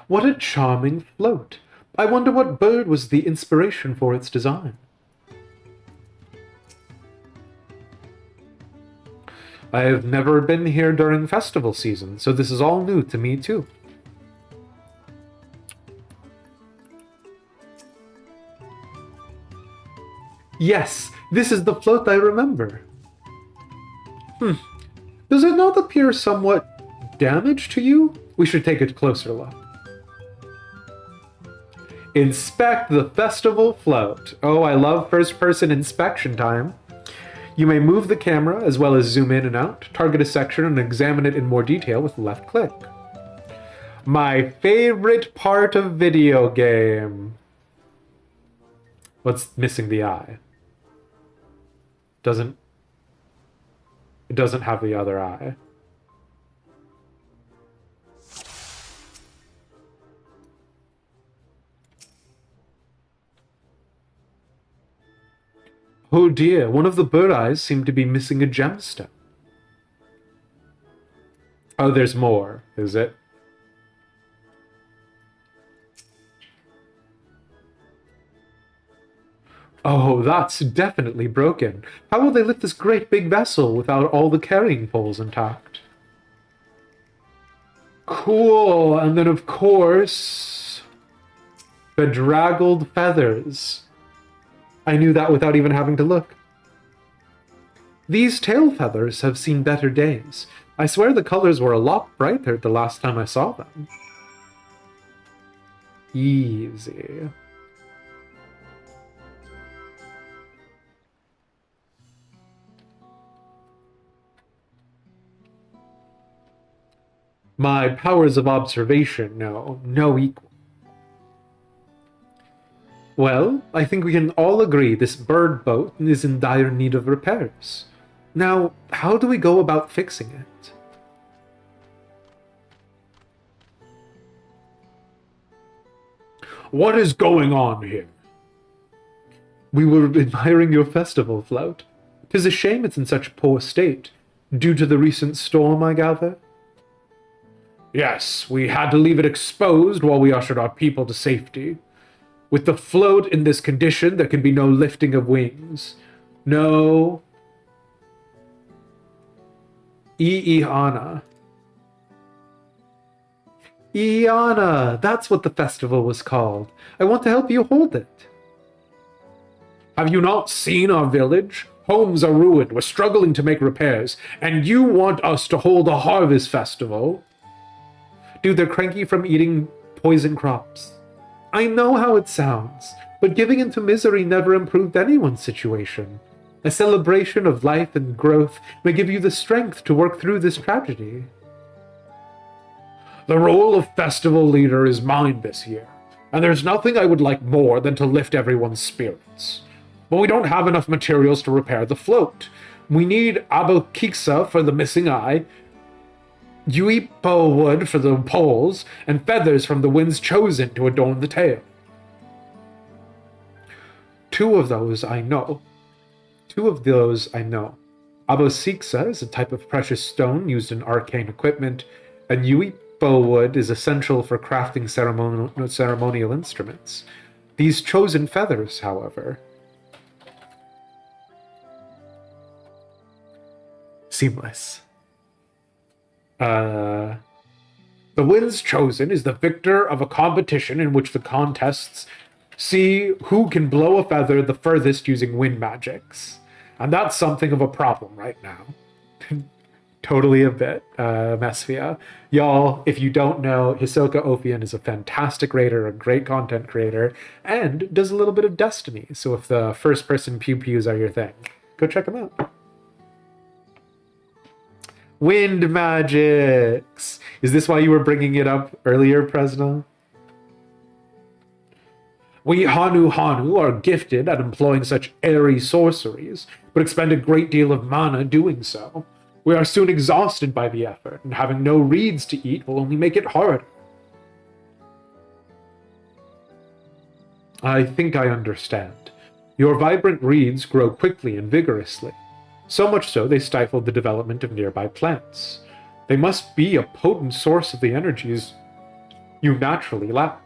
What a charming float. I wonder what bird was the inspiration for its design. I have never been here during festival season, so this is all new to me too. Yes, this is the float I remember. Does it not appear somewhat damaged to you? We should take a closer look. Inspect the festival float. Oh, I love first-person inspection time. You may move the camera as well as zoom in and out, target a section and examine it in more detail with left click. My favorite part of video game. What's missing the eye? It doesn't have the other eye. Oh dear, one of the bird eyes seemed to be missing a gemstone. Oh, there's more, is it? Oh, that's definitely broken. How will they lift this great big vessel without all the carrying poles intact? Cool, and then of course, bedraggled feathers. I knew that without even having to look. These tail feathers have seen better days. I swear the colors were a lot brighter the last time I saw them. Easy. My powers of observation, no equal. Well, I think we can all agree this bird boat is in dire need of repairs. Now, how do we go about fixing it? What is going on here? We were admiring your festival float. 'Tis a shame it's in such poor state. Due to the recent storm, I gather? Yes, we had to leave it exposed while we ushered our people to safety. With the float in this condition, there can be no lifting of wings. No. Iana. Iana! That's what the festival was called. I want to help you hold it. Have you not seen our village? Homes are ruined, we're struggling to make repairs, and you want us to hold a harvest festival? Dude, they're cranky from eating poison crops. I know how it sounds, but giving into misery never improved anyone's situation. A celebration of life and growth may give you the strength to work through this tragedy. The role of festival leader is mine this year, and there's nothing I would like more than to lift everyone's spirits. But we don't have enough materials to repair the float. We need abokiksa for the missing eye, Uipo wood for the poles, and feathers from the wind's chosen to adorn the tail. Two of those I know. Abosiksa is a type of precious stone used in arcane equipment, and Uipo wood is essential for crafting ceremonial instruments. These chosen feathers, however... Seamless. The wind's chosen is the victor of a competition in which the contests see who can blow a feather the furthest using wind magics. And that's something of a problem right now. Totally a bit, Mesphia. Y'all, if you don't know, Hisoka Ophian is a fantastic raider, a great content creator, and does a little bit of Destiny. So if the first-person pew-pews are your thing, go check him out. Wind magics! Is this why you were bringing it up earlier, Presna? We Hanu are gifted at employing such airy sorceries, but expend a great deal of mana doing so. We are soon exhausted by the effort, and having no reeds to eat will only make it harder. I think I understand. Your vibrant reeds grow quickly and vigorously. So much so they stifled the development of nearby plants. They must be a potent source of the energies you naturally lack.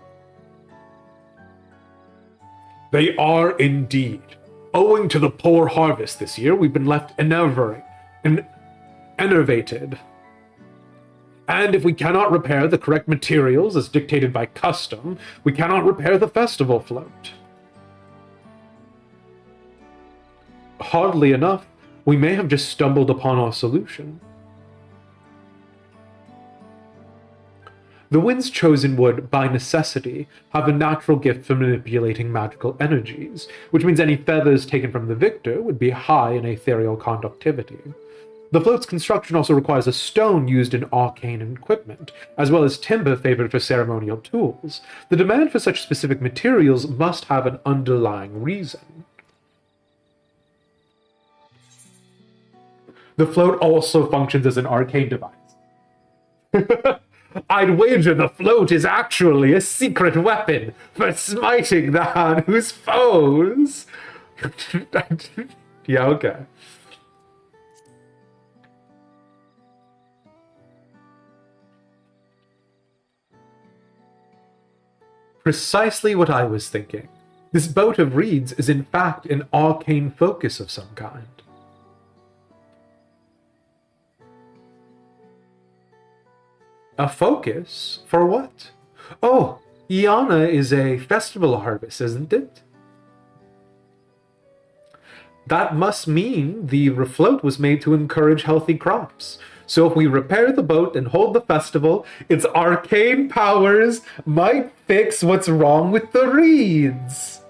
They are indeed. Owing to the poor harvest this year, we've been left enervated. And if we cannot repair the correct materials as dictated by custom, we cannot repair the festival float. Hardly enough, we may have just stumbled upon our solution. The winds chosen would, by necessity, have a natural gift for manipulating magical energies, which means any feathers taken from the victor would be high in ethereal conductivity. The float's construction also requires a stone used in arcane equipment, as well as timber favored for ceremonial tools. The demand for such specific materials must have an underlying reason. The float also functions as an arcane device. I'd wager the float is actually a secret weapon for smiting the Hanu's foes. Yeah, okay. Precisely what I was thinking. This boat of reeds is in fact an arcane focus of some kind. A focus? For what? Oh, Iana is a festival harvest, isn't it? That must mean the refloat was made to encourage healthy crops. So if we repair the boat and hold the festival, its arcane powers might fix what's wrong with the reeds.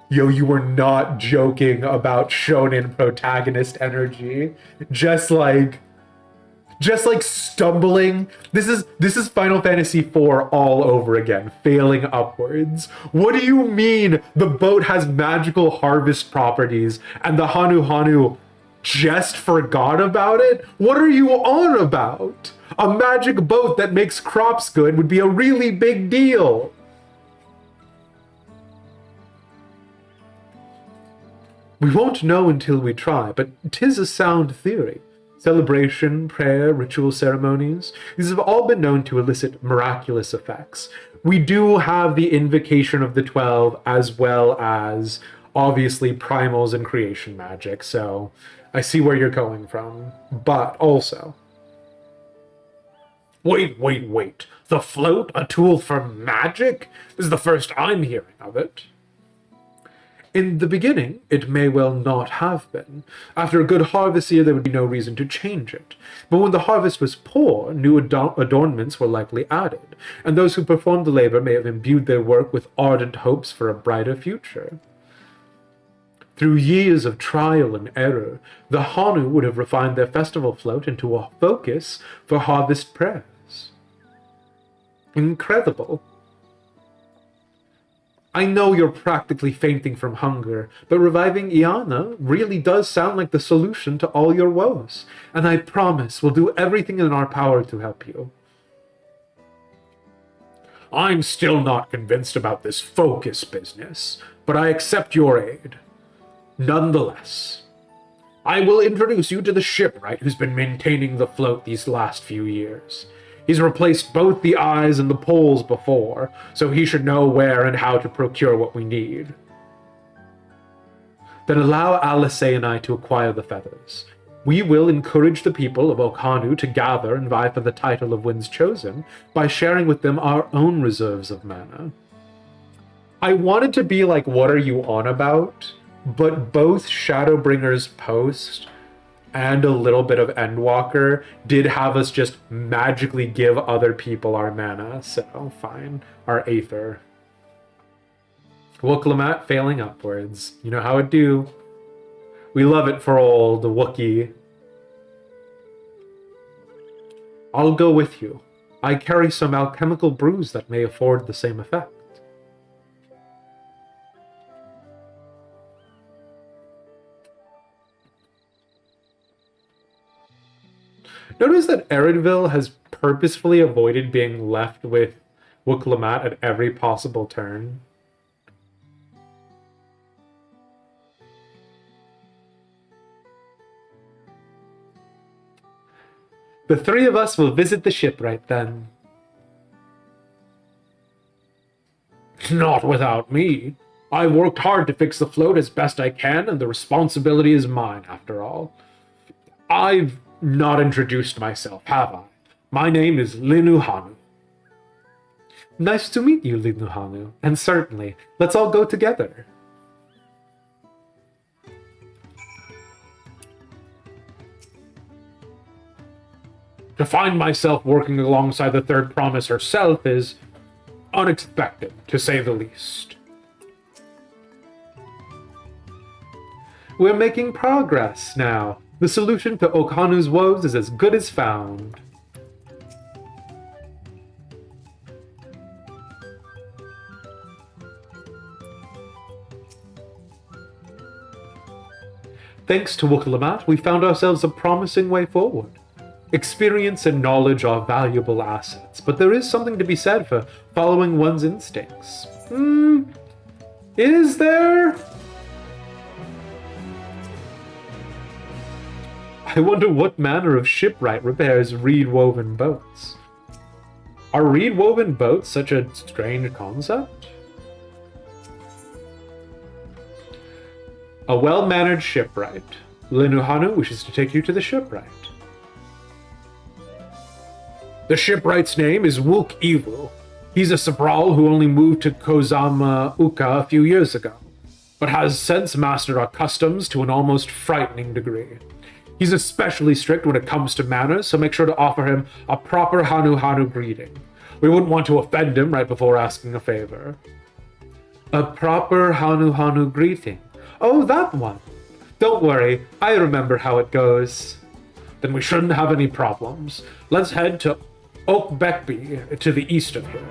Yo, you were not joking about shonen protagonist energy. Just like just like stumbling. This is Final Fantasy IV all over again, failing upwards. What do you mean the boat has magical harvest properties and the Hanu Hanu just forgot about it? What are you on about? A magic boat that makes crops good would be a really big deal. We won't know until we try, but 'tis a sound theory. Celebration, prayer, ritual ceremonies, these have all been known to elicit miraculous effects. We do have the invocation of the 12 as well as, obviously, primals and creation magic, so I see where you're going from. But also... Wait. The float? A tool for magic? This is the first I'm hearing of it. In the beginning, it may well not have been. After a good harvest year, there would be no reason to change it. But when the harvest was poor, new adornments were likely added, and those who performed the labor may have imbued their work with ardent hopes for a brighter future. Through years of trial and error, the Hanu would have refined their festival float into a focus for harvest prayers. Incredible. I know you're practically fainting from hunger, but reviving Iana really does sound like the solution to all your woes, and I promise we'll do everything in our power to help you. I'm still not convinced about this focus business, but I accept your aid. Nonetheless, I will introduce you to the shipwright who's been maintaining the float these last few years. He's replaced both the eyes and the poles before, so he should know where and how to procure what we need. Then allow Alice and I to acquire the feathers. We will encourage the people of Okhanu to gather and vie for the title of Winds Chosen by sharing with them our own reserves of mana. I wanted to be like, what are you on about? But both Shadowbringer's Post and a little bit of Endwalker did have us just magically give other people our mana, so fine. Our Aether. Wookalamat failing upwards. You know how it do. We love it for old Wookiee. I'll go with you. I carry some alchemical brews that may afford the same effect. Notice that Eredville has purposefully avoided being left with Wookalamat at every possible turn. The three of us will visit the shipwright then. Not without me. I worked hard to fix the float as best I can, and the responsibility is mine, after all. I've not introduced myself, have I? My name is Linuhanu. Nice to meet you, Linuhanu, and certainly, let's all go together. To find myself working alongside the Third Promise herself is unexpected, to say the least. We're making progress now. The solution to Okhanu's woes is as good as found. Thanks to Wookalamat, we found ourselves a promising way forward. Experience and knowledge are valuable assets, but there is something to be said for following one's instincts. Is there? I wonder what manner of shipwright repairs reed-woven boats. Are reed-woven boats such a strange concept? A well-mannered shipwright. Linuhanu wishes to take you to the shipwright. The shipwright's name is Wook Evu. He's a Sabral who only moved to Kozama Uka a few years ago, but has since mastered our customs to an almost frightening degree. He's especially strict when it comes to manners, so make sure to offer him a proper Hanu Hanu greeting. We wouldn't want to offend him right before asking a favor. A proper Hanu Hanu greeting. Oh, that one. Don't worry, I remember how it goes. then we shouldn't have any problems. Let's head to Oak Beckby, to the east of here.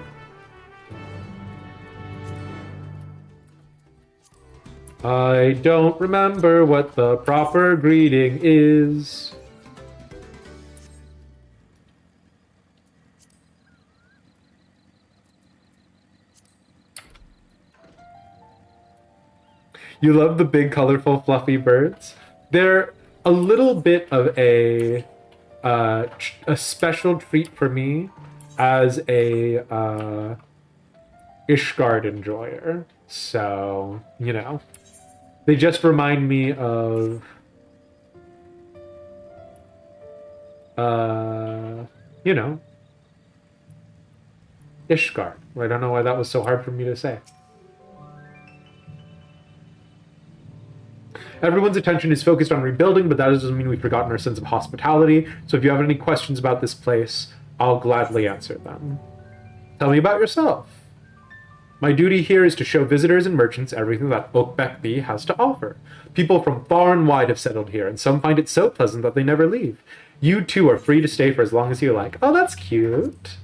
I don't remember what the proper greeting is. You love the big, colorful, fluffy birds? They're a little bit of a special treat for me as a Ishgard enjoyer. So, you know, they just remind me of you know, Ishgard. I don't know why that was so hard for me to say. Everyone's attention is focused on rebuilding, but that doesn't mean we've forgotten our sense of hospitality. So if you have any questions about this place, I'll gladly answer them. Tell me about yourself. My duty here is to show visitors and merchants everything that Oak Beckby has to offer. People from far and wide have settled here, and some find it so pleasant that they never leave. You too are free to stay for as long as you like. Oh, that's cute.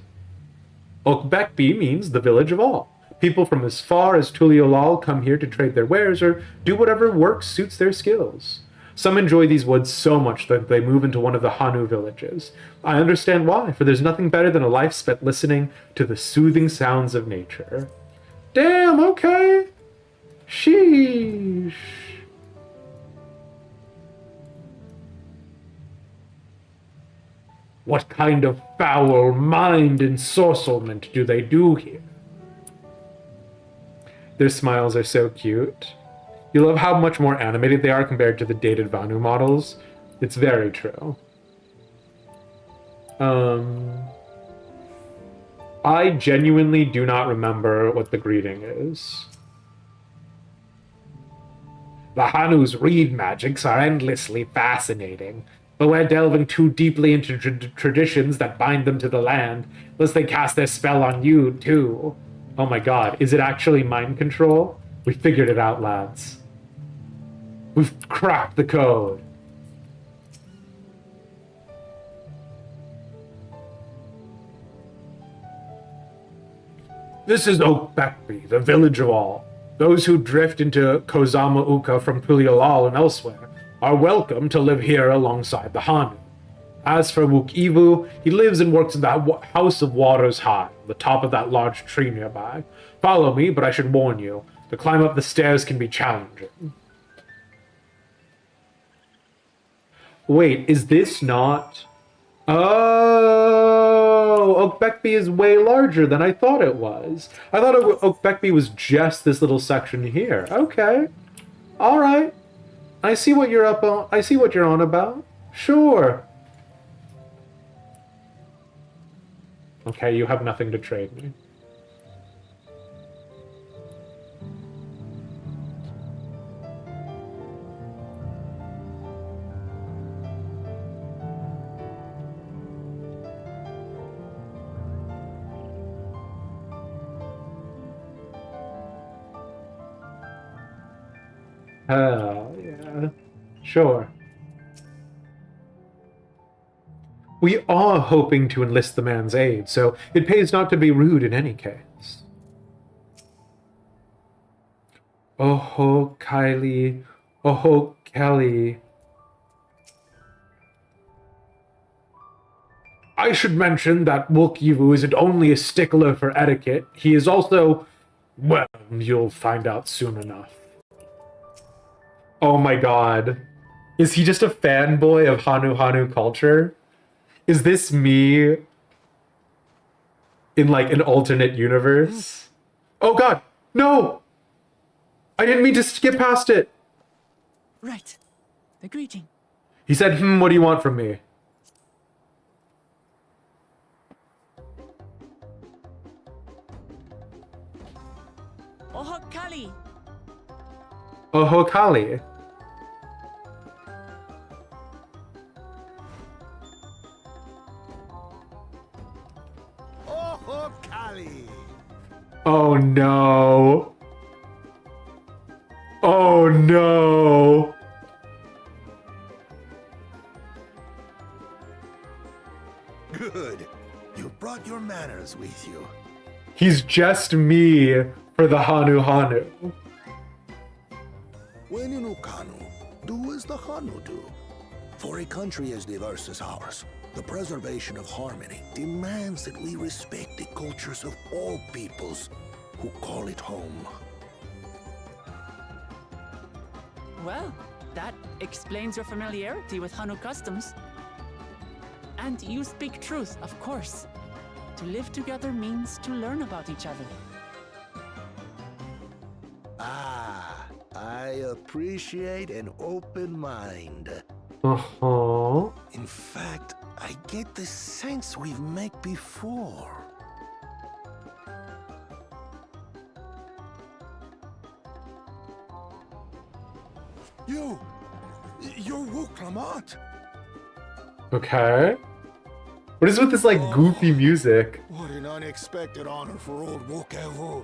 Oak Beckby means the village of all. People from as far as Tuliolal come here to trade their wares or do whatever work suits their skills. Some enjoy these woods so much that they move into one of the Hanu villages. I understand why, for there's nothing better than a life spent listening to the soothing sounds of nature. Damn, okay. Sheesh. What kind of foul mind ensorcelment do they do here? Their smiles are so cute. You love how much more animated they are compared to the dated Vanu models. It's very true. I genuinely do not remember what the greeting is. The Hanu's reed magics are endlessly fascinating, but we're delving too deeply into traditions that bind them to the land, lest they cast their spell on you, too. Oh my god, is it actually mind control? We figured it out, lads. We've cracked the code. This is Oak Beckby, the village of all. Those who drift into Kozama Uka from Tuliolal and elsewhere are welcome to live here alongside the Hanu. As for Wukivu, he lives and works in that House of Waters High, the top of that large tree nearby. Follow me, but I should warn you, to climb up the stairs can be challenging. Wait, is this not... Oh, Oak Beckby is way larger than I thought it was. I thought Oak Beckby was just this little section here. Okay. All right. I see what you're up on. I see what you're on about. Sure. Okay, you have nothing to trade me. Oh, yeah. Sure. We are hoping to enlist the man's aid, so it pays not to be rude in any case. Oho, Kylie. Oho, Kelly. I should mention that Wukivu isn't only a stickler for etiquette, he is also... Well, you'll find out soon enough. Oh my god. Is he just a fanboy of Hanu culture? Is this me in like an alternate universe? Oh god, no! I didn't mean to skip past it. Right. The greeting. He said, what do you want from me? Oho Kali. Oho Kali. Oho Kali. Oh no. Oh no. your manners with you. He's just me for the Hanu Hanu. When in Ukanu, do as the Hanu do. For a country as diverse as ours, the preservation of harmony demands that we respect the cultures of all peoples who call it home. Well, that explains your familiarity with Hanu customs. And you speak truth, of course. To live together means to learn about each other. Ah, I appreciate an open mind. Uh-huh. In fact, I get the sense we've met before. You're Wuklamat. Okay. What is with this, like, goofy music? What an unexpected honor for old Wukevu.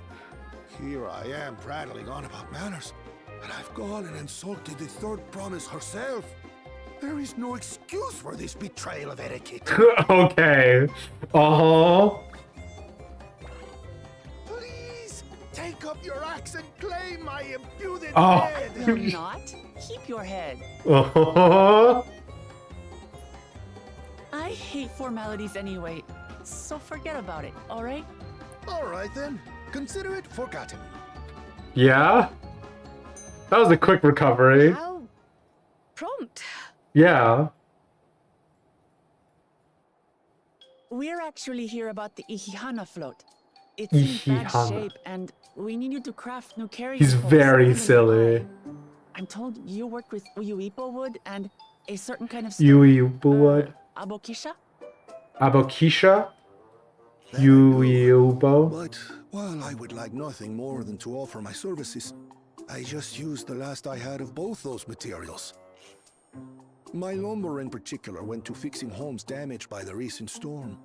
Here I am prattling on about manners, and I've gone and insulted the third promise herself. There is no excuse for this betrayal of etiquette. Okay. Uh-huh. Please, take up your axe and claim my imputed Oh. head. Will not? Keep your head. Uh-huh. I hate formalities anyway, so forget about it, alright? Alright then, consider it forgotten. Yeah? That was a quick recovery. How prompt. Yeah. We're actually here about the Ihihana float. It's in bad Ihihana. shape, and we need you to craft new carrying He's poles very and silly. I'm told you work with Uyuipo wood and a certain kind of stone. Yuiubuwood. Abokisha? Abokisha? Yuiubo. But while I would like nothing more than to offer my services, I just used the last I had of both those materials. My lumber in particular went to fixing homes damaged by the recent storm.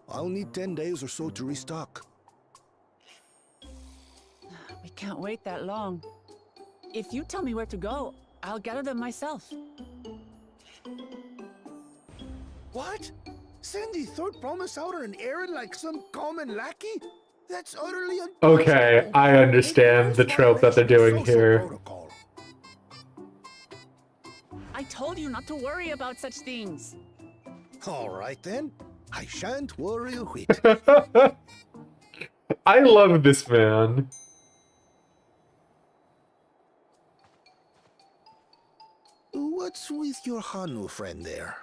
I'll need 10 days or so to restock. We can't wait that long. If you tell me where to go, I'll gather them myself. What? Send the third promise out on an errand like some common lackey? That's utterly Okay, I understand the trope that they're doing here. I told you not to worry about such things. Alright then, I shan't worry a whit. I love this man. What's with your Hanu friend there?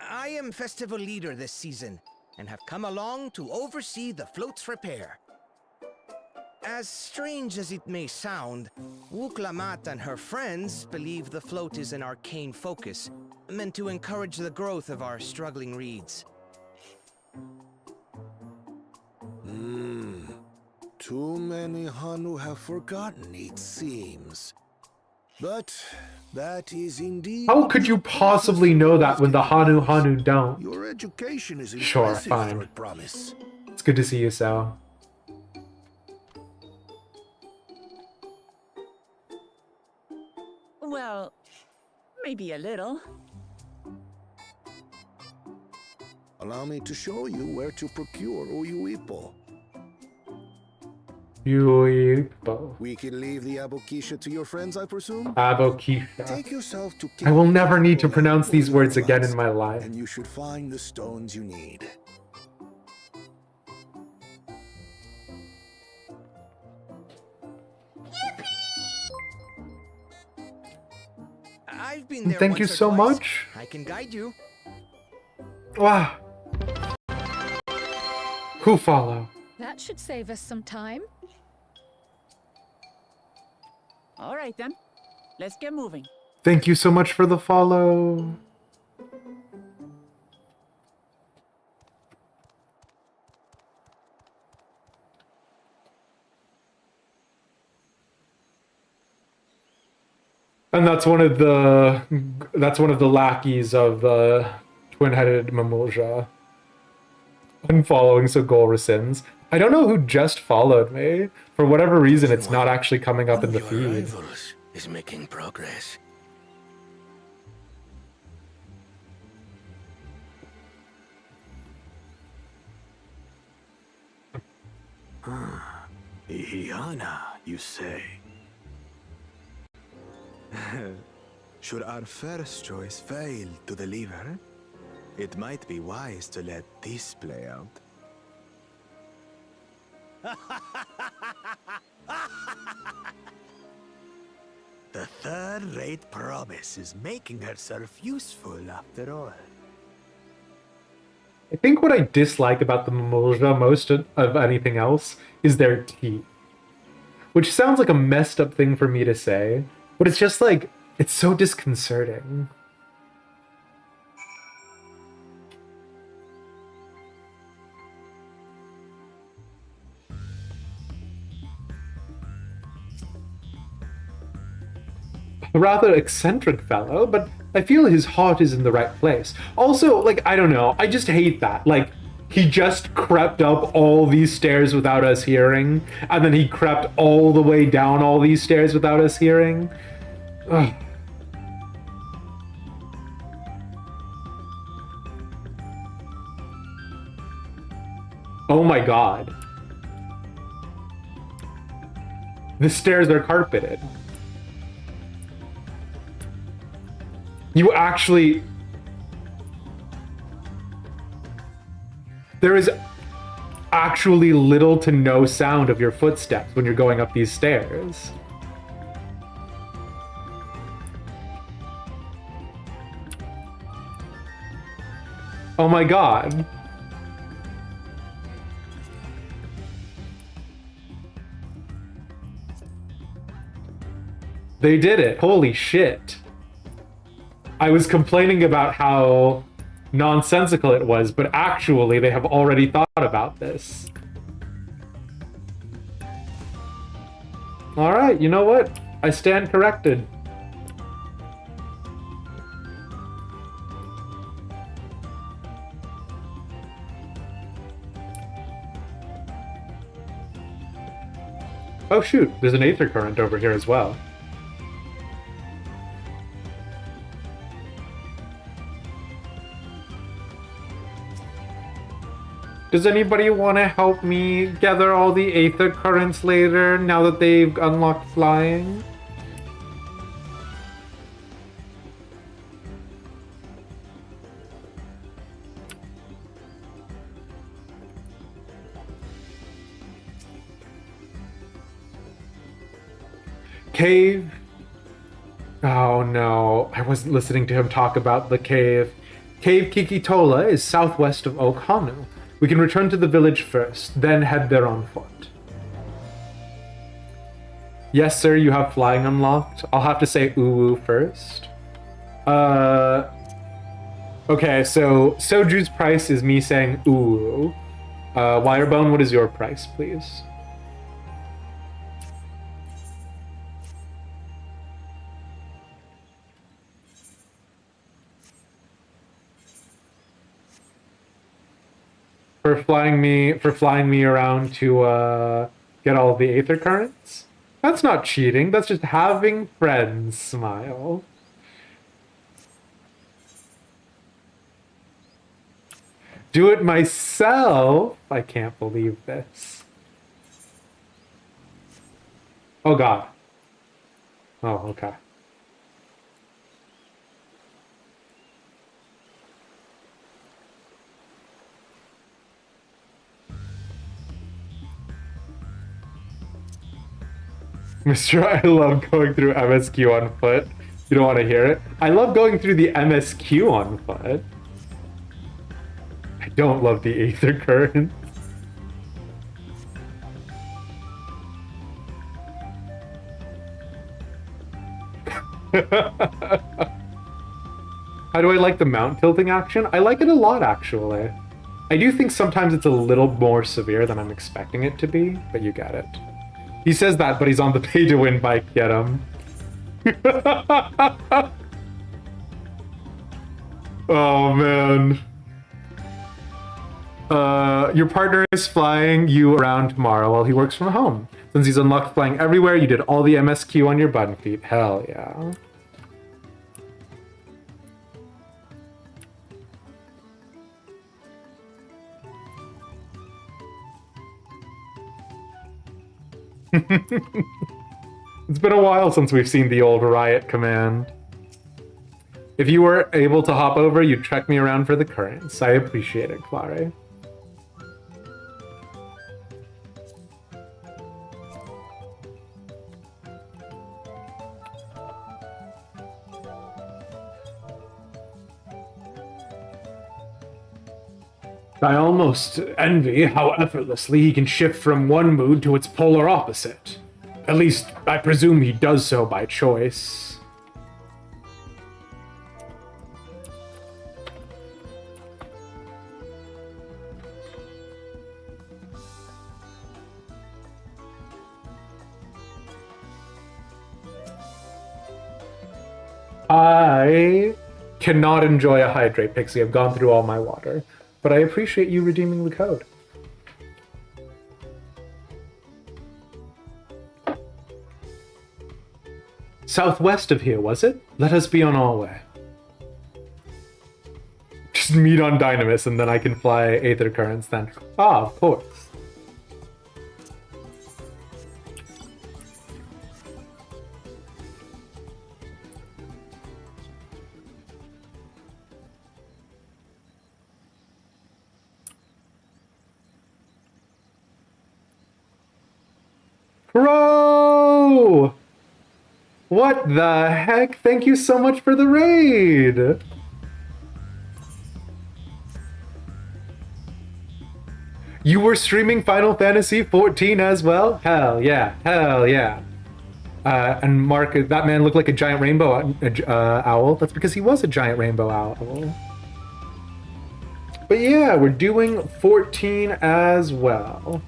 I am festival leader this season, and have come along to oversee the float's repair. As strange as it may sound, Wuklamat and her friends believe the float is an arcane focus, meant to encourage the growth of our struggling reeds. Too many Hanu have forgotten, it seems. But that is indeed... How could you possibly know that when the Hanu Hanu don't? Your education is Sure, impressive, fine. Third Promise. It's good to see you, Sal. Well, maybe a little. Allow me to show you where to procure Uyuipo. Yuipo. We can leave the Abokisha to your friends, I presume? Abokisha. Take yourself to I will never need to pronounce these words again in my life. and you should find the stones you need. I've been there Thank you once or so twice. much. I can guide you. Wow. Who follow? That should save us some time. All right then, let's get moving. Thank you so much for the follow. And that's one of the lackeys of the twin-headed Mamulja. Unfollowing, so goal rescinds. I don't know who just followed me. For whatever reason, it's not actually coming up in the feed. Rivals is making progress. Ihiana, you say? Should our first choice fail to deliver, it might be wise to let this play out. The third-rate promise is making herself useful after all. I think what I dislike about the Mamulja most of anything else is their teeth. Which sounds like a messed up thing for me to say, but it's just like, it's so disconcerting. A rather eccentric fellow, but I feel his heart is in the right place. Also, like, I don't know, I just hate that. Like, he just crept up all these stairs without us hearing, and then he crept all the way down all these stairs without us hearing. Ugh. Oh my god. The stairs are carpeted. You actually... There is actually little to no sound of your footsteps when you're going up these stairs. Oh my god. They did it. Holy shit. I was complaining about how nonsensical it was, but actually they have already thought about this. Alright, you know what? I stand corrected. Oh shoot, there's an aether current over here as well. Does anybody want to help me gather all the aether currents later, now that they've unlocked flying? Cave? Oh no, I wasn't listening to him talk about the cave. Cave Kikitola is southwest of Okhanu. We can return to the village first, then head there on foot. Yes, sir, you have flying unlocked. I'll have to say ooh first. Okay, so Soju's price is me saying ooh. Wirebone, what is your price, please? For flying me around to get all the aether currents? That's not cheating, that's just having friends smile. Do it myself? I can't believe this. Oh god. Oh, okay. Mr. I love going through MSQ on foot. You don't want to hear it? I love going through the MSQ on foot. I don't love the aether current. How do I like the mount tilting action? I like it a lot, actually. I do think sometimes it's a little more severe than I'm expecting it to be, but you get it. He says that, but he's on the pay-to-win bike. Get him. Oh, man. Your partner is flying you around tomorrow while he works from home. Since he's unlocked flying everywhere, you did all the MSQ on your button feet. Hell yeah. It's been a while since we've seen the old riot command. If you were able to hop over, you'd trek me around for the currents. I appreciate it, Clary. I almost envy how effortlessly he can shift from one mood to its polar opposite. At least, I presume he does so by choice. I cannot enjoy a hydrate, Pixie. I've gone through all my water. But I appreciate you redeeming the code. Southwest of here, was it? Let us be on our way. Just meet on Dynamis and then I can fly Aether Currents then. Ah, of course. Bro! What the heck? Thank you so much for the raid! You were streaming Final Fantasy XIV as well? Hell yeah, hell yeah. And Mark, that man looked like a giant rainbow owl. That's because he was a giant rainbow owl. But yeah, we're doing 14 as well.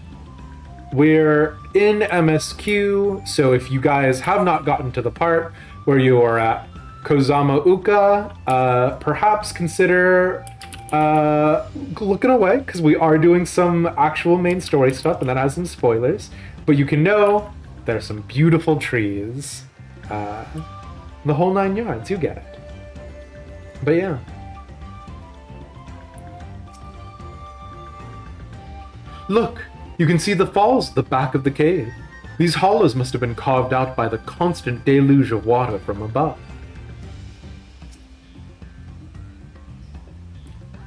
We're in MSQ, so if you guys have not gotten to the part where you are at Kozama Uka, perhaps consider looking away, because we are doing some actual main story stuff, and that has some spoilers. But you can know there's some beautiful trees. The whole 9 yards, you get it. But yeah. Look! You can see the falls at the back of the cave. These hollows must have been carved out by the constant deluge of water from above.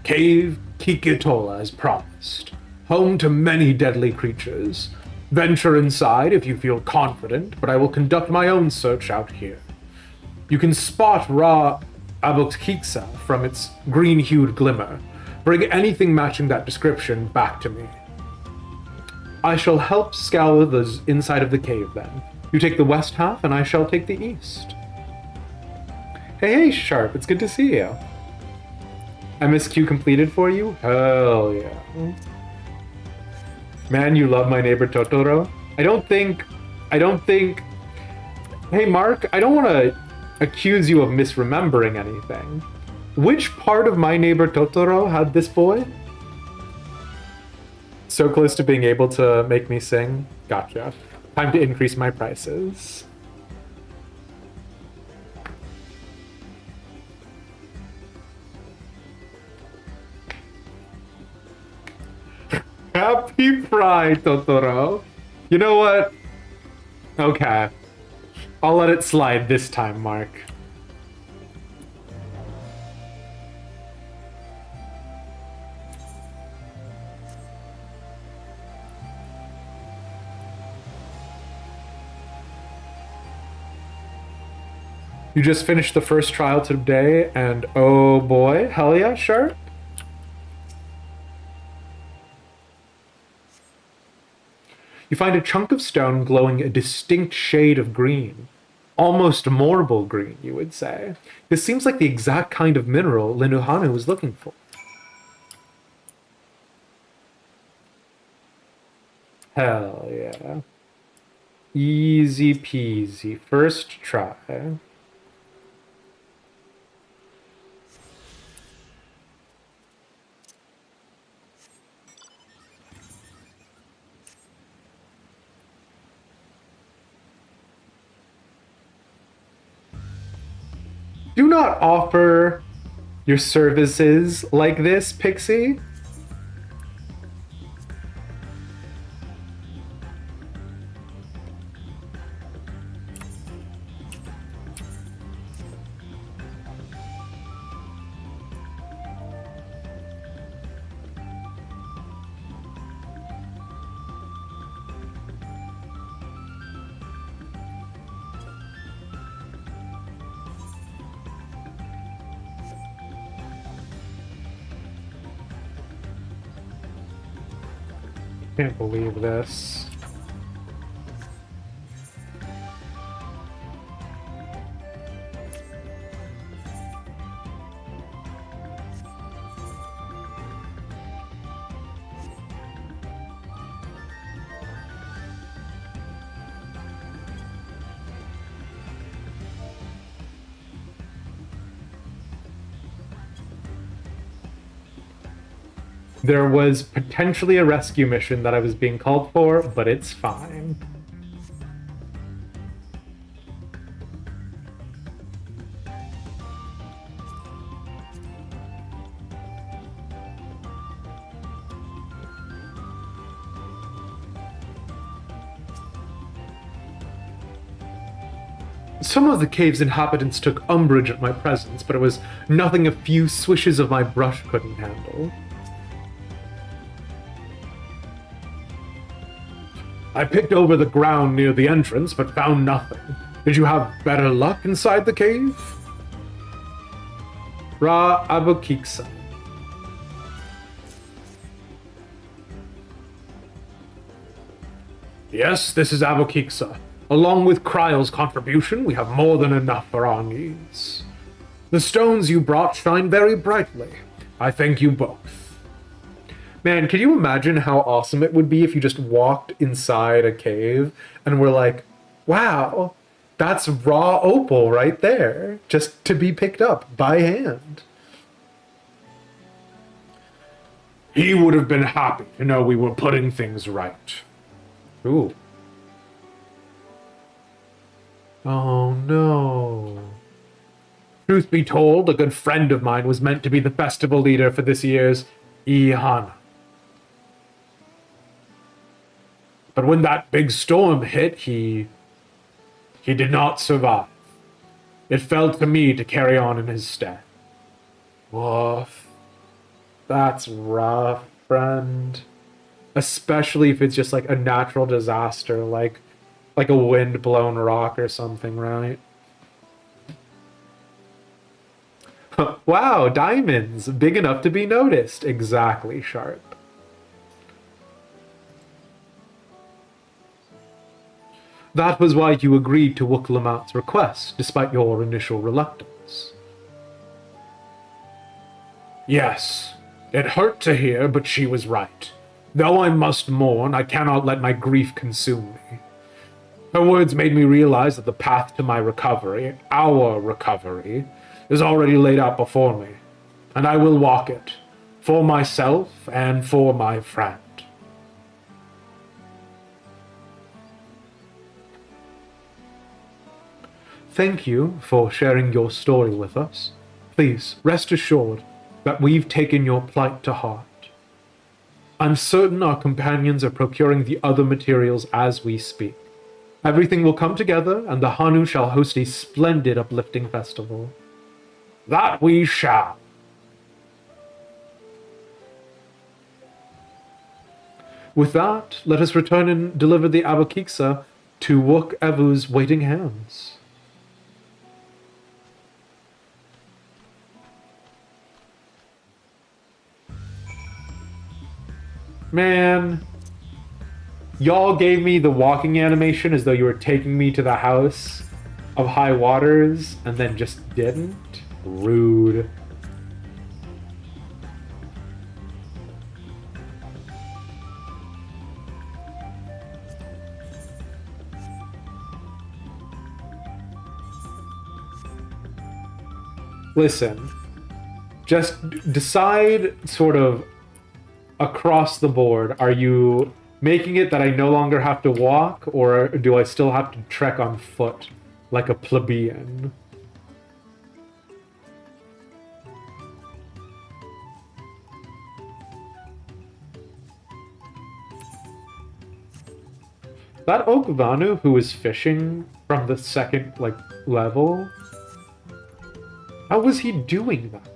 Cave Kikitola as promised. Home to many deadly creatures. Venture inside if you feel confident, but I will conduct my own search out here. You can spot Ra Abokiksa from its green-hued glimmer. Bring anything matching that description back to me. I shall help scour the inside of the cave then. You take the west half and I shall take the east. Hey, Sharp, it's good to see you. MSQ completed for you? Hell yeah. Man, you love My Neighbor Totoro? I don't think... Hey, Mark, I don't want to accuse you of misremembering anything. Which part of My Neighbor Totoro had this boy? So close to being able to make me sing. Gotcha. Time to increase my prices. Happy Pride, Totoro. You know what? Okay. I'll let it slide this time, Mark. You just finished the first trial today, and oh boy, hell yeah, sure. You find a chunk of stone glowing a distinct shade of green. Almost marble green, you would say. This seems like the exact kind of mineral Linuhanu was looking for. Hell yeah. Easy peasy. First try. Do not offer your services like this, Pixie. Can't believe this. There was potentially a rescue mission that I was being called for, but it's fine. Some of the cave's inhabitants took umbrage at my presence, but it was nothing a few swishes of my brush couldn't handle. I picked over the ground near the entrance, but found nothing. Did you have better luck inside the cave? Ra Abukiksa. Yes, this is Abukiksa. Along with Kryle's contribution, we have more than enough for our needs. The stones you brought shine very brightly. I thank you both. Man, can you imagine how awesome it would be if you just walked inside a cave and were like, wow, that's raw opal right there, just to be picked up by hand. He would have been happy to know we were putting things right. Ooh. Oh no. Truth be told, a good friend of mine was meant to be the festival leader for this year's Ihana. But when that big storm hit, he did not survive. It fell to me to carry on in his stead. Woof. That's rough, friend. Especially if it's just like a natural disaster, like a wind-blown rock or something, right? Wow, diamonds! Big enough to be noticed. Exactly, Sharp. That was why you agreed to Wukalamat's request, despite your initial reluctance. Yes, it hurt to hear, but she was right. Though I must mourn, I cannot let my grief consume me. Her words made me realize that the path to my recovery, our recovery, is already laid out before me, and I will walk it, for myself and for my friend. Thank you for sharing your story with us. Please, rest assured that we've taken your plight to heart. I'm certain our companions are procuring the other materials as we speak. Everything will come together, and the Hanu shall host a splendid uplifting festival. That we shall. With that, let us return and deliver the Abukiksa to Wuk Evu's waiting hands. Man, y'all gave me the walking animation as though you were taking me to the house of high waters and then just didn't. Rude. Listen, just decide sort of across the board. Are you making it that I no longer have to walk, or do I still have to trek on foot like a plebeian? That Okvanu who is fishing from the second, level, how was he doing that?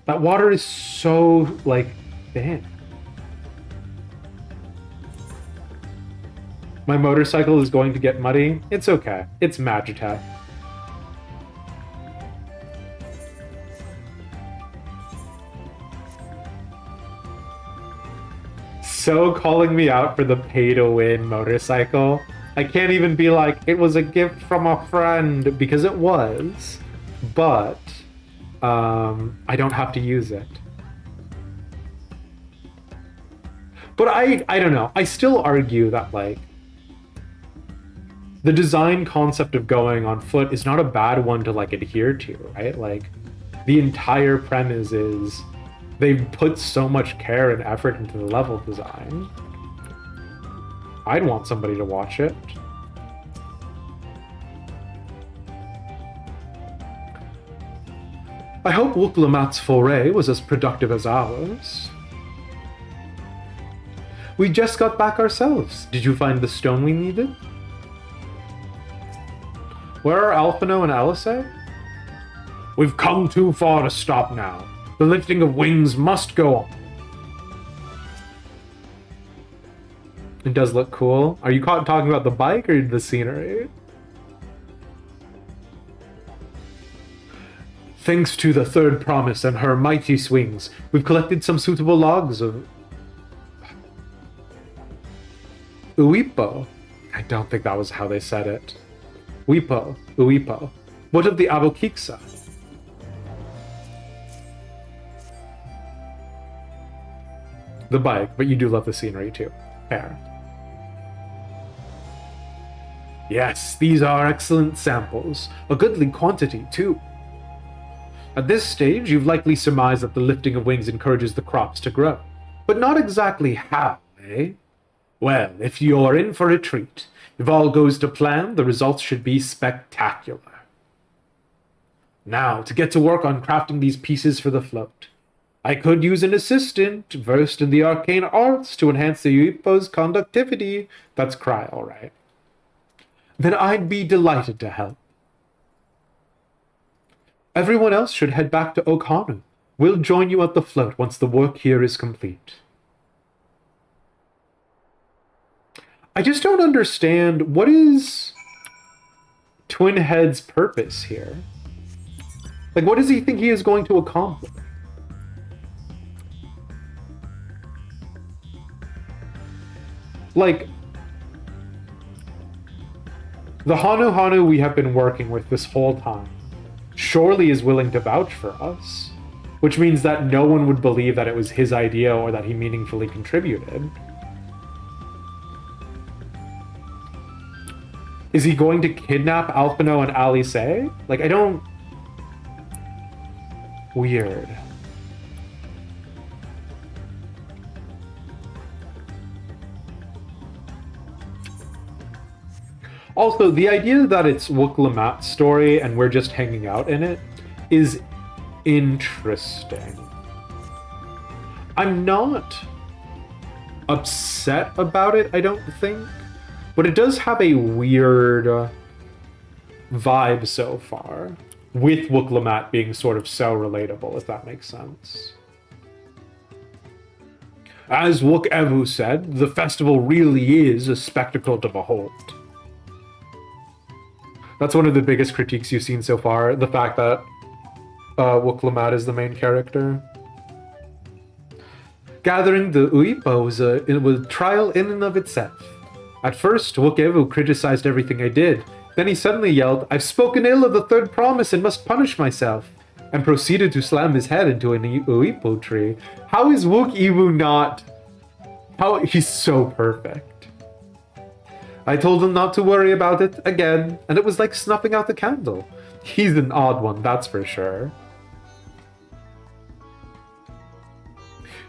That water is so, thin. My motorcycle is going to get muddy. It's okay. It's Magitech. so calling me out for the pay-to-win motorcycle. I can't even be like, it was a gift from a friend, because it was, but I don't have to use it. But I don't know. I still argue that, like, the design concept of going on foot is not a bad one to, like, adhere to, right? Like, the entire premise is they've put so much care and effort into the level design. I'd want somebody to watch it. I hope Wuk-Lamat's foray was as productive as ours. We just got back ourselves. Did you find the stone we needed? Where are Alphino and Alice? We've come too far to stop now. The lifting of wings must go on. It does look cool. Are you talking about the bike or the scenery? Thanks to the third promise and her mighty swings, we've collected some suitable logs of Uipo. I don't think that was how they said it. Uipo. What of the Abokiksa? The bike, but you do love the scenery too. Fair. Yes, these are excellent samples. A goodly quantity too. At this stage, you've likely surmised that the lifting of wings encourages the crops to grow. But not exactly how, eh? Well, if you're in for a treat, if all goes to plan, the results should be spectacular. Now, to get to work on crafting these pieces for the float. I could use an assistant versed in the arcane arts to enhance the Uipo's conductivity. That's Cry, all right. Then I'd be delighted to help. Everyone else should head back to Okhanu. We'll join you at the float once the work here is complete. I just don't understand, what is Twin Head's purpose here? Like, what does he think he is going to accomplish? Like, the Hanu we have been working with this whole time surely is willing to vouch for us, which means that no one would believe that it was his idea or that he meaningfully contributed. Is he going to kidnap Alphino and Alice? Like, I don't... Weird. Also, the idea that it's Wuk-Lamat's story and we're just hanging out in it is interesting. I'm not upset about it, I don't think, but it does have a weird vibe so far, with Wuk-Lamat being sort of so relatable, if that makes sense. As Wuk-Evu said, the festival really is a spectacle to behold. That's one of the biggest critiques you've seen so far, the fact that Wuk-Lamat is the main character. Gathering the Uipo was a trial in and of itself. At first, Wuk-Evu criticized everything I did. Then he suddenly yelled, "I've spoken ill of the third promise and must punish myself," and proceeded to slam his head into an Uipo tree. How is Wuk-Evu not... How... He's so perfect. I told him not to worry about it, again, and it was like snuffing out the candle. He's an odd one, that's for sure.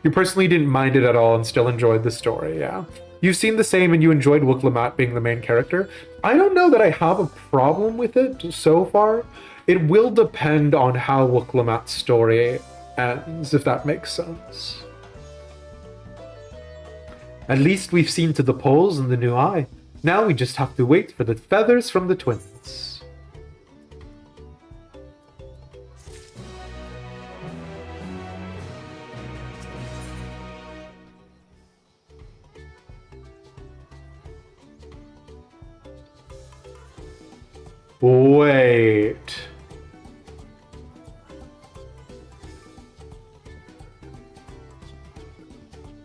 You personally didn't mind it at all and still enjoyed the story, yeah? You've seen the same and you enjoyed Wuk-Lamat being the main character. I don't know that I have a problem with it so far. It will depend on how Wuk-Lamat's story ends, if that makes sense. At least we've seen to the poles and the new eye. Now we just have to wait for the feathers from the twins. Wait.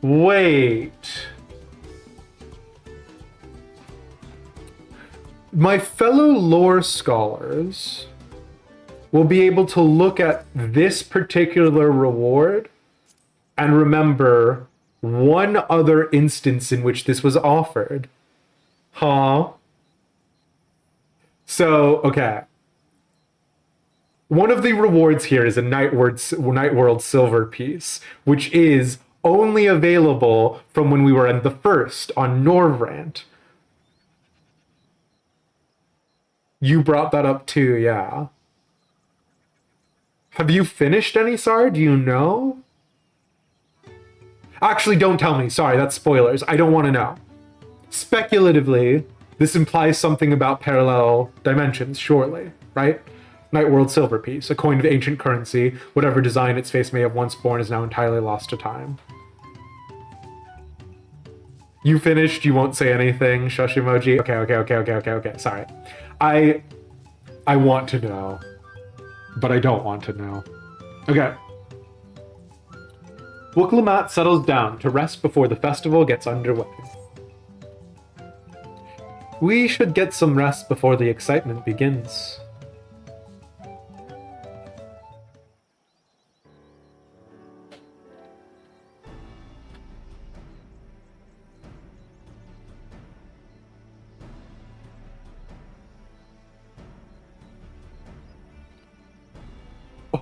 Wait. my fellow lore scholars will be able to look at this particular reward and remember one other instance in which this was offered. Huh? So, okay. One of the rewards here is a Nightworld silver piece, which is only available from when we were in the first on Norvrant. You brought that up too, yeah. Have you finished any, Sar? Do you know? Actually, don't tell me. Sorry, that's spoilers. I don't want to know. Speculatively, this implies something about parallel dimensions, surely, right? Nightworld silver piece, a coin of ancient currency. Whatever design its face may have once borne is now entirely lost to time. You finished, you won't say anything, shush emoji. Okay. Sorry. I want to know, but I don't want to know. Okay. Wuklumat settles down to rest before the festival gets underway. We should get some rest before the excitement begins.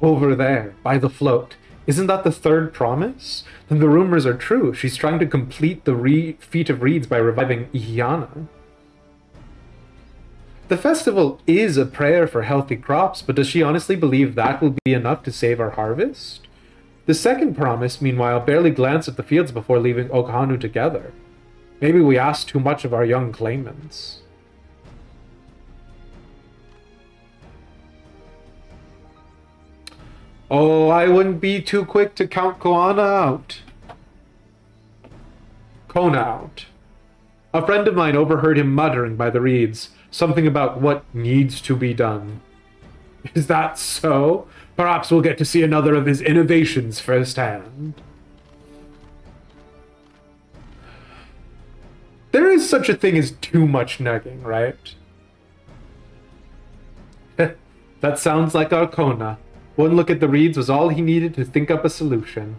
Over there, by the float. Isn't that the third promise? Then the rumors are true. She's trying to complete the feat of reeds by reviving Ihyana. The festival is a prayer for healthy crops, but does she honestly believe that will be enough to save our harvest? The second promise, meanwhile, barely glanced at the fields before leaving Okhanu together. Maybe we asked too much of our young claimants. Oh, I wouldn't be too quick to count Kona out. A friend of mine overheard him muttering by the reeds, something about what needs to be done. Is that so? Perhaps we'll get to see another of his innovations firsthand. There is such a thing as too much negging, right? That sounds like our Kona. One look at the reeds was all he needed to think up a solution.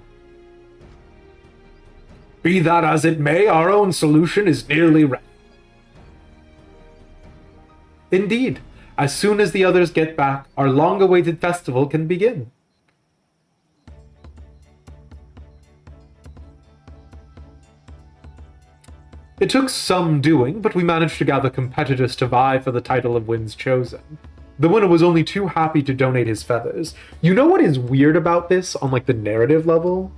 Be that as it may, our own solution is nearly ready. Indeed, as soon as the others get back, our long-awaited festival can begin. It took some doing, but we managed to gather competitors to vie for the title of Winds Chosen. The winner was only too happy to donate his feathers. You know what is weird about this on like the narrative level?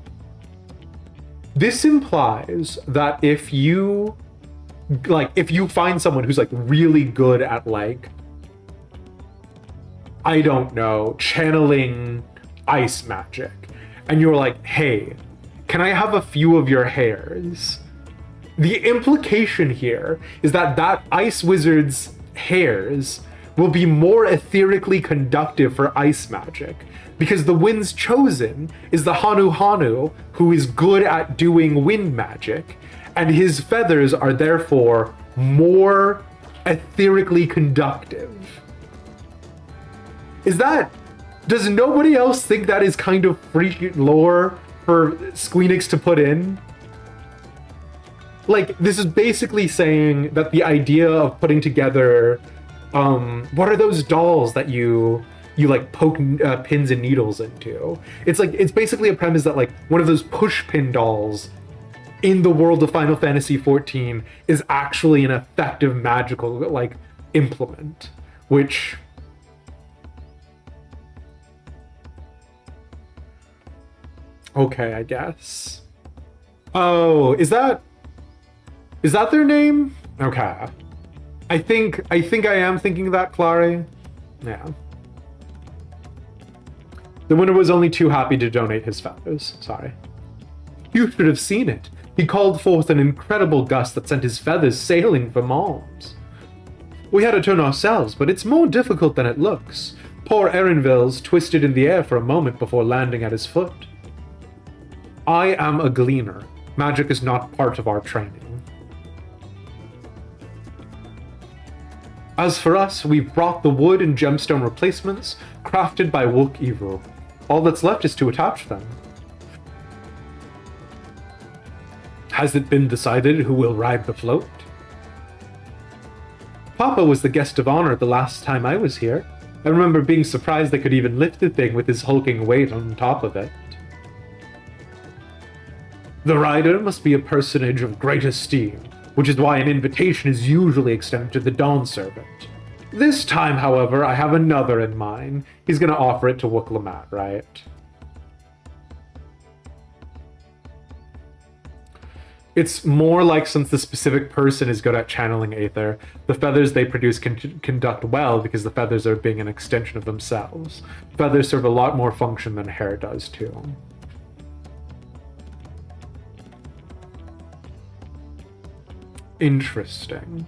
This implies that if you find someone who's like really good at like, I don't know, channeling ice magic, and you're like, hey, can I have a few of your hairs? The implication here is that that ice wizard's hairs will be more etherically conductive for ice magic, because the Winds Chosen is the Hanu who is good at doing wind magic, and his feathers are therefore more etherically conductive. Does nobody else think that is kind of freaky lore for Squeenix to put in? Like, this is basically saying that the idea of putting together what are those dolls that you like poke pins and needles into? It's basically a premise that like one of those push pin dolls in the world of Final Fantasy XIV is actually an effective magical like implement, which okay, I guess. Oh, is that their name? Okay. I think I am thinking that, Clary. Yeah. The winner was only too happy to donate his feathers. Sorry. You should have seen it. He called forth an incredible gust that sent his feathers sailing for Malms. We had to turn ourselves, but it's more difficult than it looks. Poor Erinville's twisted in the air for a moment before landing at his foot. I am a gleaner. Magic is not part of our training. As for us, we've brought the wood and gemstone replacements crafted by Wook Evu. All that's left is to attach them. Has it been decided who will ride the float? Papa was the guest of honor the last time I was here. I remember being surprised I could even lift the thing with his hulking weight on top of it. The rider must be a personage of great esteem, which is why an invitation is usually extended to the Dawn Servant. This time, however, I have another in mind. He's gonna offer it to Wook Lammat, right? It's more like, since the specific person is good at channeling Aether, the feathers they produce can conduct well because the feathers are being an extension of themselves. Feathers serve a lot more function than hair does, too. Interesting.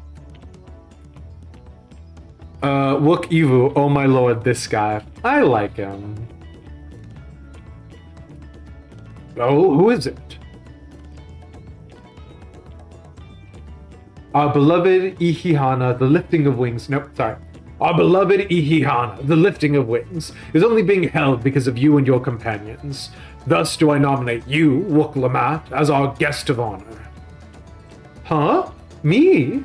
Wook Evu, oh my lord, this guy. I like him. Oh, who is it? Our beloved Ihihana, the lifting of wings. Nope, sorry. Our beloved Ihihana, the lifting of wings, is only being held because of you and your companions. Thus do I nominate you, Wook Lammat, as our guest of honor. Huh? Me?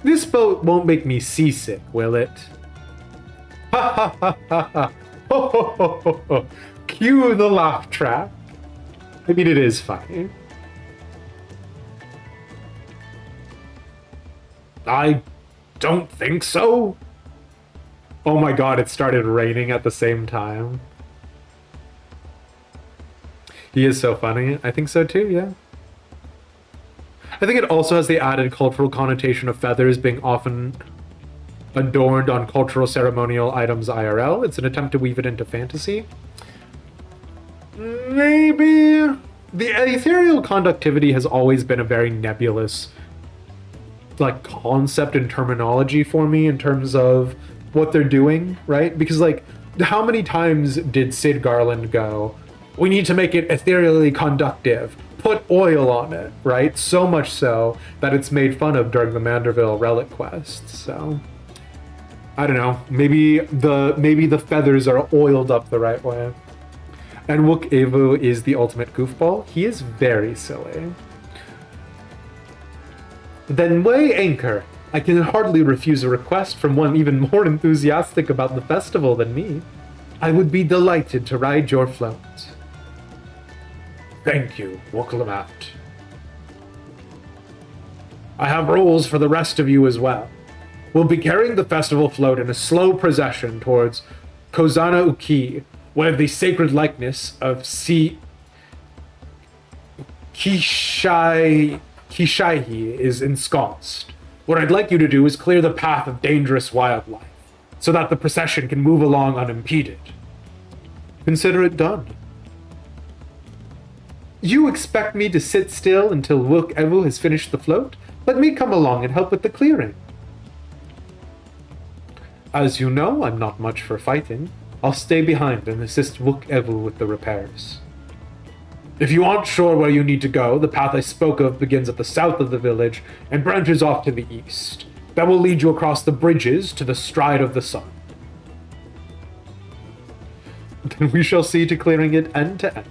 This boat won't make me seasick, will it? Ha ha ha ha ha! Ho ho ho ho ho! Cue the laugh track. I mean, it is funny. I don't think so. Oh my god, it started raining at the same time. He is so funny. I think so too, yeah. I think it also has the added cultural connotation of feathers being often adorned on cultural ceremonial items IRL. It's an attempt to weave it into fantasy. Maybe. The ethereal conductivity has always been a very nebulous like concept and terminology for me in terms of what they're doing, right? Because like, how many times did Sid Garland go, we need to make it ethereally conductive, put oil on it, right? So much so that it's made fun of during the Manderville relic quest. So I don't know, maybe the feathers are oiled up the right way. And Wook Evu is the ultimate goofball. He is very silly. Then weigh anchor. I can hardly refuse a request from one even more enthusiastic about the festival than me. I would be delighted to ride your float. Thank you, Wook Lammat. I have rules for the rest of you as well. We'll be carrying the festival float in a slow procession towards Kozana Uki, where the sacred likeness of Kishaihi is ensconced. What I'd like you to do is clear the path of dangerous wildlife, so that the procession can move along unimpeded. Consider it done. You expect me to sit still until Wook Evu has finished the float? Let me come along and help with the clearing. As you know, I'm not much for fighting. I'll stay behind and assist Wook Evu with the repairs. If you aren't sure where you need to go, the path I spoke of begins at the south of the village and branches off to the east. That will lead you across the bridges to the stride of the sun. Then we shall see to clearing it end to end.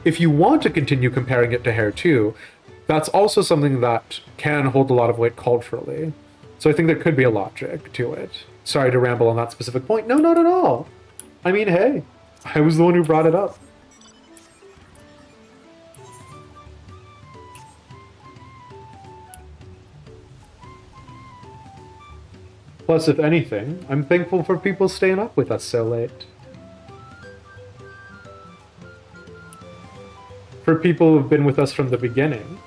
If you want to continue comparing it to hair too, that's also something that can hold a lot of weight culturally. So I think there could be a logic to it. Sorry to ramble on that specific point. No, not at all. I mean, hey, I was the one who brought it up. Plus, if anything, I'm thankful for people staying up with us so late. For people who've been with us from the beginning.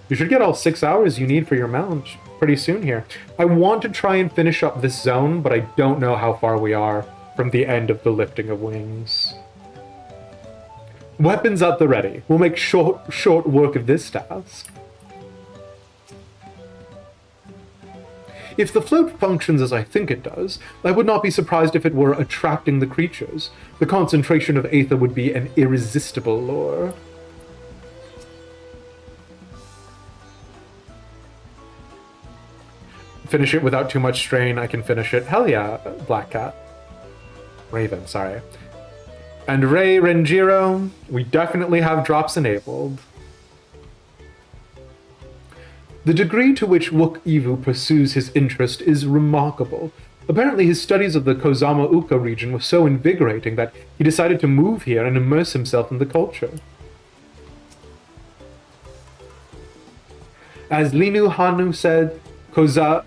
You should get all 6 hours you need for your mount pretty soon here. I want to try and finish up this zone, but I don't know how far we are from the end of the lifting of wings. Weapons at the ready. We'll make short work of this task. If the float functions as I think it does, I would not be surprised if it were attracting the creatures. The concentration of aether would be an irresistible lure. Finish it without too much strain, I can finish it. Hell yeah, Black Cat. Raven, sorry. And Ray Renjiro, we definitely have drops enabled. The degree to which Wook Ivu pursues his interest is remarkable. Apparently his studies of the Kozama Uka region were so invigorating that he decided to move here and immerse himself in the culture. As Linu Hanu said, Kozan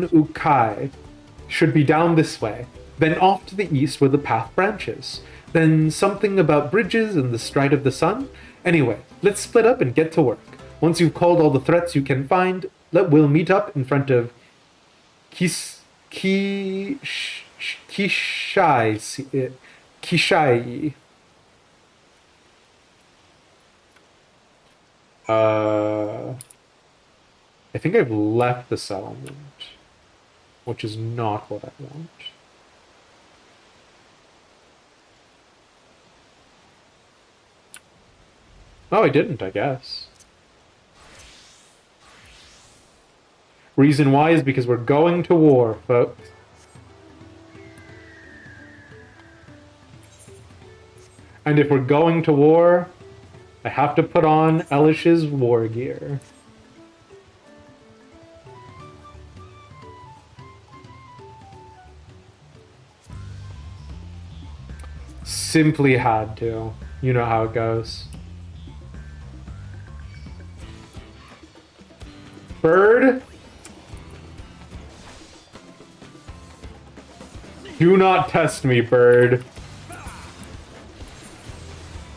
Ukai should be down this way, then off to the east where the path branches. Then something about bridges and the stride of the sun. Anyway, let's split up and get to work. Once you've called all the threats you can find, we'll meet up in front of Kishai. I think I've left the settlement, which is not what I want. Oh, I didn't, I guess. Reason why is because we're going to war, folks. And if we're going to war, I have to put on Elish's war gear. Simply had to. You know how it goes. Bird? Do not test me, bird.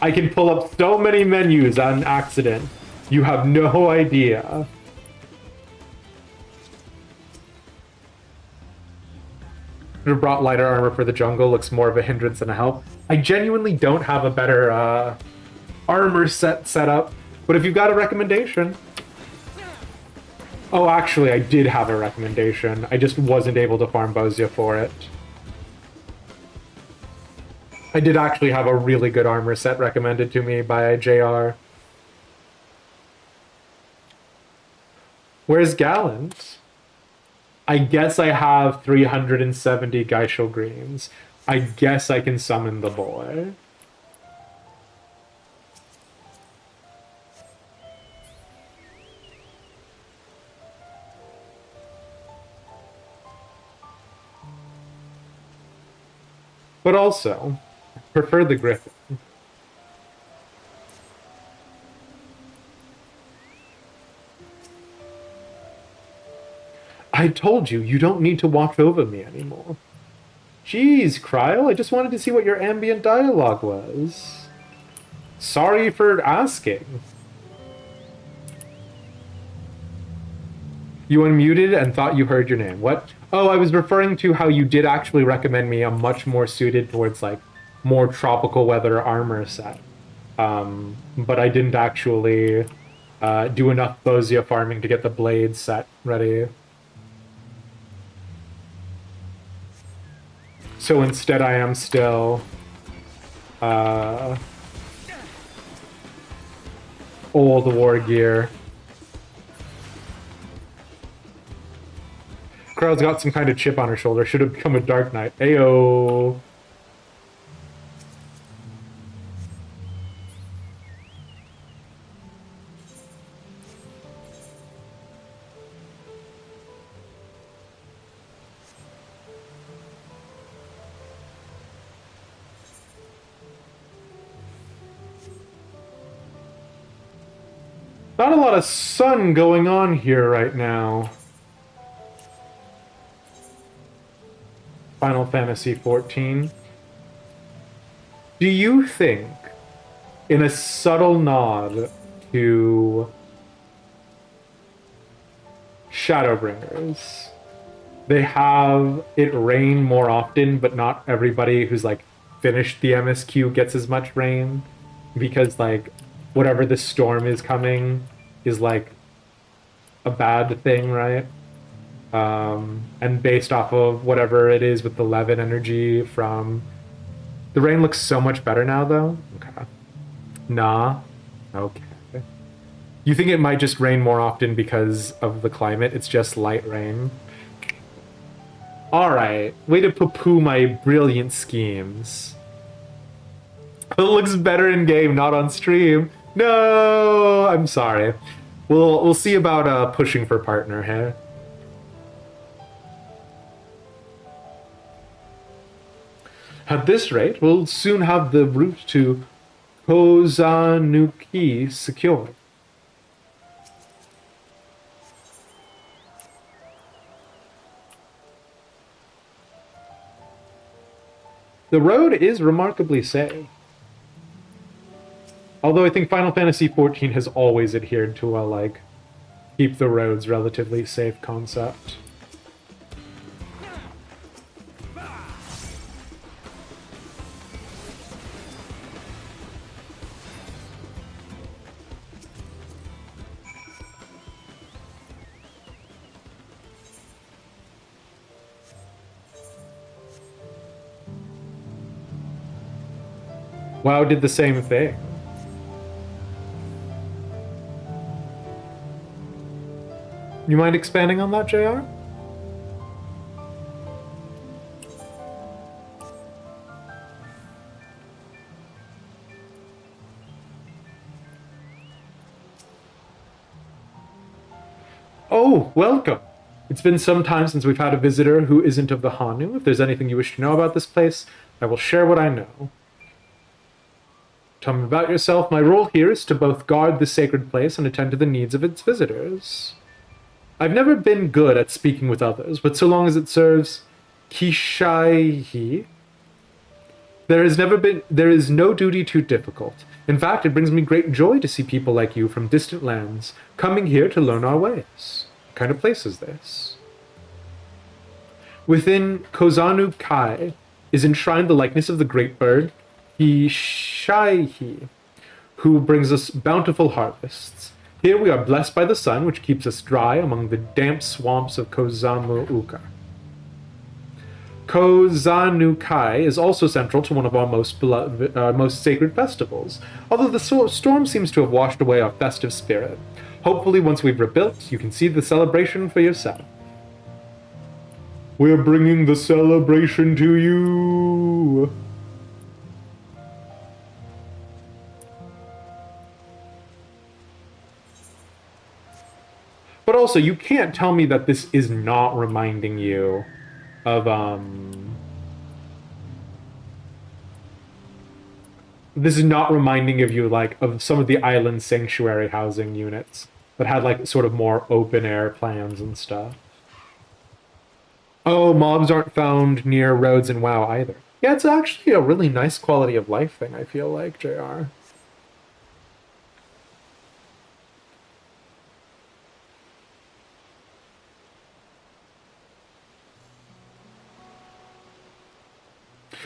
I can pull up so many menus on accident. You have no idea. Should have brought lighter armor for the jungle. Looks more of a hindrance than a help. I genuinely don't have a better armor set up. But if you've got a recommendation... Oh, actually, I did have a recommendation. I just wasn't able to farm Bozia for it. I did actually have a really good armor set recommended to me by JR. Where's Gallant? I guess I have 370 Geishel Greens. I guess I can summon the boy. But also, prefer the Griffin. I told you, you don't need to watch over me anymore. Jeez, Kryl, I just wanted to see what your ambient dialogue was. Sorry for asking. You unmuted and thought you heard your name. What? Oh, I was referring to how you did actually recommend me a much more suited towards, like, more tropical weather armor set. But I didn't actually do enough Bozia farming to get the blade set ready. So instead I am still old war gear. Kryl's got some kind of chip on her shoulder. Should have become a Dark Knight. Ayo. Not a lot of sun going on here right now. Final Fantasy XIV. Do you think, in a subtle nod to Shadowbringers, they have it rain more often, but not everybody who's like finished the MSQ gets as much rain? Because like whatever the storm is coming is like a bad thing, right? And based off of whatever it is with the Levin energy from... The rain looks so much better now, though? Okay. Nah. Okay. You think it might just rain more often because of the climate? It's just light rain. Alright. Way to poo-poo my brilliant schemes. It looks better in game, not on stream. No! I'm sorry. We'll see about pushing for partner here. At this rate, we'll soon have the route to Kozanuki secured. The road is remarkably safe. Although I think Final Fantasy XIV has always adhered to a, like, keep the roads relatively safe concept. WoW did the same thing. You mind expanding on that, JR? Oh, welcome. It's been some time since we've had a visitor who isn't of the Hanu. If there's anything you wish to know about this place, I will share what I know. Tell me about yourself. My role here is to both guard the sacred place and attend to the needs of its visitors. I've never been good at speaking with others, but so long as it serves Kishaihi, there is no duty too difficult. In fact, it brings me great joy to see people like you from distant lands coming here to learn our ways. What kind of place is this? Within Kozanu Kai is enshrined the likeness of the great bird Kishaihi, who brings us bountiful harvests. Here we are blessed by the sun, which keeps us dry among the damp swamps of Kozamu-uka. Kozanu-kai is also central to one of our most sacred festivals, although the storm seems to have washed away our festive spirit. Hopefully, once we've rebuilt, you can see the celebration for yourself. We're bringing the celebration to you! But also, you can't tell me that this is not reminding you of, This is not reminding of you, like, of some of the island sanctuary housing units that had, like, sort of more open-air plans and stuff. Oh, mobs aren't found near roads in WoW either. Yeah, it's actually a really nice quality of life thing, I feel like, JR.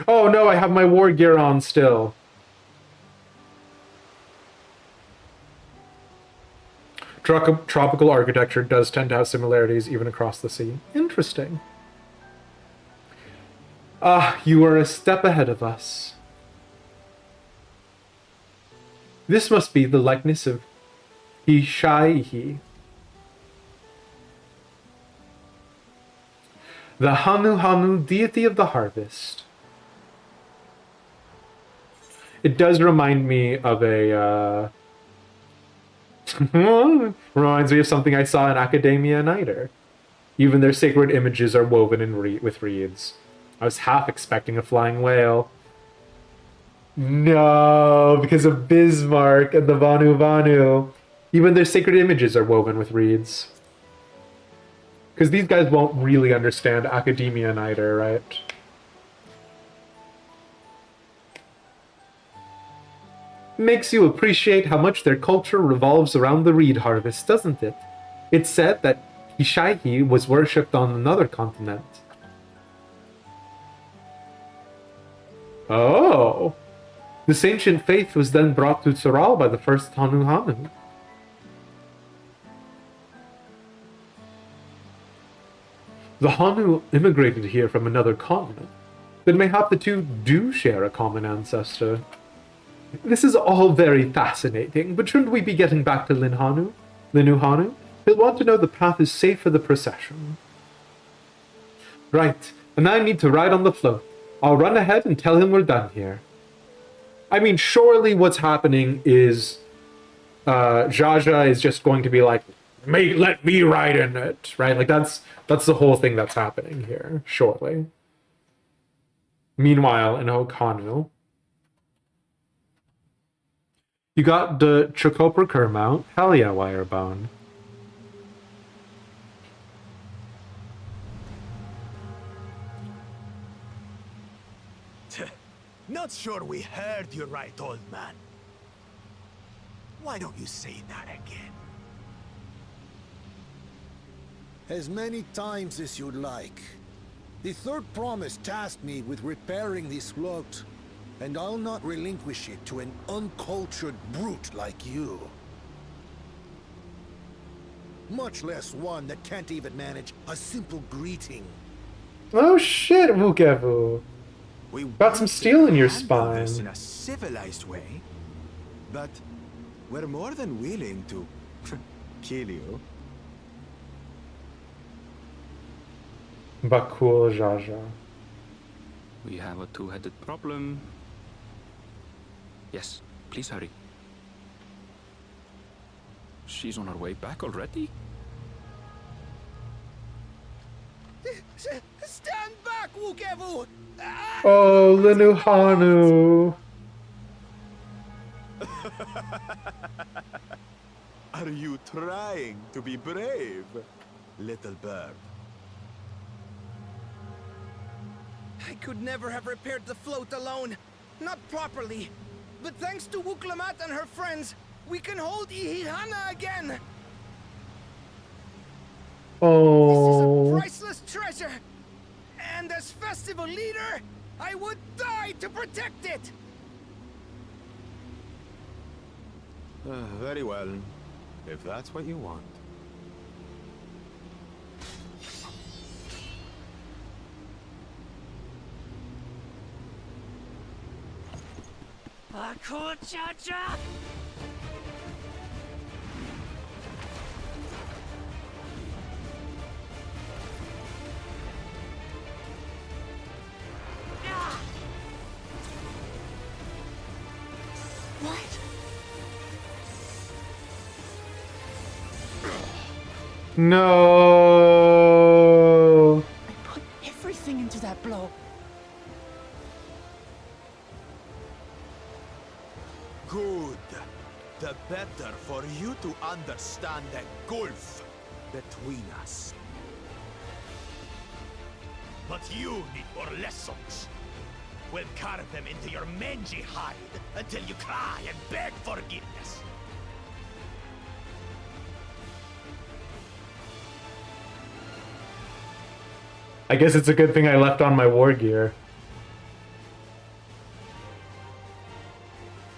Oh no, I have my war gear on still. Tropical architecture does tend to have similarities even across the sea. Interesting. Ah, you are a step ahead of us. This must be the likeness of Kishaihi, the Hanu deity of the harvest. It does remind me of a, reminds me of something I saw in Academia Nighter. Even their sacred images are woven in with reeds. I was half expecting a flying whale. No, because of Bismarck and the Vanu. Even their sacred images are woven with reeds. Because these guys won't really understand Academia Nighter, right? Makes you appreciate how much their culture revolves around the reed harvest, doesn't it? It's said that Kishaihi was worshipped on another continent. Oh! This ancient faith was then brought to Tural by the first Hanu. The Hanu immigrated here from another continent. Then mayhap the two do share a common ancestor. This is all very fascinating, but shouldn't we be getting back to Linu Hanu? He'll want to know the path is safe for the procession. Right, and I need to ride on the float. I'll run ahead and tell him we're done here. I mean, surely what's happening is Jaja is just going to be like, let me ride in it, right? Like that's the whole thing that's happening here, surely. Meanwhile, in Okanu, you got the Chocopra Kermount. Hell yeah, Wirebone. Not sure we heard you right, old man. Why don't you say that again? As many times as you'd like. The third promise tasked me with repairing this float, and I'll not relinquish it to an uncultured brute like you. Much less one that can't even manage a simple greeting. Oh shit, Vukevu. Got some steel in your spine. In a civilized way, but we're more than willing to kill you. Bakul Jaja. We have a two-headed problem. Yes, please hurry. She's on her way back already? Stand back, Wukevu! Oh, Linu Hanu. Are you trying to be brave, little bird? I could never have repaired the float alone. Not properly. But thanks to Wuklamat and her friends, we can hold Ihihana again! Oh. Priceless treasure! And as festival leader, I would die to protect it! Very well, if that's what you want. Akuchacha! What? No. I put everything into that blow. Good. The better for you to understand the gulf between us. But you need more lessons. We'll carve them into your mangy hide until you cry and beg forgiveness. I guess it's a good thing I left on my war gear.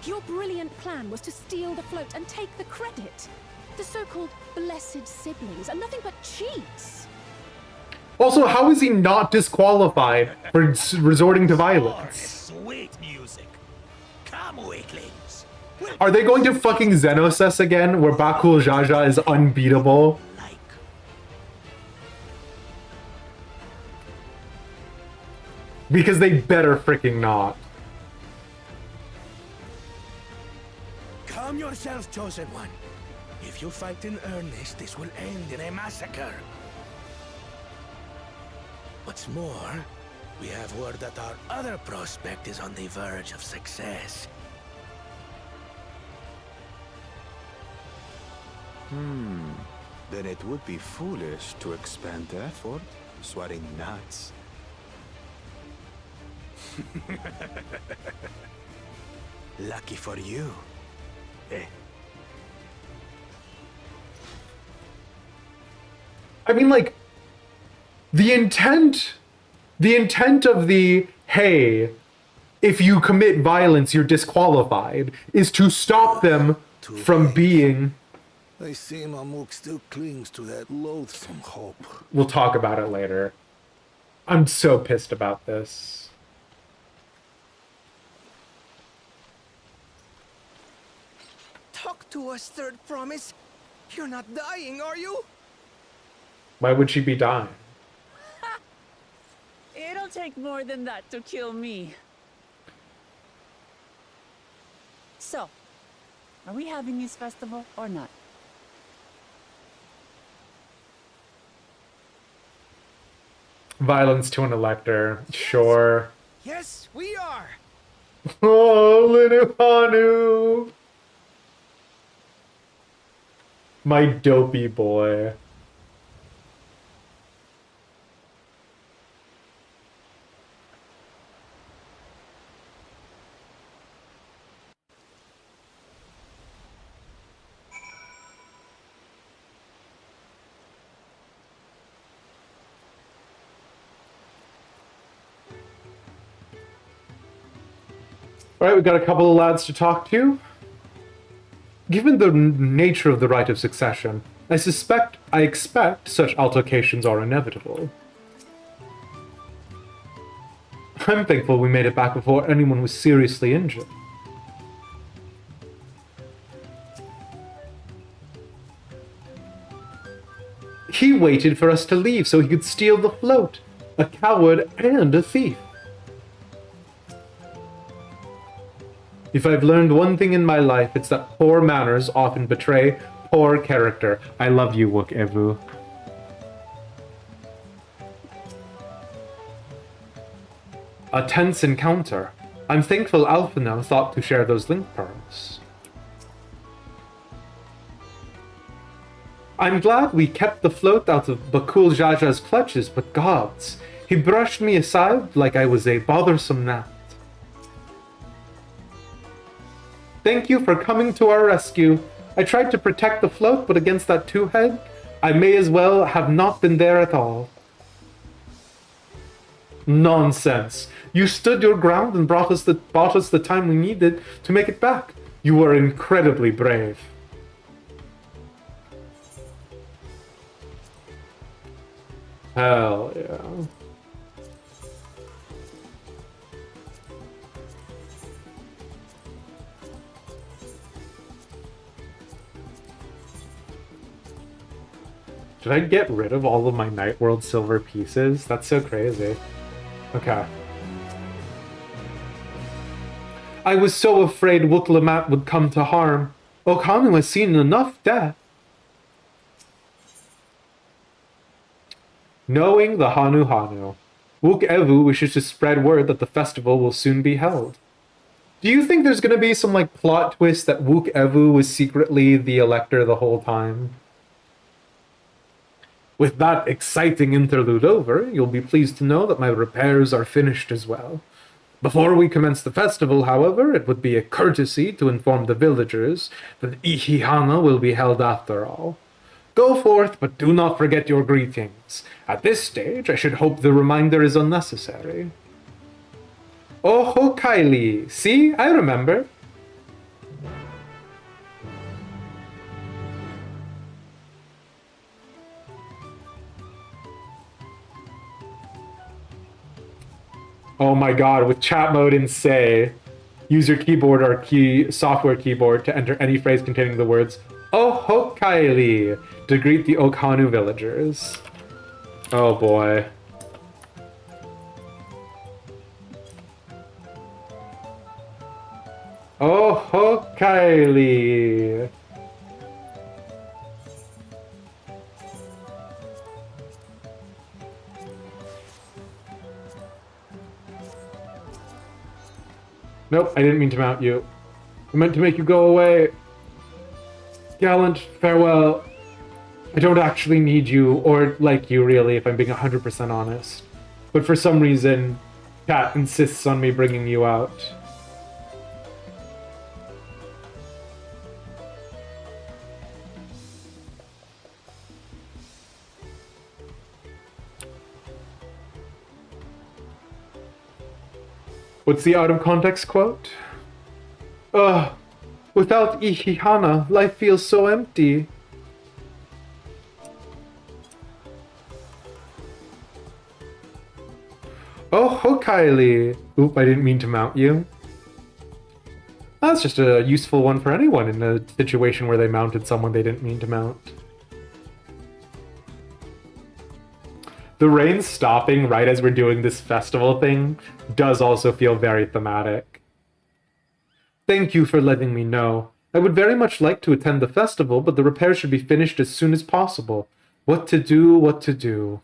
Your brilliant plan was to steal the float and take the credit. The so-called blessed siblings are nothing but cheats. Also, how is he not disqualified for resorting to violence? Sweet music. Come, weaklings. Are they going to fucking Xenocess again, where Bakul Jaja is unbeatable? Because they better freaking not. Calm yourself, Chosen One. If you fight in earnest, this will end in a massacre. What's more, we have word that our other prospect is on the verge of success. Then it would be foolish to expend effort, sweating nuts. Lucky for you. I mean, like, the intent of the, hey, if you commit violence, you're disqualified, is to stop them from being I see Mamuk still clings to that loathsome hope. We'll talk about it later. I'm so pissed about this. Talk to us, Third Promise. You're not dying, are you? Why would she be dying? It'll take more than that to kill me. So, are we having this festival or not? Violence to an elector. Sure. Yes, we are. Oh, Linuhanu! My dopey boy. All right, we've got a couple of lads to talk to. Given the nature of the right of succession, I expect such altercations are inevitable. I'm thankful we made it back before anyone was seriously injured. He waited for us to leave so he could steal the float. A coward and a thief. If I've learned one thing in my life, it's that poor manners often betray poor character. I love you, Wook Evu. A tense encounter. I'm thankful Alphino thought to share those link pearls. I'm glad we kept the float out of Bakul Jaja's clutches, but gods, he brushed me aside like I was a bothersome gnat. Thank you for coming to our rescue. I tried to protect the float, but against that two-head, I may as well have not been there at all. Nonsense. You stood your ground and bought us the time we needed to make it back. You were incredibly brave. Hell yeah. Did I get rid of all of my Night World silver pieces? That's so crazy. Okay. I was so afraid Wukalamat would come to harm. Okhanu has seen enough death. Knowing the Hanu, Wook Evu wishes to spread word that the festival will soon be held. Do you think there's gonna be some like plot twist that Wook Evu was secretly the Elector the whole time? With that exciting interlude over, you'll be pleased to know that my repairs are finished as well. Before we commence the festival, however, it would be a courtesy to inform the villagers that Ihihana will be held after all. Go forth, but do not forget your greetings. At this stage, I should hope the reminder is unnecessary. Oh, ho, Kylie. See, I remember. Oh my god, with chat mode in Say, use your keyboard or software keyboard to enter any phrase containing the words "Oh ho Kylie" to greet the Okhanu villagers. Oh boy. Oh ho Kylie. Nope, I didn't mean to mount you. I meant to make you go away. Gallant, farewell. I don't actually need you, or like you really, if I'm being 100% honest. But for some reason, Kat insists on me bringing you out. What's the out of context quote? Ugh, without Ihihana, life feels so empty. Oh, Kylie! Oop, I didn't mean to mount you. That's just a useful one for anyone in a situation where they mounted someone they didn't mean to mount. The rain stopping right as we're doing this festival thing does also feel very thematic. Thank you for letting me know. I would very much like to attend the festival, but the repairs should be finished as soon as possible. What to do, what to do.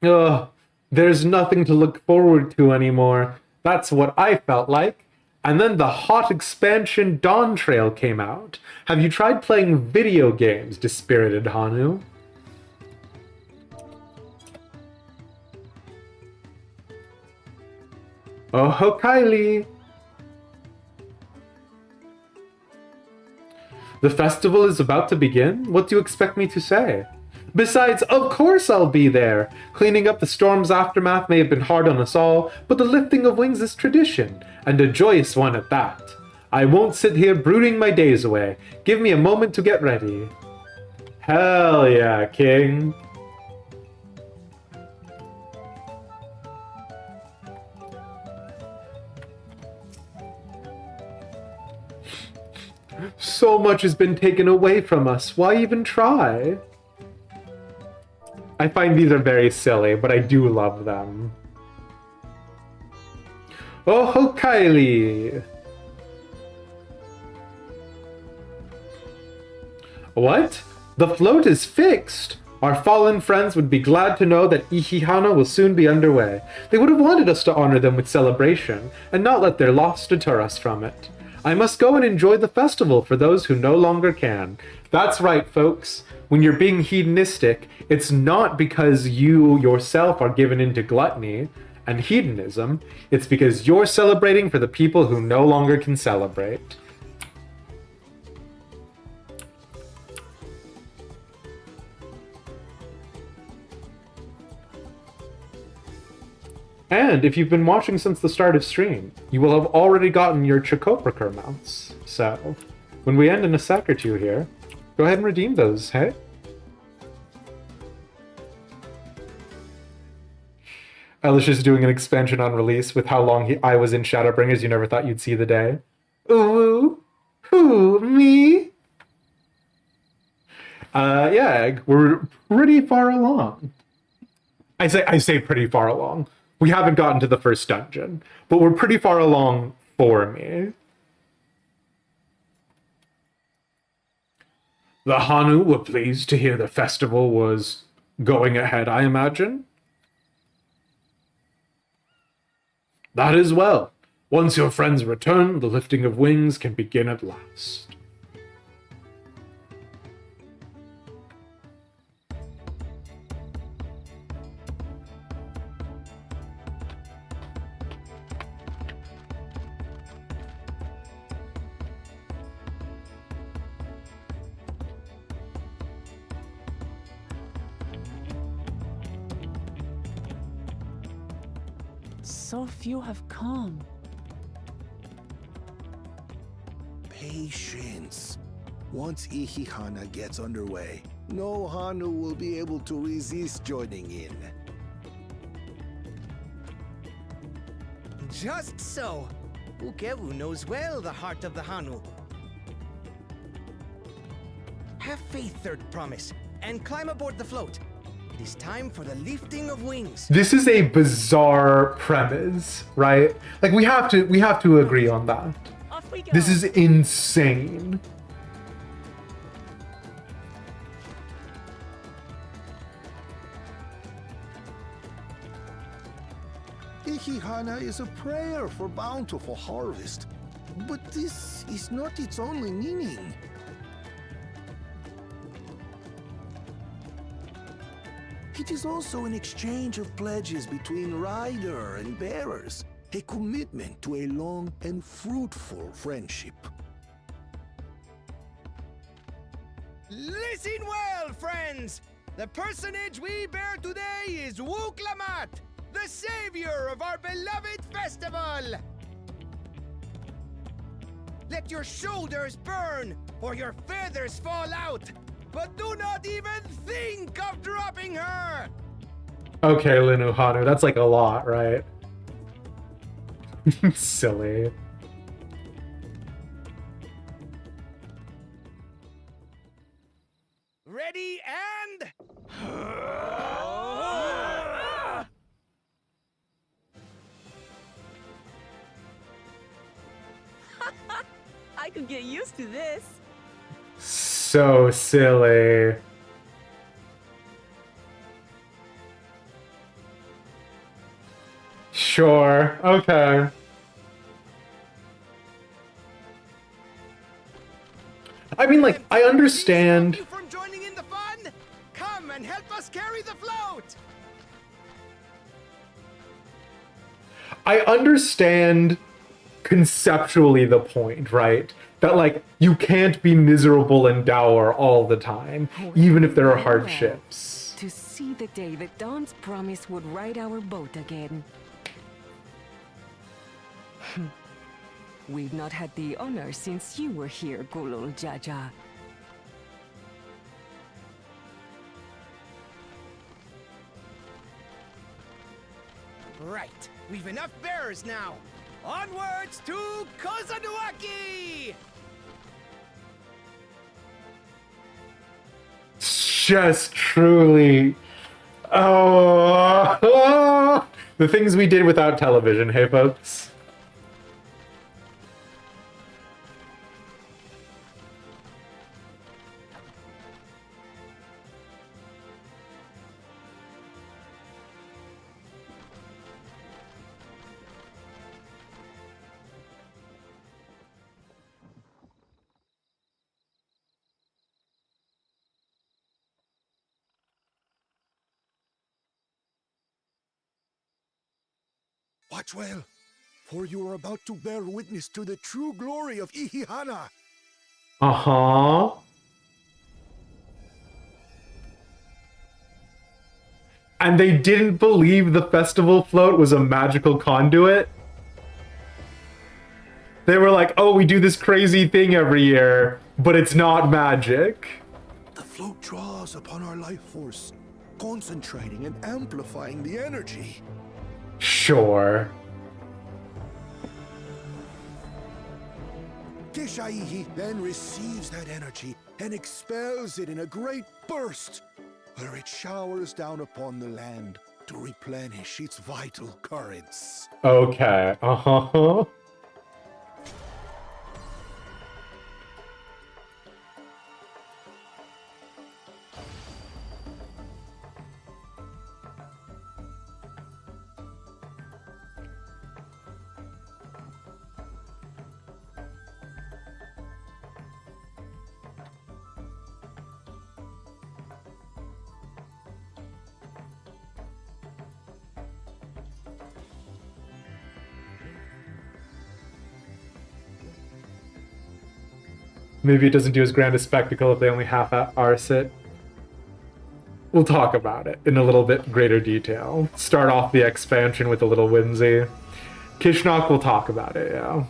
Ugh, there's nothing to look forward to anymore. That's what I felt like. And then the hot expansion Dawntrail came out. Have you tried playing video games, Dispirited Hanu? Oh, Kylie! The festival is about to begin? What do you expect me to say? Besides, of course I'll be there! Cleaning up the storm's aftermath may have been hard on us all, but the lifting of wings is tradition, and a joyous one at that. I won't sit here brooding my days away. Give me a moment to get ready. Hell yeah, King! So much has been taken away from us. Why even try? I find these are very silly, but I do love them. Oh, Kylie! What? The float is fixed! Our fallen friends would be glad to know that Ihihana will soon be underway. They would have wanted us to honor them with celebration, and not let their loss deter us from it. I must go and enjoy the festival for those who no longer can. That's right, folks. When you're being hedonistic, it's not because you yourself are given into gluttony and hedonism. It's because you're celebrating for the people who no longer can celebrate. And if you've been watching since the start of stream, you will have already gotten your Chocopricker mounts. So, when we end in a sec or two here, go ahead and redeem those, hey? Elisha's doing an expansion on release with how long I was in Shadowbringers. You never thought you'd see the day. Ooh, who, me? Yeah, we're pretty far along. I say pretty far along. We haven't gotten to the first dungeon, but we're pretty far along for me. The Hanu were pleased to hear the festival was going ahead, I imagine? That is well. Once your friends return, the lifting of wings can begin at last. So few have come. Patience. Once Ihihana gets underway, no Hanu will be able to resist joining in. Just so. Ukewu knows well the heart of the Hanu. Have faith, Third Promise, and climb aboard the float. It is time for the lifting of wings. This is a bizarre premise, right? Like we have to agree on that. This is insane. Ihihana is a prayer for bountiful harvest, but this is not its only meaning. It is also an exchange of pledges between rider and bearers, a commitment to a long and fruitful friendship. Listen well, friends! The personage we bear today is Wuk Lamat, the savior of our beloved festival! Let your shoulders burn, or your feathers fall out, but do not even think of dropping her! Okay, Linuhanu, that's like a lot, right? Silly. Ready and... I could get used to this. So silly. Sure, okay. I mean, like, I understand. You from joining in the fun? Come and help us carry the float! I understand conceptually the point, right? That, like, you can't be miserable and dour all the time, even if there are hardships. To see the day that Dawn's promise would ride our boat again. We've not had the honor since you were here, Gulul Jaja. Right, we've enough bearers now. Onwards to Kozanuaki! Just truly... Oh, the things we did without television, hey folks? Watch well, for you are about to bear witness to the true glory of Ihihana. Uh-huh. And they didn't believe the festival float was a magical conduit? They were like, oh, we do this crazy thing every year, but it's not magic. The float draws upon our life force, concentrating and amplifying the energy. Sure. Kishaihi then receives that energy and expels it in a great burst, where it showers down upon the land to replenish its vital currents. Okay, uh-huh. Maybe it doesn't do as grand a spectacle if they only half-arse it. We'll talk about it in a little bit greater detail. Start off the expansion with a little whimsy. Kishnok will talk about it, yeah.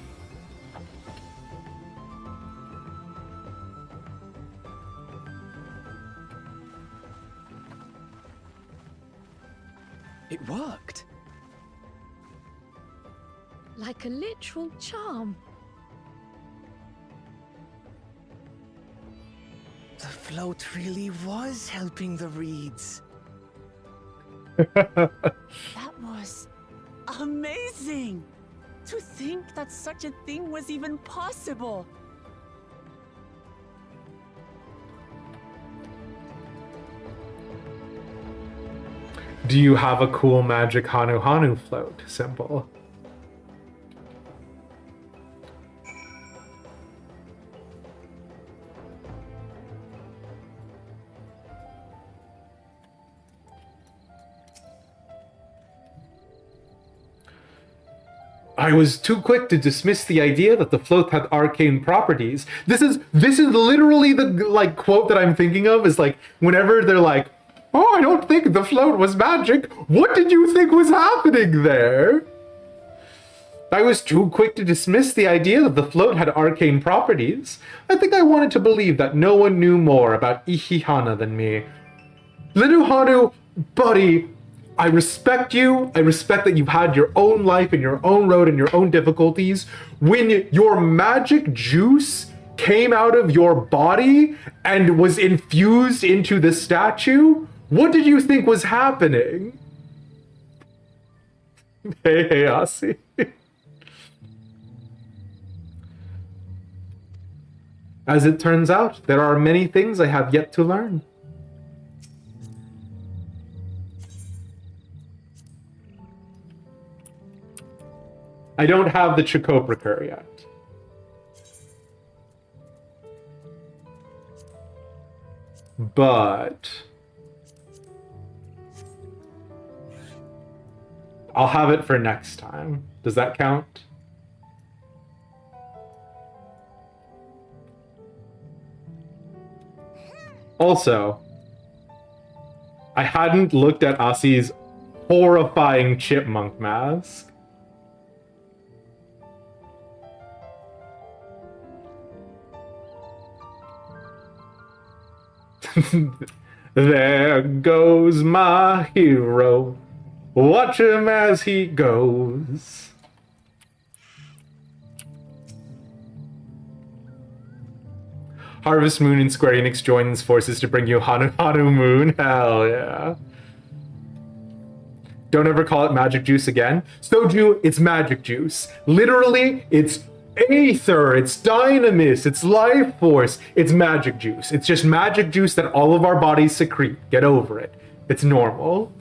It worked. Like a literal charm. The float really was helping the reeds. That was amazing! To think that such a thing was even possible! Do you have a cool magic Hanu Hanu float? Simple. I was too quick to dismiss the idea that the float had arcane properties. This is literally the like quote that I'm thinking of is like whenever they're like, Oh, I don't think the float was magic. What did you think was happening there? I was too quick to dismiss the idea that the float had arcane properties. I think I wanted to believe that no one knew more about Ihihana than me. Linuhanu, buddy, I respect you. I respect that you've had your own life and your own road and your own difficulties. When your magic juice came out of your body and was infused into the statue, what did you think was happening? Hey, Asi. As it turns out, there are many things I have yet to learn. I don't have the Chakoprakur yet. But I'll have it for next time. Does that count? Also, I hadn't looked at Asi's horrifying chipmunk mask. There goes my hero. Watch him as he goes. Harvest Moon and Square Enix joins forces to bring you Hanu Moon. Hell yeah. Don't ever call it magic juice again. Soju, it's magic juice. Literally, it's aether, it's dynamis, it's life force, it's magic juice. It's just magic juice that all of our bodies secrete. Get over it. It's normal.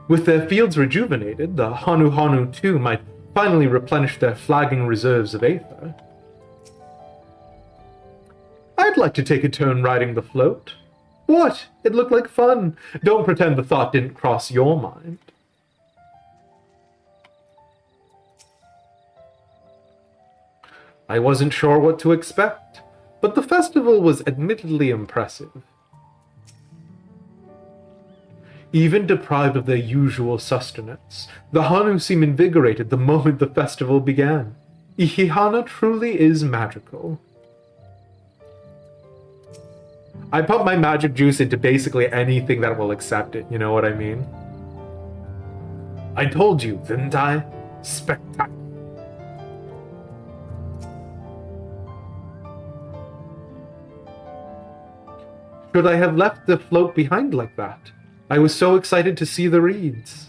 With their fields rejuvenated, the Hanu too might finally replenish their flagging reserves of aether. I'd like to take a turn riding the float. What? It looked like fun. Don't pretend the thought didn't cross your mind. I wasn't sure what to expect, but the festival was admittedly impressive. Even deprived of their usual sustenance, the Hanu seemed invigorated the moment the festival began. Ihihana truly is magical. I pump my magic juice into basically anything that will accept it, you know what I mean? I told you, didn't I? Spectacular. Should I have left the float behind like that? I was so excited to see the reeds.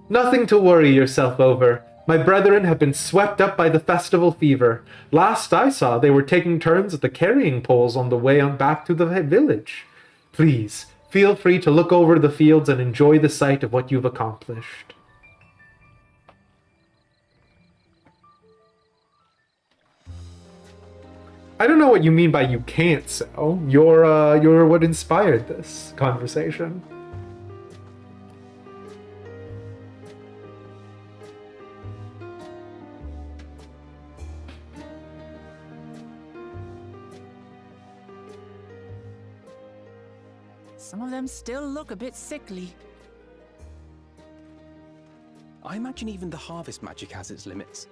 Nothing to worry yourself over. My brethren have been swept up by the festival fever. Last I saw, they were taking turns at the carrying poles on the way on back to the village. Please, feel free to look over the fields and enjoy the sight of what you've accomplished. I don't know what you mean by you can't, so. You're what inspired this conversation. Some of them still look a bit sickly. I imagine even the harvest magic has its limits.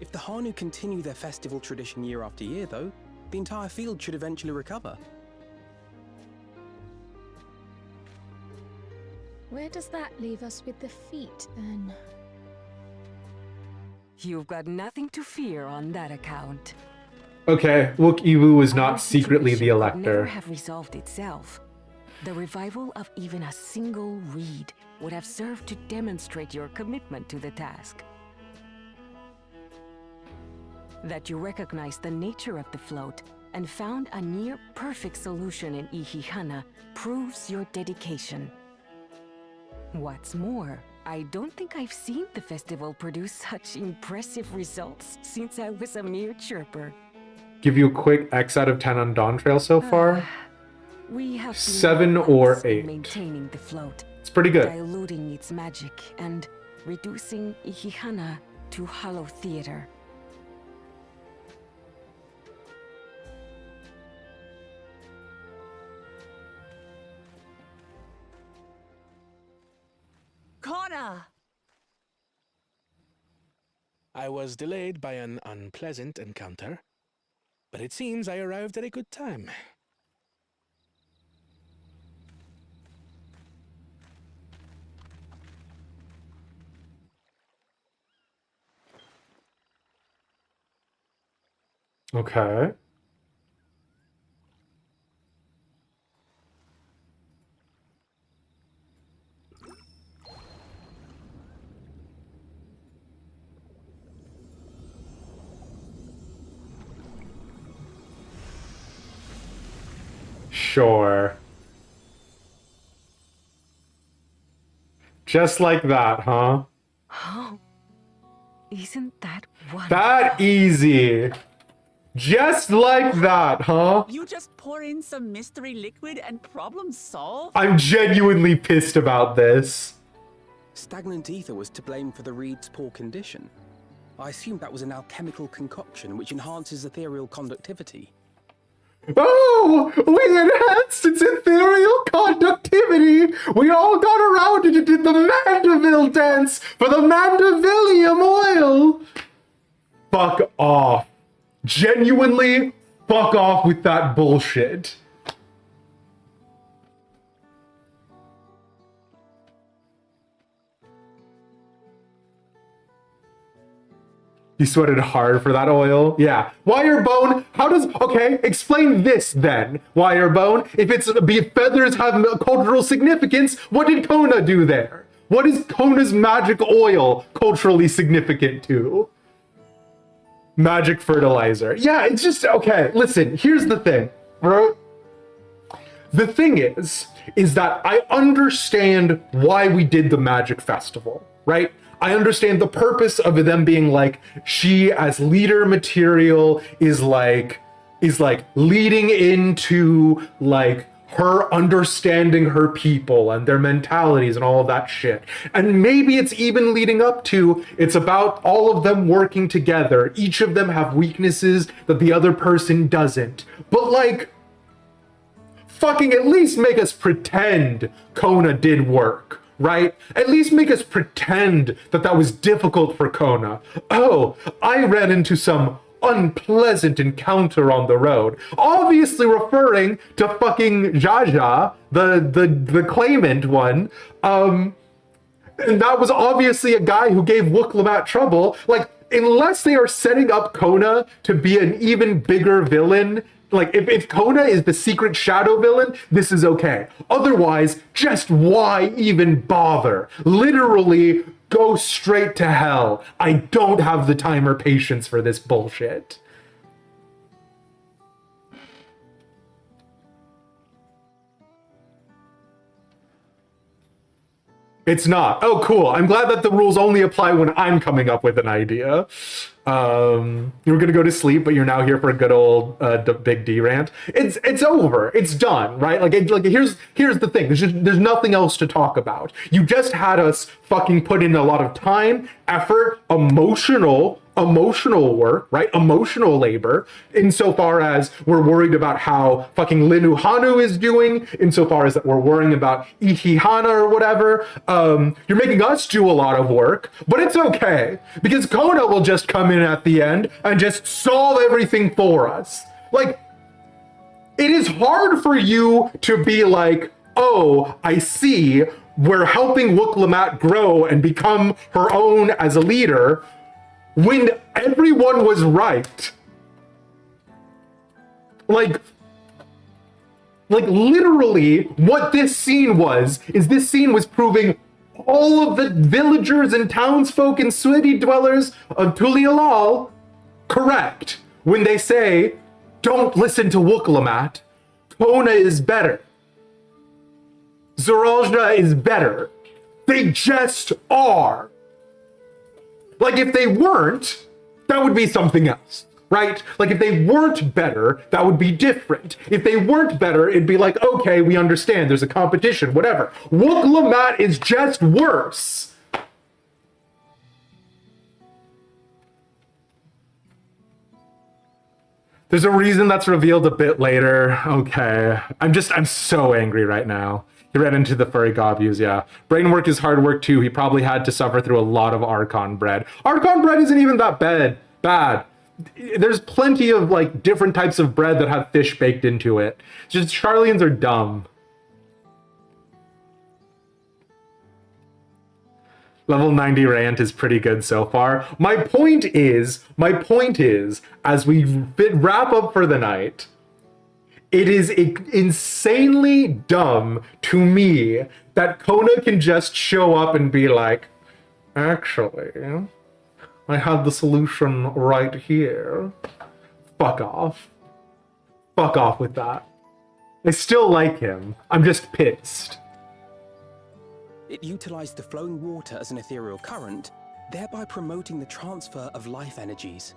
If the Hanu continue their festival tradition year after year, though, the entire field should eventually recover. Where does that leave us with the feet, then? You've got nothing to fear on that account. Okay, Wook Iwu is not secretly the Never Elector. have resolved itself. The revival of even a single reed would have served to demonstrate your commitment to the task. That you recognize the nature of the float and found a near-perfect solution in Ihihana proves your dedication. What's more, I don't think I've seen the festival produce such impressive results since I was a mere chirper. Give you a quick X out of 10 on Dawntrail so far. We have 7 or 8. Maintaining the float. It's pretty good. Diluting its magic and reducing Ihihana to hollow theater. Kona! I was delayed by an unpleasant encounter, but it seems I arrived at a good time. Okay. Sure. Just like that, huh? Oh, isn't that wonderful? That easy. Just like that, huh? You just pour in some mystery liquid and problem solved? I'm genuinely pissed about this. Stagnant ether was to blame for the reed's poor condition. I assumed that was an alchemical concoction which enhances ethereal conductivity. Oh, we enhanced its ethereal conductivity. We all got around it and did the Mandeville dance for the Mandevillium oil. Fuck off. Genuinely, fuck off with that bullshit. You sweated hard for that oil? Yeah. Wirebone, how does... Okay, explain this then, Wirebone. If it's... feathers have cultural significance, what did Kona do there? What is Kona's magic oil culturally significant to? Magic fertilizer. Yeah, it's just... Okay, listen, here's the thing, bro. The thing is that I understand why we did the magic festival, right? I understand the purpose of them being like, she as leader material is like leading into like her understanding her people and their mentalities and all of that shit. And maybe it's even leading up to, it's about all of them working together. Each of them have weaknesses that the other person doesn't. But like, fucking at least make us pretend Kona did work. Right? At least make us pretend that that was difficult for Kona. Oh, I ran into some unpleasant encounter on the road. Obviously referring to fucking Jaja, the claimant one. And that was obviously a guy who gave Wuklemat trouble. Like, unless they are setting up Kona to be an even bigger villain, like, if Kona is the secret shadow villain, this is okay. Otherwise, just why even bother? Literally, go straight to hell. I don't have the time or patience for this bullshit. It's not. Oh, cool. I'm glad that the rules only apply when I'm coming up with an idea. You were gonna go to sleep, but you're now here for a good old Big D rant. It's over. It's done, right? Like here's the thing. There's nothing else to talk about. You just had us fucking put in a lot of time, effort, emotional work, right? Emotional labor, insofar as we're worried about how fucking Linuhanu is doing, insofar as that we're worrying about Ihihana or whatever. You're making us do a lot of work, but it's okay, because Kona will just come in at the end and just solve everything for us. Like, it is hard for you to be like, oh, I see, we're helping Wuklemat grow and become her own as a leader, when everyone was right. Like literally what this scene was proving all of the villagers and townsfolk and city dwellers of Tulialal correct when they say, don't listen to Wuklemat. Kona is better. Zorojna is better. They just are. Like, if they weren't, that would be something else, right? Like, if they weren't better, that would be different. If they weren't better, it'd be like, okay, we understand, there's a competition, whatever. Wuklemat is just worse. There's a reason that's revealed a bit later. Okay. I'm so angry right now. He ran into the furry gobus, yeah. Brain work is hard work too. He probably had to suffer through a lot of Archon bread. Archon bread isn't even that bad. There's plenty of like different types of bread that have fish baked into it. Just Charlians are dumb. Level 90 rant is pretty good so far. My point is, as we wrap up for the night, it is insanely dumb to me that Kona can just show up and be like, actually, I had the solution right here. Fuck off. Fuck off with that. I still like him. I'm just pissed. It utilized the flowing water as an ethereal current, thereby promoting the transfer of life energies.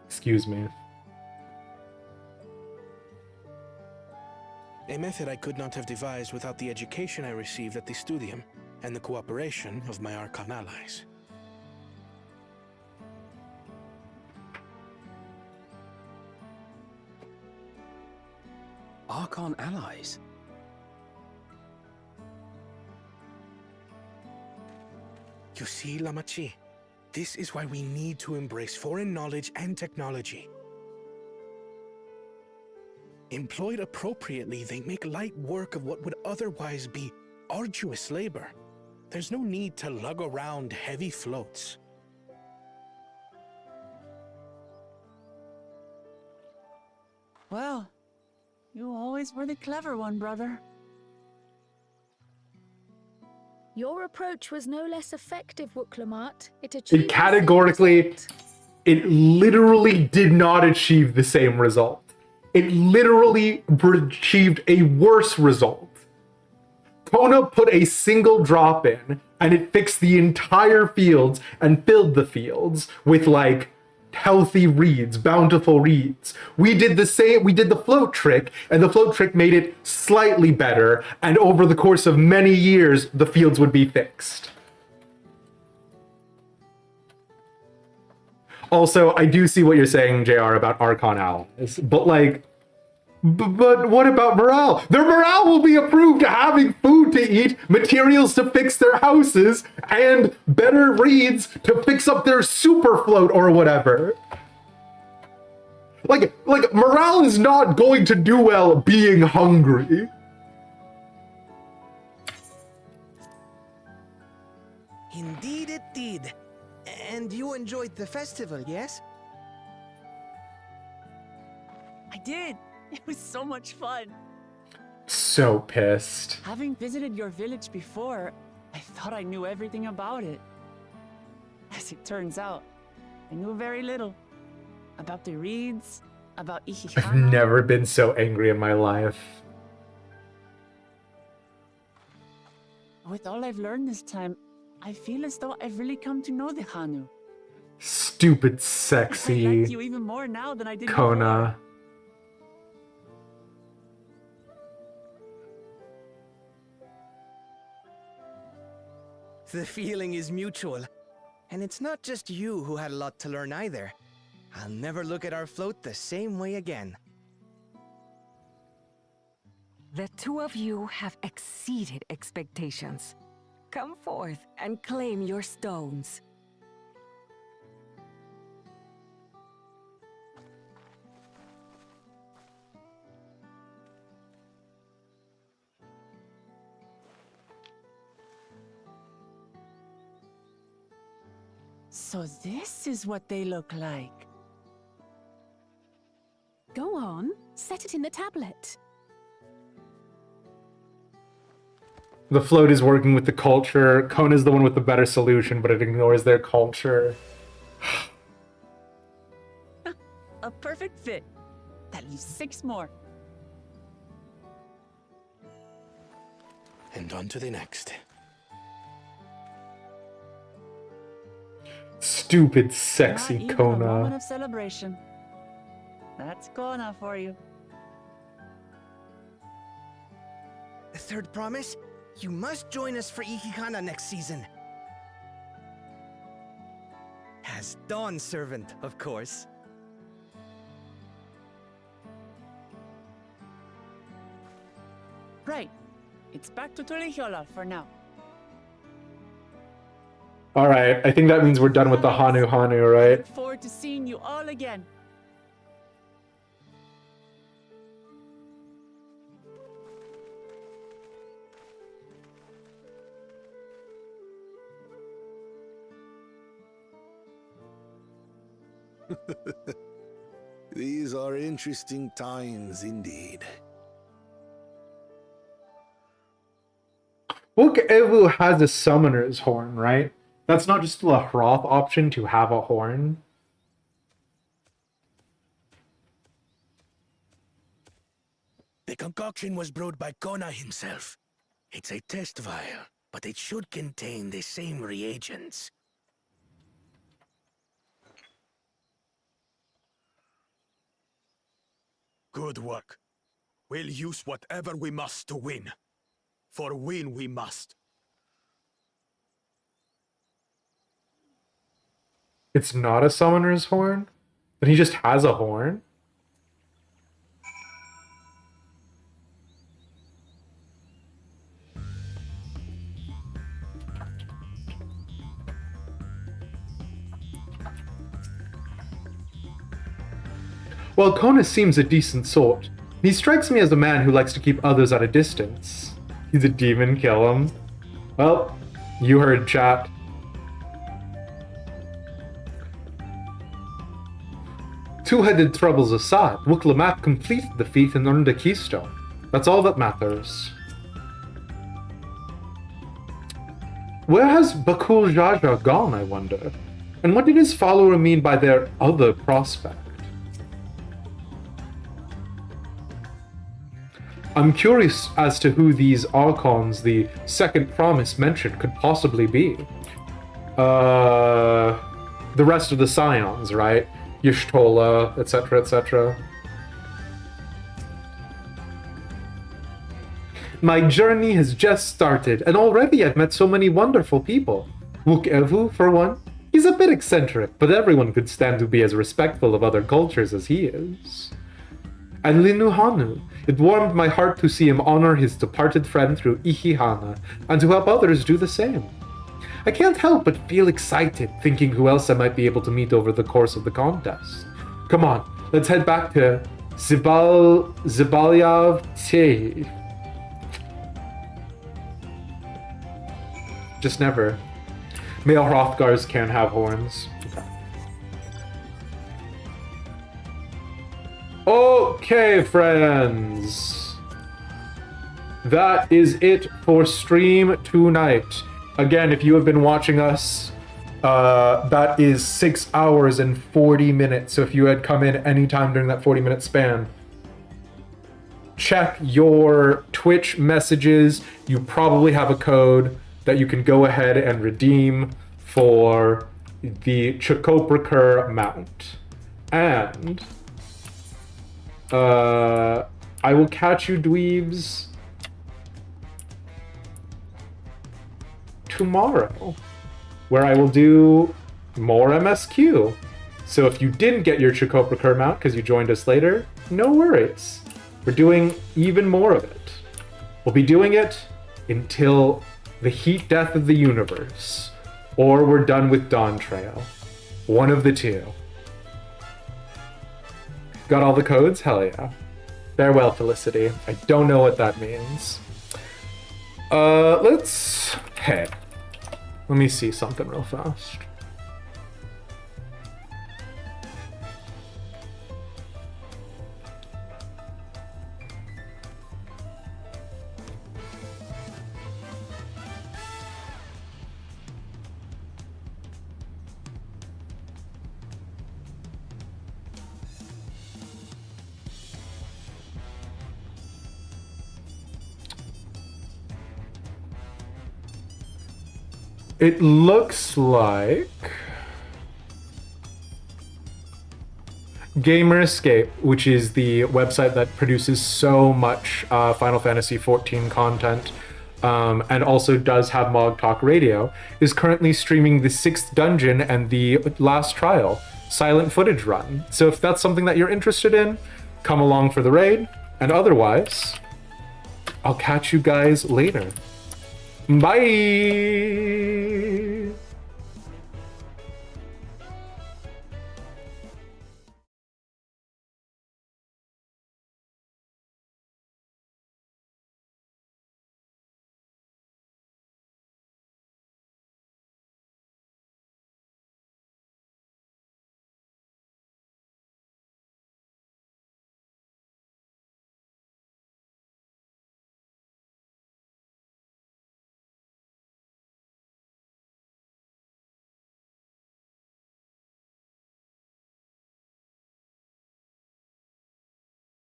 Excuse me. A method I could not have devised without the education I received at the Studium and the cooperation of my Archon allies. Archon allies? You see, Lamachi, this is why we need to embrace foreign knowledge and technology. Employed appropriately, they make light work of what would otherwise be arduous labor. There's no need to lug around heavy floats. Well, you always were the clever one, brother. Your approach was no less effective, Wuklamart. It achieved It categorically, it literally did not achieve the same result. It literally achieved a worse result. Kona put a single drop in, and it fixed the entire fields and filled the fields with, like, healthy reeds, bountiful reeds. We did the same, we did the float trick, and the float trick made it slightly better, and over the course of many years, the fields would be fixed. Also, I do see what you're saying, JR, about Archon allies, but like, but what about morale? Their morale will be improved to having food to eat, materials to fix their houses, and better reeds to fix up their super float or whatever. Like morale is not going to do well being hungry. Indeed it did. And you enjoyed the festival, yes? I did. It was so much fun. So pissed. Having visited your village before, I thought I knew everything about it. As it turns out, I knew very little. About the reeds, about Ihikana. I've never been so angry in my life. With all I've learned this time, I feel as though I've really come to know the Hanu. Stupid, I sexy like you even more now than I did Kona. The feeling is mutual. And it's not just you who had a lot to learn either. I'll never look at our float the same way again. The two of you have exceeded expectations. Come forth and claim your stones. So this is what they look like. Go on, set it in the tablet. The float is working with the culture. Kona's the one with the better solution, but it ignores their culture. A perfect fit. That leaves 6 more. And on to the next. Stupid, sexy Not even a Kona. moment of celebration. That's Kona for you. The third promise? You must join us for Ihikana next season. As Dawn servant, of course. It's back to Tulihiola for now. Alright, I think that means we're done with the Hanu, right? Look forward to seeing you all again. These are interesting times indeed. Book Evu has a summoner's horn, right? That's not just a Hroth option to have a horn. The concoction was brewed by Kona himself. It's a test vial, but it should contain the same reagents. Good work. We'll use whatever we must to win. For win we must. It's not a summoner's horn? But he just has a horn? Well, Kona seems a decent sort. He strikes me as a man who likes to keep others at a distance. He's a demon, kill him. Well, you heard, chat. Two-headed troubles aside, Wuklamat completed the feat and earned a keystone. That's all that matters. Where has Bakul Jaja gone, I wonder? And what did his follower mean by their other prospect? I'm curious as to who these Archons the second promise mentioned could possibly be. The rest of the Scions, right? Y'shtola, etc., etc. My journey has just started, and already I've met so many wonderful people. Wuk Evu, for one. He's a bit eccentric, but everyone could stand to be as respectful of other cultures as he is. And Linu Hanu. It warmed my heart to see him honor his departed friend through Ihihana, and to help others do the same. I can't help but feel excited thinking who else I might be able to meet over the course of the contest. Come on, let's head back to Zibalyav Tehi. Just never. Male Hrothgars can't have horns. Okay, friends. That is it for stream tonight. Again, if you have been watching us, that is 6 hours and 40 minutes. So if you had come in anytime during that 40-minute span, check your Twitch messages. You probably have a code that you can go ahead and redeem for the Chocoprakur mount. And I will catch you dweebs tomorrow, where I will do more MSQ. So if you didn't get your Chocoprakur mount because you joined us later, no worries. We're doing even more of it. We'll be doing it until the heat death of the universe, or we're done with Dawntrail. One of the two. Got all the codes? Hell yeah. Farewell, Felicity. I don't know what that means. Hey. Let me see something real fast. It looks like Gamer Escape, which is the website that produces so much Final Fantasy XIV content, and also does have Mog Talk Radio, is currently streaming the 6th dungeon and the last trial, Silent Footage Run. So if that's something that you're interested in, come along for the raid, and otherwise, I'll catch you guys later. Bye!